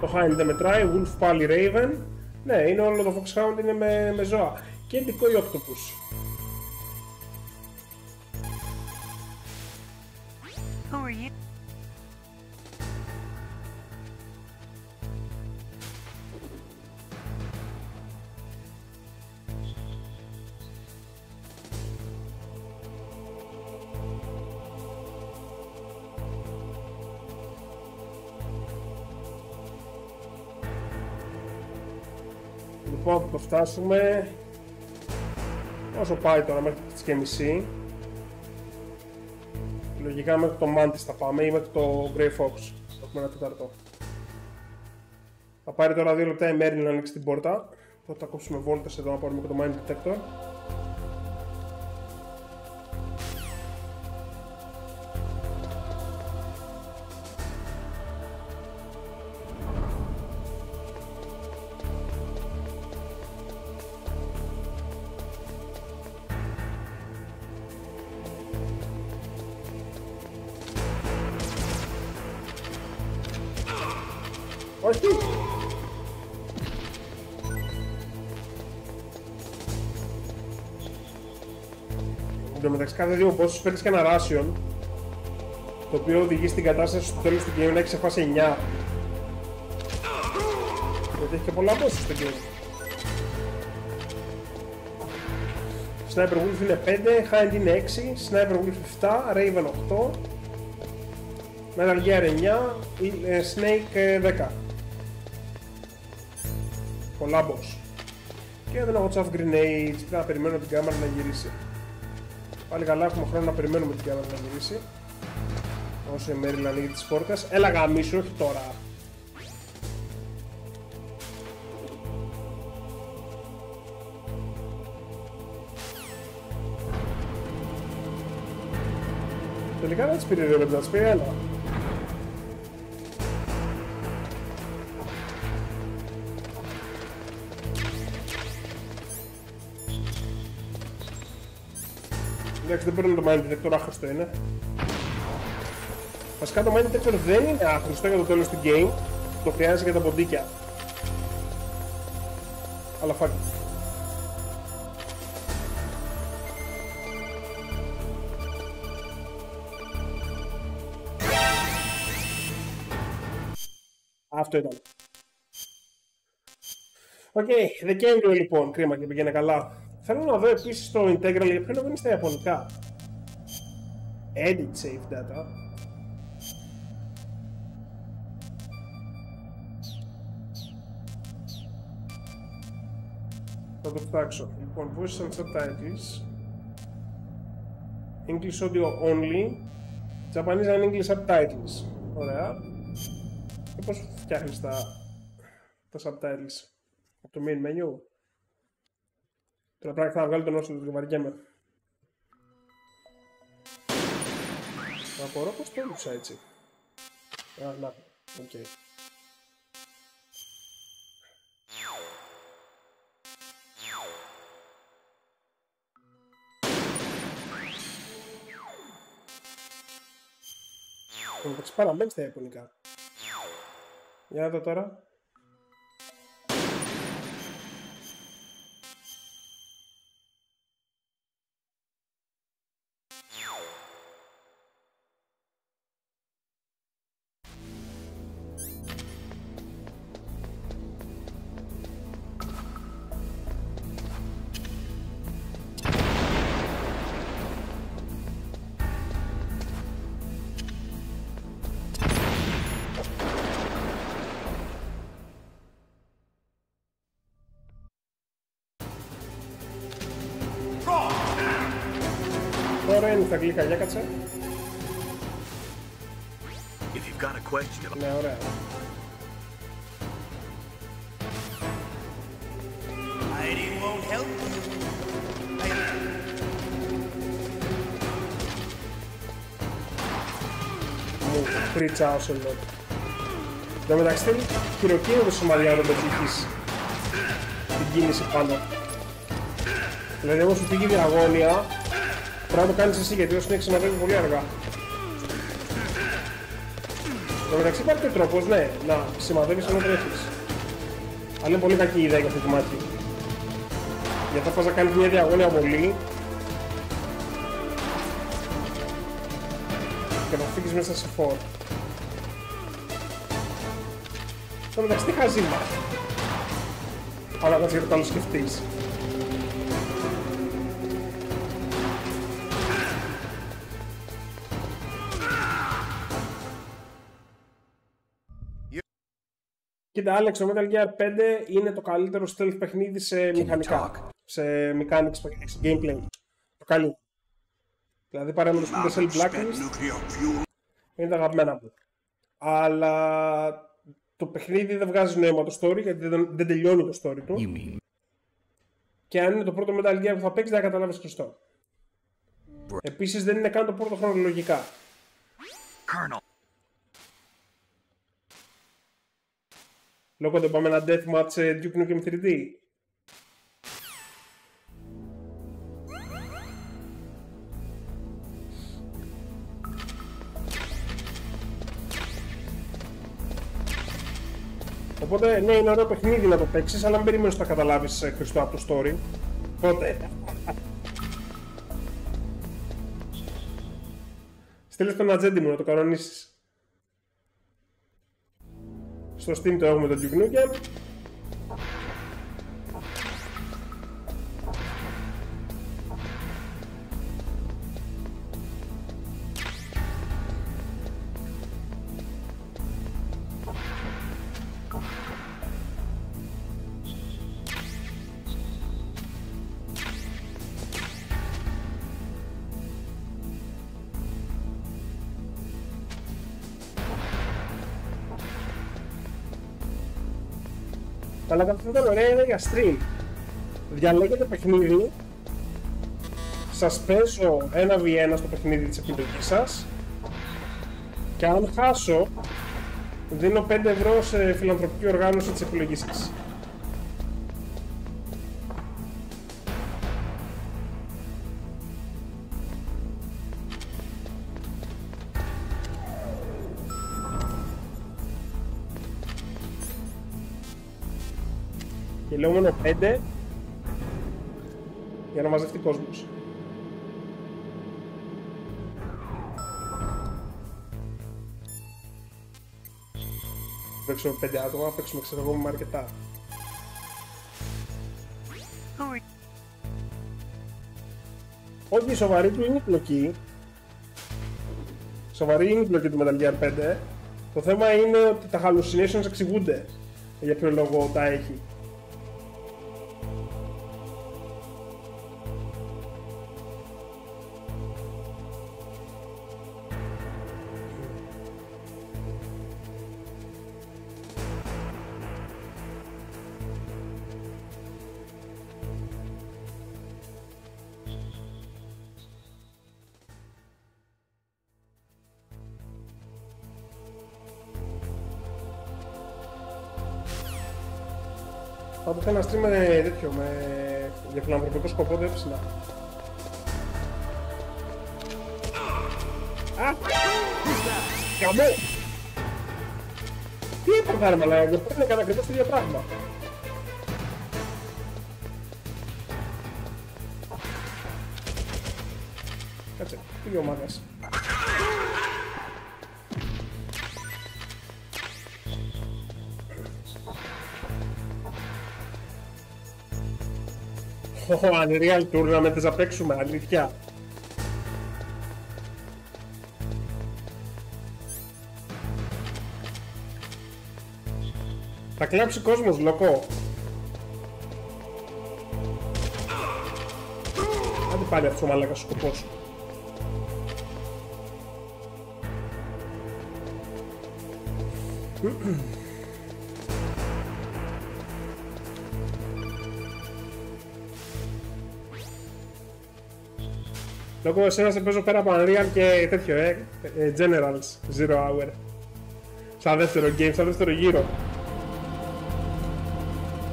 Το Hind δεν μετράει, Wolf πάλι Raven. Ναι, είναι όλο το Fox Hound είναι με ζώα. Και ειδικό η Octopus. Who are you? Λοιπόν, θα το φτάσουμε όσο πάει τώρα μέχρι τις και μισή. Λογικά μέχρι το Mantis θα πάμε ή μέχρι το Grey Fox. Έχουμε ένα τέταρτο. Θα πάρει τώρα 2 λεπτά η Merlin να ανοίξει την πόρτα. Θα κόψουμε βόλτες εδώ να πάρουμε και το Mine Detector. Όχι! Εν τω μεταξύ κάθε δύο bosses παίρνεις και ένα ration, το οποίο οδηγεί στην κατάσταση στο τέλος του game να έχει σε φάση 9. Γιατί έχει και πολλά bosses στο game. Sniper Wolf είναι 5, Hind είναι 6, Sniper Wolf 7, Raven 8, Metal Gear 9, Snake 10. Πολλά boss. Και δεν έχω chaff grenades, πρέπει να περιμένω την κάμερα να γυρίσει. Πάλι καλά, έχουμε χρόνο να περιμένουμε την κάμερα να γυρίσει. Όσο η Μέριλ ανοίγει τις πόρτες. Έλα γαμίσου, όχι τώρα. Τελικά δεν της πήρε 2 λεπτά, της πήρε 1. Εντάξει, δεν παίρνουμε το Mine Detector, άχρηστο είναι. Βασικά το Mine Detector δεν είναι άχρηστο για το τέλος του game. Το χρειάζεται για τα ποντίκια. Αλλά fuck. Αυτό ήταν. Οκ, Δεκέμβριο λοιπόν, κρίμα και πήγαινε καλά. Θέλω να δω επίσης το Integral για ποιο λόγο είναι στα Ιαπωνικά. Edit save data. Θα το φτιάξω. Λοιπόν, voices and subtitles. English audio only. Japanese and English subtitles. Ωραία. Πώς φτιάχνεις τα subtitles από το main menu? Τώρα πρέπει να βγάλω τον όσο το βαριέμαι. Να απορώ πως το έλουψα έτσι. Α, να, οκ. Εντάξει, παραμένει στα ιαπωνικά. Για να δω τώρα. Τώρα είναι στα αγγλικά, για κάτσε. Ναι, ωραία. Μου φρίτσα όσο λέω. Εν τω μεταξύ θέλει χειροκίνητο Σομαλιά όταν πετύχεις την κίνηση πάνω. Δηλαδή όμως σου φύγει η διαγώνια, πρέπει να το κάνεις εσύ γιατί όσο είναι ξεμαδεύει πολύ αργά. Εν τω μεταξύ υπάρχει και τρόπος, ναι, να σημαδεύεις ενώ τρέχεις. Αλλά είναι πολύ κακή ιδέα για αυτό το κομμάτι. Γιατί θα πας να κάνεις μια διαγώνια βολή και θα φύγεις μέσα σε φόρ. Εν τω μεταξύ τι χαζίμα. Αλλά κάτσε για το καλό σκεφτείς. Κοίτα, Alex, το Metal Gear 5 είναι το καλύτερο stealth παιχνίδι σε μηχανικά. Σε mechanics, σε gameplay. Το καλύτερο. Δηλαδή παρέμενο Splinter Cell Blacklist είναι τα αγαπημένα μου. Αλλά το παιχνίδι δεν βγάζει νόημα το story γιατί δεν τελειώνει το story του. Και αν είναι το πρώτο Metal Gear που θα παίξει δεν θα καταλάβεις Χριστό. Επίσης δεν είναι καν το πρώτο χρονολογικά. Λόγω δεν πάμε ένα deathmatch Duke Nukem 3D. Οπότε ναι, είναι ωραίο παιχνίδι να το παίξεις, αλλά μην περιμένεις να καταλάβεις Χριστό από το story. Οπότε στείλεις τον ατζέντη μου να το κανονίσεις. Στο Steam το έχουμε το Duke Nukem. Αλλά αυτό ήταν ωραία, είναι για stream. Διαλέγετε παιχνίδι, σας παίζω 1v1 στο παιχνίδι της επιλογής σας και αν χάσω δίνω 5 ευρώ σε φιλανθρωπική οργάνωση της επιλογής σας. Και λέω μόνο 5 για να μαζευτεί κόσμος. Παίξουμε 5 άτομα, παίξουμε ξέρω εγώ με αρκετά. Όχι, η σοβαρή του είναι η πλοκή. Σοβαρή είναι η πλοκή του Metal Gear 5. Το θέμα είναι ότι τα hallucinations εξηγούνται για ποιο λόγο τα έχει. Πάντοτε ένα stream με τέτοιο, για φιλανθρωπικό σκοπό δεν έψηνα. Α! Καμέ! Τι έπρεπε ρε μαλάκα, πρέπει να κάνω ακριβώς το ίδιο πράγμα. Κάτσε, πήγε ο μάγας. Unreal Tournament θα παίξουμε, αλήθεια. Θα κλάψει κόσμος, λοκό. Άντε πάλι αυτός ο μαλάκας ο σκοπός. Λόγω εσένα σε παίζω πέρα από Unreal και τέτοιο, Generals, Zero Hour. Σαν δεύτερο game, σαν δεύτερο γύρο.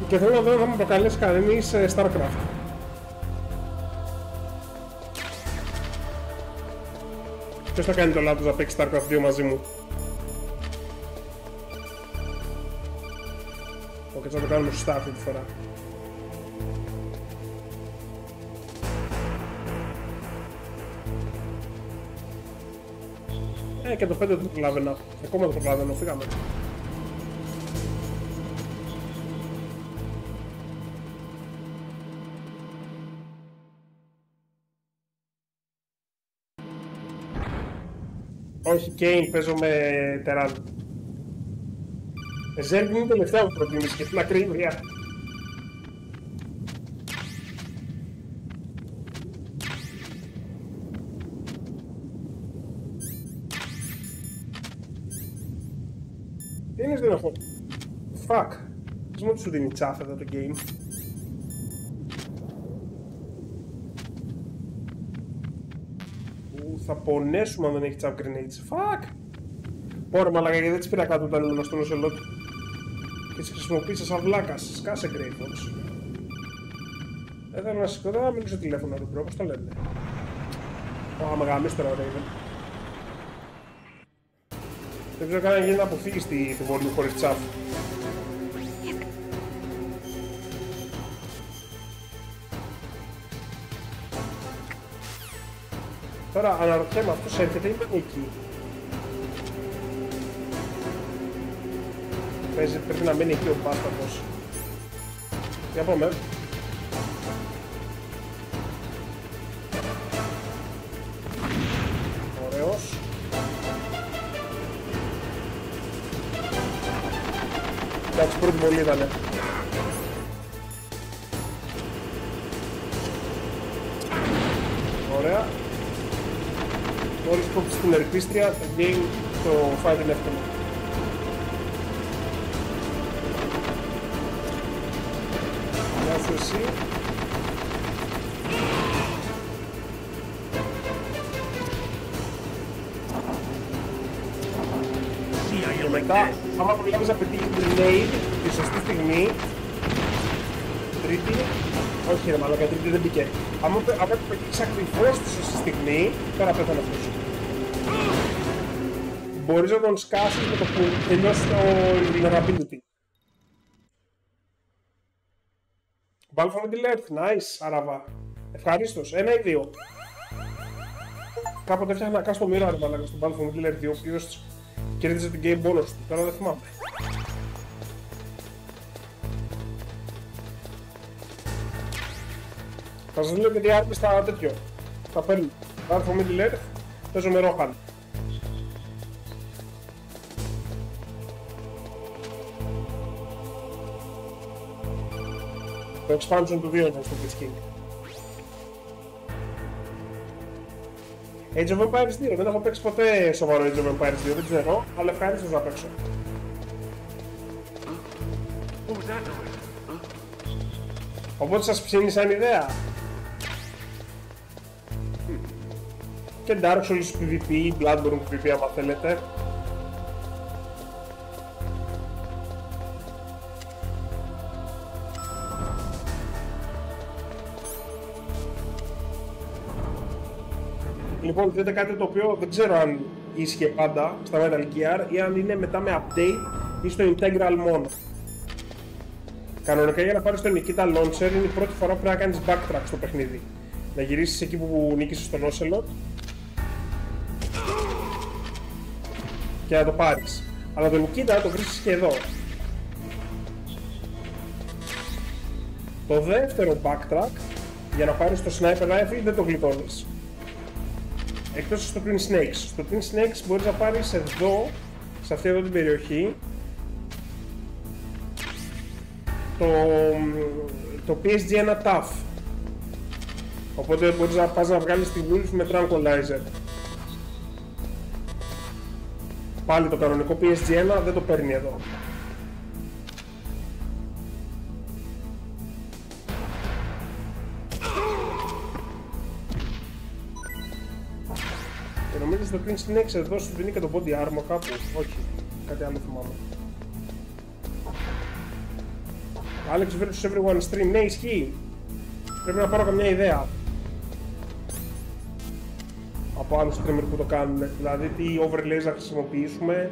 Και θέλω να δω αν θα μου προκαλέσει κανείς Starcraft. Ποιος θα κάνει το λάθος να παίξει Starcraft 2 μαζί μου. Όχι, θα το κάνουμε σωστά αυτή τη φορά. Και το 5 δεν το προλάβαινα. Ακόμα δεν το προλάβαινα, φύγαμε. Όχι, Kane, παίζω με Τεράν. Ζέργκ είναι η τελευταία μου προτίμηση και την ακρίβεια. Τι είναι δεν έχω. Fuck. Πώς μου σου δίνει τσάφ εδώ το game. Θα πονέσουμε αν δεν έχει τσάφ grenades. Fuck. Πόρε μαλάκα γιατί δεν τις πήρα κάτω όταν ήμουν στον οσελό του. Και τις χρησιμοποίησα σαν βλάκας. Σκάσε Grey Fox. Δεν θέλω να σηκώ, δεν θα μιλήσω τηλέφωνο του μπρο, πώς το λένε. Ω, με γαμίσει τώρα ο Raven. Δεν ξέρω καν αν γίνει να αποφύγει τη βολή χωρίς τσάφ. Τώρα αναρωτιέμαι αυτός έρχεται ή μένει εκεί. Πρέπει να μένει εκεί ο μπάσταρδος. Για πάμε. Ωραίος. Εντάξει, πρώτη βολή ήτανε. Ωραία. Μόλις κόψεις την ελπίστρια, το game το fight είναι εύκολο. Γεια σου εσύ. Και μετά, άμα προλάβεις να πετύχεις grenade τη σωστή στιγμή, τρίτη, όχι ρε μαλάκα, τρίτη δεν μπήκε. Άμα το πετύχεις ακριβώς τη σωστή στιγμή, τώρα πέθανε αυτός. Μπορείς να τον σκάσεις με το που τελειώσει το vulnerability. Balfour Middle Earth, nice, αραβά. Ευχαρίστως, 1 ή 2. Κάποτε έφτιαχνα να στο μοίρα ρε μαλάκα στον Balfour Middle Earth, ο οποίος κέρδιζε την game bonus του, τώρα δεν θυμάμαι. Θα σας λέω και τι άρμη στα τέτοιο. Θα παίρνω Balfour Middle Earth, παίζω με Rohan. Το expansion του 2 ήταν στο Blitz King. Age of Empires 2, δεν έχω παίξει ποτέ σοβαρό Age of Empires 2, δεν ξέρω, αλλά ευχαριστώ να παίξω. Οπότε σας ψήνει σαν ιδέα. Και Dark Souls PvP, Bloodborne PvP άμα θέλετε. Λοιπόν, δείτε κάτι το οποίο δεν ξέρω αν ίσχυε πάντα στα Metal Gear ή αν είναι μετά με update ή στο integral μόνο. Κανονικά για να πάρεις το Nikita Launcher είναι η πρώτη φορά που πρέπει να κάνεις backtrack στο παιχνίδι. Να γυρίσεις εκεί που νίκησες τον Ocelot και να το πάρεις. Αλλά το Nikita το βρίσκεις και εδώ. Το δεύτερο backtrack για να πάρεις το Sniper Rifle δεν το γλιτώνεις. Εκτός στο Twin Snakes. Στο Twin Snakes μπορείς να πάρεις εδώ, σε αυτή εδώ την περιοχή, το PSG1 TAF. Οπότε μπορείς να πας να βγάλεις τη Wolf με Tranquilizer. Πάλι το κανονικό PSG1 δεν το παίρνει εδώ. Και νομίζω στο Twin Snakes εδώ σου δίνει και το body armor κάπου. Όχι, κάτι άλλο θυμάμαι. Alex vs everyone stream, ναι ισχύει. Πρέπει να πάρω καμιά ιδέα από άλλους streamer που το κάνουν. Δηλαδή τι overlays να χρησιμοποιήσουμε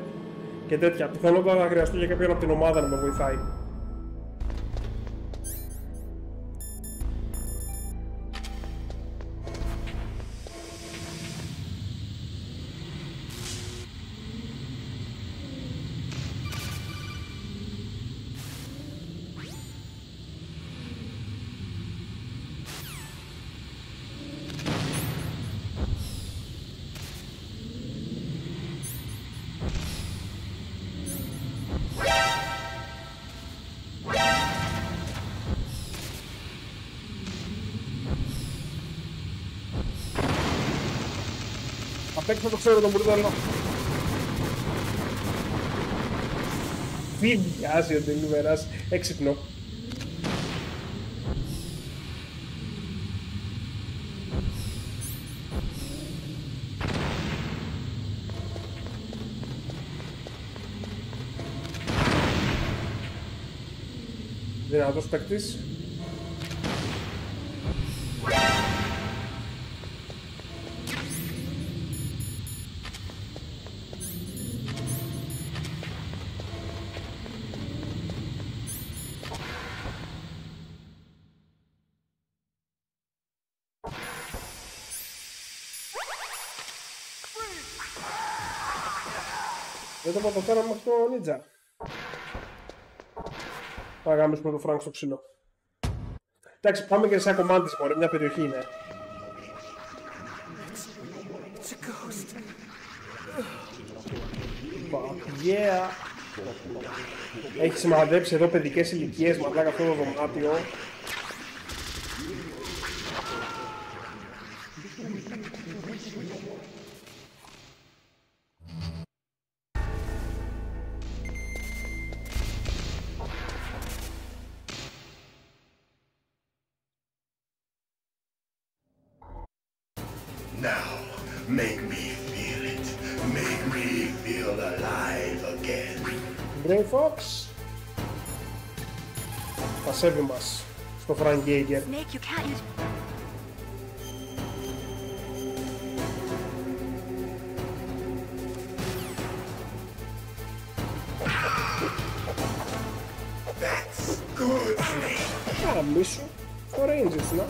και τέτοια. Πιθανότατα θα χρειαστώ για κάποιον από την ομάδα να με βοηθάει. Απ' έξω το ξέρω τον μπουρδέλο. Βιάζει ο Τελίμερας, έξυπνο. Δυνατός παίκτης. Δεν το πατατάραμε αυτό το νίτζα. Πάμε να γάμισουμε το Φρανκ στο ξύλο. Εντάξει, πάμε και σε ένα κομμάτι της μωρέ, μια περιοχή είναι. Fuck yeah. Έχει σημαδέψει εδώ παιδικές ηλικίες, μαλάκα αυτό το δωμάτιο. Now, make me feel it. Make me feel alive again. Grey Fox. Πασεύει μας στο Frank Jaeger. Snake, you can't use... That's good, Snake. Μίσου. Στο Rangers, να.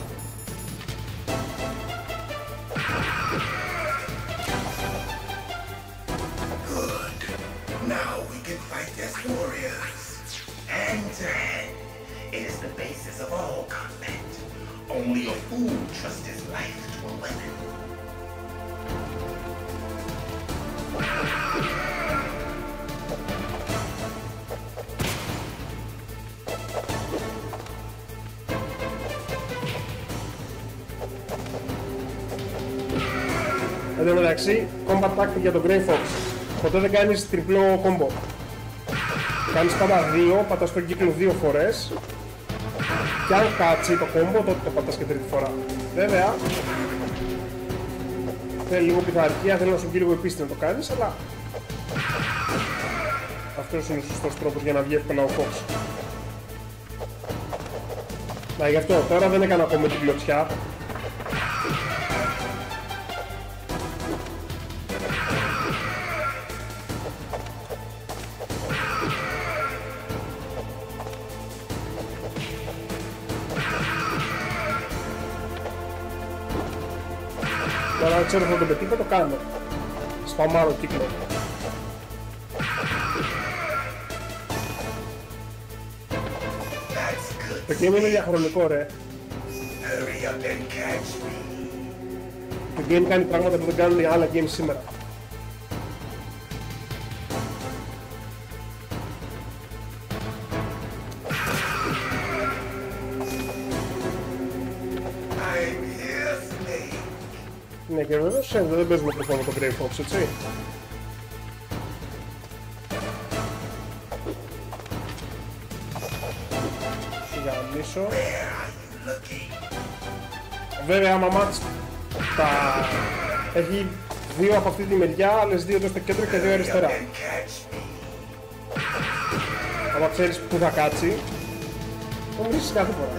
Good. Now we can fight as warriors. Hand to hand. It is the basis of all combat. Only a fool trusts his life to a weapon. Εν τω μεταξύ, combat tactic για τον Grey Fox. Ποτέ δεν κάνεις τριπλό combo. Κάνεις πάντα δύο, πατάς τον κύκλο δύο φορές. Και αν κάτσει το combo, τότε το πατάς και τρίτη φορά. Βέβαια, θέλει λίγο πειθαρχία, θέλει να σου πει λίγο επίστη να το κάνεις, αλλά αυτός είναι ο σωστός τρόπος για να βγει εύκολα ο Fox. Γι' αυτό τώρα δεν έκανα ακόμα την κλωτσιά. Τώρα αν ξέρω θα το πετύχω, το κάνω. Σπαμάρω κύκλο. Το game είναι διαχρονικό ρε. Το game κάνει πράγματα που δεν κάνουν οι άλλα games σήμερα. Ναι, και βέβαιως δεν παίζουμε προφανώ το Grey Fox, έτσι. Σιγανίσω. Βέβαια, άμα μάτς έχει δύο από αυτή τη μεριά, άλλες δύο εδώ στο κέντρο και δύο αριστερά. Άμα ξέρεις που θα κάτσει, θα μιλήσεις κάθε φορά.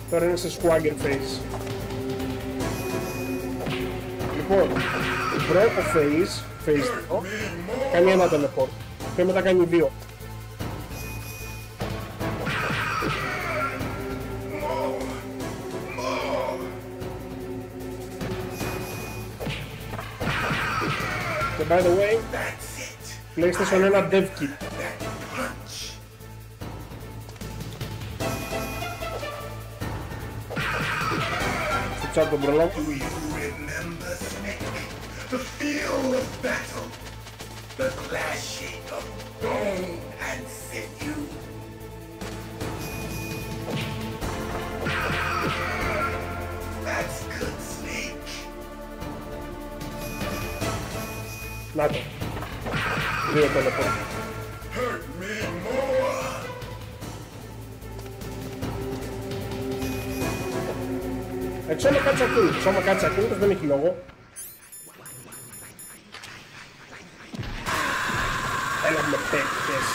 Τώρα είναι σε swagger face. Λοιπόν, το πρώτο face κάνει ένα teleport και μετά κάνει δύο. Και by the way, PlayStation 1 dev kit. Στο chat τον προλάβω. The feel of battle, the clashing of bone and sinew. That's good, Snake. Να το. Δύο teleport. Hurt me more. Έξω άμα κάτσει ακίνητος, άμα κάτσει ακίνητος δεν έχει λόγο. Έλα με παίκτες.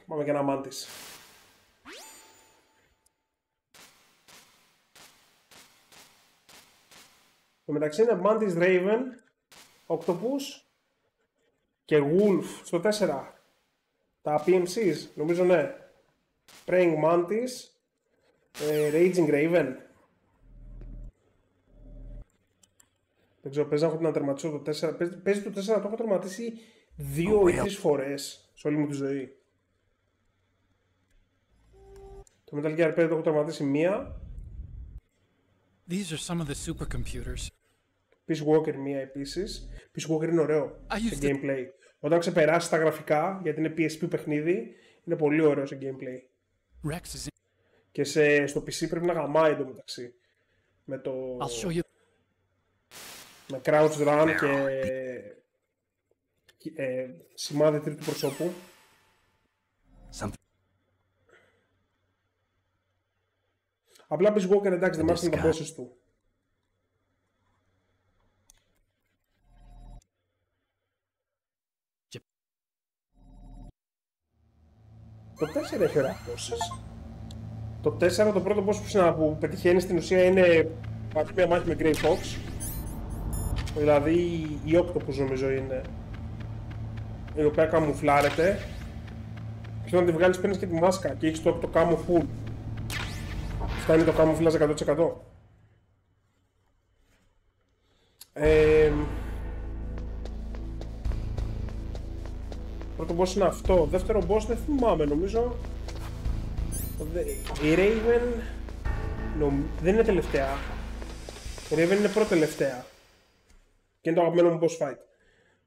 Πάμε και ένα μάντις. Το μεταξύ είναι Mantis Raven, Octopus και Wolf στο 4. Τα PMCs, νομίζω ναι. Praying Mantis, Raging Raven. Δεν ξέρω, παίζει να έχω να τερματίσω το 4. Παίζει το 4, το έχω τερματίσει 2 ή 3 φορές σε όλη μου τη ζωή. Το Metal Gear 5 το έχω τερματίσει 1. These are some of the supercomputers. Peace Walker 1 επίσης. Peace Walker είναι ωραίο σε gameplay. Όταν ξεπεράσεις τα γραφικά, γιατί είναι PSP παιχνίδι, είναι πολύ ωραίο σε gameplay. Και στο PC πρέπει να γαμάει εντωμεταξύ. Με το... με crouch run και σημάδι τρίτου προσώπου. Απλά Peace Walker εντάξει, δεν μ' άρεσαν τα bosses του. Το 4 έχει ωραία bosses. Το 4 το πρώτο boss που πετυχαίνει στην ουσία είναι μια μάχη με Grey Fox. Δηλαδή η Octopus νομίζω είναι, η οποία καμουφλάρεται και όταν τη βγάλεις παίρνεις και τη μάσκα και έχεις το κάμου full. Φτάνει το camouflage 100%. Πρώτο boss είναι αυτό. Δεύτερο boss δεν θυμάμαι, νομίζω. Η Raven δεν είναι τελευταία. Η Raven είναι πρώτη τελευταία. Και είναι το αγαπημένο μου boss fight.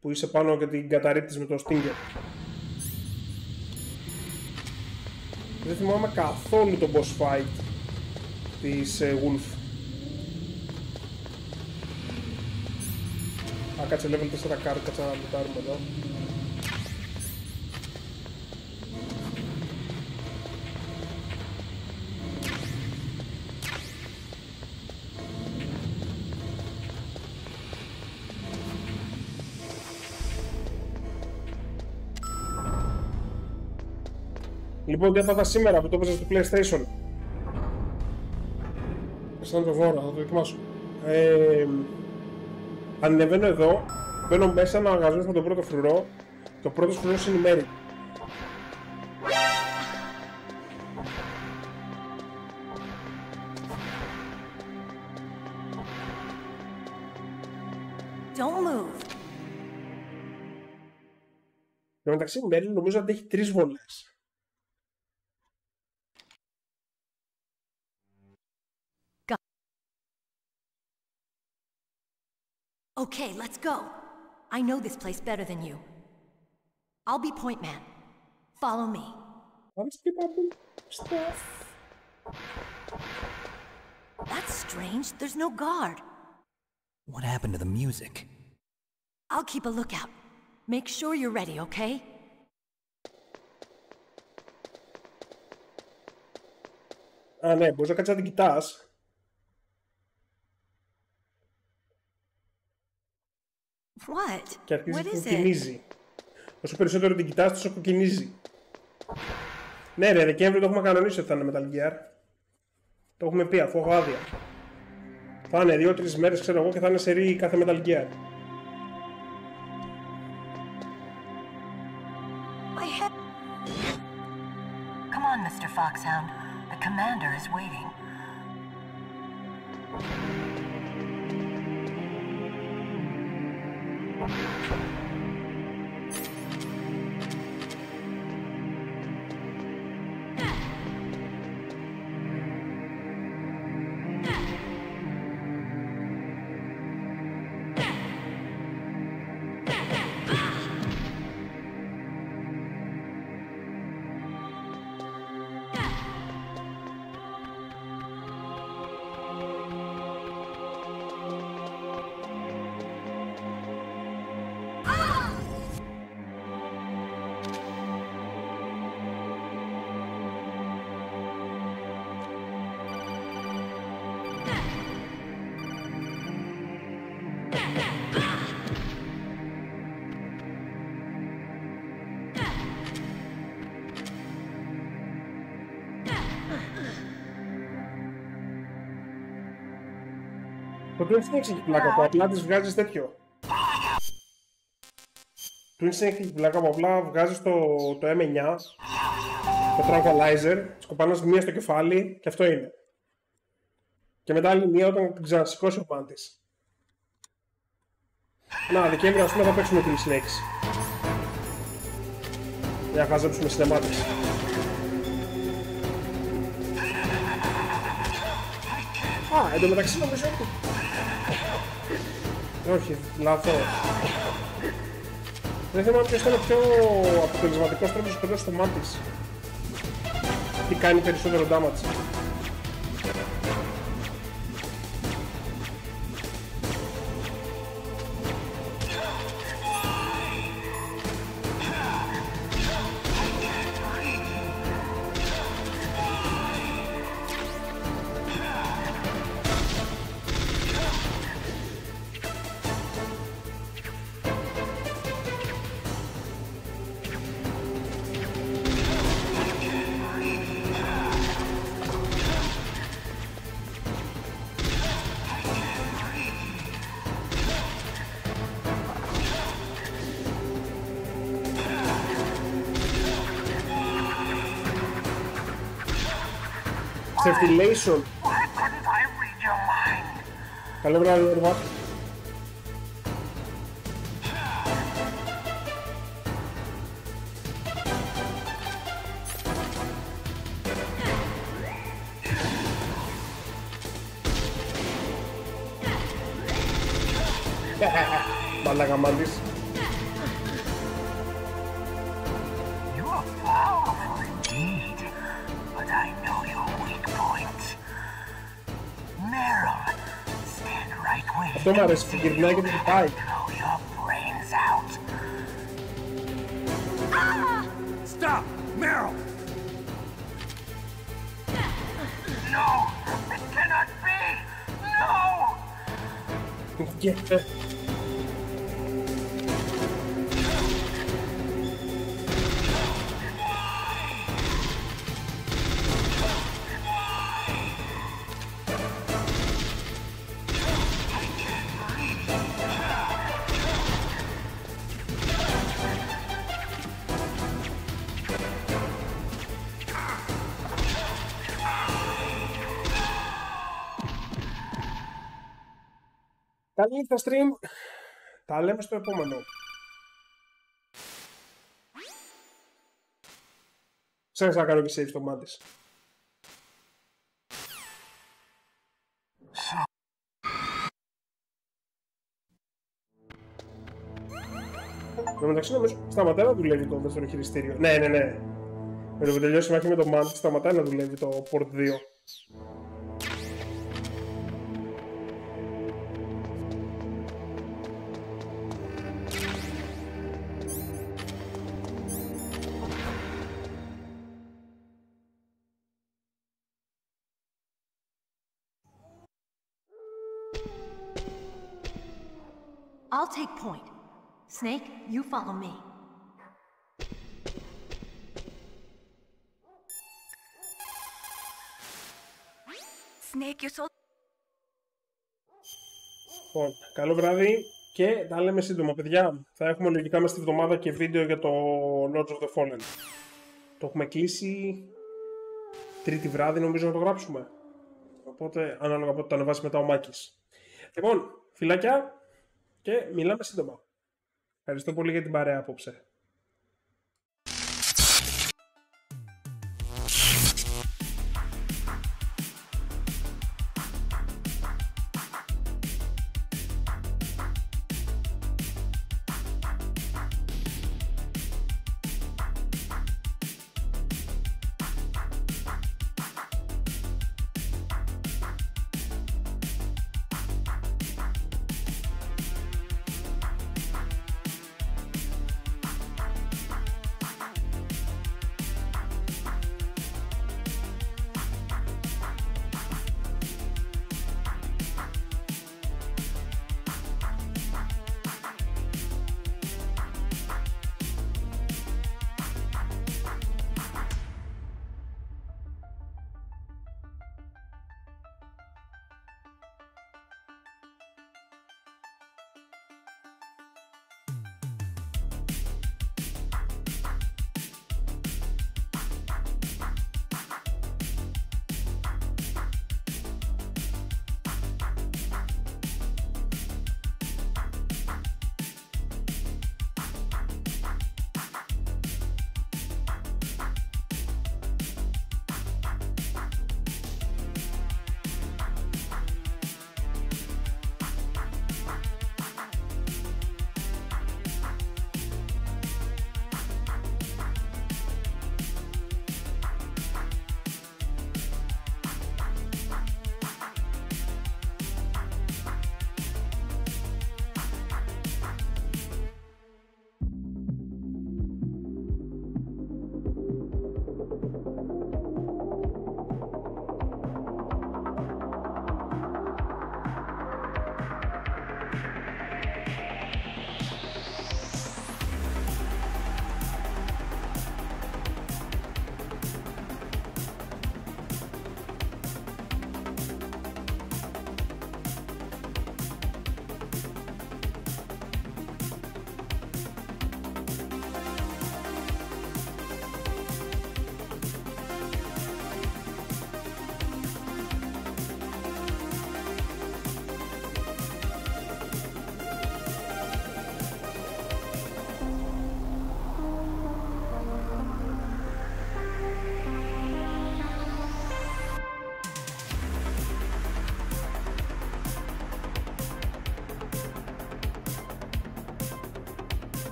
Που είσαι πάνω και την καταρρίπτεις με το Stinger. Δεν θυμάμαι καθόλου το boss fight της Wolf. Α, κάτσε level 4 card, κάτσε να λουτάρουμε εδώ. Λοιπόν, τι έπαθα σήμερα που το έπαιζα στο PlayStation. Σαν το βόρο, θα το δοκιμάσω. Ανεβαίνω εδώ, μπαίνω μέσα να αγαζώσω τον πρώτο φρουρό και ο πρώτος φρουρός είναι η Μέρη. Don't move. Και μεταξύ η Μέρη νομίζω ότι έχει 3 βολές. Okay, let's go. I know this place better than you. I'll be point man. Follow me. That's strange. There's no guard. What happened to the music? I'll keep a lookout. Make sure you're ready, okay? Α, ναι, μπορείς να κάτσεις να την κοιτάς. What? Και αρχίζει What και is it? κοκκινίζει. Όσο περισσότερο την κοιτάς, τόσο κοκκινίζει. Ναι ρε, Δεκέμβρη το έχουμε κανονίσει ότι θα είναι Metal Gear. Το έχουμε πει, αφού έχω άδεια. Θα είναι 2-3 μέρες, ξέρω εγώ, και θα είναι σερί κάθε Metal Gear. Come on, Mr. Foxhound. The commander is waiting. Το Twin Snakes έχει πλάκα που απλά της βγάζεις τέτοιο. Το Twin Snakes έχει πλάκα που απλά βγάζεις το M9, το Tranquilizer, σκοπάνας μία στο κεφάλι και αυτό είναι. Και μετά άλλη μία όταν την ξανασηκώσει ο πάντης. Να, Δεκέμβρη ας πούμε θα παίξουμε Twin Snakes. Για να χαζέψουμε σινεμάτες. Α, εντωμεταξύ νομίζω ότι... Όχι, λάθος. Δεν θυμάμαι ποιος ήταν ο πιο αποτελεσματικός τρόπος να σκοτώσει το μάτις. Τι κάνει περισσότερο damage. Circulation. Καλό βράδυ, Ορβά. Μαλάκα μάντης. Αυτό μ' αρέσει που γυρνάει και το κοιτάει. Stop! Meryl! No! It cannot be! No! Yeah. Καλή νύχτα stream. Τα λέμε στο επόμενο. Ξέχασα να κάνω και save στο μάτις. Εν τω μεταξύ νομίζω σταματάει να δουλεύει το δεύτερο χειριστήριο. Ναι. Με το που τελειώσει η μάχη με το Mantis σταματάει να δουλεύει το Port 2. I'll take point. Snake, you follow me. Snake, you're so... Λοιπόν, καλό βράδυ και τα λέμε σύντομα, παιδιά. Θα έχουμε λογικά μέσα στη εβδομάδα και βίντεο για το Lords of the Fallen. Το έχουμε κλείσει Τρίτη βράδυ, νομίζω να το γράψουμε. Οπότε, ανάλογα πότε το ανεβάσει μετά ο Μάκης. Λοιπόν, φιλάκια και μιλάμε σύντομα. Ευχαριστώ πολύ για την παρέα απόψε.